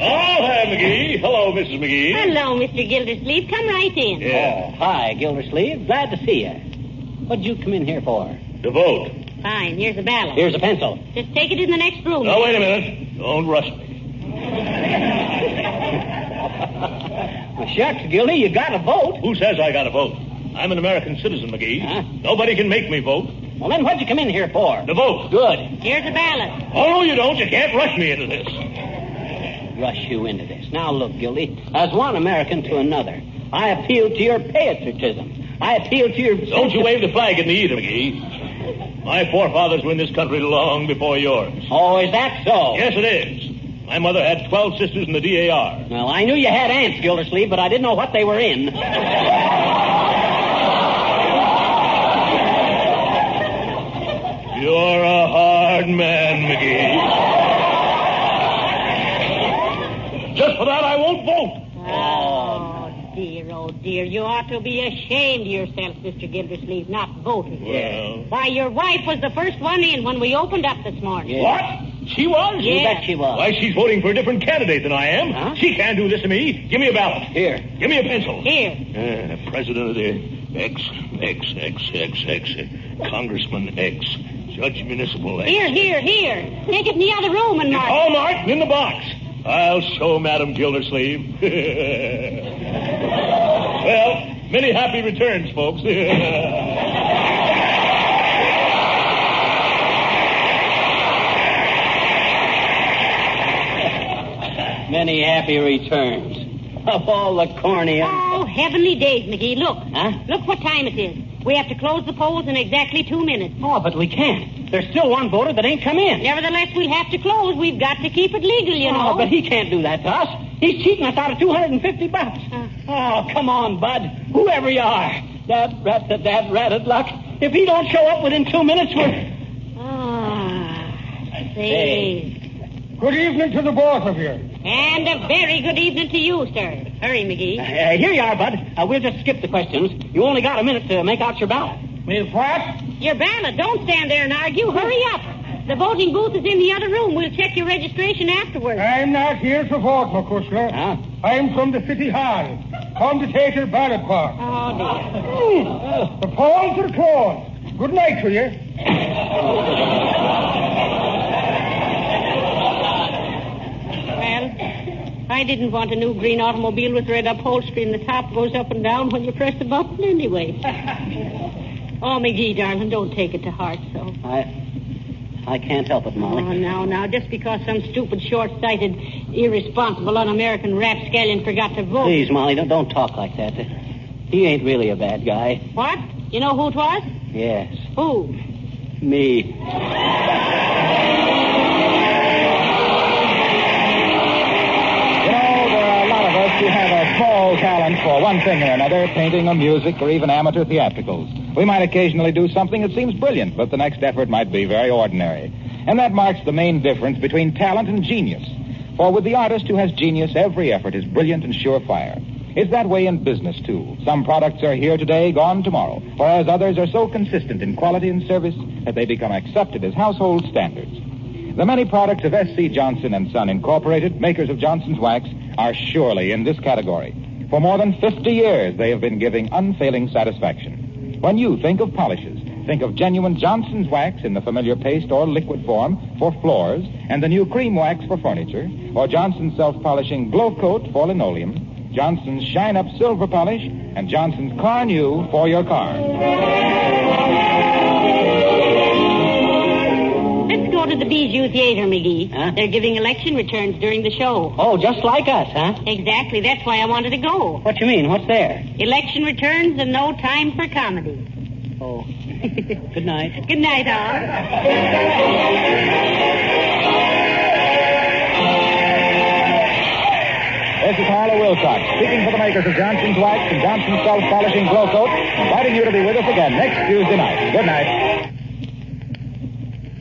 Oh, hi, McGee. Hello, Mrs. McGee. Hello, Mr. Gildersleeve. Come right in. Yeah. Oh, hi, Gildersleeve. Glad to see you. What'd you come in here for? To vote. Fine. Here's a ballot. Here's a pencil. Just take it in the next room. Now, wait a minute. Don't rush me. Well, shucks, Gildy, you got to vote. Who says I got to vote? I'm an American citizen, McGee. Huh? Nobody can make me vote. Well, then what'd you come in here for? To vote. Good. Here's a ballot. Oh, no, you don't. You can't rush me into this. Rush you into this. Now, look, Gildy, as one American to another, I appeal to your patriotism. I appeal to your... Don't you wave the flag at me either, McGee. My forefathers were in this country long before yours. Oh, is that so? Yes, it is. My mother had 12 sisters in the DAR. Well, I knew you had aunts, Gildersleeve, but I didn't know what they were in. You're a hard man, McGee. Just for that, I won't vote. Oh, dear. You ought to be ashamed of yourself, Mr. Gildersleeve, not voting. Well. Why, your wife was the first one in when we opened up this morning. Yeah. What? She was? Yeah. You bet she was. Why, she's voting for a different candidate than I am. Huh? She can't do this to me. Give me a ballot. Here. Give me a pencil. Here. President of the X, Congressman X, Judge Municipal X. Here. Take it in the other room and mark it. All marked in the box. I'll show Madam Gildersleeve. Well, many happy returns, folks. Many happy returns. Of all the corny... Oh, heavenly days, McGee. Look. Huh? Look what time it is. We have to close the polls in exactly 2 minutes. Oh, but we can't. There's still one voter that ain't come in. Nevertheless, we'll have to close. We've got to keep it legal, you know. Oh, but he can't do that to us. He's cheating us out of $250. Oh, come on, Bud. Whoever you are. That ratted luck. If he don't show up within 2 minutes, we're... Say. Good evening to the both of you. And a very good evening to you, sir. Hurry, McGee. Here you are, Bud. We'll just skip the questions. You only got a minute to make out your ballot. With what? Your ballot. Don't stand there and argue. Hurry up. The voting booth is in the other room. We'll check your registration afterwards. I'm not here to vote, McCusker. Huh? I'm from the City Hall. Come to take your ballot box. Oh, dear. The polls are closed. Good night to you. Well, I didn't want a new green automobile with red upholstery and the top goes up and down when you press the button anyway. Oh, McGee, darling, don't take it to heart so. I can't help it, Molly. Oh, now, just because some stupid, short-sighted, irresponsible, un-American rapscallion forgot to vote. Please, Molly, don't talk like that. He ain't really a bad guy. What? You know who it was? Yes. Who? Me. Who have a small talent for one thing or another, painting or music or even amateur theatricals. We might occasionally do something that seems brilliant, but the next effort might be very ordinary. And that marks the main difference between talent and genius. For with the artist who has genius, every effort is brilliant and surefire. It's that way in business, too. Some products are here today, gone tomorrow, whereas others are so consistent in quality and service that they become accepted as household standards. The many products of S.C. Johnson & Son Incorporated, makers of Johnson's Wax, are surely in this category. For more than 50 years, they have been giving unfailing satisfaction. When you think of polishes, think of genuine Johnson's Wax in the familiar paste or liquid form for floors, and the new cream wax for furniture, or Johnson's self-polishing Glow Coat for linoleum, Johnson's Shine Up Silver Polish, and Johnson's Car New for your car. Let's go to the Bijou Theater, McGee. Huh? They're giving election returns during the show. Oh, just like us, huh? Exactly. That's why I wanted to go. What you mean? What's there? Election returns and no time for comedy. Oh. Good night. Good night, all. This is Harlow Wilcox, speaking for the makers of Johnson's Wax and Johnson's Self-Polishing Glow Coat, inviting you to be with us again next Tuesday night. Good night.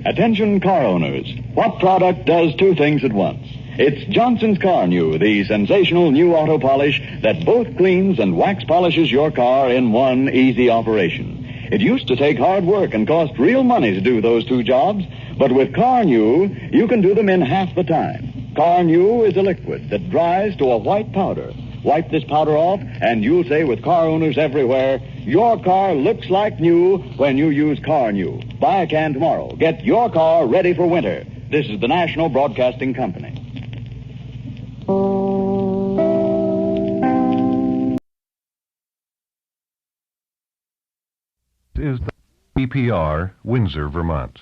Attention car owners. What product does two things at once? It's Johnson's Car New, the sensational new auto polish that both cleans and wax polishes your car in one easy operation. It used to take hard work and cost real money to do those two jobs, but with Car New, you can do them in half the time. Car New is a liquid that dries to a white powder. Wipe this powder off, and you'll say with car owners everywhere, your car looks like new when you use Car New. Buy a can tomorrow. Get your car ready for winter. This is the National Broadcasting Company. Is the BPR, Windsor, Vermont.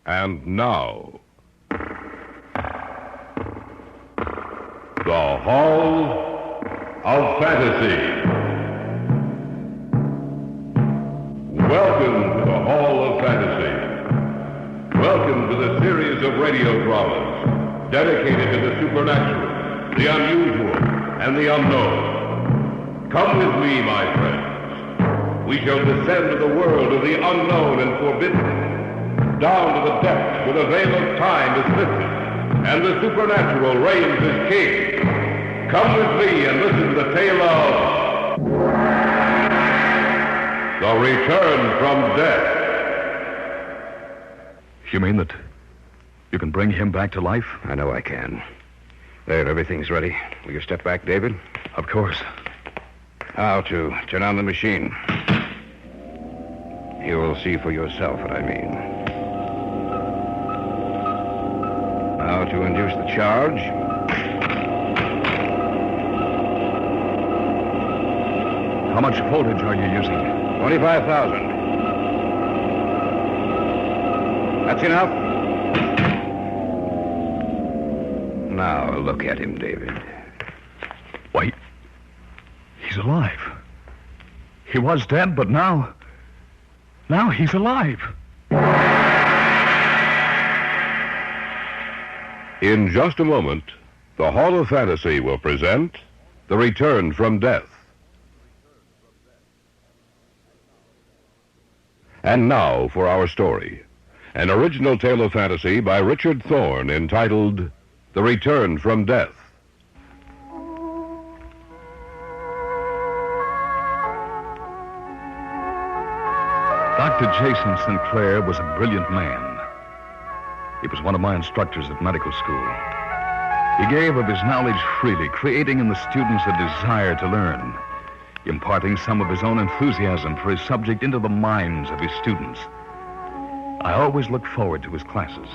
And now, the Hall of Fantasy. Welcome to the Hall of Fantasy. Welcome to the series of radio dramas dedicated to the supernatural, the unusual, and the unknown. Come with me, my friends. We shall descend to the world of the unknown and forbidden, down to the depths where the veil of time is lifted, and the supernatural reigns as king. Come with me and listen to the tale of the return from death. You mean that you can bring him back to life? I know I can. There, everything's ready. Will you step back, David? Of course. Now to turn on the machine. You will see for yourself what I mean. Now to induce the charge. How much voltage are you using? 25,000. That's enough. Now look at him, David. Wait. He's alive. He was dead, but now he's alive. In just a moment, the Hall of Fantasy will present The Return from Death. And now for our story. An original tale of fantasy by Richard Thorne entitled The Return from Death. Dr. Jason Sinclair was a brilliant man. He was one of my instructors at medical school. He gave of his knowledge freely, creating in the students a desire to learn, imparting some of his own enthusiasm for his subject into the minds of his students. I always looked forward to his classes.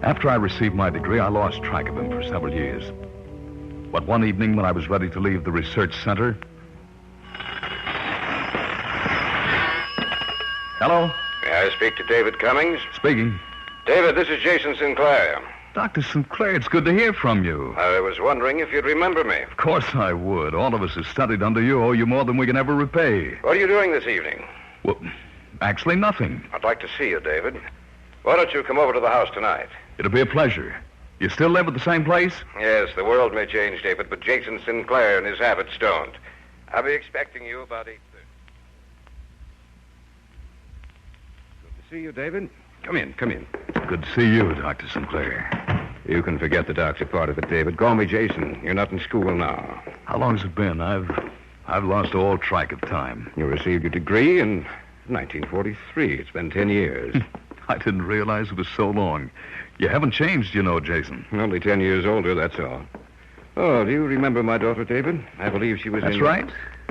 After I received my degree, I lost track of him for several years. But one evening when I was ready to leave the research center... Hello? May I speak to David Cummings? Speaking. David, this is Jason Sinclair. Dr. Sinclair, it's good to hear from you. I was wondering if you'd remember me. Of course I would. All of us who studied under you owe you more than we can ever repay. What are you doing this evening? Well, actually nothing. I'd like to see you, David. Why don't you come over to the house tonight? It'll be a pleasure. You still live at the same place? Yes, the world may change, David, but Jason Sinclair and his habits don't. I'll be expecting you about 8:30. Good to see you, David. Come in, come in. Good to see you, Dr. Sinclair. You can forget the doctor part of it, David. Call me Jason. You're not in school now. How long's it been? I've lost all track of time. You received your degree in 1943. It's been 10 years. I didn't realize it was so long. You haven't changed, you know, Jason. Only 10 years older, that's all. Oh, do you remember my daughter, David? I believe she was That's right.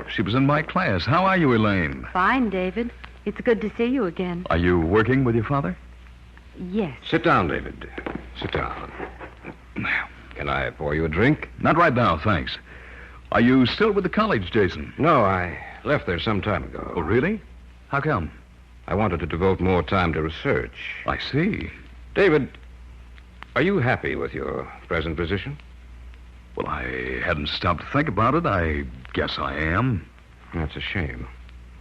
She was in my class. How are you, Elaine? Fine, David. It's good to see you again. Are you working with your father? Yes. Sit down, David. Sit down. Can I pour you a drink? Not right now, thanks. Are you still with the college, Jason? No, I left there some time ago. Oh, really? How come? I wanted to devote more time to research. I see. David, are you happy with your present position? Well, I hadn't stopped to think about it. I guess I am. That's a shame.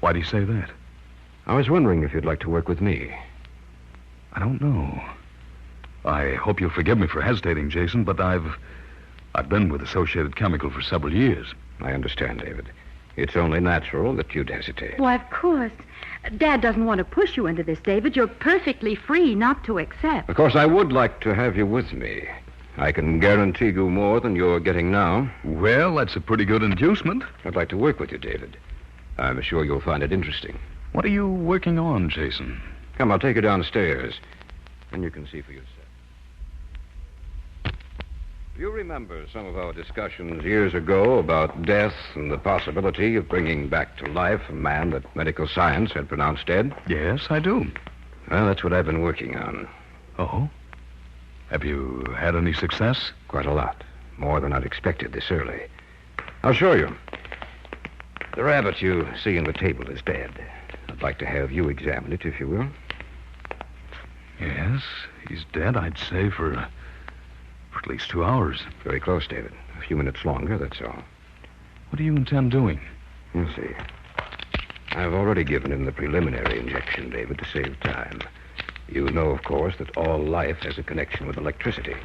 Why do you say that? I was wondering if you'd like to work with me. I don't know. I hope you'll forgive me for hesitating, Jason, but I've been with Associated Chemical for several years. I understand, David. It's only natural that you'd hesitate. Why, of course. Dad doesn't want to push you into this, David. You're perfectly free not to accept. Of course, I would like to have you with me. I can guarantee you more than you're getting now. Well, that's a pretty good inducement. I'd like to work with you, David. I'm sure you'll find it interesting. What are you working on, Jason? Come, I'll take you downstairs, and you can see for yourself. You remember some of our discussions years ago about death and the possibility of bringing back to life a man that medical science had pronounced dead? Yes, I do. Well, that's what I've been working on. Oh? Have you had any success? Quite a lot. More than I'd expected this early. I'll show you. The rabbit you see on the table is dead. I'd like to have you examine it, if you will. Yes, he's dead, I'd say, for at least 2 hours. Very close, David. A few minutes longer, that's all. What do you intend doing? You'll see. I've already given him the preliminary injection, David, to save time. You know, of course, that all life has a connection with electricity.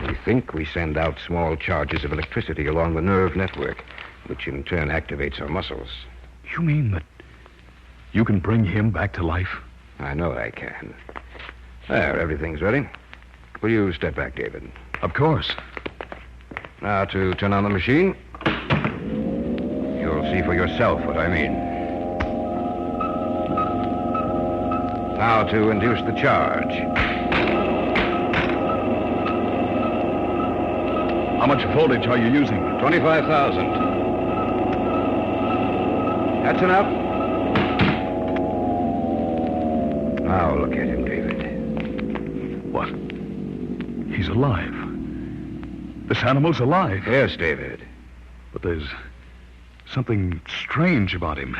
We think we send out small charges of electricity along the nerve network, which in turn activates our muscles. You mean that you can bring him back to life? I know I can. There, everything's ready. Will you step back, David? Of course. Now to turn on the machine. You'll see for yourself what I mean. Now to induce the charge. How much voltage are you using? 25,000. That's enough. Now look at him, David. What? He's alive. This animal's alive. Yes, David. But there's something strange about him.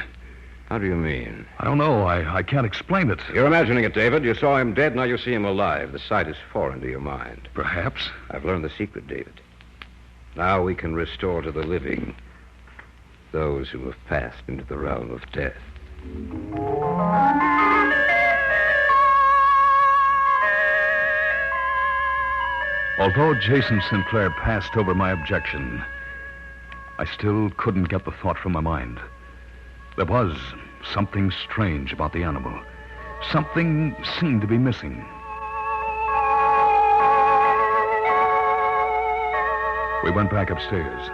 How do you mean? I don't know. I can't explain it. You're imagining it, David. You saw him dead, now you see him alive. The sight is foreign to your mind. Perhaps. I've learned the secret, David. Now we can restore to the living those who have passed into the realm of death. Although Jason Sinclair passed over my objection, I still couldn't get the thought from my mind. There was something strange about the animal. Something seemed to be missing. We went back upstairs.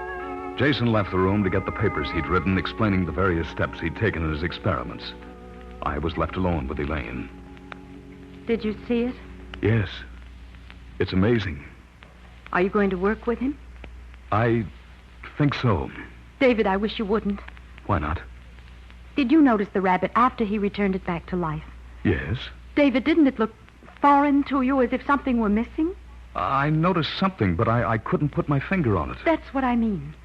Jason left the room to get the papers he'd written explaining the various steps he'd taken in his experiments. I was left alone with Elaine. Did you see it? Yes. It's amazing. Are you going to work with him? I think so. David, I wish you wouldn't. Why not? Did you notice the rabbit after he returned it back to life? Yes. David, didn't it look foreign to you, as if something were missing? I noticed something, but I couldn't put my finger on it. That's what I mean.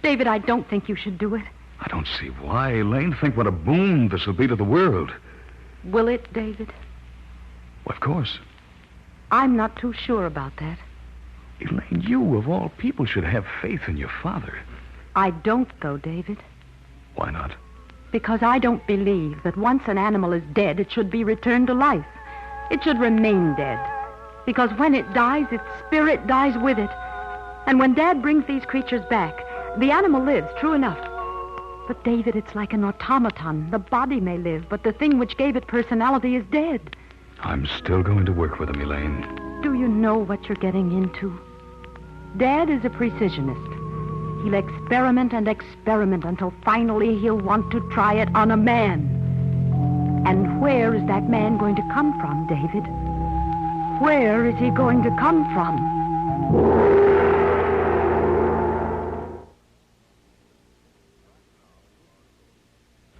David, I don't think you should do it. I don't see why. Elaine, think what a boon this will be to the world. Will it, David? Well, of course. I'm not too sure about that. Elaine, you, of all people, should have faith in your father. I don't, though, David. Why not? Because I don't believe that once an animal is dead, it should be returned to life. It should remain dead. Because when it dies, its spirit dies with it. And when Dad brings these creatures back, the animal lives, true enough. But, David, it's like an automaton. The body may live, but the thing which gave it personality is dead. I'm still going to work with him, Elaine. Do you know what you're getting into? Dad is a precisionist. He'll experiment and experiment until finally he'll want to try it on a man. And where is that man going to come from, David? Where is he going to come from?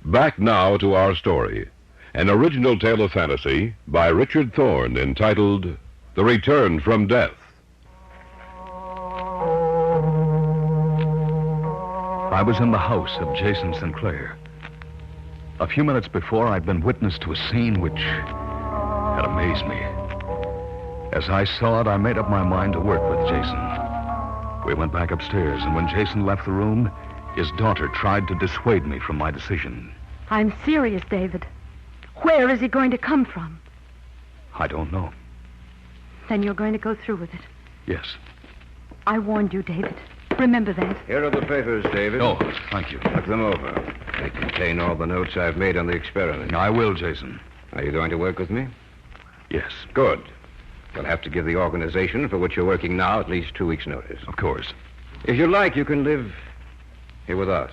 Back now to our story. An original tale of fantasy by Richard Thorne entitled The Return from Death. I was in the house of Jason Sinclair. A few minutes before, I'd been witness to a scene which had amazed me. As I saw it, I made up my mind to work with Jason. We went back upstairs, and when Jason left the room, his daughter tried to dissuade me from my decision. I'm serious, David. Where is he going to come from? I don't know. Then you're going to go through with it. Yes. I warned you, David. Remember that. Here are the papers, David. Oh, thank you. Look them over. They contain all the notes I've made on the experiment. I will, Jason. Are you going to work with me? Yes. Good. You'll have to give the organization for which you're working now at least 2 weeks' notice. Of course. If you like, you can live here with us.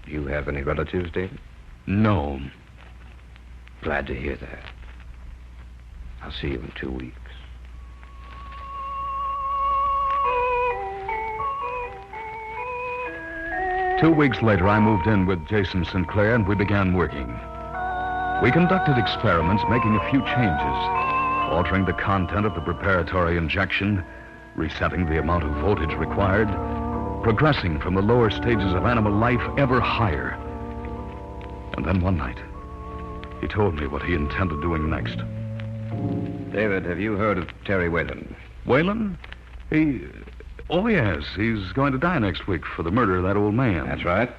Do you have any relatives, David? No. Glad to hear that. I'll see you in 2 weeks. Two weeks later, I moved in with Jason Sinclair, and we began working. We conducted experiments, making a few changes, altering the content of the preparatory injection, resetting the amount of voltage required, progressing from the lower stages of animal life ever higher. And then one night, he told me what he intended doing next. David, have you heard of Terry Whalen? Whalen? Oh, yes. He's going to die next week for the murder of that old man. That's right.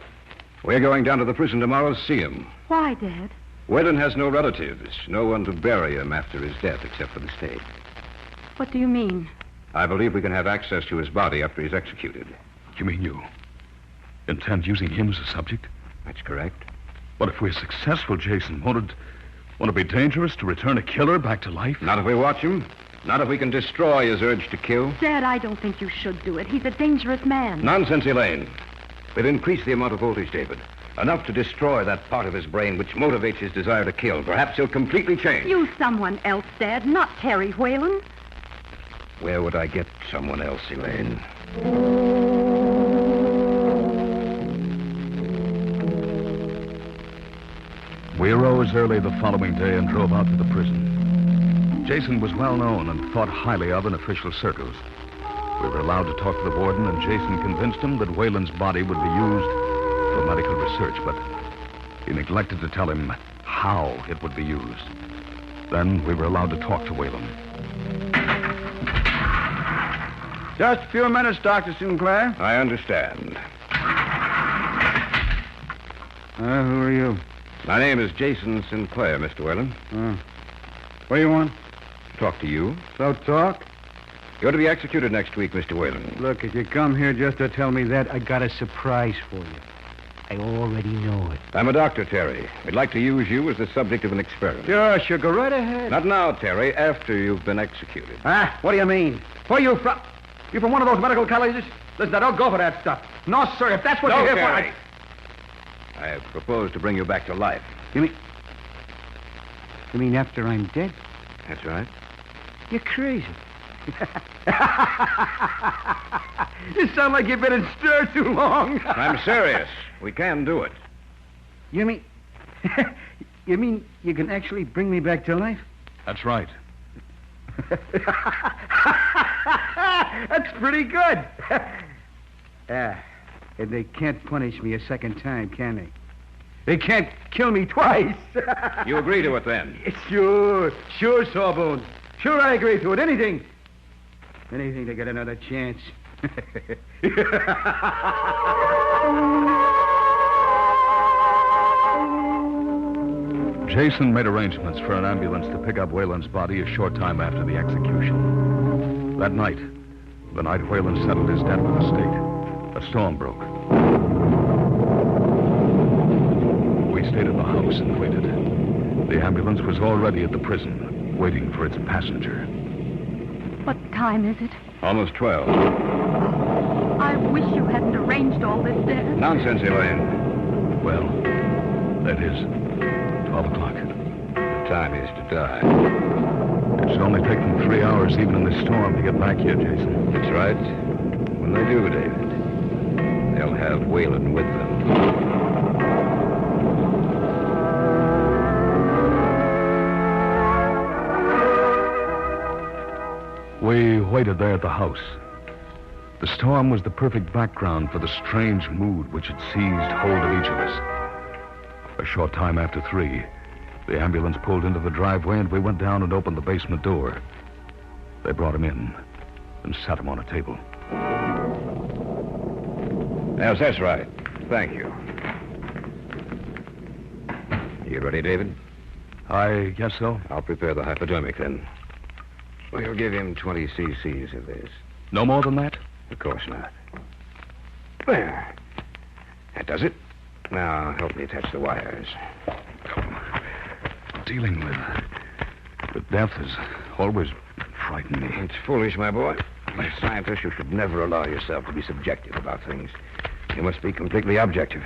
We're going down to the prison tomorrow to see him. Why, Dad? Whalen has no relatives, no one to bury him after his death except for the state. What do you mean? I believe we can have access to his body after he's executed. You mean you intend using him as a subject? That's correct. But if we're successful, Jason, won't it be dangerous to return a killer back to life? Not if we watch him. Not if we can destroy his urge to kill. Dad, I don't think you should do it. He's a dangerous man. Nonsense, Elaine. We'll increase the amount of voltage, David. Enough to destroy that part of his brain which motivates his desire to kill. Perhaps he'll completely change. Use someone else, Dad, not Terry Whalen. Where would I get someone else, Elaine? We arose early the following day and drove out to the prison. Jason was well known and thought highly of in official circles. We were allowed to talk to the warden, and Jason convinced him that Whalen's body would be used for medical research, but he neglected to tell him how it would be used. Then we were allowed to talk to Whalen. Just a few minutes, Dr. Sinclair. I understand. Who are you? My name is Jason Sinclair, Mr. Whalen. What do you want? Talk to you. So talk? You're to be executed next week, Mr. Whalen. Look, if you come here just to tell me that, I got a surprise for you. I already know it. I'm a doctor, Terry. We'd like to use you as the subject of an experiment. Sure, go right ahead. Not now, Terry, after you've been executed. Ah, what do you mean? Where are you from? You from one of those medical colleges? Listen, I don't go for that stuff. No, sir, if that's what you're here Terry. for, I propose to bring you back to life. You mean after I'm dead? That's right. You're crazy. You sound like you've been in stir too long. I'm serious. We can do it. You mean... you mean you can actually bring me back to life? That's right. That's pretty good. And they can't punish me a second time, can they? They can't kill me twice. You agree to it, then? Sure, Sawbones. Sure, I agree to it. Anything to get another chance. Jason made arrangements for an ambulance to pick up Whalen's body a short time after the execution. That night, the night Whalen settled his debt with the state, a storm broke. We stayed at the house and waited. The ambulance was already at the prison, waiting for its passenger. What time is it? Almost 12. I wish you hadn't arranged all this, Dennis. Nonsense, Elaine. Well, that is 12 o'clock. The time is to die. It should only take them 3 hours, even in this storm, to get back here, Jason. That's right. When they do, David, they'll have Whalen with them. We waited there at the house. The storm was the perfect background for the strange mood which had seized hold of each of us. A short time after 3, the ambulance pulled into the driveway and we went down and opened the basement door. They brought him in and sat him on a table. Yes, that's right. Thank you. You ready, David? I guess so. I'll prepare the hypodermic, then. We'll give him 20 cc's of this. No more than that? Of course not. There. That does it. Now, help me attach the wires. Dealing with death has always frightened me. It's foolish, my boy. As a scientist, you should never allow yourself to be subjective about things. You must be completely objective.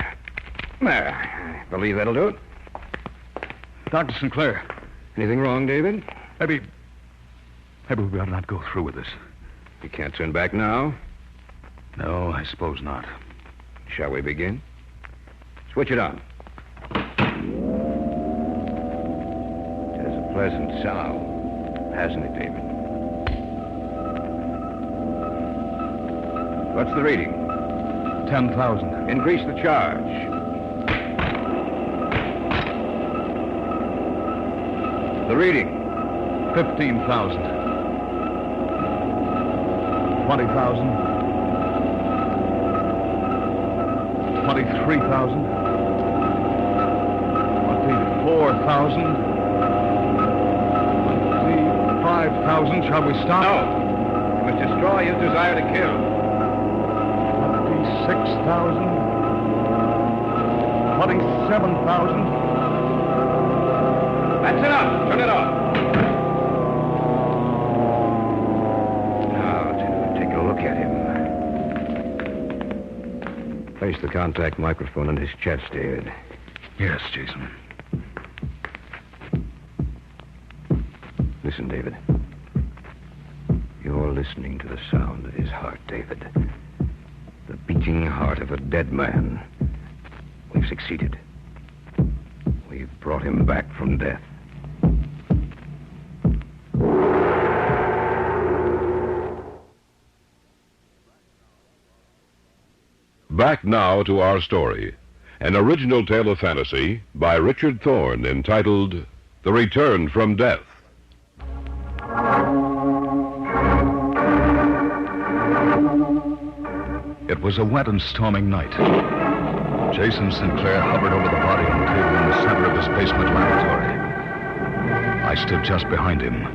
There. I believe that'll do it. Dr. Sinclair. Anything wrong, David? Maybe we ought not go through with this. You can't turn back now? No, I suppose not. Shall we begin? Switch it on. It has a pleasant sound, hasn't it, David? What's the reading? 10,000. Increase the charge. The reading? 15,000. 20,000. 23,000. 24,000. 25,000. Shall we stop? No. You must destroy his desire to kill. 26,000. 27,000. That's enough. Turn it off. Now, to take a look at him. Place the contact microphone in his chest, David. Yes, Jason. Listen, David. You're listening to the sound of his heart, David. The beating heart of a dead man. We've succeeded. We've brought him back from death. Back now to our story. An original tale of fantasy by Richard Thorne entitled The Return from Death. It was a wet and storming night. Jason Sinclair hovered over the body on the table in the center of his basement laboratory. I stood just behind him,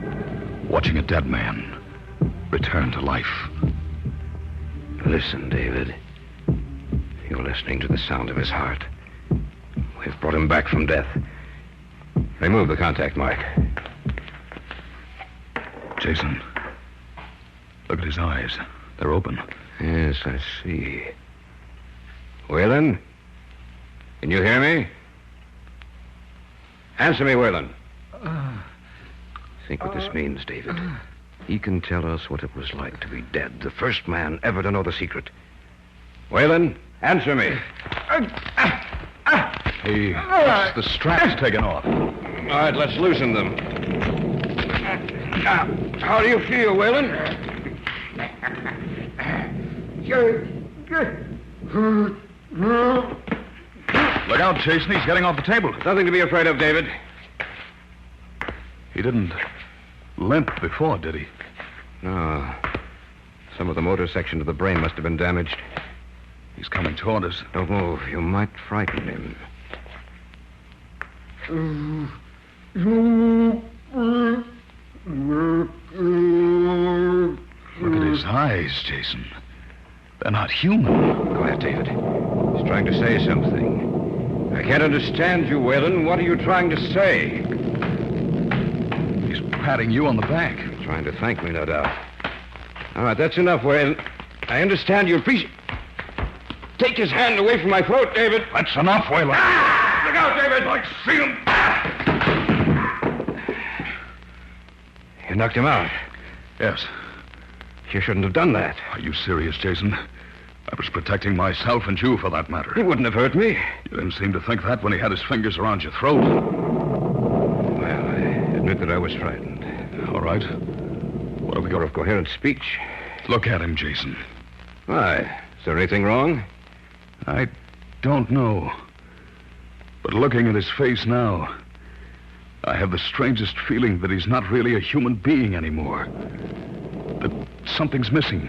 watching a dead man, return to life. Listen, David. You're listening to the sound of his heart. We've brought him back from death. Remove the contact mark. Jason, look at his eyes. They're open. Yes, I see. Whalen? Can you hear me? Answer me, Whalen. Think what this means, David. He can tell us what it was like to be dead. The first man ever to know the secret. Whalen, answer me. The strap's taken off. All right, let's loosen them. How do you feel, Whalen? Look out, Jason. He's getting off the table. Nothing to be afraid of, David. He didn't limp before, did he? No. Some of the motor section of the brain must have been damaged. He's coming toward us. Don't move. You might frighten him. Look at his eyes, Jason. They're not human. Go ahead, David. He's trying to say something. I can't understand you, Whalen. What are you trying to say? He's patting you on the back. Trying to thank me, no doubt. All right, that's enough, Whalen. I understand you appreciate... Take his hand away from my throat, David. That's enough, Whalen. Look out, David. I see him. You knocked him out. Yes. You shouldn't have done that. Are you serious, Jason? I was protecting myself and you, for that matter. He wouldn't have hurt me. You didn't seem to think that when he had his fingers around your throat. Well, I admit that I was frightened. All right. What have we got? Of coherent speech. Look at him, Jason. Why? Is there anything wrong? I don't know. But looking at his face now, I have the strangest feeling that he's not really a human being anymore. That something's missing.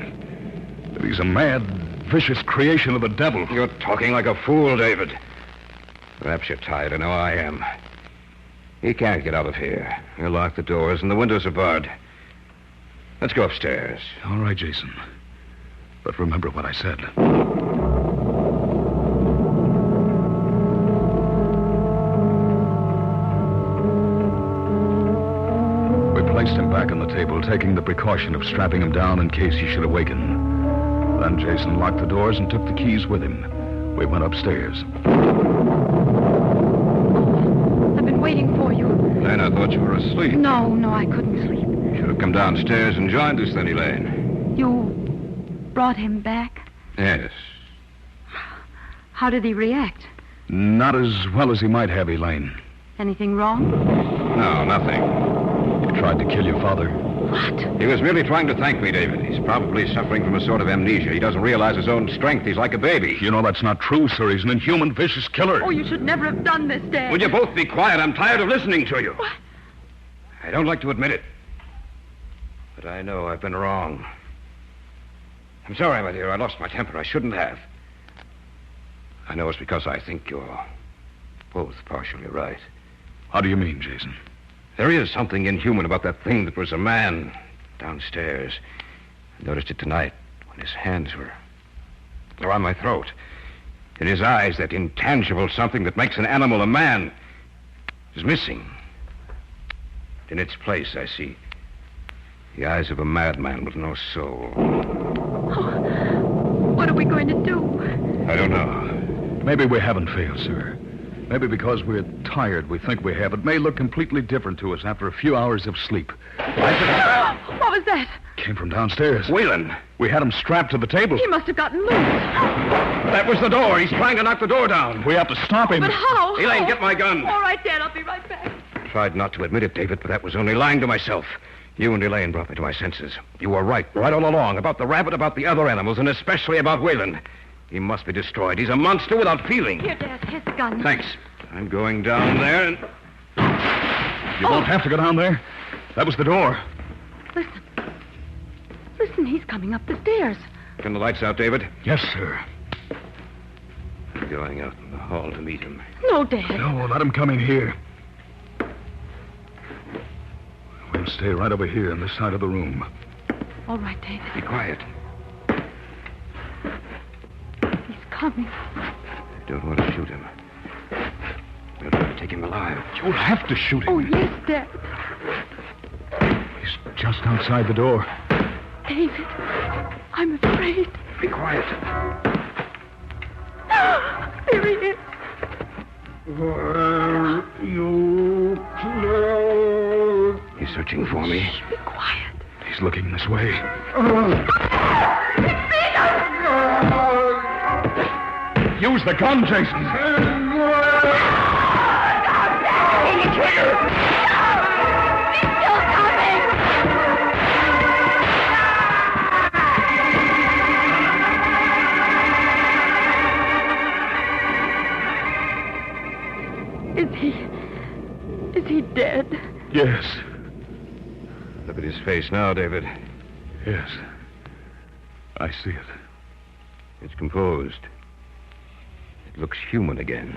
That he's a mad, vicious creation of the devil. You're talking like a fool, David. Perhaps you're tired. I know I am. He can't get out of here. We'll lock the doors and the windows are barred. Let's go upstairs. All right, Jason. But remember what I said. We placed him back on the table, taking the precaution of strapping him down in case he should awaken. Then Jason locked the doors and took the keys with him. We went upstairs. I've been waiting for you. Lane, I thought you were asleep. No, I couldn't sleep. You should have come downstairs and joined us, then, Elaine. You brought him back? Yes. How did he react? Not as well as he might have, Elaine. Anything wrong? No, nothing. He tried to kill your father. What? He was merely trying to thank me, David. He's probably suffering from a sort of amnesia. He doesn't realize his own strength. He's like a baby. You know that's not true, sir. He's an inhuman, vicious killer. Oh, you should never have done this, Dad. Will you both be quiet? I'm tired of listening to you. What? I don't like to admit it. But I know I've been wrong. I'm sorry, my dear. I lost my temper. I shouldn't have. I know it's because I think you're both partially right. How do you mean, Jason? There is something inhuman about that thing that was a man downstairs. I noticed it tonight when his hands were around my throat. In his eyes, that intangible something that makes an animal a man is missing. In its place, I see the eyes of a madman with no soul. Oh, what are we going to do? I don't know. Maybe we haven't failed, sir. Maybe because we're tired, we think we have. It may look completely different to us after a few hours of sleep. What was that? Came from downstairs. Whalen. We had him strapped to the table. He must have gotten loose. That was the door. He's trying to knock the door down. We have to stop him. But how? Elaine, get my gun. All right, Dad. I'll be right back. I tried not to admit it, David, but that was only lying to myself. You and Elaine brought me to my senses. You were right all along, about the rabbit, about the other animals, and especially about Whalen. He must be destroyed. He's a monster without feeling. Here, Dad. Here's the gun. Thanks. I'm going down there and... You won't have to go down there. That was the door. Listen, he's coming up the stairs. Turn the lights out, David. Yes, sir. I'm going out in the hall to meet him. No, Dad. No, let him come in here. We'll stay right over here on this side of the room. All right, David. Be quiet. He's coming. I don't want to shoot him. We'll try to take him alive. You'll have to shoot him. Oh, yes, Dad. He's just outside the door. David, I'm afraid. Be quiet. There he is. He's searching for me. Shh, be quiet. He's looking this way. Use the gun, Jason. Pull the trigger. He's still coming. Is he dead? Yes. Look at his face now, David. Yes. I see it. It's composed. It looks human again.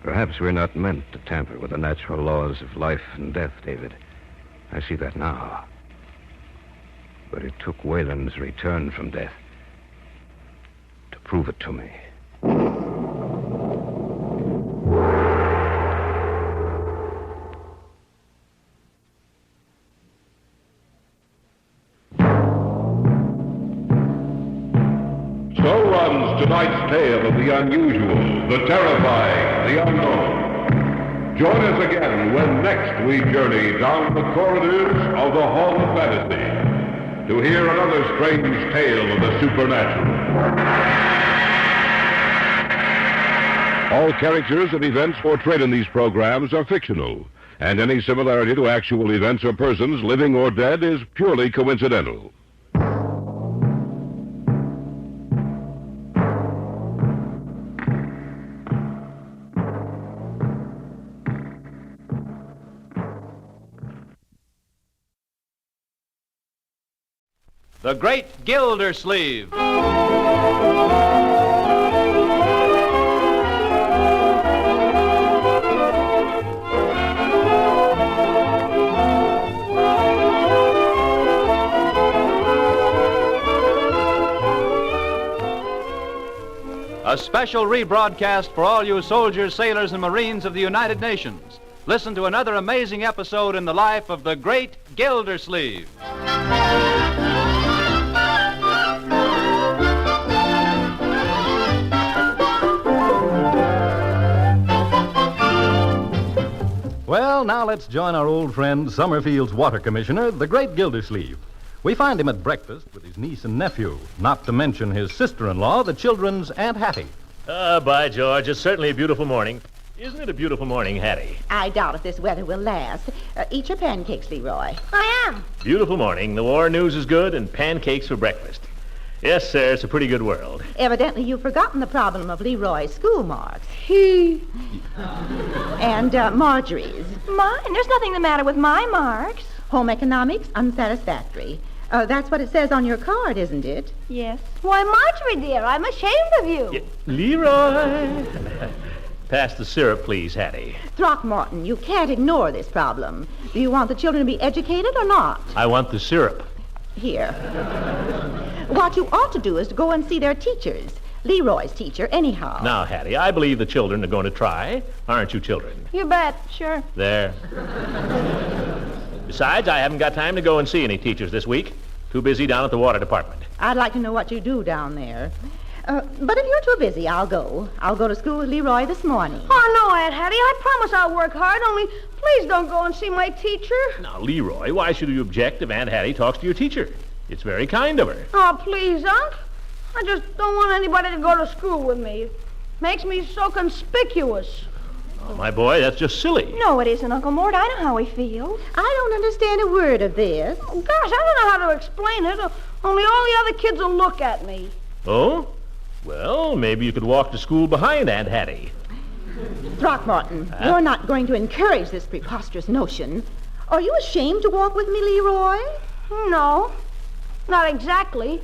Perhaps we're not meant to tamper with the natural laws of life and death, David. I see that now. But it took Wayland's return from death to prove it to me. So runs tonight's tale of the unusual, the terrifying, the unknown. Join us again when next we journey down the corridors of the Hall of Fantasy to hear another strange tale of the supernatural. All characters and events portrayed in these programs are fictional, and any similarity to actual events or persons, living or dead, is purely coincidental. The Great Gildersleeve. A special rebroadcast for all you soldiers, sailors, and Marines of the United Nations. Listen to another amazing episode in the life of the Great Gildersleeve. Well, now let's join our old friend, Summerfield's water commissioner, the Great Gildersleeve. We find him at breakfast with his niece and nephew, not to mention his sister-in-law, the children's Aunt Hattie. By George, it's certainly a beautiful morning. Isn't it a beautiful morning, Hattie? I doubt if this weather will last. Eat your pancakes, Leroy. I am. Beautiful morning. The war news is good, and pancakes for breakfast. Yes, sir, it's a pretty good world. Evidently, you've forgotten the problem of Leroy's school marks. And Marjorie's. Mine? There's nothing the matter with my marks. Home economics, unsatisfactory. That's what it says on your card, isn't it? Yes. Why, Marjorie, dear, I'm ashamed of you. Leroy! Pass the syrup, please, Hattie. Throckmorton, you can't ignore this problem. Do you want the children to be educated or not? I want the syrup. Here. What you ought to do is to go and see their teachers. Leroy's teacher, anyhow. Now, Hattie, I believe the children are going to try. Aren't you, children? You bet. Sure. There. Besides, I haven't got time to go and see any teachers this week. Too busy down at the water department. I'd like to know what you do down there. But if you're too busy, I'll go. I'll go to school with Leroy this morning. Oh, no, Aunt Hattie. I promise I'll work hard. Only please don't go and see my teacher. Now, Leroy, why should you object if Aunt Hattie talks to your teacher? It's very kind of her. Oh, please, Unc. I just don't want anybody to go to school with me. It makes me so conspicuous. Oh, my boy, that's just silly. No, it isn't, Uncle Mort. I know how he feels. I don't understand a word of this. Oh, gosh, I don't know how to explain it. Only all the other kids will look at me. Oh? Well, maybe you could walk to school behind Aunt Hattie. Throckmorton, you're not going to encourage this preposterous notion. Are you ashamed to walk with me, Leroy? No, not exactly.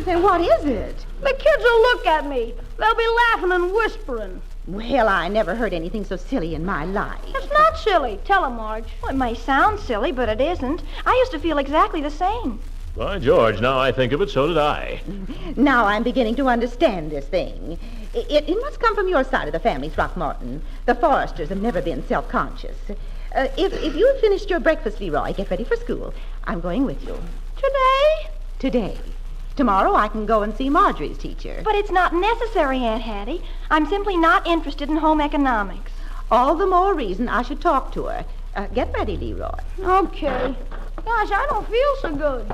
Then what is it? The kids will look at me. They'll be laughing and whispering. Well, I never heard anything so silly in my life. It's not silly. Tell him, Marge. Well, it may sound silly, but it isn't. I used to feel exactly the same. By George, now I think of it, so did I. Now I'm beginning to understand this thing. It must come from your side of the family, Throckmorton. The Forresters have never been self-conscious. If you've finished your breakfast, Leroy, get ready for school. I'm going with you. Today? Today. Tomorrow I can go and see Marjorie's teacher. But it's not necessary, Aunt Hattie. I'm simply not interested in home economics. All the more reason I should talk to her. Get ready, Leroy. Okay. Gosh, I don't feel so good.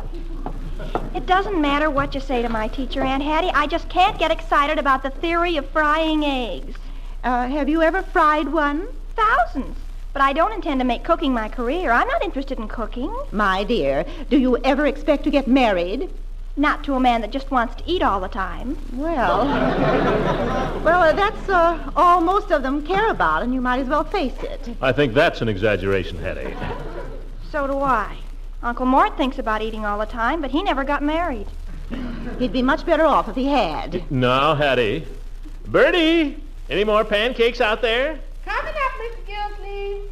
It doesn't matter what you say to my teacher, Aunt Hattie. I just can't get excited about the theory of frying eggs. Have you ever fried one? Thousands. But I don't intend to make cooking my career. I'm not interested in cooking. My dear, do you ever expect to get married? Not to a man that just wants to eat all the time. Well, that's all most of them care about, and you might as well face it. I think that's an exaggeration, Hattie. So do I. Uncle Mort thinks about eating all the time, but he never got married. He'd be much better off if he had. Now, Hattie. Bertie, any more pancakes out there? Coming up, Mr. Gilsleeve.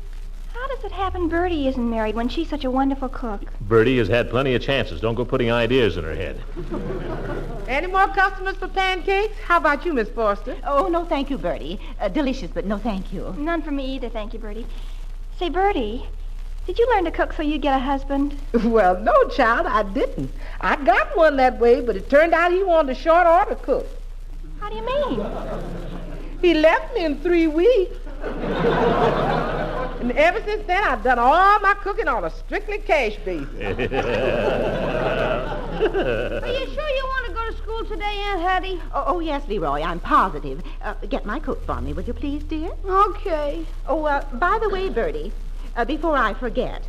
How does it happen Bertie isn't married when she's such a wonderful cook? Bertie has had plenty of chances. Don't go putting ideas in her head. Any more customers for pancakes? How about you, Miss Forster? Oh, no, thank you, Bertie. Delicious, but no, thank you. None for me either, thank you, Bertie. Say, Bertie, did you learn to cook so you'd get a husband? Well, no, child, I didn't. I got one that way, but it turned out he wanted a short order cook. How do you mean? He left me in 3 weeks. And ever since then, I've done all my cooking on a strictly cash basis. Are you sure you want to go to school today, Aunt Hattie? Oh, yes, Leroy, I'm positive. Get my coat for me, will you please, dear? Okay. Oh, by the way, Bertie, before I forget,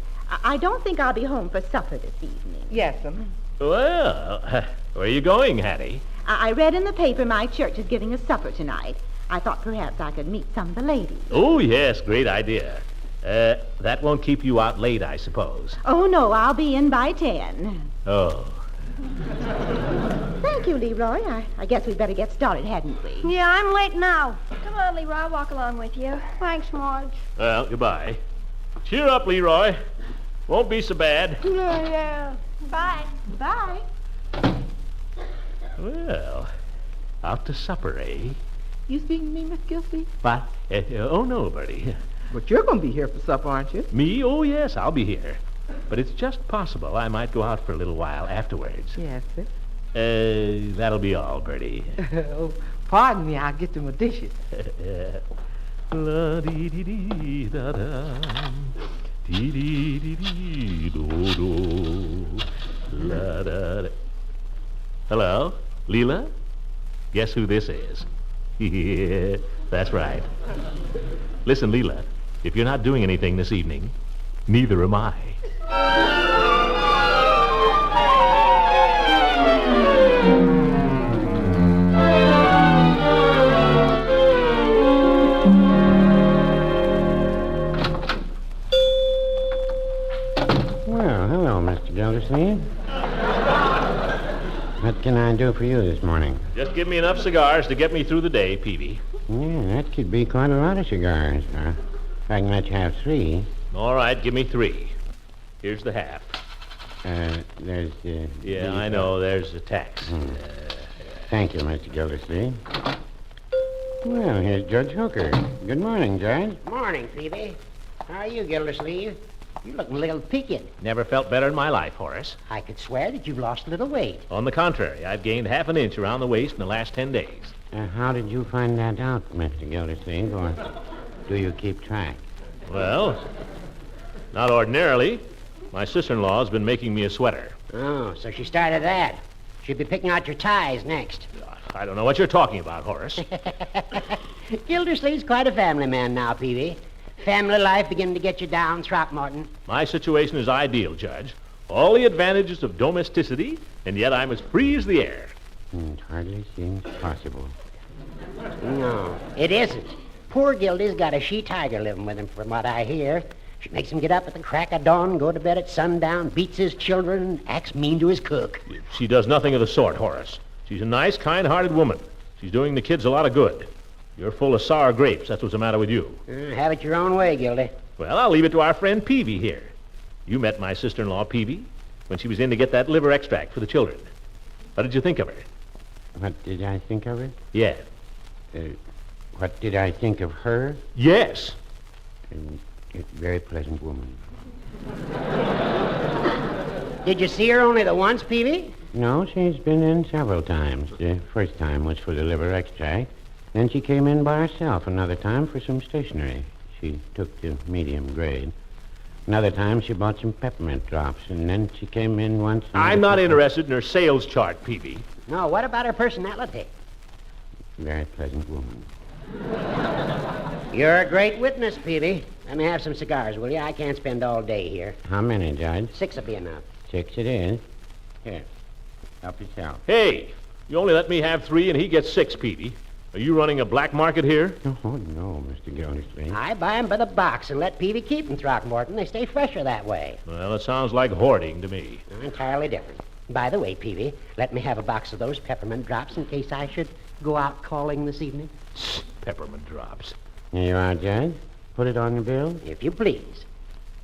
I don't think I'll be home for supper this evening. Yes'm. Well, where are you going, Hattie? I read in the paper my church is giving a supper tonight. I thought perhaps I could meet some of the ladies. Oh, yes, great idea. That won't keep you out late, I suppose. Oh, no, I'll be in by 10. Oh. Thank you, Leroy. I guess we'd better get started, hadn't we? Yeah, I'm late now. Come on, Leroy, I'll walk along with you. Thanks, Marge. Well, goodbye. Cheer up, Leroy. Won't be so bad. Yeah. Bye. Bye. Well, out to supper, eh? You speaking to me, Miss Gilsey? What? Oh, no, Bertie. But you're going to be here for supper, aren't you? Me? Oh, yes, I'll be here. But it's just possible I might go out for a little while afterwards. Yes, sir. That'll be all, Bertie. Oh, pardon me, I'll get to my dishes. La-dee-dee-dee-da-da. Dee-dee-dee-dee-do-do. La-da-da. Hello? Leela? Guess who this is? Yeah, that's right. Listen, Leela, if you're not doing anything this evening, neither am I. Well, hello, Mr. Gildersleeve. What can I do for you this morning? Just give me enough cigars to get me through the day, Peavy. Yeah, that could be quite a lot of cigars. If I can let you have 3. All right, give me 3. Here's the half. There's Yeah, I know. There's the tax. Thank you, Mr. Gildersleeve. Well, here's Judge Hooker. Good morning, Judge. Morning, Phoebe. How are you, Gildersleeve? You look a little peaked. Never felt better in my life, Horace. I could swear that you've lost a little weight. On the contrary, I've gained half an inch around the waist in the last 10 days. How did you find that out, Mr. Gildersleeve? Or do you keep track? Well, not ordinarily. My sister-in-law's been making me a sweater. Oh, so she started that. She'll be picking out your ties next. I don't know what you're talking about, Horace. Gildersleeve's quite a family man now, Peavy. Family life beginning to get you down, Throckmorton. My situation is ideal, Judge. All the advantages of domesticity, and yet I'm as free as the air. It hardly seems possible. No, it isn't. Poor Gildy's got a she-tiger living with him, from what I hear. She makes him get up at the crack of dawn, go to bed at sundown, beats his children, acts mean to his cook. She does nothing of the sort, Horace. She's a nice, kind-hearted woman. She's doing the kids a lot of good. You're full of sour grapes. That's what's the matter with you. Have it your own way, Gildy. Well, I'll leave it to our friend Peavy here. You met my sister-in-law, Peavy, when she was in to get that liver extract for the children. What did you think of her? What did I think of her? Yeah. What did I think of her? Yes. A very pleasant woman. Did you see her only the once, Peavy? No, she's been in several times. The first time was for the liver extract. Then she came in by herself another time for some stationery. She took the medium grade. Another time she bought some peppermint drops, and then she came in once... I'm not interested in her sales chart, Peavy. No, what about her personality? Very pleasant woman. You're a great witness, Peavy. Let me have some cigars, will you? I can't spend all day here. How many, Judge? 6 will be enough. 6 it is. Here, help yourself. Hey, you only let me have 3 and he gets 6, Peavy. Are you running a black market here? Oh, no, Mr. Gildersleeve. I buy 'em by the box and let Peavy keep 'em, Throckmorton. They stay fresher that way. Well, it sounds like hoarding to me. Entirely different. By the way, Peavy, let me have a box of those peppermint drops in case I should go out calling this evening. Peppermint drops. Here you are, Judge. Put it on the bill. If you please.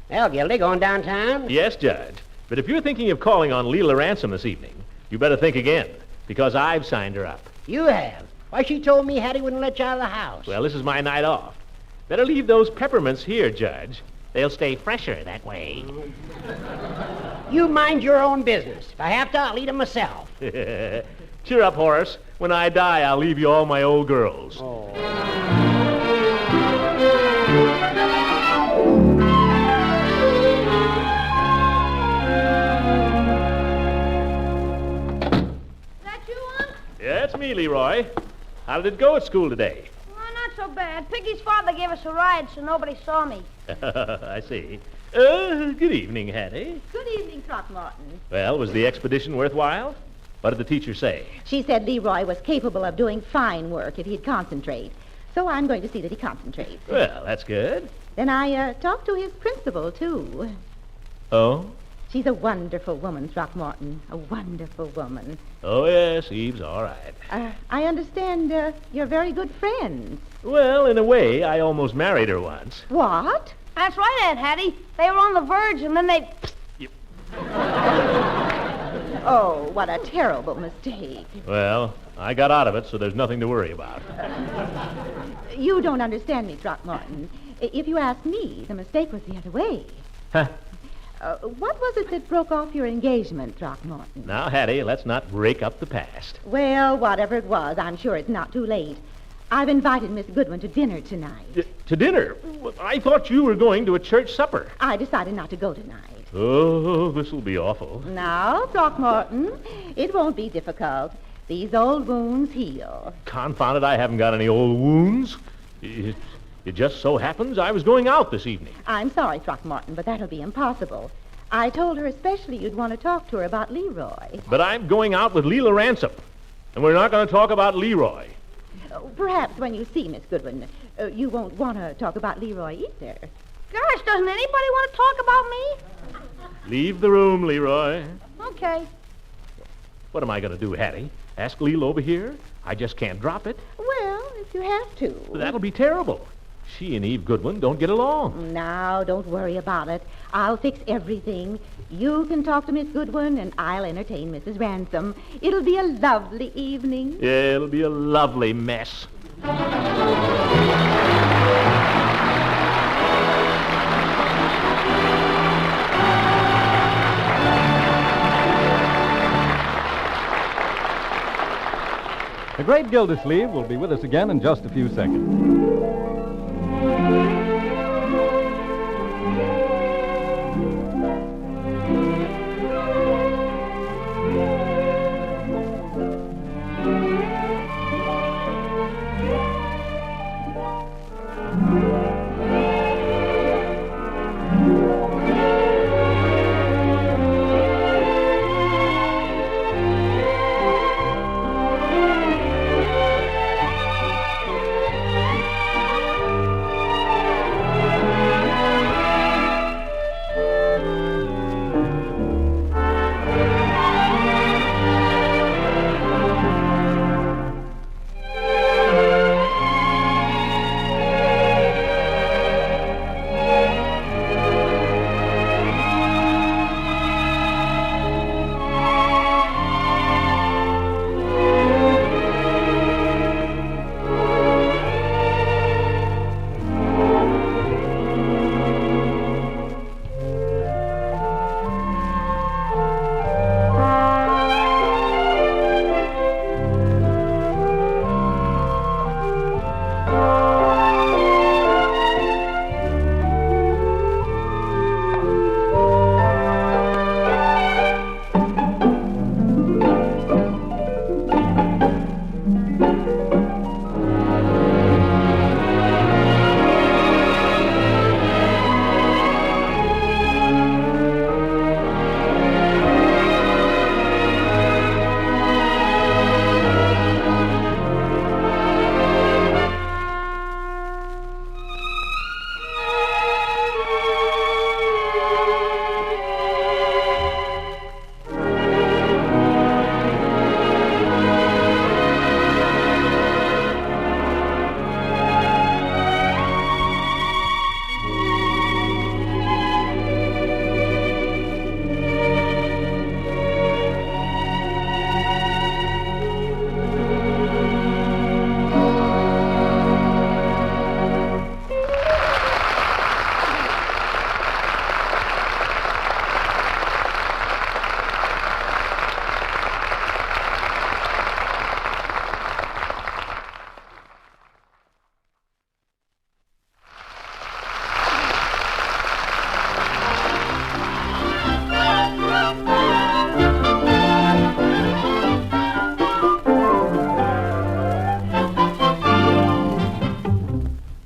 Well, Gildy, going downtown? Yes, Judge. But if you're thinking of calling on Leela Ransom this evening, you better think again, because I've signed her up. You have? Why, she told me Hattie wouldn't let you out of the house. Well, this is my night off. Better leave those peppermints here, Judge. They'll stay fresher that way. You mind your own business. If I have to, I'll eat 'em myself. Cheer up, Horace. When I die, I'll leave you all my old girls. Oh. Yeah, it's me, Leroy. How did it go at school today? Well, not so bad. Piggy's father gave us a ride, so nobody saw me. I see. Good evening, Hattie. Good evening, Throckmorton. Well, was the expedition worthwhile? What did the teacher say? She said Leroy was capable of doing fine work if he'd concentrate. So I'm going to see that he concentrates. Well, that's good. Then I talked to his principal, too. Oh? She's a wonderful woman, Throckmorton. A wonderful woman. Oh, yes, Eve's all right. I understand you're very good friends. Well, in a way, I almost married her once. What? That's right, Aunt Hattie. They were on the verge, and then they... Oh, what a terrible mistake. Well, I got out of it, so there's nothing to worry about. You don't understand me, Throckmorton. If you ask me, the mistake was the other way. Huh? What was it that broke off your engagement, Throckmorton? Now, Hattie, let's not break up the past. Well, whatever it was, I'm sure it's not too late. I've invited Miss Goodwin to dinner tonight. To dinner? I thought you were going to a church supper. I decided not to go tonight. Oh, this'll be awful. Now, Throckmorton, it won't be difficult. These old wounds heal. Confound it, I haven't got any old wounds. It just so happens I was going out this evening. I'm sorry, Throckmorton, but that'll be impossible. I told her especially you'd want to talk to her about Leroy. But I'm going out with Leela Ransom, and we're not going to talk about Leroy. Perhaps when you see Miss Goodwin, you won't want to talk about Leroy either. Gosh, doesn't anybody want to talk about me? Leave the room, Leroy. Okay. What am I going to do, Hattie? Ask Leela over here? I just can't drop it. Well, if you have to. That'll be terrible. She and Eve Goodwin don't get along. Now, don't worry about it. I'll fix everything. You can talk to Miss Goodwin, and I'll entertain Mrs. Ransom. It'll be a lovely evening. Yeah, it'll be a lovely mess. The great Gildersleeve will be with us again in just a few seconds.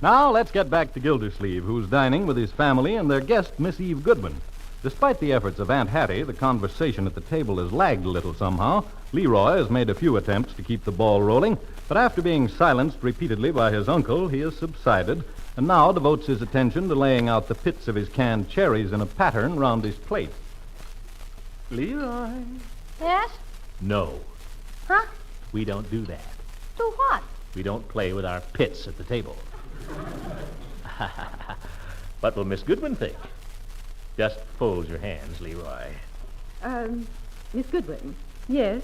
Now, let's get back to Gildersleeve, who's dining with his family and their guest, Miss Eve Goodwin. Despite the efforts of Aunt Hattie, the conversation at the table has lagged a little somehow. Leroy has made a few attempts to keep the ball rolling, but after being silenced repeatedly by his uncle, he has subsided and now devotes his attention to laying out the pits of his canned cherries in a pattern round his plate. Leroy. Yes? No, Huh? we don't do that. Do what? We don't play with our pits at the table. What will Miss Goodwin think? Just fold your hands, Leroy. Miss Goodwin. Yes?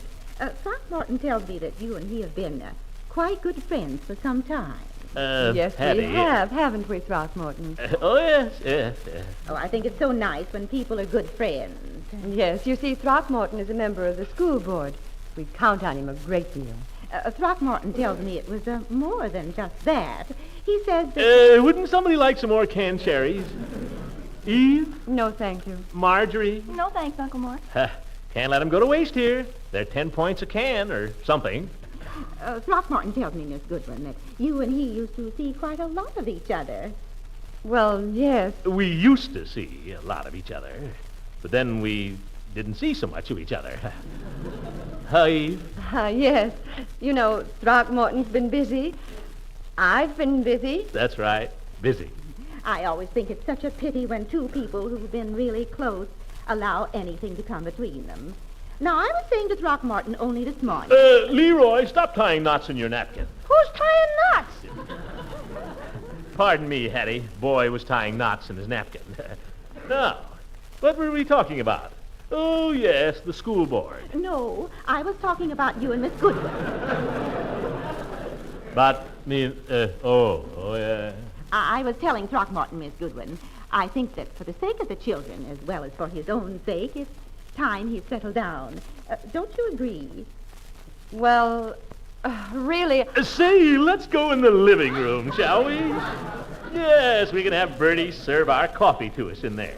Throckmorton tells me that you and he have been quite good friends for some time. Yes, Hattie, we have, haven't we, Throckmorton? Oh, yes. Oh, I think it's so nice when people are good friends. Yes, you see, Throckmorton is a member of the school board. We count on him a great deal. Throckmorton tells me it was more than just that. He says that... Wouldn't somebody like some more canned cherries? Eve? No, thank you. Marjorie? No, thanks, Uncle Mort. Can't let them go to waste here. They're 10 points a can or something. Throckmorton tells me, Miss Goodwin, that you and he used to see quite a lot of each other. Well, yes. We used to see a lot of each other, but then we didn't see so much of each other. Huh, Eve? Yes. You know, Throckmorton's been busy. I've been busy. That's right. Busy. I always think it's such a pity when two people who've been really close allow anything to come between them. Now, I was saying to Throckmorton only this morning... Leroy, stop tying knots in your napkin. Who's tying knots? Pardon me, Hattie. Boy was tying knots in his napkin. Now, what were we talking about? Oh, yes, the school board. No, I was talking about you and Miss Goodwin. But me, yeah. I was telling Throckmorton, Miss Goodwin, I think that for the sake of the children, as well as for his own sake, it's time he settled down. Don't you agree? Well, really... Say, let's go in the living room, shall we? Yes, we can have Bertie serve our coffee to us in there.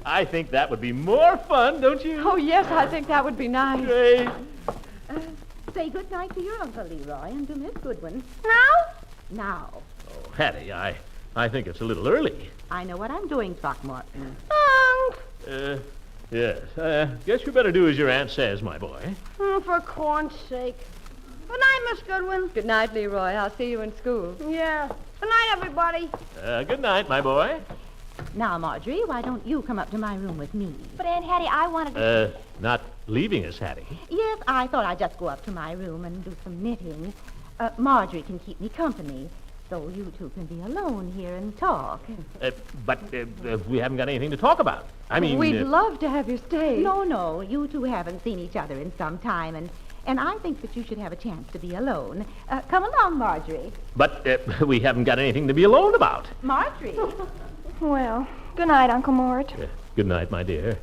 I think that would be more fun, don't you? Oh, yes, I think that would be nice. Great. Say good night to your Uncle Leroy and to Miss Goodwin. Now? Oh, Hattie, I think it's a little early. I know what I'm doing, Throckmorton. Yes. Guess you better do as your aunt says, my boy. Oh, for corn's sake. Good night, Miss Goodwin. Good night, Leroy. I'll see you in school. Yeah. Good night, everybody. Good night, my boy. Now, Marjorie, why don't you come up to my room with me? But, Aunt Hattie, I wanted to... Not leaving us, Hattie. Yes, I thought I'd just go up to my room and do some knitting. Marjorie can keep me company, so you two can be alone here and talk. But we haven't got anything to talk about. I mean... We'd love to have you stay. No, you two haven't seen each other in some time, and I think that you should have a chance to be alone. Come along, Marjorie. But we haven't got anything to be alone about. Marjorie. Well, good night, Uncle Mort. Good night, my dear.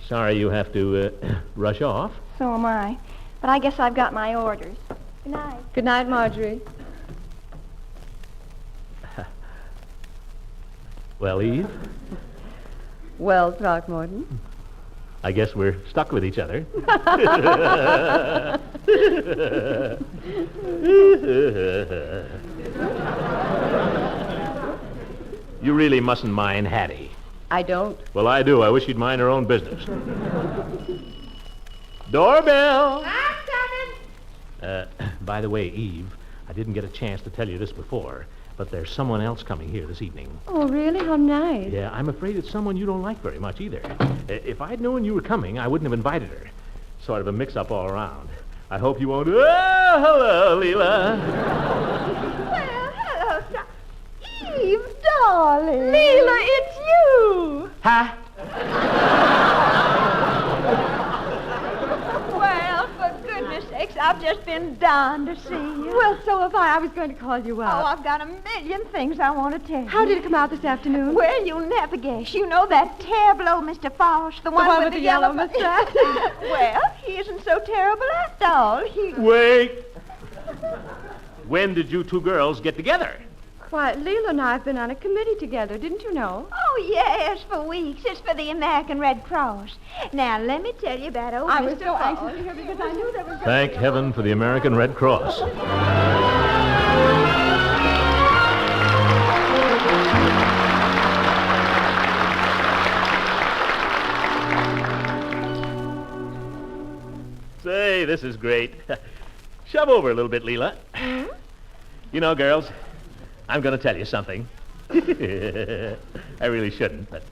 Sorry you have to rush off. So am I. But I guess I've got my orders. Good night. Good night, Marjorie. Well, Eve? Well, Throckmorton? I guess we're stuck with each other. You really mustn't mind Hattie. I don't. Well, I do. I wish she'd mind her own business. Doorbell! I'm coming. By the way, Eve, I didn't get a chance to tell you this before, but there's someone else coming here this evening. Oh, really? How nice. Yeah, I'm afraid it's someone you don't like very much either. If I'd known you were coming, I wouldn't have invited her. Sort of a mix-up all around. I hope you won't... Oh, hello, Leela. Well, hello, Eve, darling. Leela, it's you. Huh? Well, for goodness sakes, I've just been dying to see you. Well, so have I. I was going to call you Oh, out. I've got a million things I want to tell you. How did it come out this afternoon? Well, you'll never guess. You know that terrible old Mr. Fosh, the one with the yellow mustache? Well, he isn't so terrible after all. Wait. When did you two girls get together? Why, Leela and I have been on a committee together, didn't you know? Oh, yes, for weeks. It's for the American Red Cross. Now, let me tell you about old I Mr. was so Fosh. anxious to hear because I knew there was... Thank heaven for the American Red Cross. this is great. Shove over a little bit, Leela. You know, girls, I'm going to tell you something. I really shouldn't, but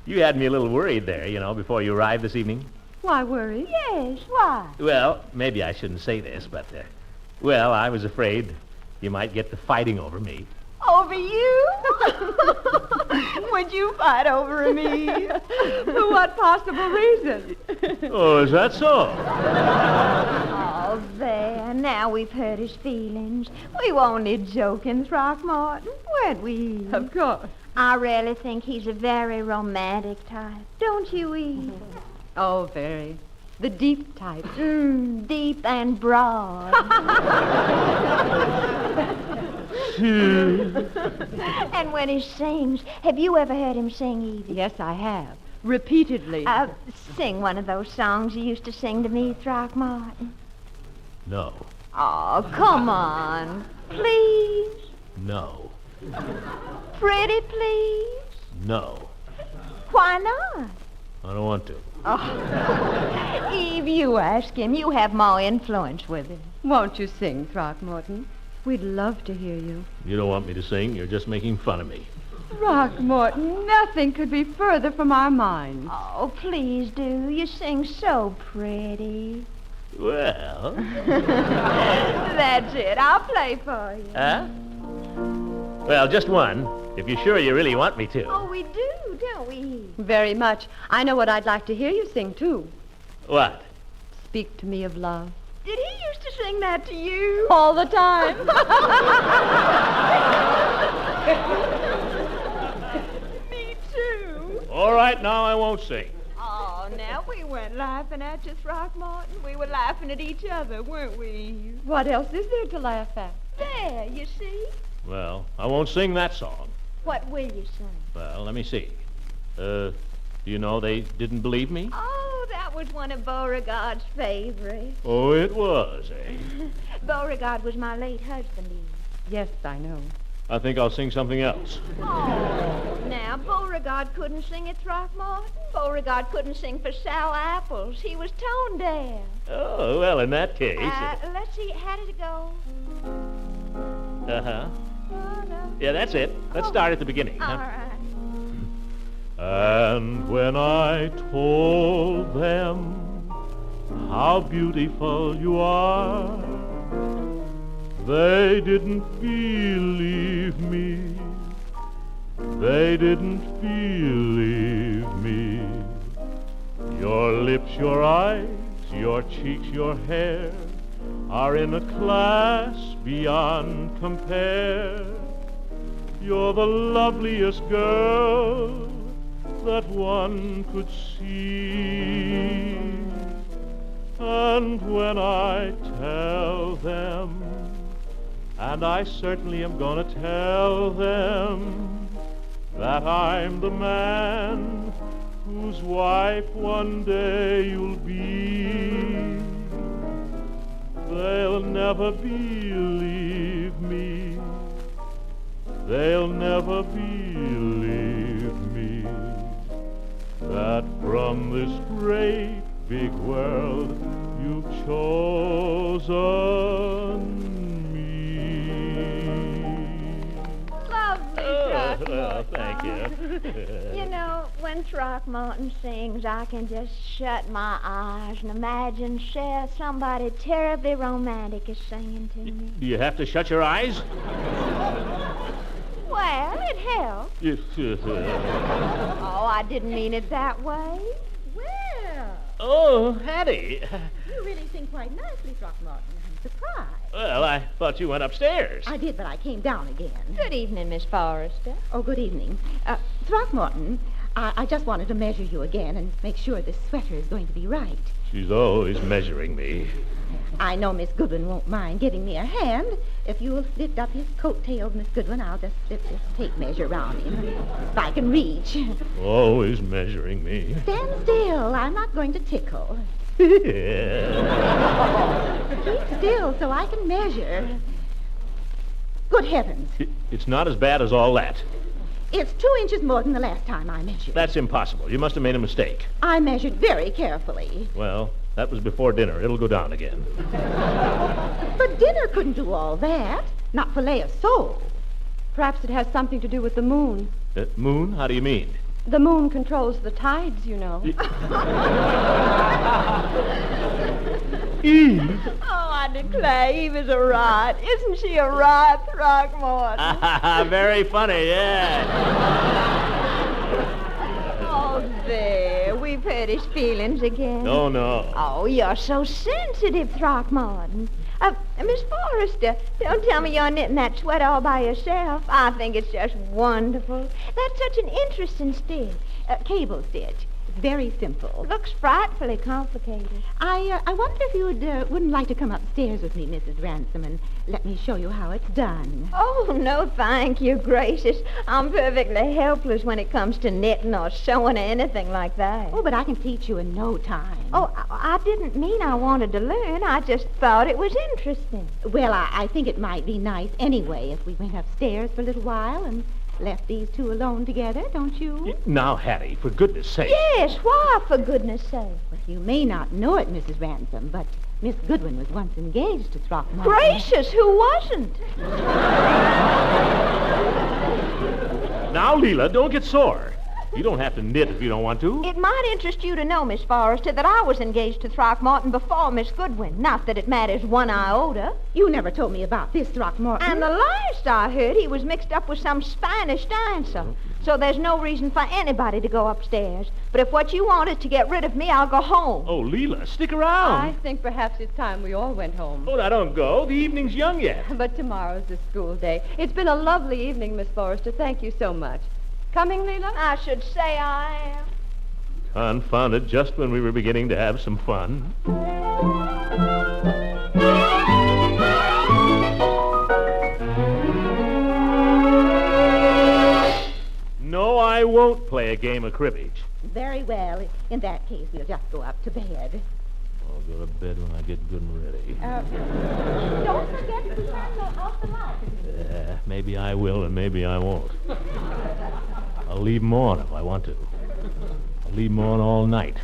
you had me a little worried there, before you arrived this evening. Why worry? Yes, why? Well, maybe I shouldn't say this, but, I was afraid you might get to fighting over me. Over you? Would you fight over me? For what possible reason? Oh, is that so? Oh, there. Now we've hurt his feelings. We were only joking, Throckmorton, weren't we? Of course. I really think he's a very romantic type. Don't you, Eve? Oh, very. The deep type. Deep and broad. And when he sings, have you ever heard him sing, Evie? Yes, I have. Repeatedly. Sing one of those songs you used to sing to me, Throckmorton. No. Oh, come on. Please. No. Pretty please. No. Why not? I don't want to. Oh. Eve, you ask him. You have more influence with him. Won't you sing, Throckmorton? We'd love to hear you. You don't want me to sing. You're just making fun of me. Throckmorton, nothing could be further from our minds. Oh, please do. You sing so pretty. Well. That's it. I'll play for you. Huh? Well, just one, if you're sure you really want me to. Oh, we do, don't we? Very much. I know what I'd like to hear you sing, too. What? Speak to me of love. Did he used to sing that to you? All the time. Me too. All right, now I won't sing. Oh, now we weren't laughing at you, Throckmorton. We were laughing at each other, weren't we? What else is there to laugh at? There, you see? Well, I won't sing that song. What will you sing? Well, let me see. You know they didn't believe me? Oh, that was one of Beauregard's favorites. Oh, it was, eh? Beauregard was my late husband, Eve. Yes, I know. I think I'll sing something else. Oh, now, Beauregard couldn't sing at Throckmorton. Beauregard couldn't sing for Sal Apples. He was tone deaf. Oh, well, in that case... Let's see, how did it go? Uh-huh. Yeah, that's it. Let's start at the beginning. All huh? right. And when I told them how beautiful you are, they didn't believe me. They didn't believe me. Your lips, your eyes, your cheeks, your hair are in a class beyond compare. You're the loveliest girl that one could see. And when I tell them, and I certainly am gonna tell them, that I'm the man whose wife one day you'll be, they'll never believe me. They'll never believe me that from this great big world you've chosen me. Lovely, Throckmorton. Well, thank you. You know, when Throckmorton sings, I can just shut my eyes and imagine somebody terribly romantic is singing to me. Do you have to shut your eyes? Well, it helps. Oh, I didn't mean it that way. Well, Oh, Hattie. you really sing quite nicely, Throckmorton. I'm surprised. Well, I thought you went upstairs. I did, but I came down again. Good evening, Miss Forrester. Oh, good evening. Throckmorton, I just wanted to measure you again and make sure this sweater is going to be right. She's always measuring me. I know Miss Goodwin won't mind giving me a hand. If you'll lift up his coattails, Miss Goodwin, I'll just slip this tape measure around him, if I can reach. Always measuring me. Stand still. I'm not going to tickle. Yeah. Keep still so I can measure. Good heavens. It's not as bad as all that. It's 2 inches more than the last time I measured. That's impossible. You must have made a mistake. I measured very carefully. Well, That was before dinner. It'll go down again. But dinner couldn't do all that. Not fillet of sole. Perhaps it has something to do with the moon. Moon? How do you mean? The moon controls the tides, you know. Eve? Oh, I declare, Eve is a riot. Isn't she a riot, Throckmorton? Very funny, yeah. Oh, there. We've hurt his feelings again. No, no. Oh, you're so sensitive, Throckmorton. Miss Forrester, don't tell me you're knitting that sweater all by yourself. I think it's just wonderful. That's such an interesting stitch. Cable stitch. It's very simple. Looks frightfully complicated. I wonder if you wouldn't like to come upstairs with me, Mrs. Ransom, and let me show you how it's done. Oh, no, thank you, gracious. I'm perfectly helpless when it comes to knitting or sewing or anything like that. Oh, but I can teach you in no time. Oh, I didn't mean I wanted to learn. I just thought it was interesting. Well, I think it might be nice anyway if we went upstairs for a little while and left these two alone together, don't you? Now, Hattie, for goodness sake. Yes, why, for goodness sake? Well, you may not know it, Mrs. Ransom, but Miss Goodwin was once engaged to Throckmorton. Gracious, who wasn't? Now, Leela, don't get sore. You don't have to knit if you don't want to. It might interest you to know, Miss Forrester, that I was engaged to Throckmorton before Miss Goodwin. Not that it matters one iota. You never told me about this, Throckmorton. And the last I heard, he was mixed up with some Spanish dancer. So there's no reason for anybody to go upstairs. But if what you want is to get rid of me, I'll go home. Oh, Leela, stick around. I think perhaps it's time we all went home. Oh, now don't go. The evening's young yet. But tomorrow's the school day. It's been a lovely evening, Miss Forrester. Thank you so much. Coming, Leela? I should say I am. Confounded, just when we were beginning to have some fun. No, I won't play a game of cribbage. Very well. In that case, we'll just go up to bed. I'll go to bed when I get good and ready. Don't forget to turn off the light. Maybe I will and maybe I won't. I'll leave them on if I want to. I'll leave them on all night.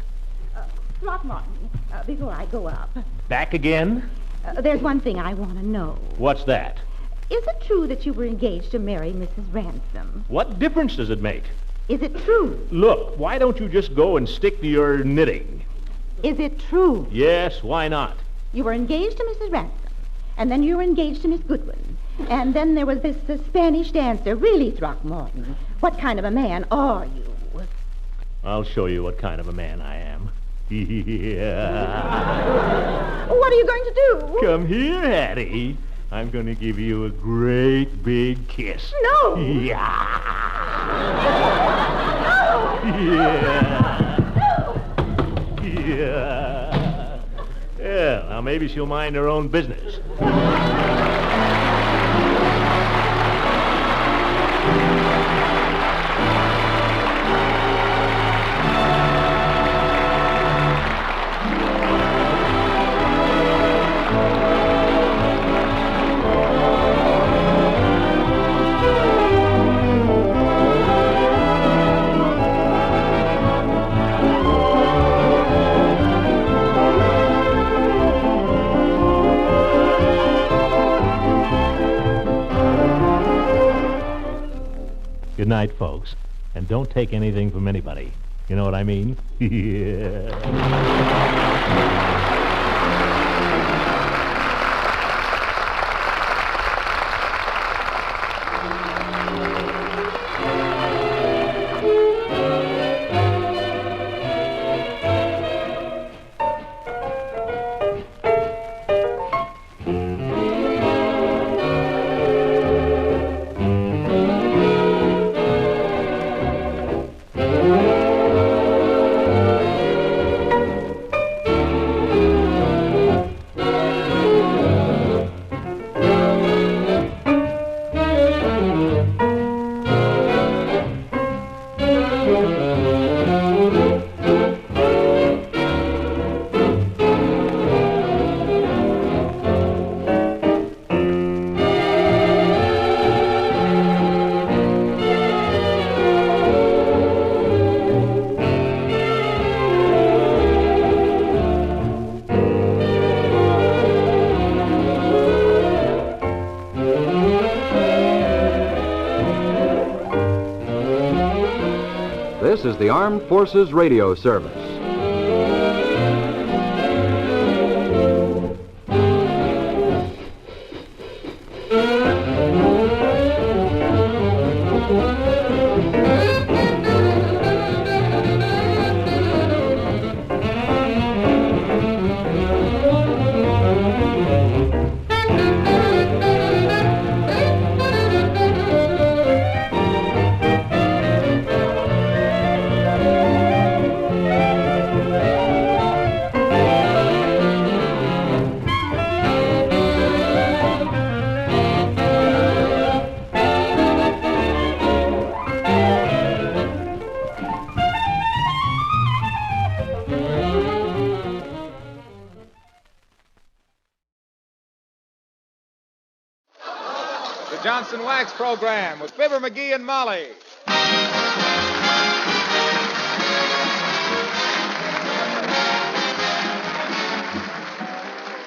Throckmorton, before I go up, Back again? there's one thing I want to know. What's that? Is it true that you were engaged to marry Mrs. Ransom? What difference does it make? Is it true? Look, why don't you just go and stick to your knitting? Is it true? Yes, why not? You were engaged to Mrs. Ransom, and then you were engaged to Miss Goodwin, and then there was this Spanish dancer. Really, Throckmorton, what kind of a man are you? I'll show you what kind of a man I am. What are you going to do? Come here, Hattie. I'm going to give you a great big kiss. No! Yeah. Yeah. Yeah, now maybe she'll mind her own business. Good night, folks. And don't take anything from anybody. You know what I mean? Yeah. This is the Armed Forces Radio Service. The Johnson Wax Program with Fibber McGee and Molly.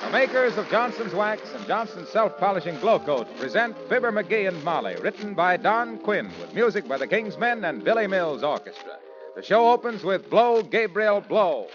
The makers of Johnson's Wax and Johnson's Self-Polishing Glow Coat present Fibber McGee and Molly, written by Don Quinn with music by the King's Men and Billy Mills Orchestra. The show opens with Blow, Gabriel, Blow.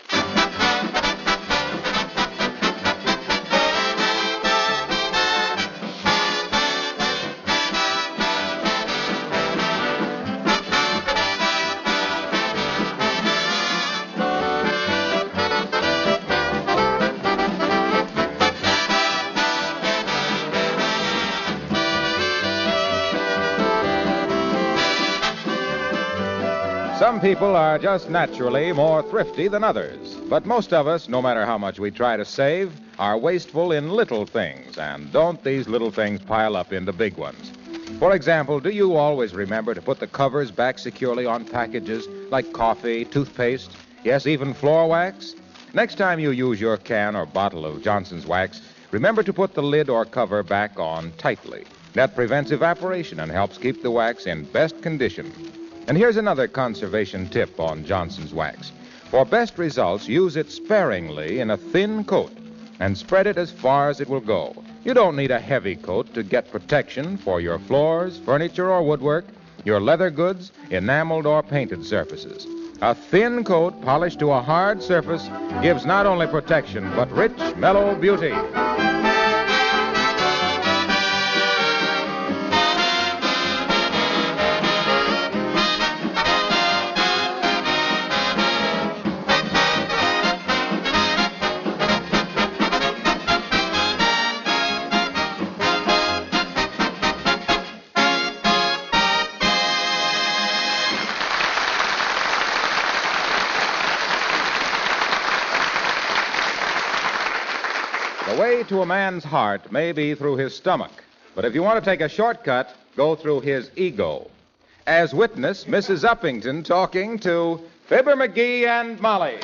Some people are just naturally more thrifty than others. But most of us, no matter how much we try to save, are wasteful in little things. And don't these little things pile up into big ones? For example, do you always remember to put the covers back securely on packages like coffee, toothpaste, yes, even floor wax? Next time you use your can or bottle of Johnson's Wax, remember to put the lid or cover back on tightly. That prevents evaporation and helps keep the wax in best condition. And here's another conservation tip on Johnson's Wax. For best results, use it sparingly in a thin coat and spread it as far as it will go. You don't need a heavy coat to get protection for your floors, furniture, or woodwork, your leather goods, enameled or painted surfaces. A thin coat polished to a hard surface gives not only protection, but rich, mellow beauty. The way to a man's heart may be through his stomach, but if you want to take a shortcut, go through his ego. As witness, Mrs. Uppington talking to Fibber McGee and Molly.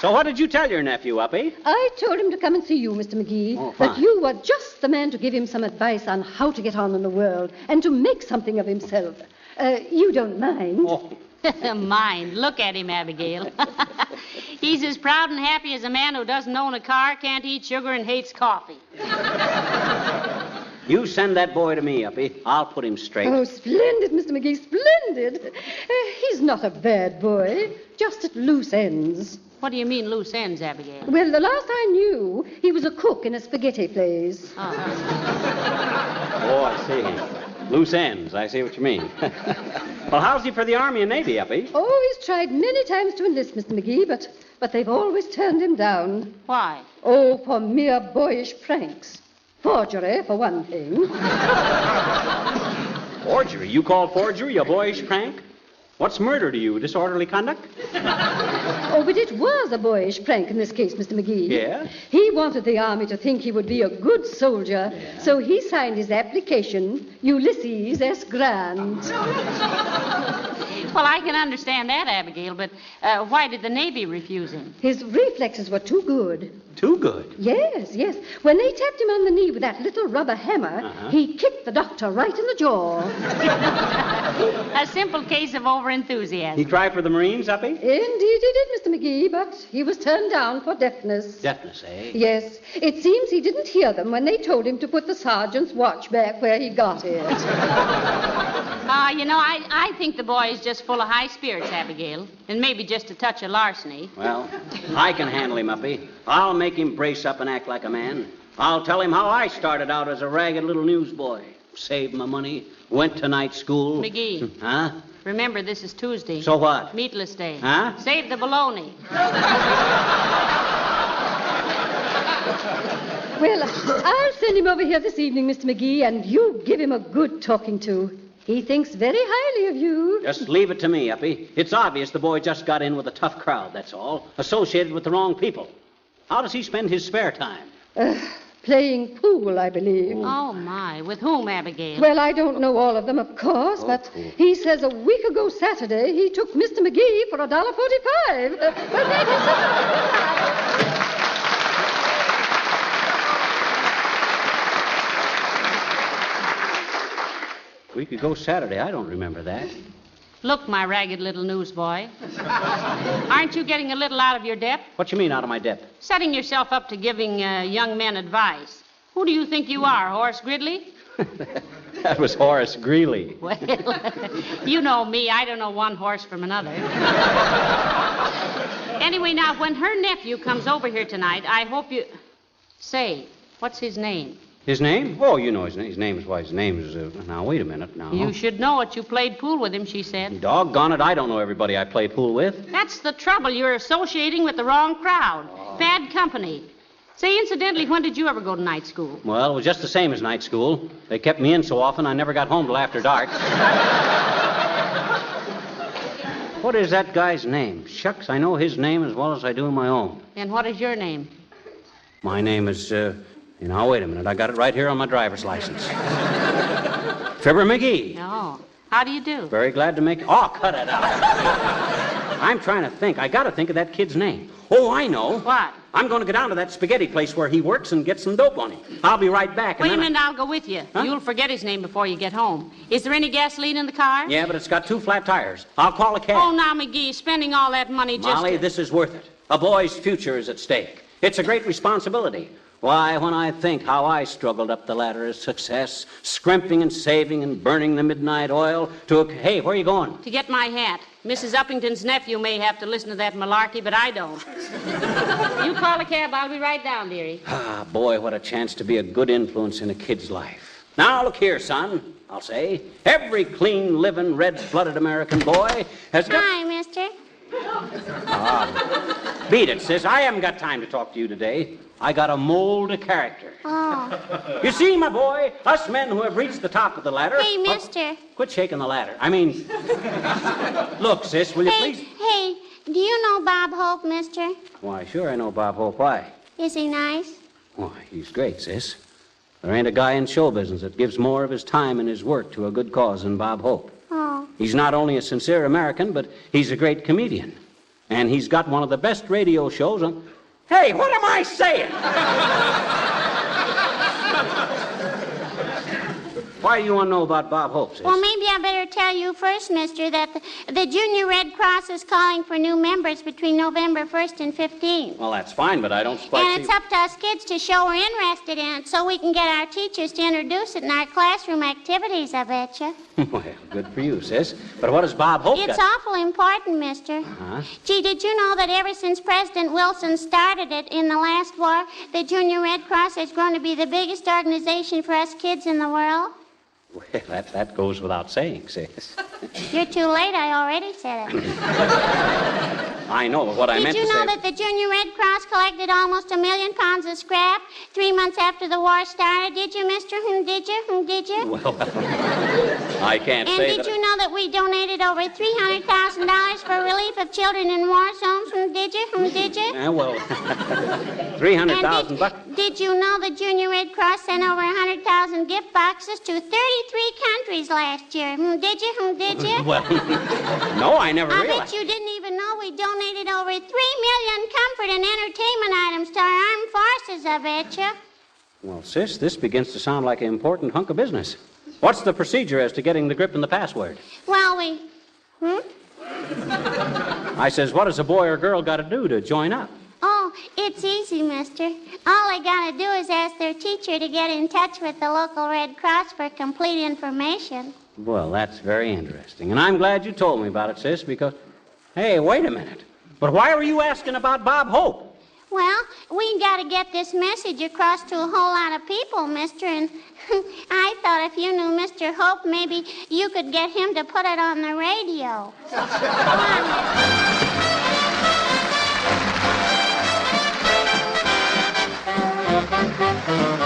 So what did you tell your nephew, Uppy? I told him to come and see you, Mr. McGee. Oh, fine. That you were just the man to give him some advice on how to get on in the world and to make something of himself. You don't mind? Oh. Mind. Look at him, Abigail. He's as proud and happy as a man who doesn't own a car, can't eat sugar, and hates coffee. You send that boy to me, Uppy. I'll put him straight. Oh, splendid, Mr. McGee, splendid. He's not a bad boy, just at loose ends. What do you mean, loose ends, Abigail? Well, the last I knew, he was a cook in a spaghetti place. Oh, I see. Loose ends. I see what you mean. Well, how's he for the Army and Navy, Uppy? Oh, he's tried many times to enlist, Mr. McGee, but they've always turned him down. Why? Oh, for mere boyish pranks. Forgery, for one thing. Forgery? You call forgery a boyish prank? What's murder to you? Disorderly conduct? Oh, but it was a boyish prank in this case, Mr. McGee. Yeah? He wanted the Army to think he would be a good soldier, so he signed his application, Ulysses S. Grant. Well, I can understand that, Abigail, but why did the Navy refuse him? His reflexes were too good. Too good? Yes. When they tapped him on the knee with that little rubber hammer, he kicked the doctor right in the jaw. A simple case of over overenthusiasm. He tried for the Marines, Uppy? Indeed he did, Mr. McGee, but he was turned down for deafness. Deafness, eh? Yes. It seems he didn't hear them when they told him to put the sergeant's watch back where he got it. I think the boy is just full of high spirits, Abigail, and maybe just a touch of larceny. Well, I can handle him, Uppy. I'll make him brace up and act like a man. I'll tell him how I started out as a ragged little newsboy. Saved my money, went to night school. McGee. Huh? Remember, this is Tuesday. So what? Meatless day. Huh? Save the bologna. Well, I'll send him over here this evening, Mr. McGee, and you give him a good talking to. He thinks very highly of you. Just leave it to me, Uppy. It's obvious the boy just got in with a tough crowd, that's all. Associated with the wrong people. How does he spend his spare time? Playing pool, I believe. Oh, my. With whom, Abigail? Well, I don't know all of them, of course, but he says a week ago Saturday he took Mr. McGee for $1.45. Well, that is... We could go Saturday. I don't remember that. Look, my ragged little newsboy. Aren't you getting a little out of your depth? What you mean, out of my depth? Setting yourself up to giving young men advice. Who do you think you are, Horace Gridley? That was Horace Greeley. Well, you know me. I don't know one horse from another. Anyway, now, when her nephew comes over here tonight, I hope you... Say, what's his name? His name? Oh, you know his name. His name is... Now, wait a minute now. You should know it. You played pool with him, she said. Doggone it, I don't know everybody I play pool with. That's the trouble. You're associating with the wrong crowd. Bad company. Say, incidentally, when did you ever go to night school? Well, it was just the same as night school. They kept me in so often I never got home till after dark. What is that guy's name? Shucks, I know his name as well as I do my own. And what is your name? My name is, now, wait a minute. I got it right here on my driver's license. Fibber McGee. Oh. How do you do? Very glad to make... Oh, cut it out. I'm trying to think. I got to think of that kid's name. Oh, I know. What? I'm going to go down to that spaghetti place where he works and get some dope on him. I'll be right back. Wait a minute, I'll go with you. Huh? You'll forget his name before you get home. Is there any gasoline in the car? Yeah, but it's got 2 flat tires. I'll call a cab. Oh, now, McGee, spending all that money just... Molly, this is worth it. A boy's future is at stake. It's a great responsibility. Why, when I think how I struggled up the ladder of success, scrimping and saving and burning the midnight oil to a... Hey, where are you going? To get my hat. Mrs. Uppington's nephew may have to listen to that malarkey, but I don't. You call a cab, I'll be right down, dearie. Ah, boy, what a chance to be a good influence in a kid's life. Now, look here, son, I'll say. Every clean, living, red-blooded American boy has got... Hi, mister. Beat it, sis. I haven't got time to talk to you today. I got a mold of character. Oh. You see, my boy, us men who have reached the top of the ladder... Hey, mister. Quit shaking the ladder. I mean... Look, sis, will you please... Hey, do you know Bob Hope, mister? Why, sure I know Bob Hope. Why? Is he nice? Why, he's great, sis. There ain't a guy in show business that gives more of his time and his work to a good cause than Bob Hope. Oh. He's not only a sincere American, but he's a great comedian. And he's got one of the best radio shows on... Hey, what am I saying? Why do you want to know about Bob Hope, sis? Well, maybe I better tell you first, mister, that the Junior Red Cross is calling for new members between November 1st and 15th. Well, that's fine, but I don't quite And it's up to us kids to show we're interested in it so we can get our teachers to introduce it in our classroom activities, I betcha. Well, good for you, sis. But what does Bob Hope It's got? awful important, mister. Huh? Gee, did you know that ever since President Wilson started it in the last war, the Junior Red Cross has grown to be the biggest organization for us kids in the world? Well, that goes without saying, sis. You're too late. I already said it. I know, but what I meant to Did you say... know that the Junior Red Cross collected almost 1 million pounds of scrap 3 months after the war started? Did you, mister? Did you? Did you? Well, I can't And say did that... you know that we donated over $300,000 for relief of children in war zones? Did you? Did you? Yeah, well, 300,000 bucks. Did you know the Junior Red Cross sent over 100,000 gift boxes to 33 countries last year? Did you? Did you? Well, no, I never I realized. bet you didn't even know we donated over 3 million comfort and entertainment items to our armed forces, I bet you. Well, sis, this begins to sound like an important hunk of business. What's the procedure as to getting the grip and the password? Well, we... I says, what does a boy or girl got to do to join up? Oh, it's easy, mister. All they gotta do is ask their teacher to get in touch with the local Red Cross for complete information. Well, that's very interesting. And I'm glad you told me about it, sis, because... Hey, wait a minute. But why were you asking about Bob Hope? Well, we gotta get this message across to a whole lot of people, mister, and I thought if you knew Mr. Hope, maybe you could get him to put it on the radio. Come on,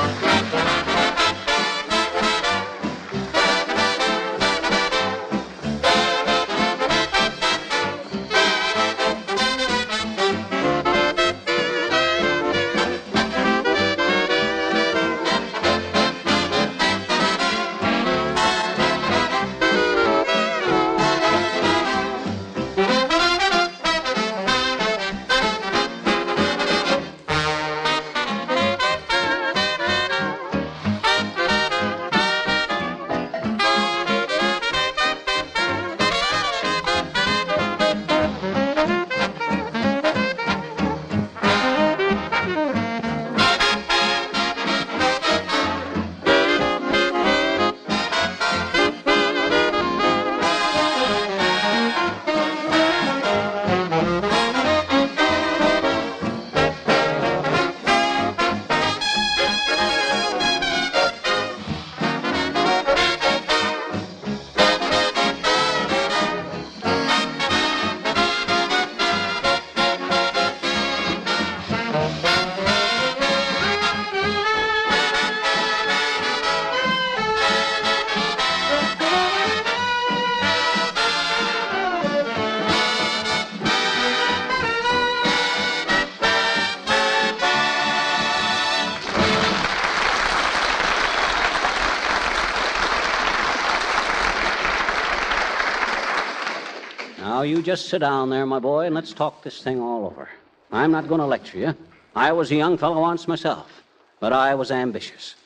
Now, you just sit down there, my boy, and let's talk this thing all over. I'm not going to lecture you. I was a young fellow once myself, but I was ambitious.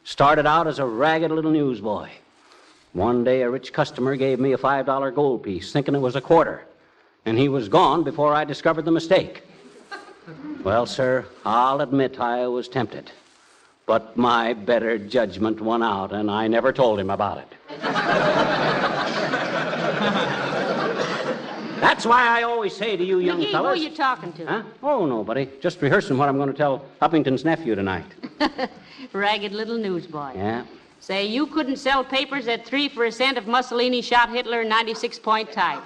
Started out as a ragged little newsboy. One day, a rich customer gave me a $5 gold piece, thinking it was a quarter, and he was gone before I discovered the mistake. Well, sir, I'll admit I was tempted, but my better judgment won out, and I never told him about it. That's why I always say to you young McGee, fellas... who are you talking to? Huh? Oh, nobody. Just rehearsing what I'm going to tell Uppington's nephew tonight. Ragged little newsboy. Yeah? Say, you couldn't sell papers at 3 for a cent if Mussolini shot Hitler 96-point type.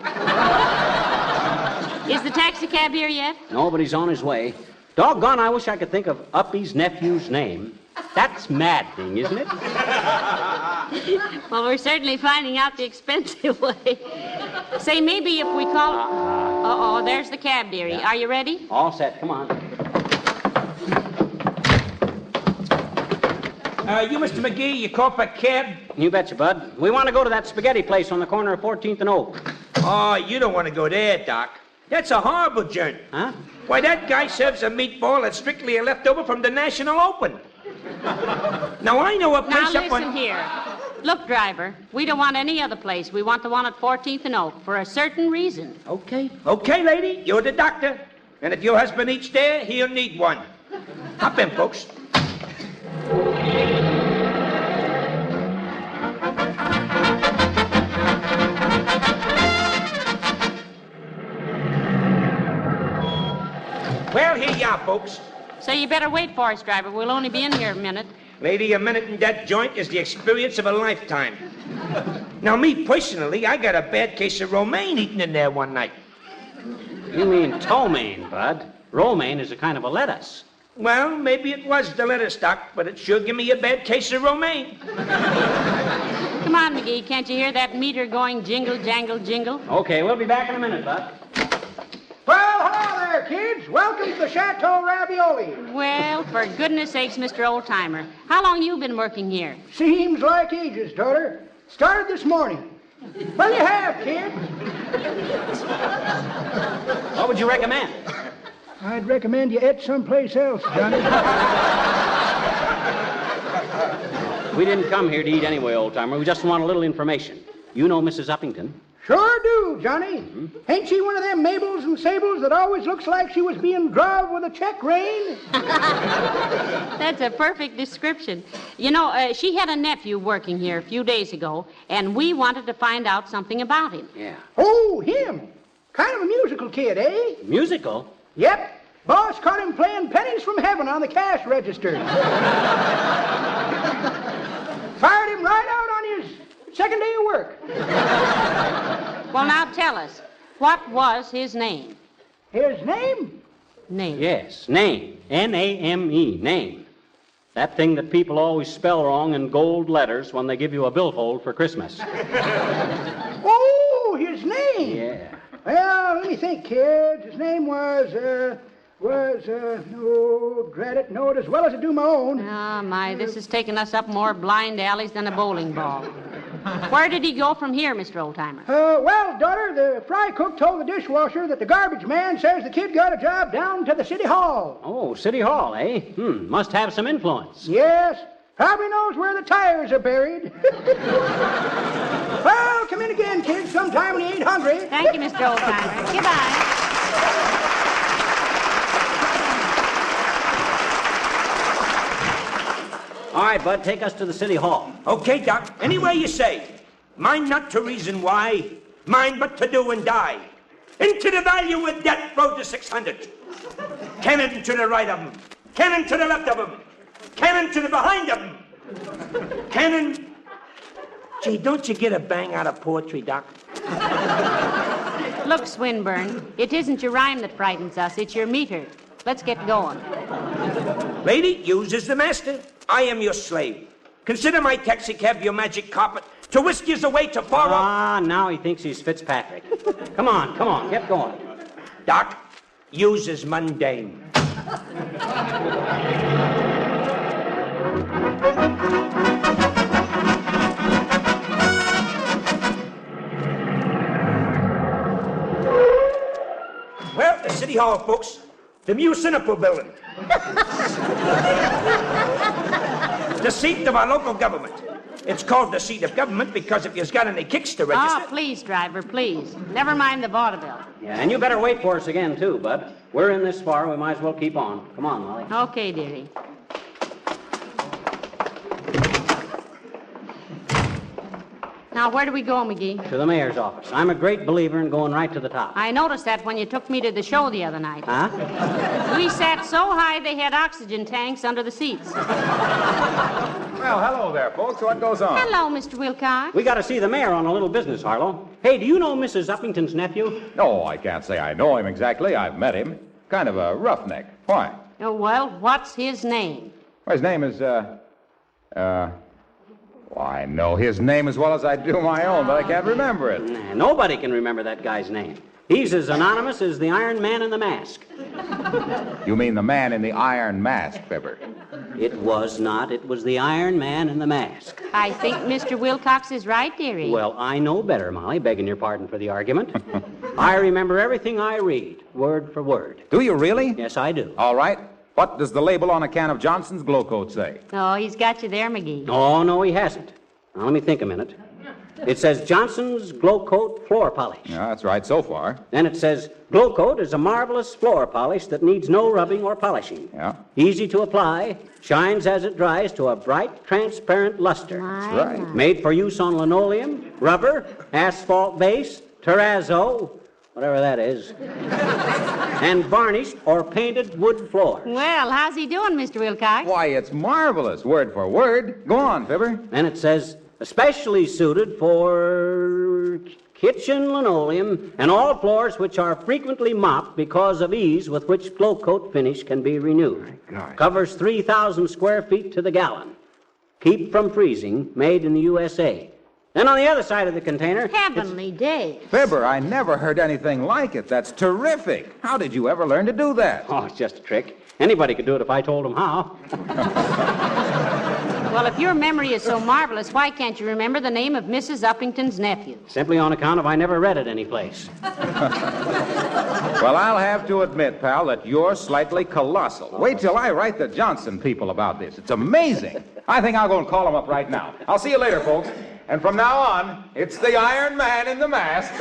Is the taxi cab here yet? Nobody's on his way. Doggone, I wish I could think of Uppy's nephew's name. That's maddening, isn't it? Well, we're certainly finding out the expensive way. Say, maybe if we call... Uh-oh, there's the cab, dearie. Yeah. Are you ready? All set. Come on. You, Mr. McGee, you call for a cab? You betcha, Bud. We want to go to that spaghetti place on the corner of 14th and Oak. Oh, you don't want to go there, Doc. That's a horrible journey. Huh? Why, that guy serves a meatball that's strictly a leftover from the National Open. Now, I know a place Now, up on... listen here. Look, driver, we don't want any other place. We want the one at 14th and Oak for a certain reason. Okay. Okay, lady, you're the doctor. And if your husband eats there, he'll need one. Hop in, folks. Well, here you are, folks. So you better wait for us, driver. We'll only be in here a minute. Lady, a minute in that joint is the experience of a lifetime. Now, me personally, I got a bad case of romaine eating in there one night. You mean ptomaine, Bud. Romaine is a kind of a lettuce. Well, maybe it was the lettuce, Doc, but it sure give me a bad case of romaine. Come on, McGee. Can't you hear that meter going jingle, jangle, jingle? Okay, we'll be back in a minute, Bud. Well, hello there, kids. Welcome to the Chateau Ravioli. Well, for goodness sakes, Mr. Oldtimer. How long you been working here? Seems like ages, daughter. Started this morning. What do you have, kids? What would you recommend? I'd recommend you eat someplace else, Johnny. We didn't come here to eat anyway, old timer. We just want a little information. You know Mrs. Uppington? Sure do, Johnny. Ain't she one of them Mabels and Sables that always looks like she was being druv with a check rein? That's a perfect description. You know, she had a nephew working here a few days ago, and we wanted to find out something about him. Yeah. Oh, him. Kind of a musical kid, eh? Musical? Yep. Boss caught him playing pennies from heaven on the cash register. Fired him right out on his second day of work. Well, now tell us, what was his name? His name? Name. Yes, name. N-A-M-E, name. That thing that people always spell wrong in gold letters when they give you a billfold for Christmas. Oh, his name. Yeah. Well, let me think, kids. His name was, oh, dread it, know it as well as I do my own. Oh, my, this is taking us up more blind alleys than a bowling ball. Where did he go from here, Mr. Oldtimer? Well, daughter, the fry cook told the dishwasher that the garbage man says the kid got a job down to the city hall. Oh, City Hall, eh? Must have some influence. Yes, probably knows where the tires are buried. Well, come in again, kids, sometime when you ain't hungry. Thank you, Mr. Oldtimer. Goodbye. All right, Bud, take us to the City Hall. Okay, Doc. Anywhere you say. Mind not to reason why, mind but to do and die. Into the value with death rode the 600. Cannon to the right of them. Cannon to the left of them. Cannon to the behind of them. Cannon. Gee, don't you get a bang out of poetry, Doc? Look, Swinburne, it isn't your rhyme that frightens us, it's your meter. Let's get going. Lady, yours is the master. I am your slave. Consider my taxicab your magic carpet to whisk yous away to far off. Ah, now he thinks he's Fitzpatrick. Come on, get going. Doc, yours is mundane. Well, the City Hall, folks. The Municipal Building. The seat of our local government. It's called the seat of government because if you've got any kicks to register... Oh, please, driver, please. Never mind the vaudeville. Yeah, and you better wait for us again, too, Bud. We're in this far, we might as well keep on. Come on, Molly. Okay, dearie. Now, where do we go, McGee? To the mayor's office. I'm a great believer in going right to the top. I noticed that when you took me to the show the other night. Huh? We sat so high they had oxygen tanks under the seats. Well, hello there, folks. What goes on? Hello, Mr. Wilcox. We got to see the mayor on a little business, Harlow. Hey, do you know Mrs. Uppington's nephew? No, I can't say I know him exactly. I've met him. Kind of a roughneck. Why? Oh, well, what's his name? Well, his name is, well, I know his name as well as I do my own, but I can't remember it. Nah, nobody can remember that guy's name. He's as anonymous as the Iron Man in the mask. You mean the man in the iron mask, Fibber? It was not. It was the Iron Man in the mask. I think Mr. Wilcox is right, dearie. Well, I know better, Molly, begging your pardon for the argument. I remember everything I read, word for word. Do you really? Yes, I do. All right. What does the label on a can of Johnson's Glow Coat say? Oh, he's got you there, McGee. Oh, no, he hasn't. Now, let me think a minute. It says Johnson's Glow Coat Floor Polish. Yeah, that's right so far. Then it says Glow Coat is a marvelous floor polish that needs no rubbing or polishing. Yeah. Easy to apply, shines as it dries to a bright, transparent luster. That's right. Made for use on linoleum, rubber, asphalt base, terrazzo, whatever that is, and varnished or painted wood floors. Well, how's he doing, Mr. Wilcox? Why, it's marvelous, word for word. Go on, Fibber. Then it says especially suited for kitchen linoleum and all floors which are frequently mopped because of ease with which Glow Coat finish can be renewed. Covers 3,000 square feet to the gallon. Keep from freezing, made in the USA. Then on the other side of the container... Heavenly days. Fibber, I never heard anything like it. That's terrific. How did you ever learn to do that? Oh, it's just a trick. Anybody could do it if I told them how. Well, if your memory is so marvelous, why can't you remember the name of Mrs. Uppington's nephew? Simply on account of I never read it anyplace. Well, I'll have to admit, pal, that you're slightly colossal. Wait till I write the Johnson people about this. It's amazing. I think I'll go and call them up right now. I'll see you later, folks. And from now on, it's the Iron Man in the mask.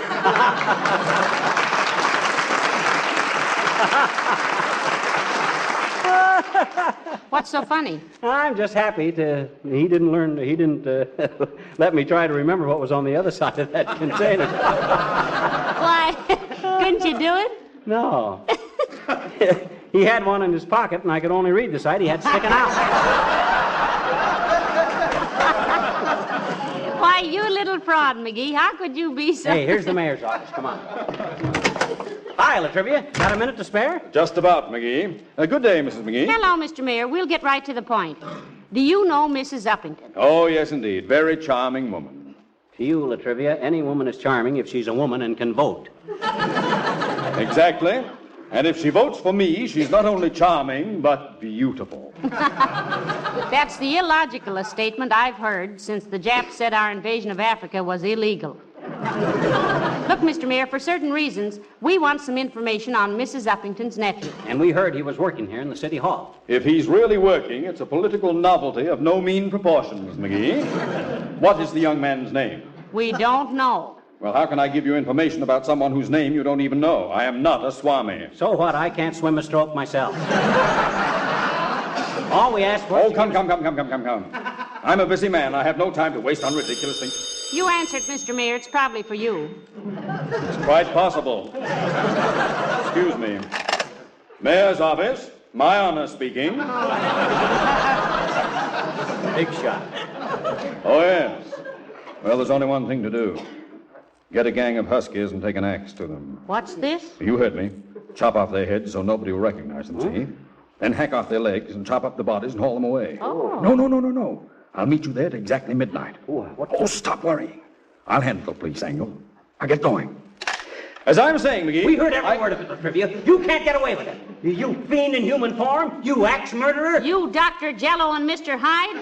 What's so funny? I'm just happy he didn't let me try to remember what was on the other side of that container. Why, couldn't you do it? No. He had one in his pocket, and I could only read the side he had sticking out. Why, you little fraud, McGee. How could you be so... Hey, here's the mayor's office. Come on. Hi, Latrivia. Got a minute to spare? Just about, McGee. Good day, Mrs. McGee. Hello, Mr. Mayor. We'll get right to the point. Do you know Mrs. Uppington? Oh, yes, indeed. Very charming woman. To you, Latrivia, any woman is charming if she's a woman and can vote. Exactly. And if she votes for me, she's not only charming, but beautiful. That's the illogicalest statement I've heard since the Japs said our invasion of Africa was illegal. Look, Mr. Mayor, for certain reasons, we want some information on Mrs. Uppington's nephew. And we heard he was working here in the city hall. If he's really working, it's a political novelty of no mean proportions, McGee. What is the young man's name? We don't know. Well, how can I give you information about someone whose name you don't even know? I am not a Swami. So what? I can't swim a stroke myself. All we asked for... Oh, come. I'm a busy man. I have no time to waste on ridiculous things. You answered, Mr. Mayor. It's probably for you. It's quite possible. Excuse me. Mayor's office. My honor speaking. Big shot. Oh, yes. Well, there's only one thing to do. Get a gang of huskies and take an axe to them. What's this? You heard me. Chop off their heads so nobody will recognize them, see? Then hack off their legs and chop up the bodies and haul them away. Oh. No. I'll meet you there at exactly midnight. Oh, stop worrying. I'll handle the police angle. I'll get going. As I was saying, McGee... We heard every word of it, Latrivia. You can't get away with it. You fiend in human form. You axe murderer. You, Dr. Jello and Mr. Hyde.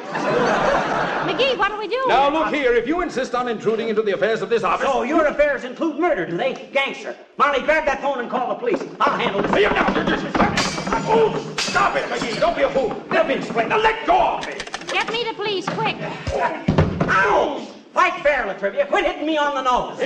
McGee, what do we do? Now, look here. If you insist on intruding into the affairs of this office... So your affairs include murder, do they? Gangster. Molly, grab that phone and call the police. I'll handle this. Oh, stop it, McGee. Don't be a fool. They'll be explained. Now, let go of me. Get me the police, quick. Ow! Fight fair, Latrivia. Quit hitting me on the nose.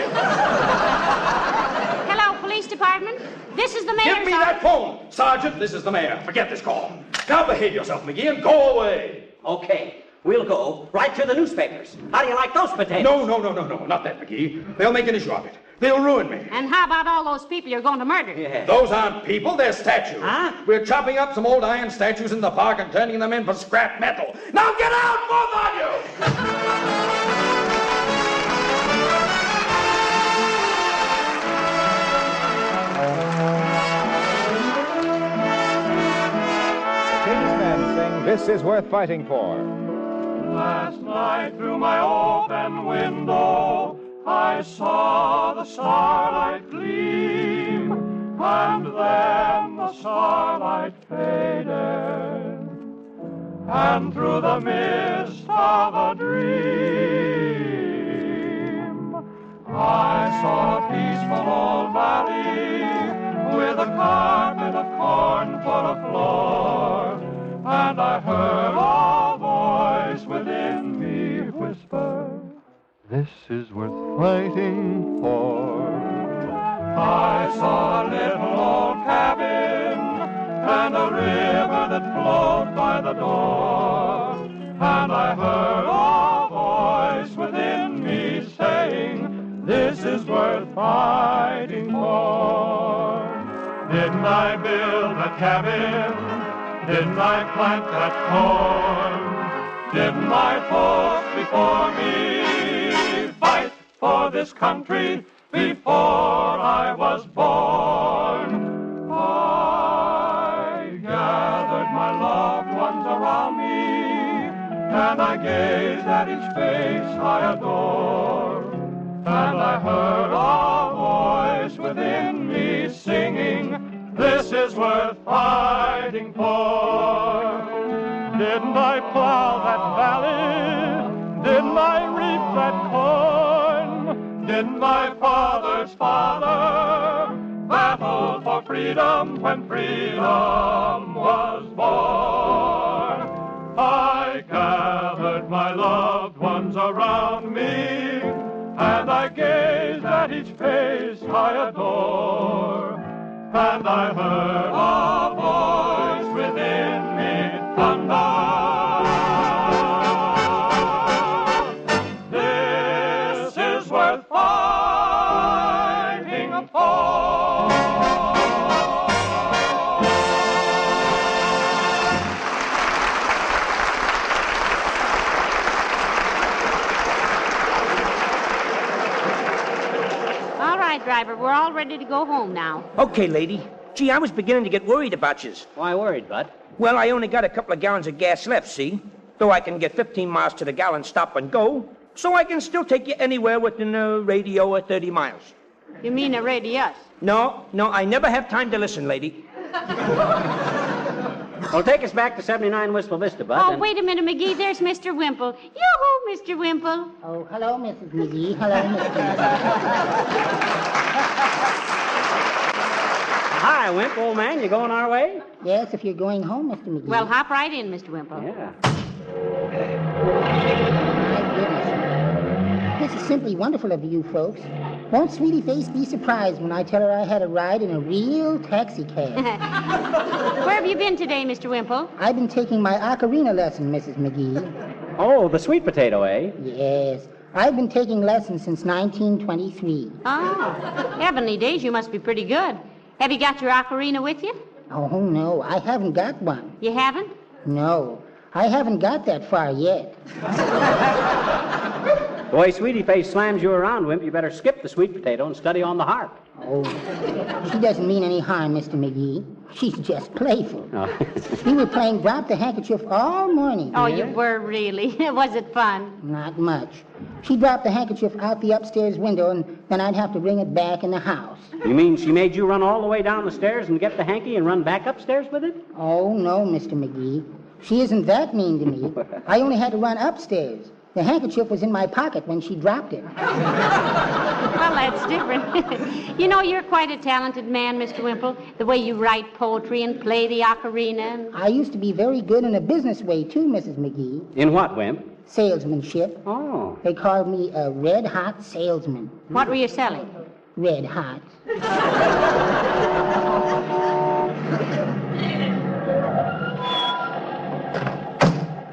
Hello, police department. This is the mayor's Give me that phone. Sergeant, this is the mayor. Forget this call. Now behave yourself, McGee, and go away. Okay. We'll go right to the newspapers. How do you like those potatoes? No. Not that, McGee. They'll make an issue of it. They'll ruin me. And how about all those people you're going to murder? Yeah. Those aren't people, they're statues. Huh? We're chopping up some old iron statues in the park and turning them in for scrap metal. Now get out, both of you! King's Men sing This Is Worth Fighting For. Last night through my open window I saw the starlight gleam, and then the starlight faded, and through the mist of a dream I saw a peaceful old valley with a carpet of corn for a floor, and I heard a voice within me whisper, "This is worth fighting for." I saw a little old cabin and a river that flowed by the door, and I heard a voice within me saying, "This is worth fighting for." Didn't I build that cabin? Didn't I plant that corn? Didn't my folks before me fight for this country before I was born? I gathered my loved ones around me, and I gazed at each face I adore, and I heard a voice within me singing, "This is worth fighting for." Didn't I plow that valley? Didn't I reap that corn? Didn't my father's father battle for freedom when freedom was born? I gathered my loved ones around me, face I adore. And I heard a voice within me thunder. This is worth fighting for. All right, driver, we're all ready to go home now. Okay, lady. Gee, I was beginning to get worried about yous. Why worried, Bud? Well, I only got a couple of gallons of gas left, see? Though I can get 15 miles to the gallon stop and go, so I can still take you anywhere within a radio of 30 miles. You mean a radius? No, I never have time to listen, lady. Well, take us back to 79 Wistful Vista, Bud. Oh, wait a minute, McGee. There's Mr. Wimple. Yoo-hoo, Mr. Wimple. Oh, hello, Mrs. McGee. Hello, Mrs. McGee. Hi, Wimp, old man. You going our way? Yes, if you're going home, Mr. McGee. Well, hop right in, Mr. Wimple. Yeah. My goodness. This is simply wonderful of you folks. Won't Sweetie Face be surprised when I tell her I had a ride in a real taxi cab? Where have you been today, Mr. Wimple? I've been taking my ocarina lesson, Mrs. McGee. Oh, the sweet potato, eh? Yes. I've been taking lessons since 1923. Oh, heavenly days, you must be pretty good. Have you got your ocarina with you? Oh, no, I haven't got one. You haven't? No, I haven't got that far yet. The way Sweetie Face slams you around, Wimp, you better skip the sweet potato and study on the harp. Oh, she doesn't mean any harm, Mr. McGee. She's just playful. Oh. We were playing Drop the Handkerchief all morning. Oh, you were really. Was it fun? Not much. She dropped the handkerchief out the upstairs window, and then I'd have to bring it back in the house. You mean she made you run all the way down the stairs and get the hanky and run back upstairs with it? Oh, no, Mr. McGee. She isn't that mean to me. I only had to run upstairs. The handkerchief was in my pocket when she dropped it. Well, that's different. You know, you're quite a talented man, Mr. Wimple. The way you write poetry and play the ocarina. And... I used to be very good in a business way, too, Mrs. McGee. In what, Wimp? Salesmanship. Oh. They called me a red-hot salesman. What were you selling? Red hot.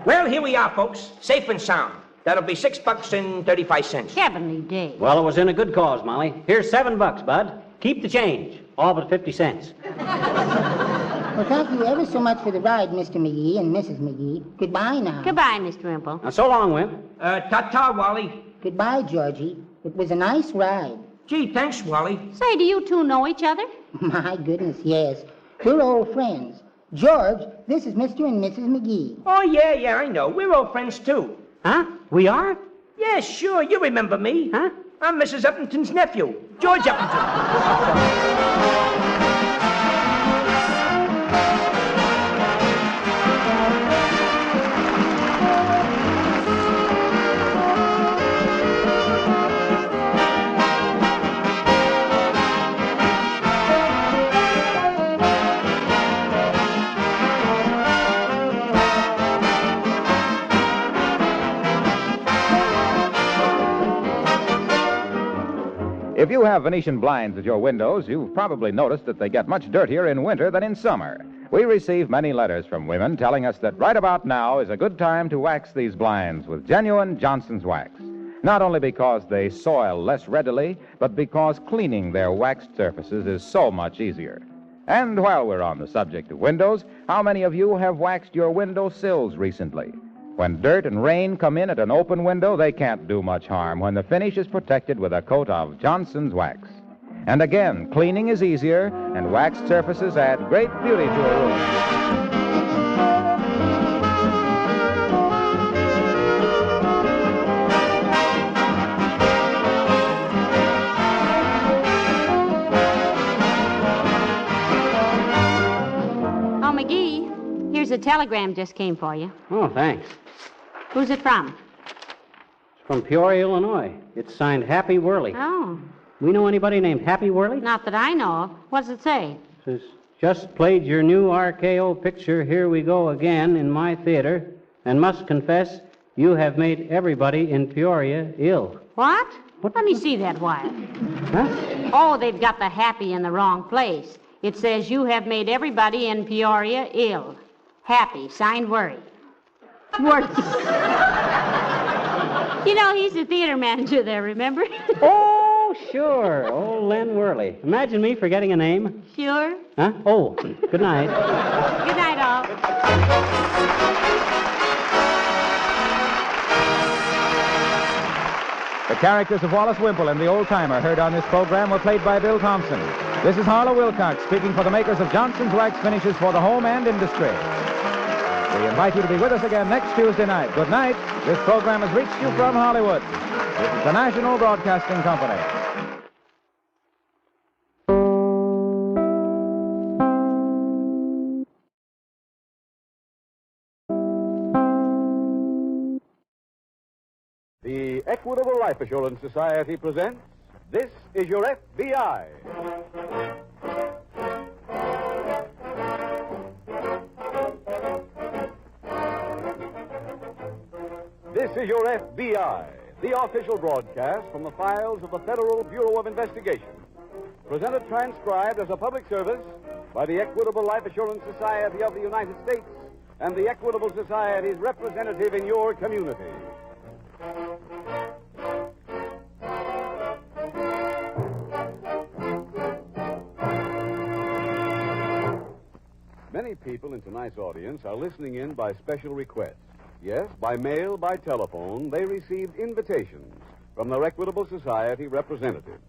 Well, here we are, folks. Safe and sound. That'll be $6.35. Heavenly day. Well, it was in a good cause, Molly. Here's $7, Bud. Keep the change. All but 50 cents. Well, thank you ever so much for the ride, Mr. McGee and Mrs. McGee. Goodbye now. Goodbye, Mr. Wimple. Now, so long, Wimp. Ta-ta, Wally. Goodbye, Georgie. It was a nice ride. Gee, thanks, Wally. Say, do you two know each other? My goodness, yes. We're old friends. George, this is Mr. and Mrs. McGee. Oh, yeah, I know. We're old friends, too. Huh? We are? Yeah, sure. You remember me. Huh? I'm Mrs. Uppington's nephew, George Uppington. If you have Venetian blinds at your windows, you've probably noticed that they get much dirtier in winter than in summer. We receive many letters from women telling us that right about now is a good time to wax these blinds with genuine Johnson's wax. Not only because they soil less readily, but because cleaning their waxed surfaces is so much easier. And while we're on the subject of windows, how many of you have waxed your window sills recently? When dirt and rain come in at an open window, they can't do much harm when the finish is protected with a coat of Johnson's wax. And again, cleaning is easier, and waxed surfaces add great beauty to a room. Oh, McGee, here's a telegram just came for you. Oh, thanks. Who's it from? It's from Peoria, Illinois. It's signed Happy Worley. Oh, We know anybody named Happy Worley? not that I know of. What does it say? It says, just played your new RKO picture, Here We Go Again, in my theater, and must confess you have made everybody in Peoria ill. What? Let me see that wire. Huh? Oh, they've got the happy in the wrong place. It says you have made everybody in Peoria ill. Happy, signed Worry. Worry. You know, he's the theater manager there, remember? Oh, sure. Oh, Len Worley. Imagine me forgetting a name. Sure. Huh? Oh, good night. Good night, all. The characters of Wallace Wimple and the old-timer heard on this program were played by Bill Thompson. This is Harlow Wilcox speaking for the makers of Johnson's Wax Finishes for the home and industry. We invite you to be with us again next Tuesday night. Good night. This program has reached you from Hollywood. This is the National Broadcasting Company. The Equitable Life Assurance Society presents This Is Your FBI. This is Your FBI, the official broadcast from the files of the Federal Bureau of Investigation. Presented transcribed as a public service by the Equitable Life Assurance Society of the United States and the Equitable Society's representative in your community. Many people in tonight's audience are listening in by special request. Yes, by mail, by telephone, they received invitations from their Equitable Society representatives.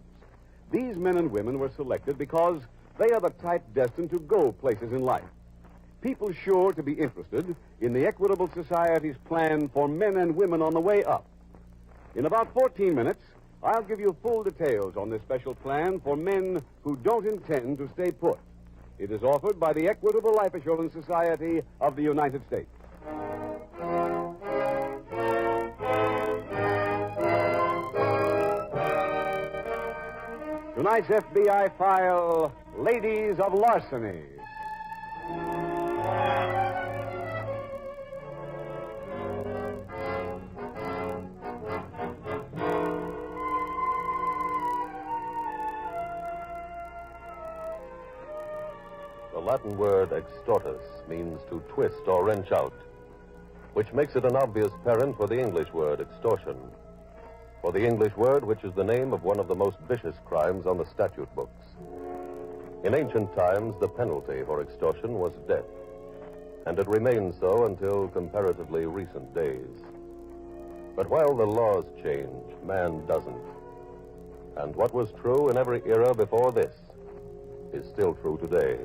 These men and women were selected because they are the type destined to go places in life. People sure to be interested in the Equitable Society's plan for men and women on the way up. In about 14 minutes, I'll give you full details on this special plan for men who don't intend to stay put. It is offered by the Equitable Life Assurance Society of the United States. Tonight's FBI file, Ladies of Larceny. The Latin word extortus means to twist or wrench out, which makes it an obvious parent for the English word extortion, for the English word which is the name of one of the most vicious crimes on the statute books. In ancient times, the penalty for extortion was death, and it remained so until comparatively recent days. But while the laws change, man doesn't. And what was true in every era before this is still true today.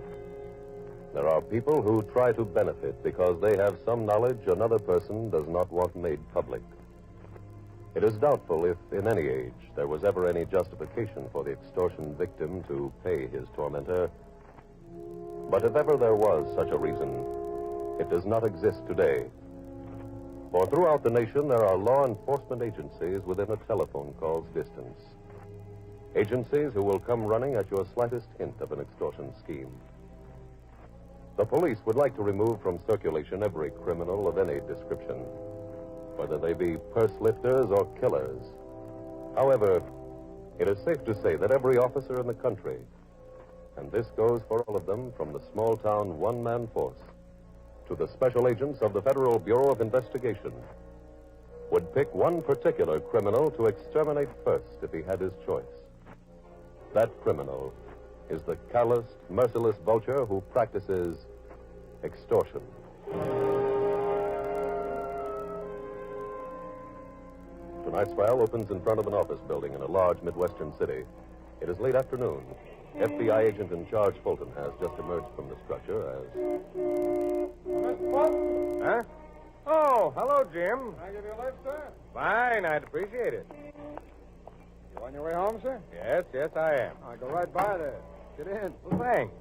There are people who try to benefit because they have some knowledge another person does not want made public. It is doubtful if, in any age, there was ever any justification for the extortion victim to pay his tormentor. But if ever there was such a reason, it does not exist today. For throughout the nation, there are law enforcement agencies within a telephone call's distance. Agencies who will come running at your slightest hint of an extortion scheme. The police would like to remove from circulation every criminal of any description, whether they be purse lifters or killers. However, it is safe to say that every officer in the country, and this goes for all of them from the small-town one-man force to the special agents of the Federal Bureau of Investigation, would pick one particular criminal to exterminate first if he had his choice. That criminal is the callous, merciless vulture who practices extortion. Tonight's file opens in front of an office building in a large Midwestern city. It is late afternoon. FBI agent in charge, Fulton, has just emerged from the structure as... Mr. Fulton? Huh? Oh, hello, Jim. Can I give you a lift, sir? Fine, I'd appreciate it. You on your way home, sir? Yes, I am. I'll go right by there. Get in. Well, thanks.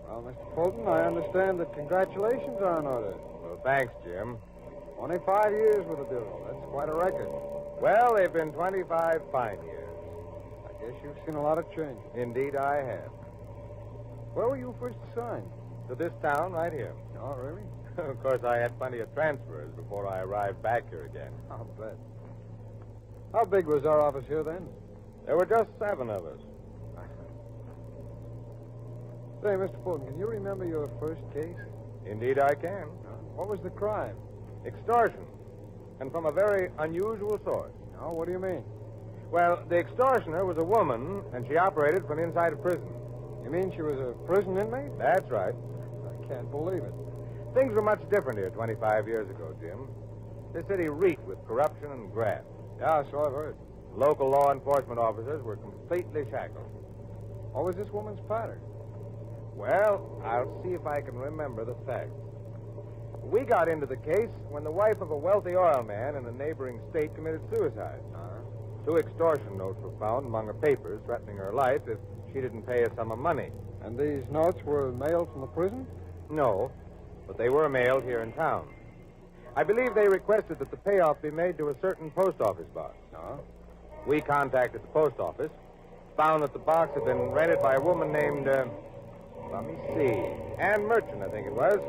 Well, Mr. Fulton, I understand that congratulations are in order. Well, thanks, Jim. Only 5 years with the Bureau. That's quite a record. Well, they've been 25 fine years. I guess you've seen a lot of change. Indeed, I have. Where were you first assigned? To this town right here. Oh, really? Of course, I had plenty of transfers before I arrived back here again. I'll bet. How big was our office here then? There were just 7 of us. Say, Mr. Fulton, can you remember your first case? Indeed, I can. What was the crime? Extortion. And from a very unusual source. Oh, what do you mean? Well, the extortioner was a woman, and she operated from inside a prison. You mean she was a prison inmate? That's right. I can't believe it. Things were much different here 25 years ago, Jim. This city reeked with corruption and graft. Yeah, so I've heard. Local law enforcement officers were completely shackled. What was this woman's pattern? Well, I'll see if I can remember the facts. We got into the case when the wife of a wealthy oil man in a neighboring state committed suicide. 2 extortion notes were found among her papers threatening her life if she didn't pay a sum of money. And these notes were mailed from the prison? No, but they were mailed here in town. I believe they requested that the payoff be made to a certain post office box. We contacted the post office, found that the box had been rented by a woman named, let me see, Ann Merchant, I think it was.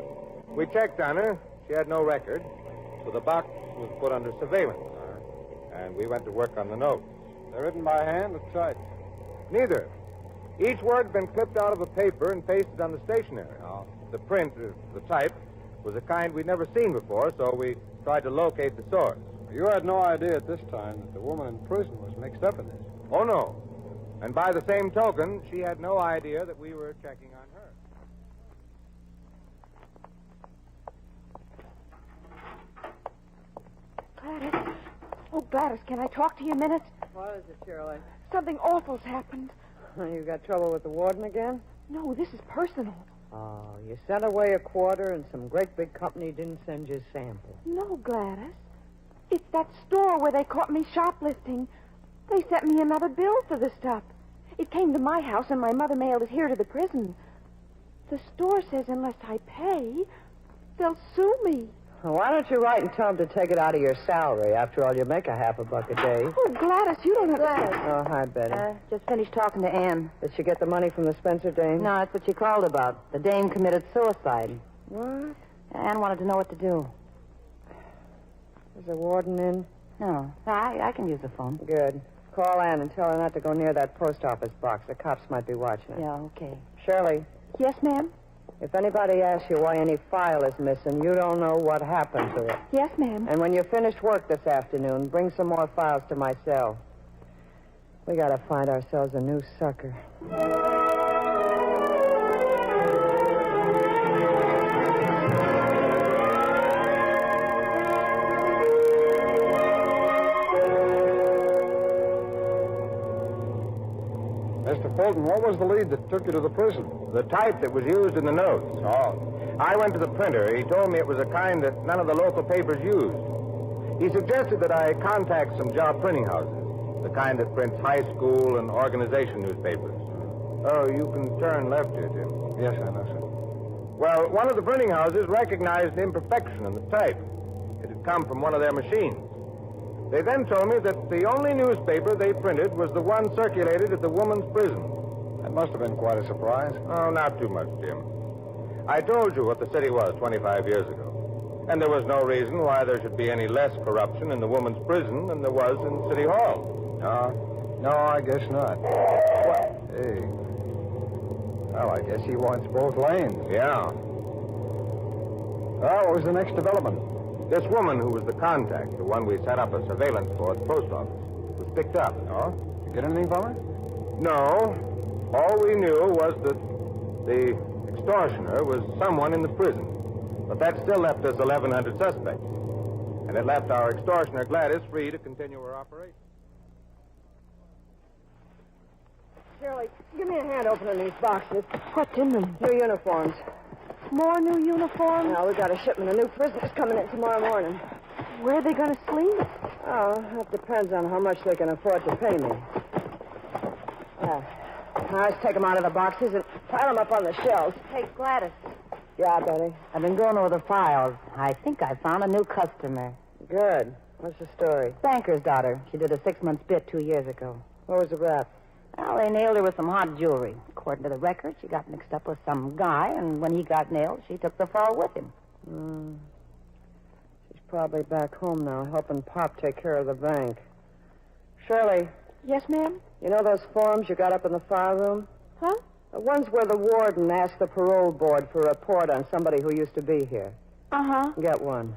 We checked on her. She had no record, so the box was put under surveillance. And we went to work on the notes. They're written by hand or typed? Neither. Each word's been clipped out of a paper and pasted on the stationery. The print, the type, was a kind we'd never seen before, so we tried to locate the source. You had no idea at this time that the woman in prison was mixed up in this? Oh, no. And by the same token, she had no idea that we were checking on her. Gladys. Oh, Gladys, can I talk to you a minute? What is it, Shirley? Something awful's happened. You got trouble with the warden again? No, this is personal. Oh, you sent away a quarter and some great big company didn't send you a sample. No, Gladys. It's that store where they caught me shoplifting. They sent me another bill for the stuff. It came to my house and my mother mailed it here to the prison. The store says unless I pay, they'll sue me. Well, why don't you write and tell them to take it out of your salary? After all, you make $50 a day. Oh, Gladys, you don't have Gladys. Oh, hi, Betty. Just finished talking to Ann. Did she get the money from the Spencer dame? No, that's what she called about. The dame committed suicide. What? Ann wanted to know what to do. Is the warden in? No, I can use the phone. Good. Call Ann and tell her not to go near that post office box. The cops might be watching it. Yeah, okay. Shirley. Yes, ma'am? If anybody asks you why any file is missing, you don't know what happened to it. Yes, ma'am. And when you finish work this afternoon, bring some more files to my cell. We gotta find ourselves a new sucker. Mr. Fulton, what was the lead that took you to the prison? The type that was used in the notes. I went to the printer. He told me it was a kind that none of the local papers used. He suggested that I contact some job printing houses, the kind that prints high school and organization newspapers. Oh, you can turn left here, Jim. Yes, I know, sir. Well, one of the printing houses recognized an imperfection in the type. It had come from one of their machines. They then told me that the only newspaper they printed was the one circulated at the woman's prison. That must have been quite a surprise. Oh, not too much, Jim. I told you what the city was 25 years ago. And there was no reason why there should be any less corruption in the woman's prison than there was in City Hall. No, I guess not. What? Hey. Well, I guess he wants both lanes. Yeah. Well, what was the next development? This woman who was the contact, the one we set up a surveillance for at the post office, was picked up. Oh? Did you get anything from her? No. All we knew was that the extortioner was someone in the prison. But that still left us 1,100 suspects. And it left our extortioner, Gladys, free to continue her operation. Shirley, give me a hand opening these boxes. What's in them? New uniforms. More new uniforms? Now, we got a shipment of new prisoners coming in tomorrow morning. Where are they going to sleep? Oh, that depends on how much they can afford to pay me. Now, let's take them out of the boxes and pile them up on the shelves. Hey, Gladys. Yeah, Betty. I've been going over the files. I think I found a new customer. Good. What's the story? Banker's daughter. She did a 6-month bit 2 years ago. What was the rap? Well, they nailed her with some hot jewelry. According to the record, she got mixed up with some guy, and when he got nailed, she took the fall with him. She's probably back home now, helping Pop take care of the bank. Shirley. Yes, ma'am? You know those forms you got up in the file room? Huh? The ones where the warden asked the parole board for a report on somebody who used to be here. Uh-huh. Get one.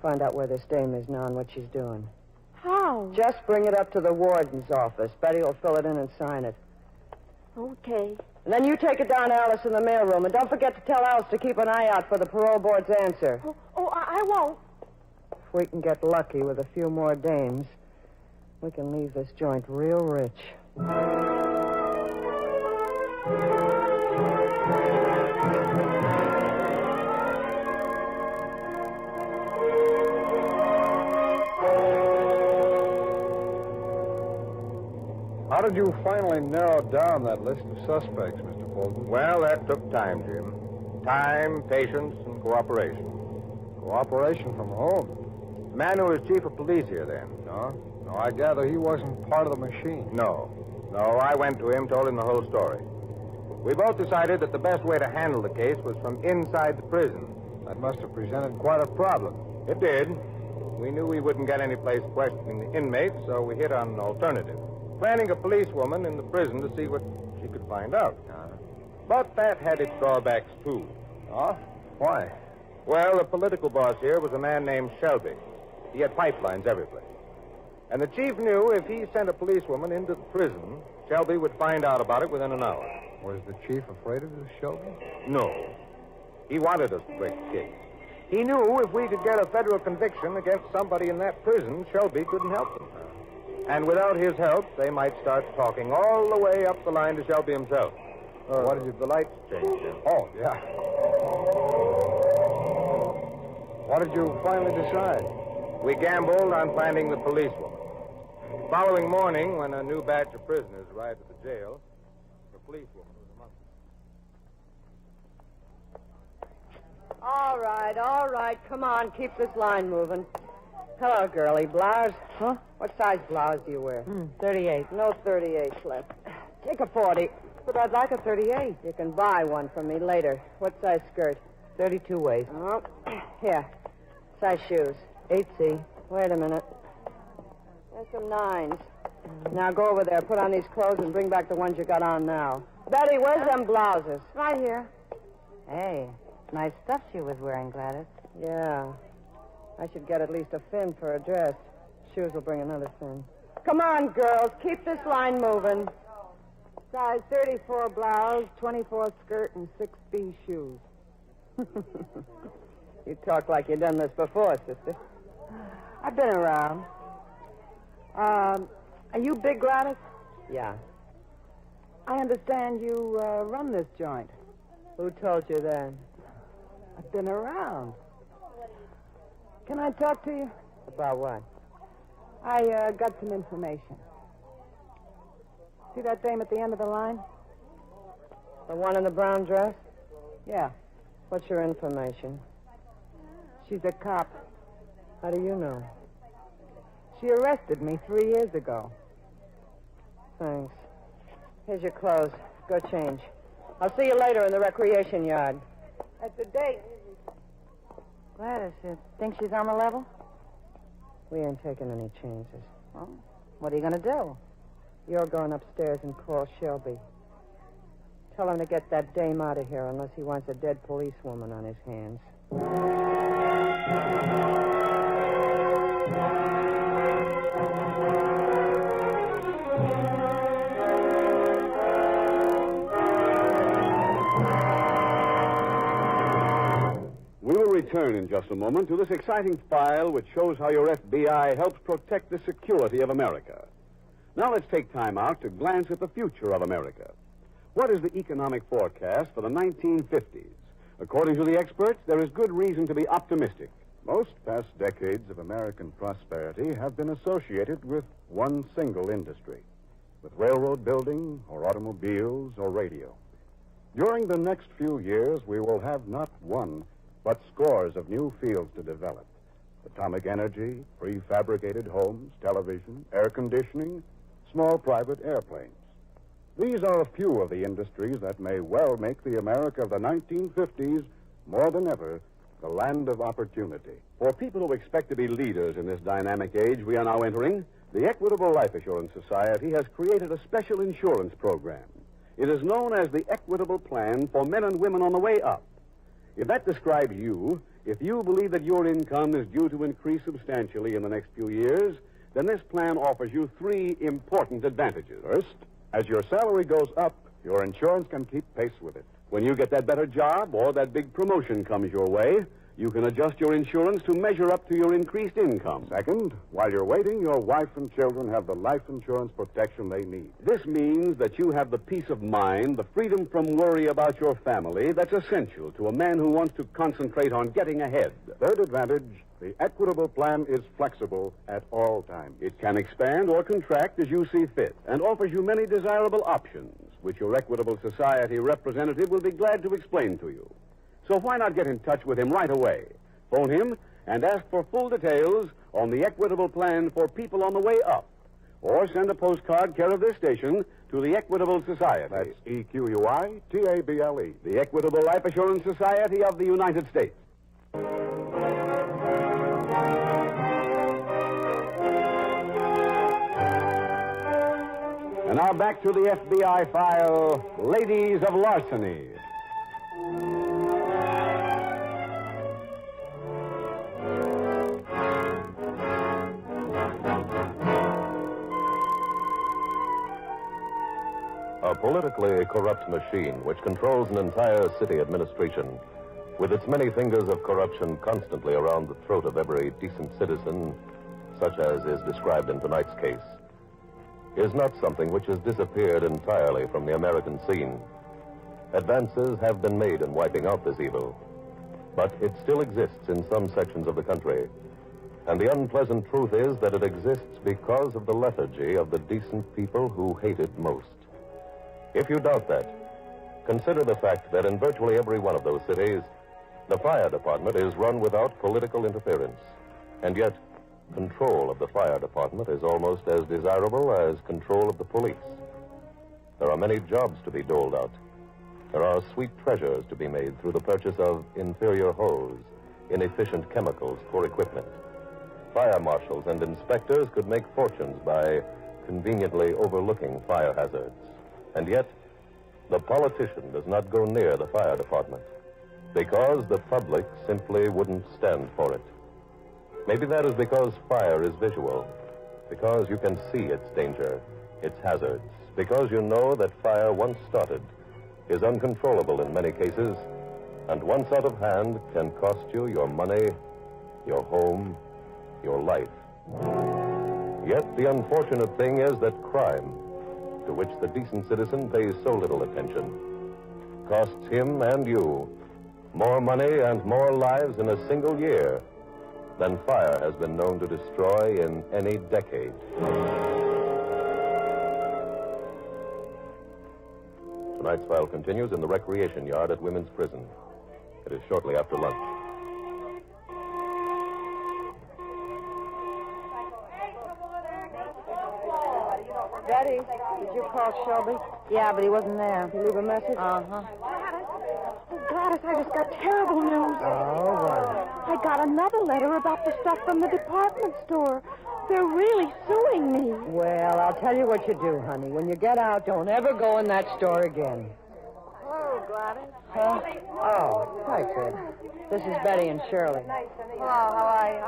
Find out where this dame is now and what she's doing. How? Just bring it up to the warden's office. Betty will fill it in and sign it. Okay. And then you take it down to Alice in the mailroom. And don't forget to tell Alice to keep an eye out for the parole board's answer. Oh, I won't. If we can get lucky with a few more dames, we can leave this joint real rich. How did you finally narrow down that list of suspects, Mr. Fulton? Well, that took time, Jim. Time, patience, and cooperation. Cooperation from whom? The man who was chief of police here then. No, I gather he wasn't part of the machine. No, I went to him, told him the whole story. We both decided that the best way to handle the case was from inside the prison. That must have presented quite a problem. It did. We knew we wouldn't get any place questioning the inmates, so we hit on an alternative. Planning a policewoman in the prison to see what she could find out. But that had its drawbacks, too. Oh? Why? Well, the political boss here was a man named Shelby. He had pipelines every place. And the chief knew if he sent a policewoman into the prison, Shelby would find out about it within an hour. Was the chief afraid of this, Shelby? No. He wanted us to break the case. He knew if we could get a federal conviction against somebody in that prison, Shelby couldn't help them. And without his help, they might start talking all the way up the line to Shelby himself. What did the lights change, Jim? Oh, yeah. What did you finally decide? We gambled on finding the policewoman. The following morning, when a new batch of prisoners arrived at the jail, the policewoman was among them. All right. Come on, keep this line moving. Hello, girlie. Blouse? Huh? What size blouse do you wear? 38. No 38s left. Take a 40. But I'd like a 38. You can buy one from me later. What size skirt? 32 waist. Oh, here. Size shoes? 8C. Wait a minute. There's some 9s. Now go over there, put on these clothes, and bring back the ones you got on now. Betty, where's them blouses? Right here. Hey, nice stuff she was wearing, Gladys. Yeah. I should get at least a fin for a dress. Shoes will bring another fin. Come on, girls. Keep this line moving. Size 34 blouse, 24 skirt, and 6B shoes. You talk like you've done this before, sister. I've been around. Are you Big Gladys? Yeah. I understand you run this joint. Who told you that? I've been around. Can I talk to you? About what? I got some information. See that dame at the end of the line? The one in the brown dress? Yeah. What's your information? She's a cop. How do you know? She arrested me 3 years ago. Thanks. Here's your clothes. Go change. I'll see you later in the recreation yard. At the date. Gladys, you think she's on the level? We ain't taking any chances. Well, what are you going to do? You're going upstairs and call Shelby. Tell him to get that dame out of here unless he wants a dead policewoman on his hands. We will return in just a moment to this exciting file which shows how your FBI helps protect the security of America. Now let's take time out to glance at the future of America. What is the economic forecast for the 1950s? According to the experts, there is good reason to be optimistic. Most past decades of American prosperity have been associated with one single industry, with railroad building or automobiles or radio. During the next few years, we will have not one, but scores of new fields to develop. Atomic energy, prefabricated homes, television, air conditioning, small private airplanes. These are a few of the industries that may well make the America of the 1950s, more than ever, the land of opportunity. For people who expect to be leaders in this dynamic age we are now entering, the Equitable Life Assurance Society has created a special insurance program. It is known as the Equitable Plan for Men and Women on the Way Up. If that describes you, if you believe that your income is due to increase substantially in the next few years, then this plan offers you 3 important advantages. First, as your salary goes up, your insurance can keep pace with it. When you get that better job or that big promotion comes your way, you can adjust your insurance to measure up to your increased income. Second, while you're waiting, your wife and children have the life insurance protection they need. This means that you have the peace of mind, the freedom from worry about your family that's essential to a man who wants to concentrate on getting ahead. Third advantage, the Equitable Plan is flexible at all times. It can expand or contract as you see fit and offers you many desirable options, which your Equitable Society representative will be glad to explain to you. So why not get in touch with him right away? Phone him and ask for full details on the Equitable Plan for people on the way up. Or send a postcard care of this station to the Equitable Society. That's EQUITABLE. The Equitable Life Assurance Society of the United States. And now back to the FBI file, Ladies of Larceny. A politically corrupt machine which controls an entire city administration, with its many fingers of corruption constantly around the throat of every decent citizen, such as is described in tonight's case, is not something which has disappeared entirely from the American scene. Advances have been made in wiping out this evil, but it still exists in some sections of the country. And the unpleasant truth is that it exists because of the lethargy of the decent people who hate it most. If you doubt that, consider the fact that in virtually every one of those cities, the fire department is run without political interference. And yet, control of the fire department is almost as desirable as control of the police. There are many jobs to be doled out. There are sweet treasures to be made through the purchase of inferior hose, inefficient chemicals for equipment. Fire marshals and inspectors could make fortunes by conveniently overlooking fire hazards. And yet, the politician does not go near the fire department because the public simply wouldn't stand for it. Maybe that is because fire is visual, because you can see its danger, its hazards, because you know that fire once started is uncontrollable in many cases, and once out of hand can cost you your money, your home, your life. Yet the unfortunate thing is that crime, to which the decent citizen pays so little attention, costs him and you more money and more lives in a single year than fire has been known to destroy in any decade. Tonight's file continues in the recreation yard at Women's Prison. It is shortly after lunch. Daddy, did you call Shelby? Yeah, but he wasn't there. Did you leave a message? Uh-huh. Gladys, I just got terrible news. Oh, what? I got another letter about the stuff from the department store. They're really suing me. Well, I'll tell you what you do, honey. When you get out, don't ever go in that store again. Hello, Gladys. Huh? Oh, hi, Sid. This is Betty and Shirley. Hello, how are you?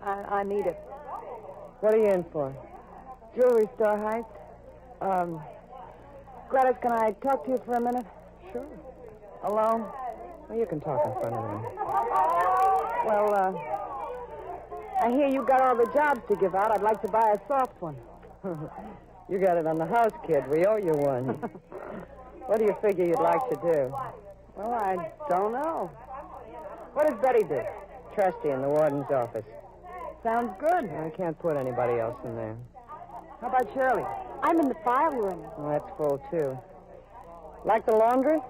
Hi. I need it. What are you in for? Jewelry store heist. Gladys, can I talk to you for a minute? Sure. Alone? Well, you can talk in front of them. Well, I hear you got all the jobs to give out. I'd like to buy a soft one. You got it on the house, kid. We owe you one. What do you figure you'd like to do? Well, I don't know. What does Betty do? Trustee in the warden's office. Sounds good. I can't put anybody else in there. How about Shirley? I'm in the file room. Well, that's full, too. Like the laundry?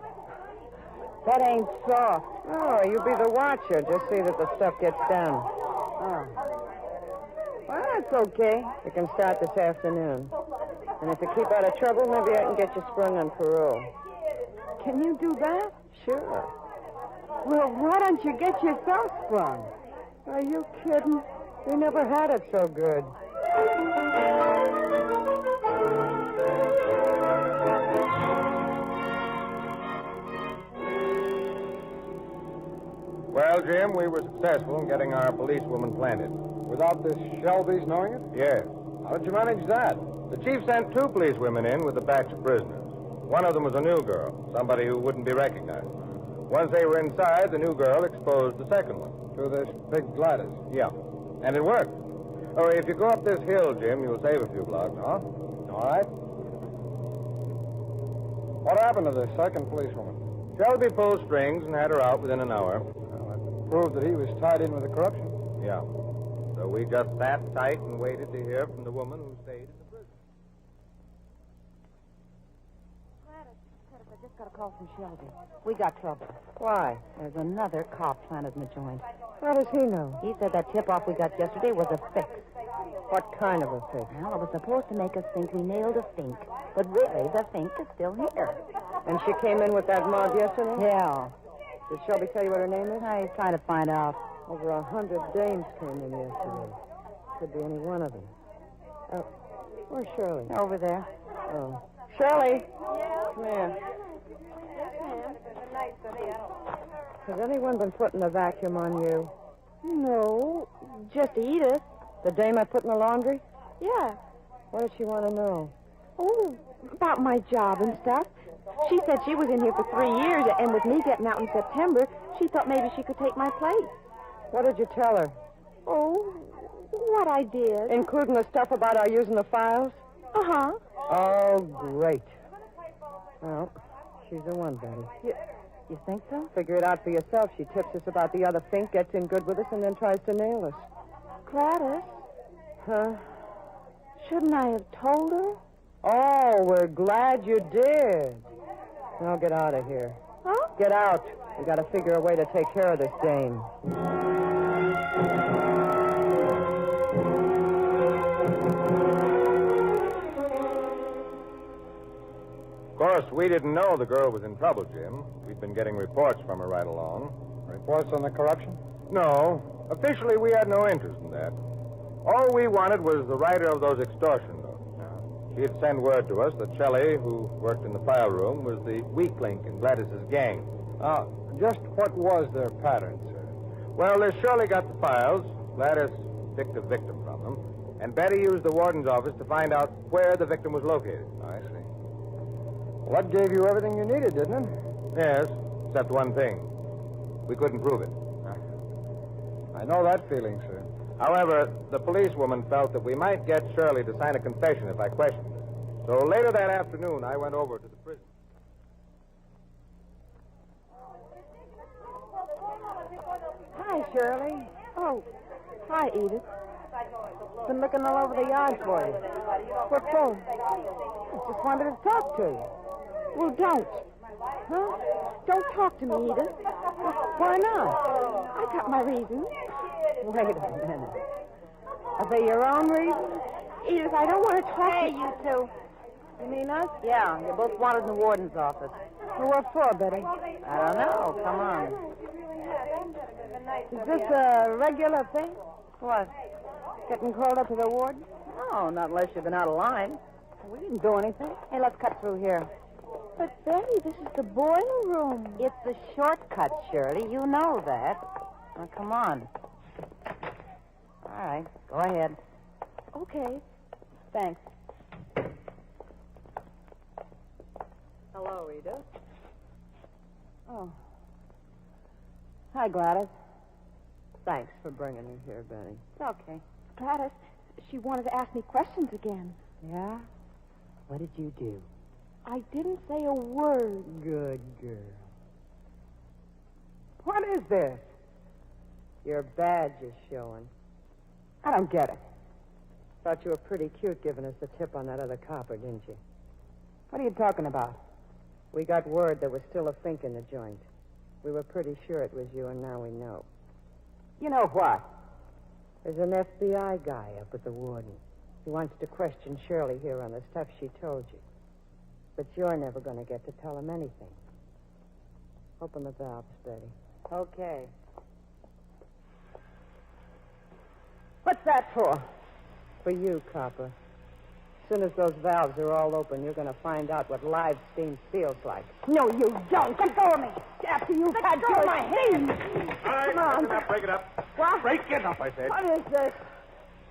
That ain't soft. Oh, you be the watcher. Just see that the stuff gets done. Oh. Well, that's okay. You can start this afternoon. And if you keep out of trouble, maybe I can get you sprung on parole. Can you do that? Sure. Well, why don't you get yourself sprung? Are you kidding? We never had it so good. Well, Jim, we were successful in getting our policewoman planted. Without this Shelby's knowing it? Yes. How did you manage that? The chief sent 2 policewomen in with a batch of prisoners. One of them was a new girl, somebody who wouldn't be recognized. Once they were inside, the new girl exposed the second one. To this big Gladys? Yeah. And it worked. Oh, if you go up this hill, Jim, you'll save a few blocks, huh? All right. What happened to the second policewoman? Shelby pulled strings and had her out within an hour. Well, that proved that he was tied in with the corruption? Yeah. So we just sat tight and waited to hear from the woman who stayed in the prison. Gladys, I just got a call from Shelby. We got trouble. Why? There's another cop planted in the joint. How does he know? He said that tip-off we got yesterday was a fix. What kind of a fix? Well, it was supposed to make us think we nailed a fink. But really, the fink is still here. And she came in with that mob yesterday? Yeah. Did Shelby tell you what her name is? I was trying to find out. Over 100 dames came in yesterday. Could be any one of them. Where's Shirley? Over there. Oh. Shirley! Come here. Has anyone been putting a vacuum on you? No, just Edith. The dame I put in the laundry? Yeah. What did she want to know? Oh, about my job and stuff. She said she was in here for 3 years, and with me getting out in September, she thought maybe she could take my place. What did you tell her? Oh, what I did. Including the stuff about our using the files? Uh-huh. Oh, great. Well, she's the one, Betty. You think so? Figure it out for yourself. She tips us about the other fink, gets in good with us, and then tries to nail us. Gladys? Huh? Shouldn't I have told her? Oh, we're glad you did. Now get out of here. Huh? Get out. We got to figure a way to take care of this dame. Of course, we didn't know the girl was in trouble, Jim. We'd been getting reports from her right along. Reports on the corruption? No. Officially, we had no interest in that. All we wanted was the writer of those extortion notes. She'd send word to us that Shelley, who worked in the file room, was the weak link in Gladys's gang. Just what was their pattern, sir? Well, as Shirley got the files, Gladys picked a victim from them, and Betty used the warden's office to find out where the victim was located. I see. Well, that gave you everything you needed, didn't it? Yes, except one thing. We couldn't prove it. I know that feeling, sir. However, the policewoman felt that we might get Shirley to sign a confession if I questioned her. So later that afternoon, I went over to the prison. Hi, Shirley. Oh, hi, Edith. Been looking all over the yard for you. What for? I just wanted to talk to you. Well, don't. Huh? Don't talk to me, Edith. Why not? I got my reasons. Wait a minute. Are they your own reasons? Edith, I don't want to talk Hey, to you two. You mean us? Yeah, you're both wanted in the warden's office. What for, Betty? I don't know. Come on. Is this a regular thing? What? Getting called up to the warden? No, not unless you've been out of line. We didn't do anything. Hey, let's cut through here. But, Betty, this is the boiler room. It's a shortcut, Shirley. You know that. Now, come on. All right, go ahead. Okay. Thanks. Hello, Edith. Oh. Hi, Gladys. Thanks for bringing me here, Betty. It's okay. Gladys, she wanted to ask me questions again. Yeah? What did you do? I didn't say a word. Good girl. What is this? Your badge is showing. I don't get it. Thought you were pretty cute giving us the tip on that other copper, didn't you? What are you talking about? We got word there was still a fink in the joint. We were pretty sure it was you, and now we know. You know what? There's an FBI guy up at the warden. He wants to question Shirley here on the stuff she told you. But you're never going to get to tell him anything. Open the valves, Betty. Okay. What's that for? For you, copper. As soon as those valves are all open, you're going to find out what live steam feels like. No, you don't. Let go of me. After you've had through my hand. Come on. Break it up. What? Break it up, I said. What is this?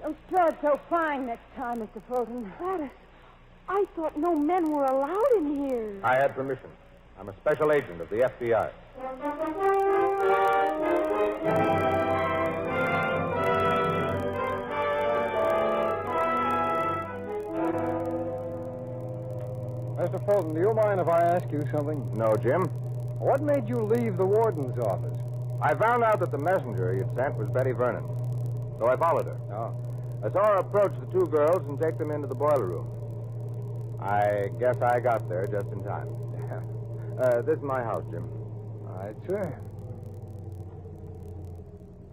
Don't stir it so fine next time, Mr. Fulton. Gladys, I thought no men were allowed in here. I had permission. I'm a special agent of the FBI. Mr. Fulton, do you mind if I ask you something? No, Jim. What made you leave the warden's office? I found out that the messenger you'd sent was Betty Vernon. So I followed her. Oh. I saw her approach the two girls and take them into the boiler room. I guess I got there just in time. This is my house, Jim. All right, sir.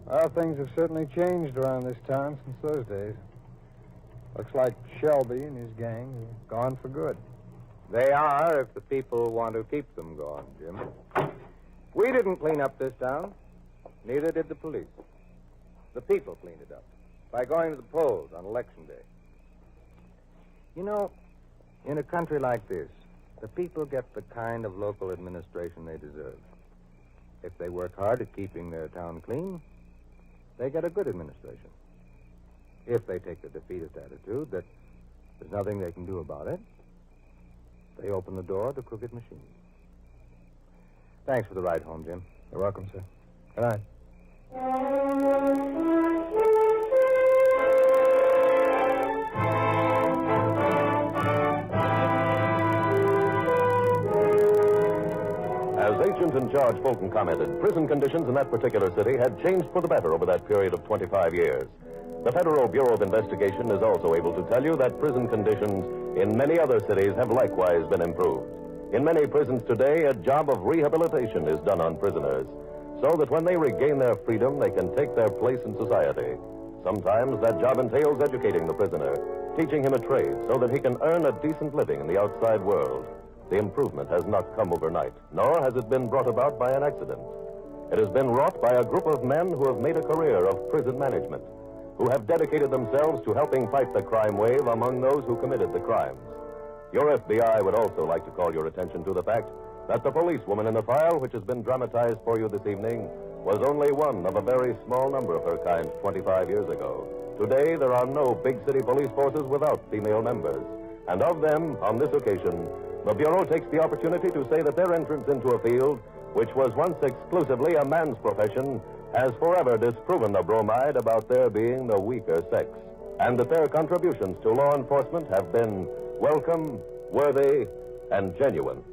Well, things have certainly changed around this town since those days. Looks like Shelby and his gang are gone for good. They are if the people want to keep them gone, Jim. We didn't clean up this town. Neither did the police. The people cleaned it up by going to the polls on Election Day. You know, in a country like this, the people get the kind of local administration they deserve. If they work hard at keeping their town clean, they get a good administration. If they take the defeatist attitude that there's nothing they can do about it, they open the door to crooked machines. Thanks for the ride home, Jim. You're welcome, sir. Good night. As agent in charge Fulton commented, prison conditions in that particular city had changed for the better over that period of 25 years. The Federal Bureau of Investigation is also able to tell you that prison conditions in many other cities have likewise been improved. In many prisons today, a job of rehabilitation is done on prisoners, so that when they regain their freedom, they can take their place in society. Sometimes that job entails educating the prisoner, teaching him a trade so that he can earn a decent living in the outside world. The improvement has not come overnight, nor has it been brought about by an accident. It has been wrought by a group of men who have made a career of prison management, who have dedicated themselves to helping fight the crime wave among those who committed the crimes. Your FBI would also like to call your attention to the fact that the policewoman in the file, which has been dramatized for you this evening, was only one of a very small number of her kind 25 years ago. Today, there are no big city police forces without female members. And of them, on this occasion, the Bureau takes the opportunity to say that their entrance into a field, which was once exclusively a man's profession, has forever disproven the bromide about their being the weaker sex, and that their contributions to law enforcement have been welcome, worthy, and genuine.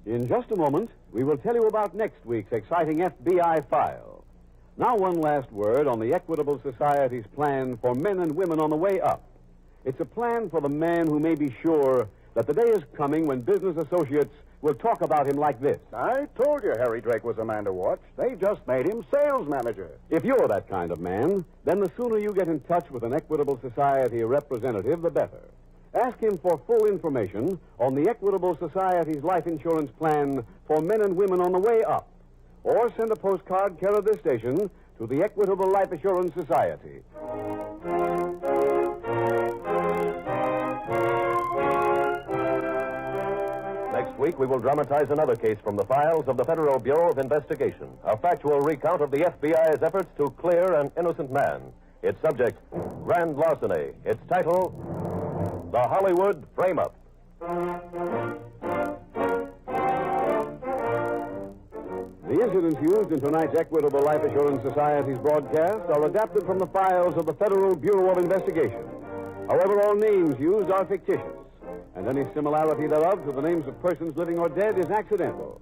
In just a moment, we will tell you about next week's exciting FBI file. Now, one last word on the Equitable Society's plan for men and women on the way up. It's a plan for the man who may be sure that the day is coming when business associates will talk about him like this. I told you Harry Drake was a man to watch. They just made him sales manager. If you're that kind of man, then the sooner you get in touch with an Equitable Society representative, the better. Ask him for full information on the Equitable Society's life insurance plan for men and women on the way up. Or send a postcard care of this station to the Equitable Life Assurance Society. Next week, we will dramatize another case from the files of the Federal Bureau of Investigation, a factual recount of the FBI's efforts to clear an innocent man. Its subject, grand larceny. Its title, The Hollywood Frame-Up. The incidents used in tonight's Equitable Life Assurance Society's broadcast are adapted from the files of the Federal Bureau of Investigation. However, all names used are fictitious, and any similarity thereof to the names of persons living or dead is accidental.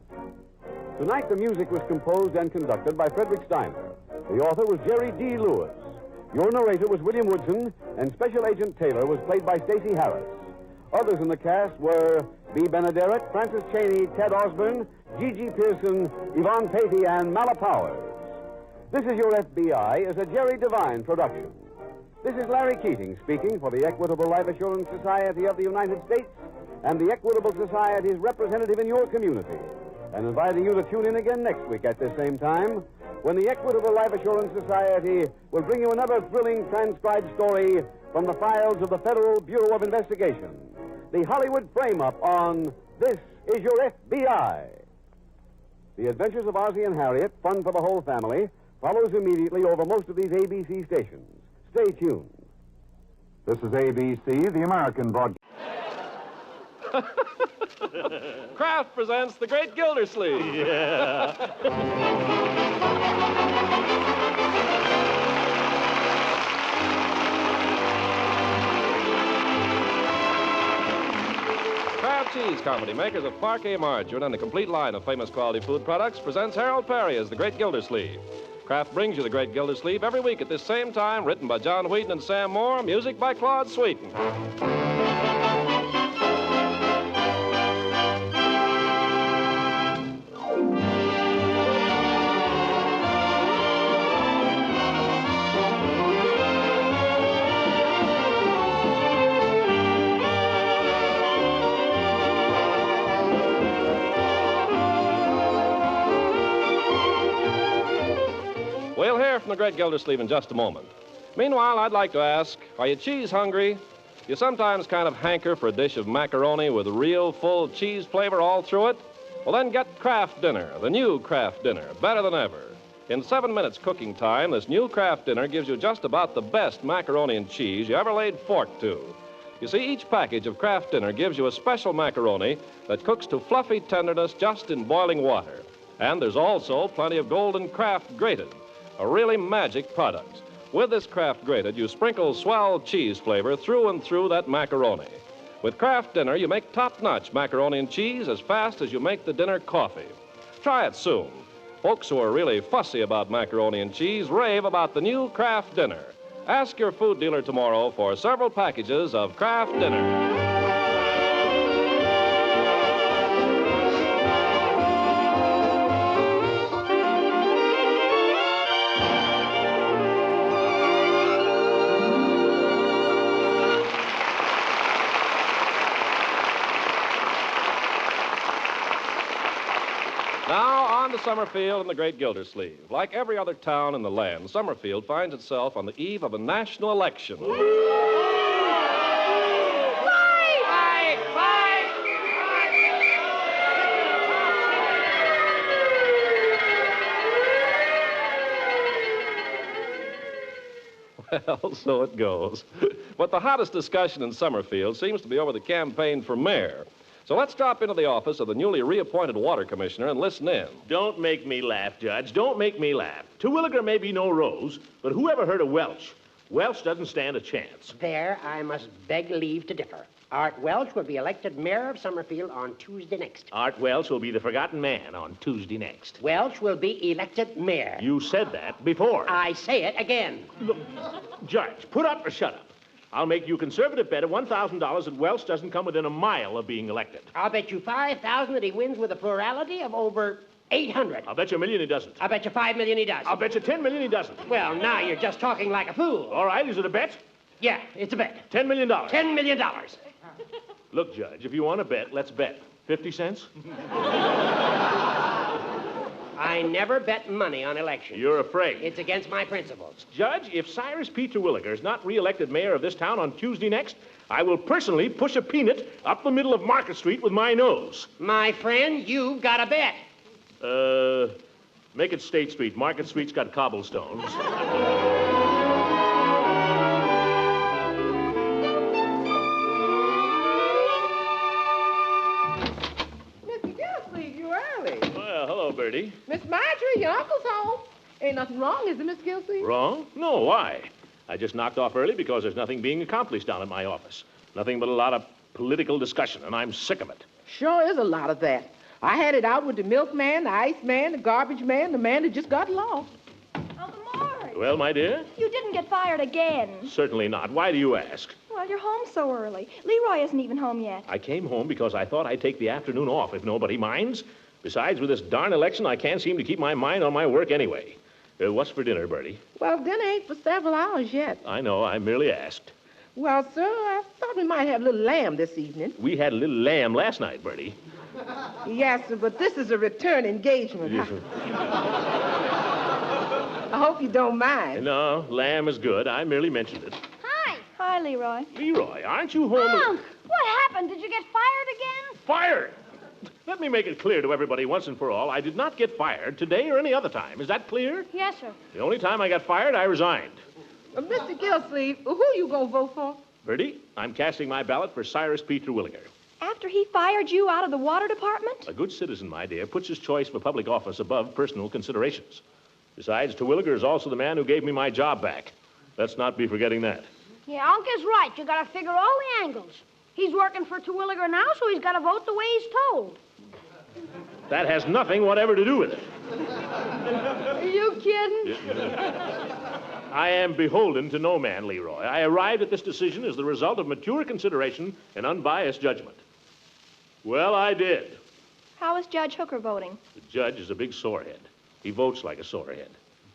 Tonight, the music was composed and conducted by Frederick Steiner. The author was Jerry D. Lewis. Your narrator was William Woodson, and Special Agent Taylor was played by Stacey Harris. Others in the cast were B. Benaderet, Francis Cheney, Ted Osborne, Gigi Pearson, Yvonne Patey, and Mala Powers. This Is Your FBI is a Jerry Devine production. This is Larry Keating speaking for the Equitable Life Assurance Society of the United States and the Equitable Society's representative in your community, and inviting you to tune in again next week at this same time when the Equitable Life Assurance Society will bring you another thrilling transcribed story from the files of the Federal Bureau of Investigation, the Hollywood frame-up on This Is Your FBI. The Adventures of Ozzie and Harriet, fun for the whole family, follows immediately over most of these ABC stations. Stay tuned. This is ABC, the American broadcast. Kraft presents The Great Gildersleeve. Yeah. Kraft Cheese Company, makers of parquet margarine and a complete line of famous quality food products, presents Harold Perry as The Great Gildersleeve. Kraft brings you The Great Gildersleeve every week at this same time, written by John Wheaton and Sam Moore, music by Claude Sweeten. We'll hear from the Great Gildersleeve in just a moment. Meanwhile, I'd like to ask, are you cheese hungry? You sometimes kind of hanker for a dish of macaroni with real full cheese flavor all through it? Well, then get Kraft Dinner, the new Kraft Dinner, better than ever. In 7 minutes cooking time, this new Kraft Dinner gives you just about the best macaroni and cheese you ever laid fork to. You see, each package of Kraft Dinner gives you a special macaroni that cooks to fluffy tenderness just in boiling water. And there's also plenty of golden Kraft grated, a really magic product. With this Kraft grated, you sprinkle swell cheese flavor through and through that macaroni. With Kraft Dinner, you make top-notch macaroni and cheese as fast as you make the dinner coffee. Try it soon. Folks who are really fussy about macaroni and cheese rave about the new Kraft Dinner. Ask your food dealer tomorrow for several packages of Kraft Dinner. Now, on to Summerfield and the Great Gildersleeve. Like every other town in the land, Summerfield finds itself on the eve of a national election. Well, so it goes. But the hottest discussion in Summerfield seems to be over the campaign for mayor. So let's drop into the office of the newly reappointed water commissioner and listen in. Don't make me laugh, Judge. Don't make me laugh. Terwilliger may be no rose, but who ever heard of Welch? Welch doesn't stand a chance. There, I must beg leave to differ. Art Welch will be elected mayor of Summerfield on Tuesday next. Art Welch will be the forgotten man on Tuesday next. Welch will be elected mayor. You said that before. I say it again. Look, Judge, put up or shut up. I'll make you a conservative bet of $1,000 that Welch doesn't come within a mile of being elected. I'll bet you $5,000 that he wins with a plurality of over 800. I'll bet you $1 million he doesn't. I'll bet you $5 million he does. I'll bet you $10 million he doesn't. Well, now you're just talking like a fool. All right, is it a bet? Yeah, it's a bet. $10 million. $10 million. Look, Judge, if you want to bet, let's bet. 50 cents? I never bet money on elections. You're afraid. It's against my principles. Judge, if Cyrus P. Terwilliger is not re-elected mayor of this town on Tuesday next, I will personally push a peanut up the middle of Market Street with my nose. My friend, you've got a bet. Make it State Street. Market Street's got cobblestones. Hello, Bertie. Miss Marjorie, your uncle's home. Ain't nothing wrong, is there, Miss Gilsey? Wrong? No, why? I just knocked off early because there's nothing being accomplished down at my office. Nothing but a lot of political discussion, and I'm sick of it. Sure is a lot of that. I had it out with the milkman, the ice man, the garbage man, the man that just got lost. Uncle Maury, Well, my dear? You didn't get fired again. Certainly not. Why do you ask? Well, you're home so early. Leroy isn't even home yet. I came home because I thought I'd take the afternoon off, if nobody minds. Besides, with this darn election, I can't seem to keep my mind on my work anyway. What's for dinner, Bertie? Well, dinner ain't for several hours yet. I know. I merely asked. Well, sir, I thought we might have a little lamb this evening. We had a little lamb last night, Bertie. Yes, sir, but this is a return engagement. Yes, I hope you don't mind. No, lamb is good. I merely mentioned it. Hi. Hi, Leroy. Leroy, aren't you home? Unc, what happened? Did you get fired again? Fired! Let me make it clear to everybody once and for all, I did not get fired today or any other time. Is that clear? Yes, sir. The only time I got fired, I resigned. Mr. Gillsleeve, who you gonna vote for? Bertie, I'm casting my ballot for Cyrus P. Terwilliger. After he fired you out of the water department? A good citizen, my dear, puts his choice for public office above personal considerations. Besides, Terwilliger is also the man who gave me my job back. Let's not be forgetting that. Yeah, Unc is right. You gotta figure all the angles. He's working for Terwilliger now, so he's gotta vote the way he's told. That has nothing whatever to do with it. Are you kidding? I am beholden to no man, Leroy. I arrived at this decision as the result of mature consideration and unbiased judgment. Well, I did. How is Judge Hooker voting? The judge is a big sorehead. He votes like a sorehead.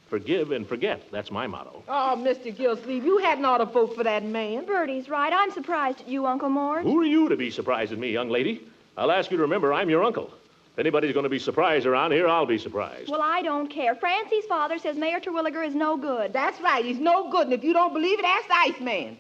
Forgive and forget. That's my motto. Oh, Mr. Gillsleeve, you hadn't ought to vote for that man. Bertie's right. I'm surprised at you, Uncle Mort. Who are you to be surprised at me, young lady? I'll ask you to remember I'm your uncle. If anybody's going to be surprised around here, I'll be surprised. Well, I don't care. Francie's father says Mayor Terwilliger is no good. That's right. He's no good. And if you don't believe it, ask the Iceman.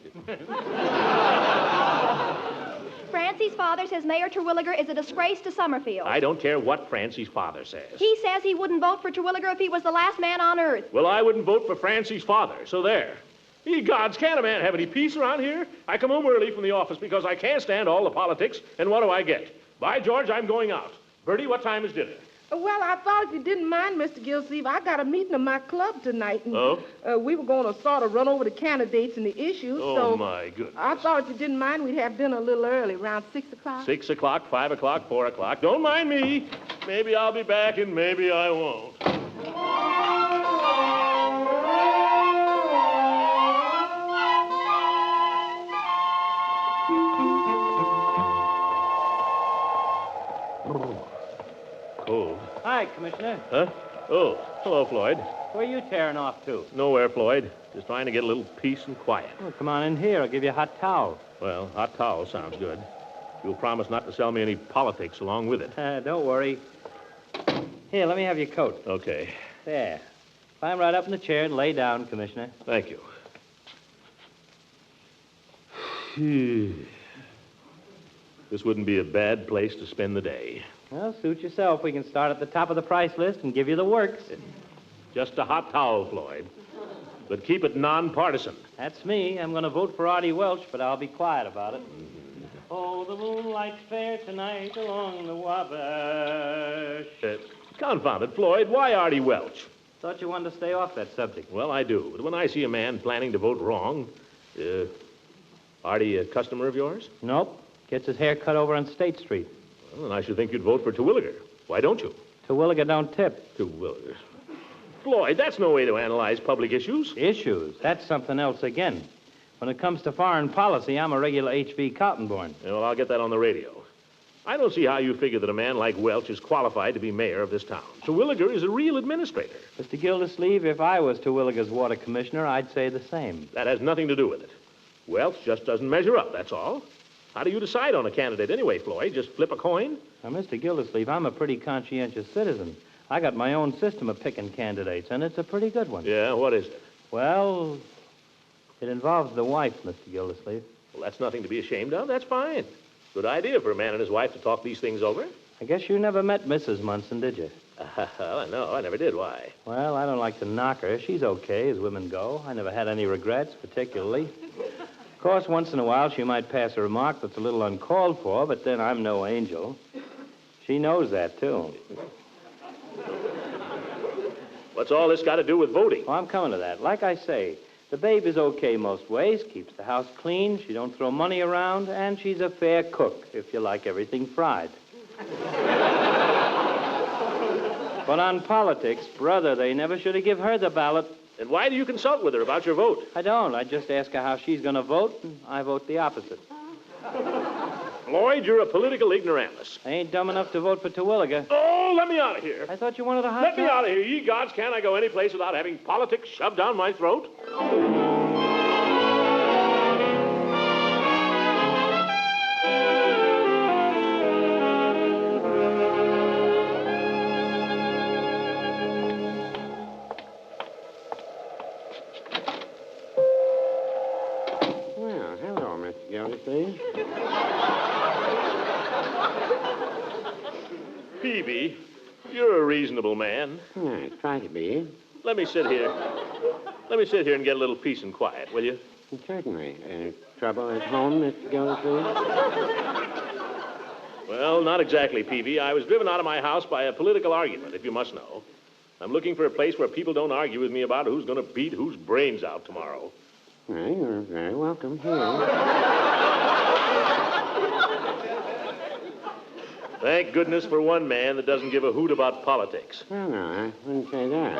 Francie's father says Mayor Terwilliger is a disgrace to Summerfield. I don't care what Francie's father says. He says he wouldn't vote for Terwilliger if he was the last man on earth. Well, I wouldn't vote for Francie's father, so there. Ye gods, can't a man have any peace around here? I come home early from the office because I can't stand all the politics, and what do I get? By George, I'm going out. Bertie, what time is dinner? Well, I thought if you didn't mind, Mr. Gillsleeve, I got a meeting of my club tonight. And, oh? We were going to sort of run over the candidates and the issues. Oh, so my goodness. I thought if you didn't mind, we'd have dinner a little early, around 6 o'clock. 6 o'clock, 5 o'clock, 4 o'clock. Don't mind me. Maybe I'll be back and maybe I won't. Cold. Hi, Commissioner. Huh? Oh, hello, Floyd. Where are you tearing off to? Nowhere, Floyd. Just trying to get a little peace and quiet. Oh, come on in here. I'll give you a hot towel. Well, hot towel sounds good. You'll promise not to sell me any politics along with it. Don't worry. Here, let me have your coat. Okay. There. Climb right up in the chair and lay down, Commissioner. Thank you. This wouldn't be a bad place to spend the day. Well, suit yourself. We can start at the top of the price list and give you the works. Just a hot towel, Floyd. But keep it nonpartisan. That's me. I'm going to vote for Artie Welch, but I'll be quiet about it. Oh, the moonlight's fair tonight along the Wabash. Confound it, Floyd. Why Artie Welch? Thought you wanted to stay off that subject. Well, I do. But when I see a man planning to vote wrong, Artie a customer of yours? Nope. Gets his hair cut over on State Street. Well, then I should think you'd vote for Terwilliger. Why don't you? Terwilliger don't tip. Terwilliger. Floyd, that's no way to analyze public issues. Issues? That's something else again. When it comes to foreign policy, I'm a regular H.V. Kaltenborn. Yeah, well, I'll get that on the radio. I don't see how you figure that a man like Welch is qualified to be mayor of this town. Terwilliger is a real administrator. Mr. Gildersleeve, if I was Terwilliger's water commissioner, I'd say the same. That has nothing to do with it. Welch just doesn't measure up, that's all. How do you decide on a candidate anyway, Floyd? Just flip a coin? Now, Mr. Gildersleeve, I'm a pretty conscientious citizen. I got my own system of picking candidates, and it's a pretty good one. Yeah, what is it? Well, it involves the wife, Mr. Gildersleeve. Well, that's nothing to be ashamed of. That's fine. Good idea for a man and his wife to talk these things over. I guess you never met Mrs. Munson, did you? No, I never did. Why? Well, I don't like to knock her. She's okay, as women go. I never had any regrets, particularly. Of course, once in a while, she might pass a remark that's a little uncalled for, but then I'm no angel. She knows that, too. What's all this got to do with voting? Oh, I'm coming to that. Like I say, the babe is okay most ways, keeps the house clean, she don't throw money around, and she's a fair cook, if you like everything fried. But on politics, brother, they never should have give her the ballot. Then why do you consult with her about your vote? I don't. I just ask her how she's going to vote, and I vote the opposite. Floyd, you're a political ignoramus. I ain't dumb enough to vote for Terwilliger. Oh, let me out of here. I thought you wanted a hot Let me tub. out of here. Ye gods, can't I go any place without having politics shoved down my throat? Well, hello, Mr. Gildersleeve. Peavy, you're a reasonable man. I try to be. Let me sit here. Let me sit here and get a little peace and quiet, will you? Certainly. Trouble at home, Mr. Gildersleeve? Well, not exactly, Peavy. I was driven out of my house by a political argument, if you must know. I'm looking for a place where people don't argue with me about who's going to beat whose brains out tomorrow. Well, you're very welcome here. Thank goodness for one man that doesn't give a hoot about politics. Well, no, I wouldn't say that.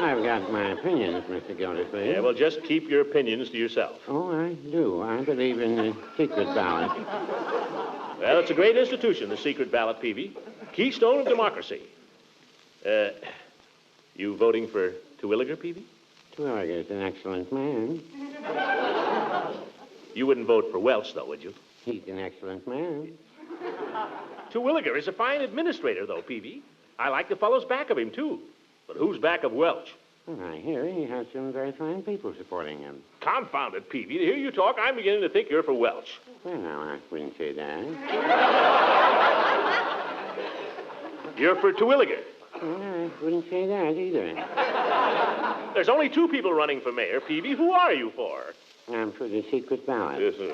I've got my opinions, Mr. Gildersleeve. Yeah, well, just keep your opinions to yourself. Oh, I do. I believe in the secret ballot. Well, it's a great institution, the secret ballot, Peavy. Keystone of democracy. You voting for Terwilliger, Peavy? Terwilliger's an excellent man. You wouldn't vote for Welch, though, would you? He's an excellent man. Terwilliger is a fine administrator, though, Peavy. I like the fellows back of him, too. But who's back of Welch? Well, I hear he has some very fine people supporting him. Confound it, Peavy. To hear you talk, I'm beginning to think you're for Welch. Well, no, I wouldn't say that. You're for Terwilliger. Well, I wouldn't say that either. There's only two people running for mayor, Peavy. Who are you for? I'm for the secret ballot. Yes, sir.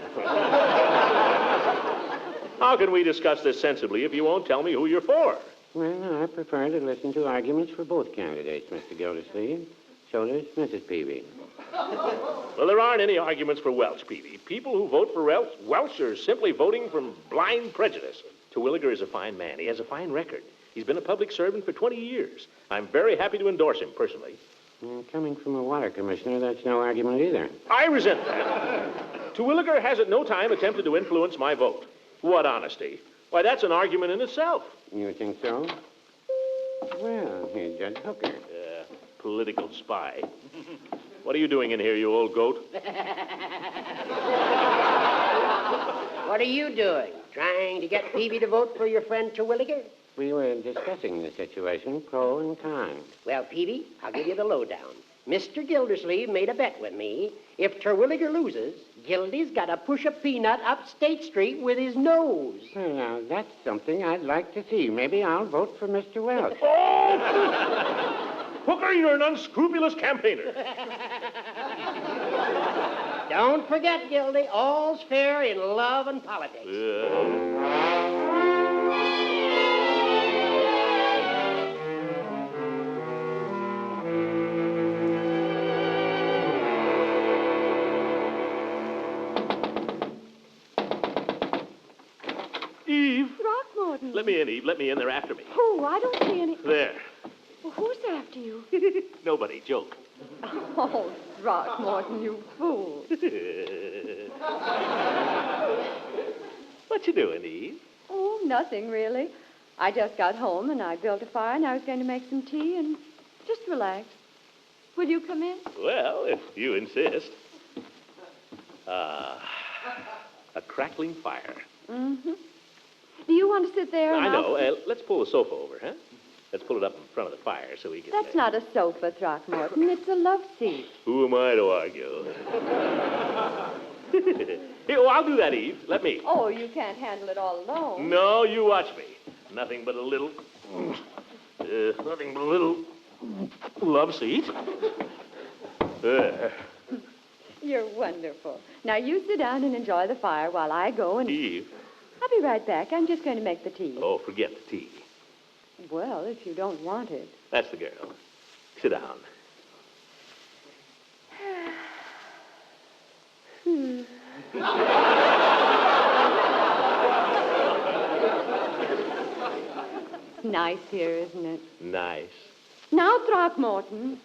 How can we discuss this sensibly if you won't tell me who you're for? Well, no, I prefer to listen to arguments for both candidates, Mr. Gildersleeve. So does Mrs. Peavy. Well, there aren't any arguments for Welch, Peavy. People who vote for Welch are simply voting from blind prejudice. Terwilliger is a fine man. He has a fine record. He's been a public servant for 20 years. I'm very happy to endorse him, personally. Coming from a water commissioner, that's no argument either. I resent that. Terwilliger has at no time attempted to influence my vote. What honesty. Why, that's an argument in itself. You think so? Well, here's Judge Hooker. Political spy. What are you doing in here, you old goat? What are you doing? Trying to get Peavy to vote for your friend Terwilliger? We were discussing the situation, pro and con. Well, Peavy, I'll give you the lowdown. Mr. Gildersleeve made a bet with me. If Terwilliger loses, Gildy's got to push a peanut up State Street with his nose. Well, now, that's something I'd like to see. Maybe I'll vote for Mr. Welch. Oh! Hooker, you're an unscrupulous campaigner. Don't forget, Gildy, all's fair in love and politics. Eve. Throckmorton. Let me in, Eve. Let me in. They're after me. Oh, I don't see any. There. Well, who's after you? Nobody. Joke. Oh, Throckmorton, you fool. What you doing, Eve? Oh, nothing, really. I just got home, and I built a fire, and I was going to make some tea and just relax. Will you come in? Well, if you insist. A crackling fire. Mm-hmm. Do you want to sit there? I and know. Let's pull the sofa over, huh? Let's pull it up in front of the fire so we can... That's not a sofa, Throckmorton. It's a love seat. Who am I to argue? Here, I'll do that, Eve. Let me. Oh, you can't handle it all alone. No, you watch me. Nothing but a little... nothing but a little... love seat. You're wonderful. Now, you sit down and enjoy the fire while I go and... Eve. I'll be right back. I'm just going to make the tea. Oh, forget the tea. Well, if you don't want it. That's the girl. Sit down. nice here, isn't it? Nice. Now, Throckmorton.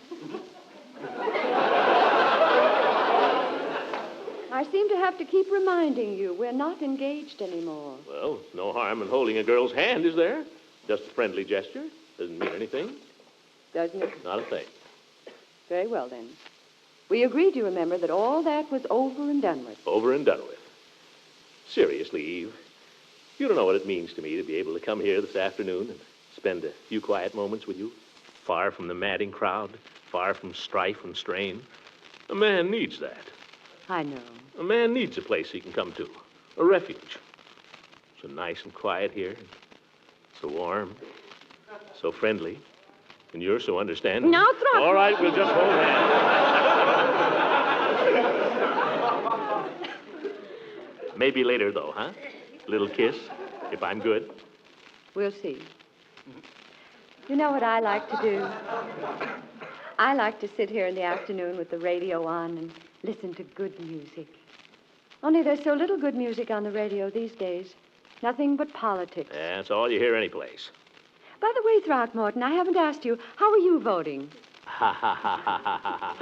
I seem to have to keep reminding you we're not engaged anymore. Well, no harm in holding a girl's hand, is there? Just a friendly gesture. Doesn't mean anything. Doesn't it? Not a thing. Very well, then. We agreed, you remember, that all that was over and done with. Over and done with. Seriously, Eve, you don't know what it means to me to be able to come here this afternoon and spend a few quiet moments with you, far from the madding crowd, far from strife and strain. A man needs that. I know. A man needs a place he can come to, a refuge. So nice and quiet here, so warm, so friendly, and you're so understanding. Now, Throckmorton. All right, we'll just hold hands. Maybe later, though, huh? A little kiss, if I'm good. We'll see. You know what I like to do? I like to sit here in the afternoon with the radio on and listen to good music. Only there's so little good music on the radio these days. Nothing but politics. Yeah, that's all you hear any place. By the way, Throckmorton, I haven't asked you, how are you voting? Ha, ha, ha, ha, ha, ha.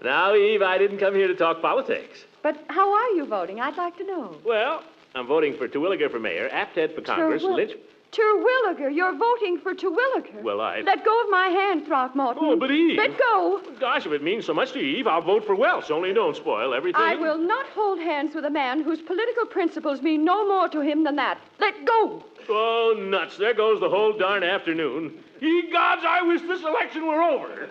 Now, Eve, I didn't come here to talk politics. But how are you voting? I'd like to know. Well, I'm voting for Terwilliger for mayor, Apted for Congress, Lynch... Terwilliger, you're voting for Terwilliger. Well, Let go of my hand, Throckmorton. Oh, but Eve... Let go. Gosh, if it means so much to you, Eve, I'll vote for Welsh, only don't spoil everything. I will not hold hands with a man whose political principles mean no more to him than that. Let go. Oh, nuts. There goes the whole darn afternoon. Ye gods, I wish this election were over.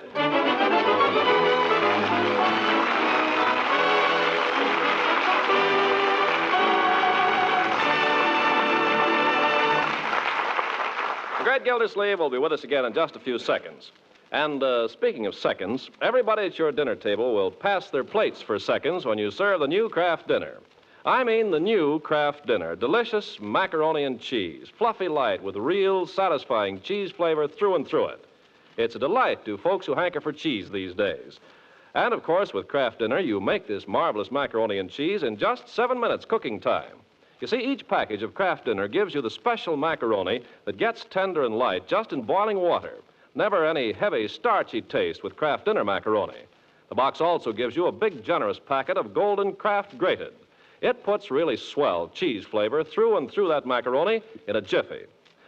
The great Gildersleeve will be with us again in just a few seconds. And speaking of seconds, everybody at your dinner table will pass their plates for seconds when you serve the new Kraft dinner. I mean the new Kraft dinner. Delicious macaroni and cheese, fluffy light with real satisfying cheese flavor through and through it. It's a delight to folks who hanker for cheese these days. And, of course, with Kraft dinner, you make this marvelous macaroni and cheese in just 7 minutes cooking time. You see, each package of Kraft dinner gives you the special macaroni that gets tender and light just in boiling water. Never any heavy, starchy taste with Kraft dinner macaroni. The box also gives you a big, generous packet of golden Kraft grated. It puts really swell cheese flavor through and through that macaroni in a jiffy.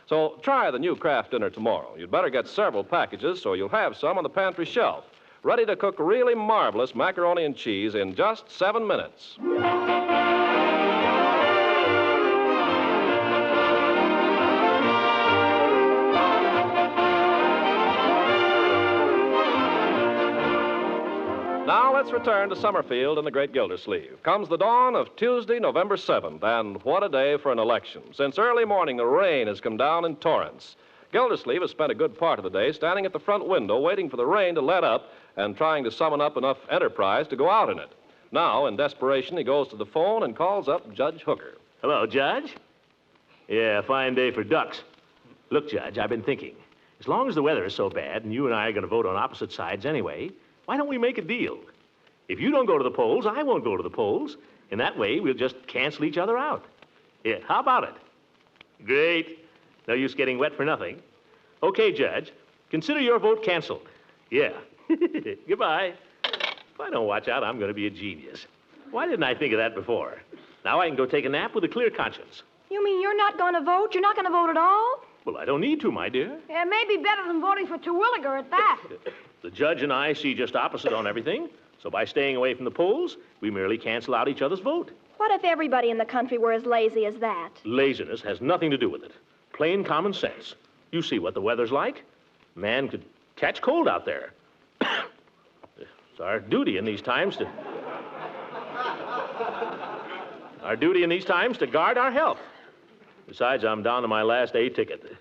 So try the new Kraft dinner tomorrow. You'd better get several packages so you'll have some on the pantry shelf, ready to cook really marvelous macaroni and cheese in just 7 minutes. Now let's return to Summerfield and the great Gildersleeve. Comes the dawn of Tuesday, November 7th, and what a day for an election. Since early morning, the rain has come down in torrents. Gildersleeve has spent a good part of the day standing at the front window waiting for the rain to let up and trying to summon up enough enterprise to go out in it. Now, in desperation, he goes to the phone and calls up Judge Hooker. Hello, Judge. Yeah, fine day for ducks. Look, Judge, I've been thinking. As long as the weather is so bad and you and I are going to vote on opposite sides anyway, why don't we make a deal? If you don't go to the polls, I won't go to the polls. In that way, we'll just cancel each other out. Yeah, how about it? Great. No use getting wet for nothing. Okay, Judge. Consider your vote canceled. Yeah. Goodbye. If I don't watch out, I'm going to be a genius. Why didn't I think of that before? Now I can go take a nap with a clear conscience. You mean you're not going to vote? You're not going to vote at all? Well, I don't need to, my dear. Yeah, it may be better than voting for Terwilliger at that. The judge and I see just opposite on everything, so by staying away from the polls, we merely cancel out each other's vote. What if everybody in the country were as lazy as that? Laziness has nothing to do with it. Plain common sense. You see what the weather's like. Man could catch cold out there. It's our duty in these times to... guard our health. Besides, I'm down to my last A ticket.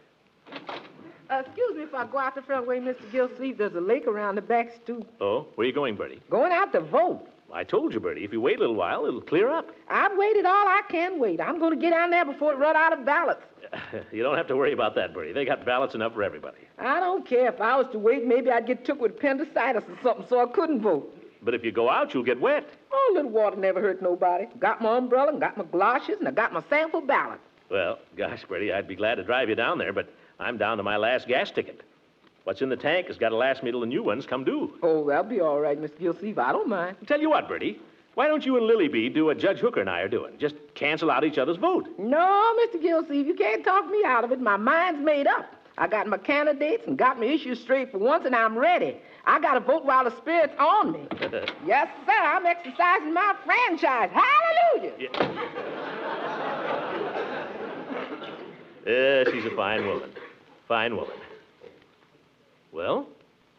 Excuse me if I go out the front way, Mr. Gilsleeve. There's a lake around the back stoop. Oh, where are you going, Bertie? Going out to vote. I told you, Bertie, if you wait a little while, it'll clear up. I've waited all I can wait. I'm going to get down there before it run out of ballots. You don't have to worry about that, Bertie. They got ballots enough for everybody. I don't care. If I was to wait, maybe I'd get took with appendicitis or something, so I couldn't vote. But if you go out, you'll get wet. Oh, a little water never hurt nobody. Got my umbrella and got my galoshes and I got my sample ballot. Well, gosh, Bertie, I'd be glad to drive you down there, but I'm down to my last gas ticket. What's in the tank has got to last me till the new ones come due. Oh, that'll be all right, Mr. Gilsleeve. I don't mind. Tell you what, Bertie. Why don't you and Lily Bee do what Judge Hooker and I are doing? Just cancel out each other's vote. No, Mr. Gilsleeve, you can't talk me out of it. My mind's made up. I got my candidates and got my issues straight for once, and I'm ready. I got to vote while the spirit's on me. Yes, sir, I'm exercising my franchise. Hallelujah! Yeah, she's a fine woman. Fine woman. Well,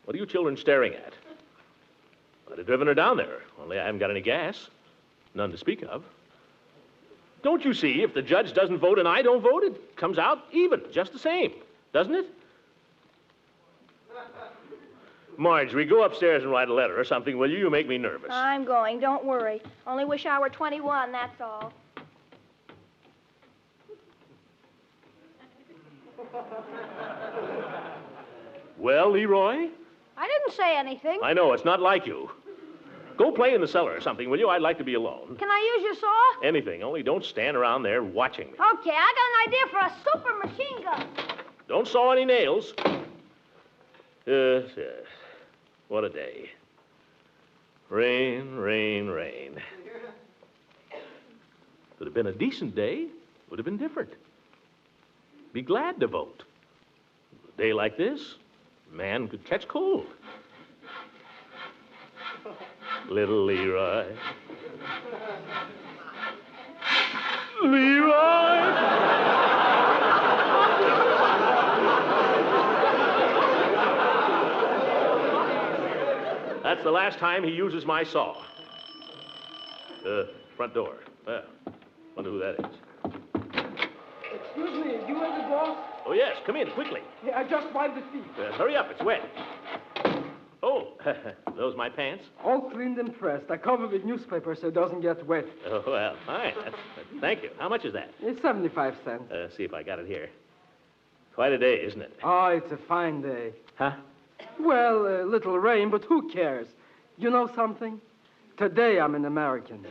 what are you children staring at? I'd have driven her down there, only I haven't got any gas. None to speak of. Don't you see, if the judge doesn't vote and I don't vote, it comes out even, just the same, doesn't it? Marjorie, go upstairs and write a letter or something, will you? You make me nervous. I'm going. Don't worry. Only wish I were 21, that's all. Well, Leroy? I didn't say anything. I know, it's not like you. Go play in the cellar or something, will you? I'd like to be alone. Can I use your saw? Anything, only don't stand around there watching me. Okay, I got an idea for a super machine gun. Don't saw any nails. What a day. Rain, rain, rain. If it had been a decent day, it would have been different. Be glad to vote. A day like this, a man could catch cold. Little Leroy. Leroy! That's the last time he uses my saw. Front door. Well, wonder who that is. Excuse me, you are the boss? Oh, yes, come in, quickly. Yeah, I just wiped the feet. Hurry up, it's wet. Oh, those my pants? All cleaned and pressed. I covered with newspaper so it doesn't get wet. Oh, well, fine. Thank you. How much is that? It's 75 cents. See if I got it here. Quite a day, isn't it? Oh, it's a fine day. Huh? Well, a little rain, but who cares? You know something? Today I'm an American.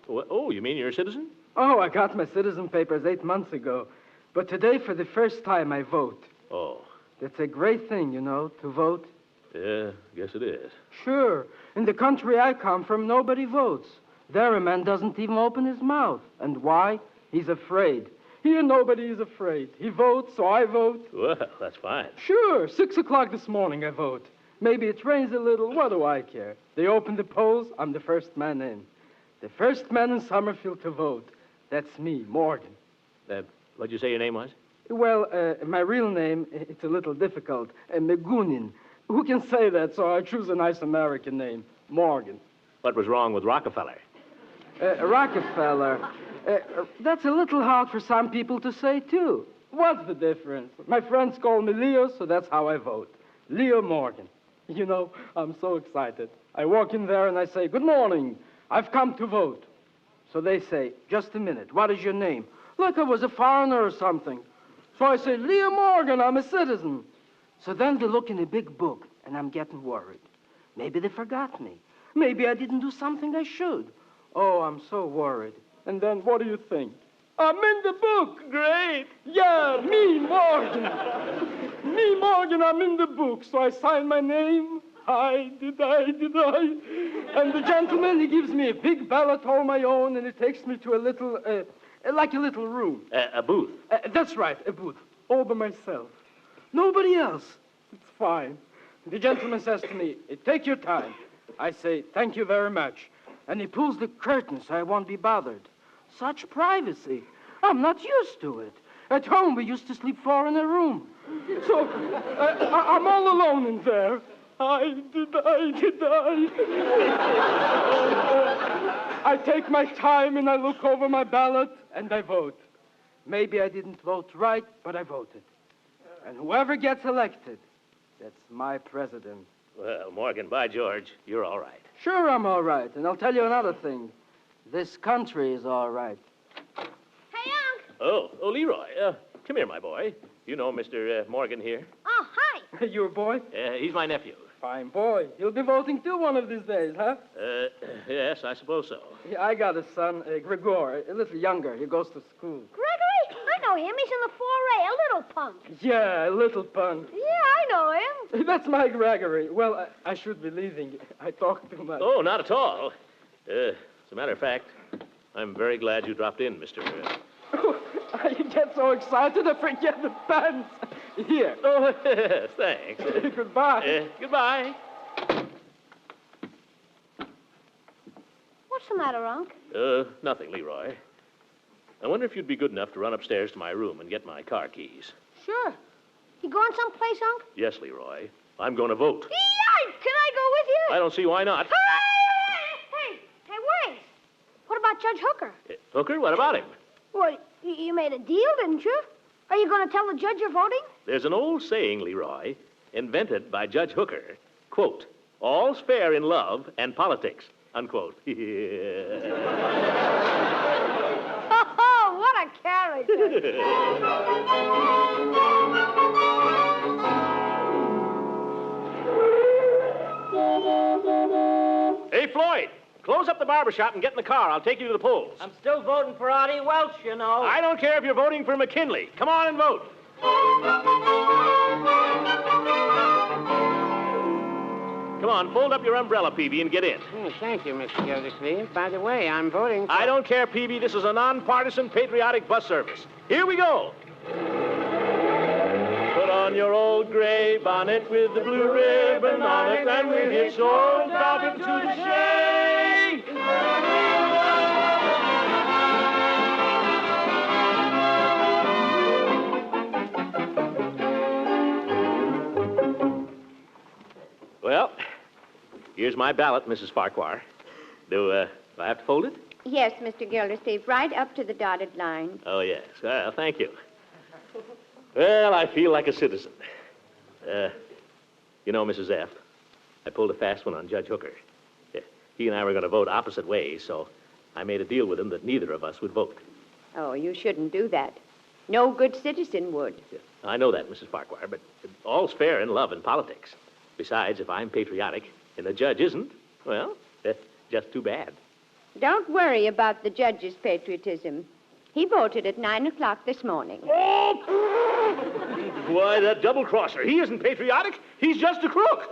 Oh, you mean you're a citizen? Oh, I got my citizen papers 8 months ago. But today, for the first time, I vote. Oh. That's a great thing, you know, to vote. Yeah, guess it is. Sure. In the country I come from, nobody votes. There, a man doesn't even open his mouth. And why? He's afraid. Here, nobody is afraid. He votes, so I vote. Well, that's fine. Sure. 6 o'clock this morning, I vote. Maybe it rains a little. What do I care? They open the polls. I'm the first man in. The first man in Summerfield to vote. That's me, Morgan. What'd you say your name was? Well, my real name, it's a little difficult. Megunin. Who can say that, so I choose a nice American name, Morgan. What was wrong with Rockefeller? Rockefeller. That's a little hard for some people to say, too. What's the difference? My friends call me Leo, so that's how I vote. Leo Morgan. You know, I'm so excited. I walk in there and I say, "Good morning. I've come to vote." So they say, "Just a minute. What is your name?" Like I was a foreigner or something. So I say, "Leo Morgan, I'm a citizen." So then they look in a big book, and I'm getting worried. Maybe they forgot me. Maybe I didn't do something I should. Oh, I'm so worried. And then what do you think? I'm in the book. Great. Yeah, me, Morgan. Me, Morgan, I'm in the book. So I sign my name. Did I? And the gentleman, he gives me a big ballot all my own, and he takes me to a little, like a little room. A booth? That's right, a booth. All by myself. Nobody else. It's fine. The gentleman says to me, "Take your time." I say, "Thank you very much." And he pulls the curtain so I won't be bothered. Such privacy. I'm not used to it. At home, we used to sleep four in a room. So I'm all alone in there. Did I? I take my time and I look over my ballot and I vote. Maybe I didn't vote right, but I voted. And whoever gets elected, that's my president. Well, Morgan, by George, you're all right. Sure, I'm all right. And I'll tell you another thing. This country is all right. Hey, Unc. Oh, Leroy. Come here, my boy. You know Mr. Morgan here? Oh, hi. Your boy? He's my nephew. Fine boy. You'll be voting too one of these days, huh? Yes, I suppose so. Yeah, I got a son, Gregor, a little younger. He goes to school. Gregory? I know know him. He's in the 4A, a little punk. Yeah, a little punk. Yeah, I know him. That's Mike Gregory. Well, I should be leaving. I talk too much. Oh, not at all. As a matter of fact, I'm very glad you dropped in, Mr. I get so excited I forget the pants. Here. Oh, yes, thanks. Goodbye. Goodbye. What's the matter, Unc? Nothing, Leroy. I wonder if you'd be good enough to run upstairs to my room and get my car keys. Sure. You going someplace, Unc? Yes, Leroy. I'm going to vote. Yikes! Can I go with you? I don't see why not. Hey, wait. What about Judge Hooker? Hooker, what about him? Well, you made a deal, didn't you? Are you going to tell the judge you're voting? There's an old saying, Leroy, invented by Judge Hooker. Quote, all's fair in love and politics, unquote. Oh, what a character. Hey, Floyd, close up the barber shop and get in the car. I'll take you to the polls. I'm still voting for Artie Welch, you know. I don't care if you're voting for McKinley. Come on and vote. Come on, fold up your umbrella, Peavy, and get in. Thank you, Mr. Gildersleeve. By the way, I'm voting for... I don't care, Peavy. This is a nonpartisan, patriotic bus service. Here we go. Put on your old gray bonnet with the blue ribbon on it, and we'll hitch old Dobbin to the shay. Well, here's my ballot, Mrs. Farquhar. Do I have to fold it? Yes, Mr. Gildersleeve, right up to the dotted line. Oh, yes. Well, thank you. Well, I feel like a citizen. You know, Mrs. F., I pulled a fast one on Judge Hooker. He and I were going to vote opposite ways, so I made a deal with him that neither of us would vote. Oh, you shouldn't do that. No good citizen would. I know that, Mrs. Farquhar, but all's fair in love and politics. Besides, if I'm patriotic and the judge isn't, well, just too bad. Don't worry about the judge's patriotism. He voted at 9 o'clock this morning. Oh! Why, that double-crosser. He isn't patriotic. He's just a crook.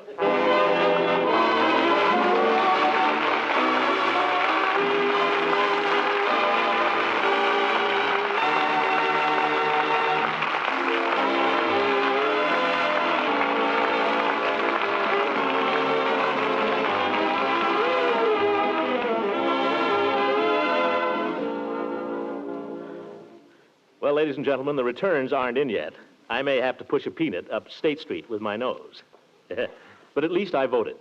Well, ladies and gentlemen, the returns aren't in yet. I may have to push a peanut up State Street with my nose. But at least I voted.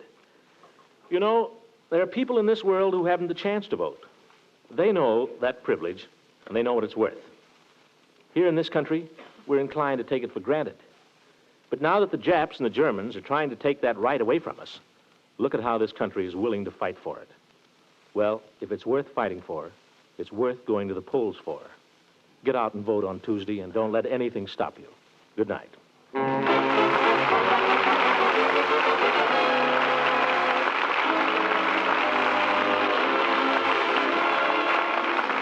You know, there are people in this world who haven't the chance to vote. They know that privilege, and they know what it's worth. Here in this country, we're inclined to take it for granted. But now that the Japs and the Germans are trying to take that right away from us, look at how this country is willing to fight for it. Well, if it's worth fighting for, it's worth going to the polls for. Get out and vote on Tuesday, and don't let anything stop you. Good night.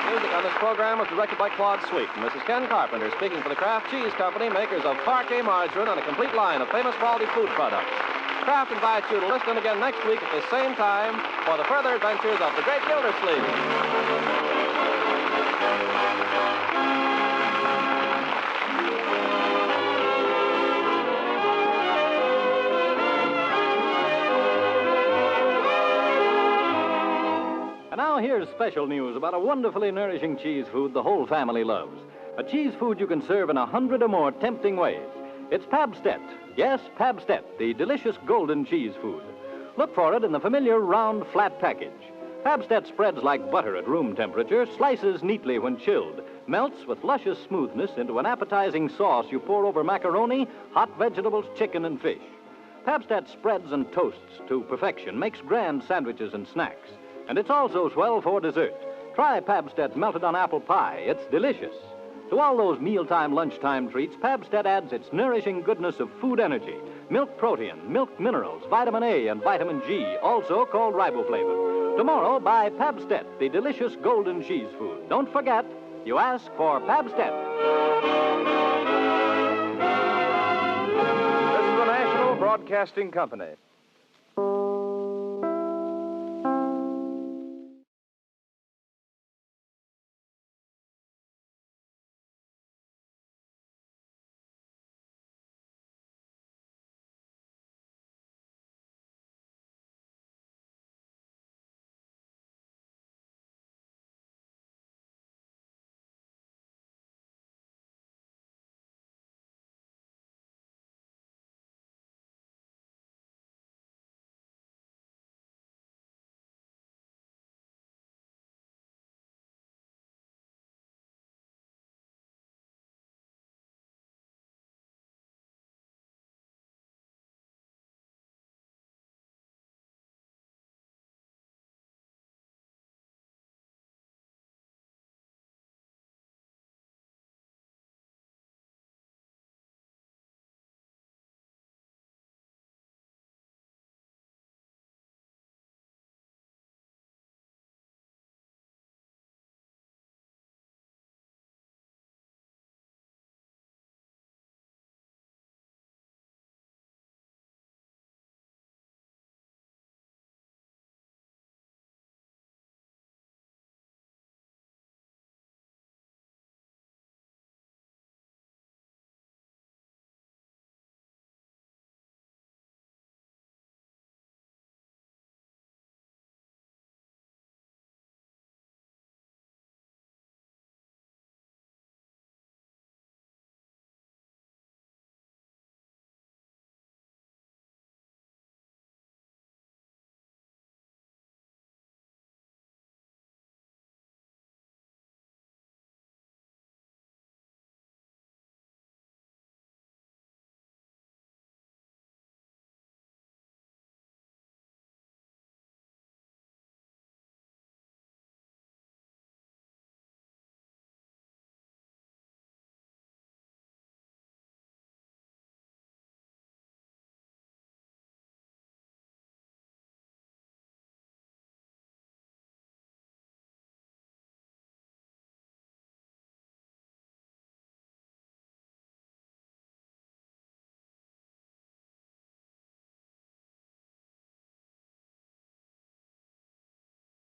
Music on this program was directed by Claude Sweet. And this is Ken Carpenter speaking for the Kraft Cheese Company, makers of Parquet margarine and a complete line of famous quality food products. Kraft invites you to listen again next week at the same time for the further adventures of the Great Gildersleeve. Now here's special news about a wonderfully nourishing cheese food the whole family loves. A cheese food you can serve in 100 or more tempting ways. It's Pabstet. Yes, Pabstet, the delicious golden cheese food. Look for it in the familiar round, flat package. Pabstet spreads like butter at room temperature, slices neatly when chilled, melts with luscious smoothness into an appetizing sauce you pour over macaroni, hot vegetables, chicken, and fish. Pabstet spreads and toasts to perfection, makes grand sandwiches and snacks. And it's also swell for dessert. Try Pabstet melted on apple pie. It's delicious. To all those mealtime, lunchtime treats, Pabstet adds its nourishing goodness of food energy, milk protein, milk minerals, vitamin A and vitamin G, also called riboflavin. Tomorrow, buy Pabstet, the delicious golden cheese food. Don't forget, You ask for Pabstet. This is the National Broadcasting Company.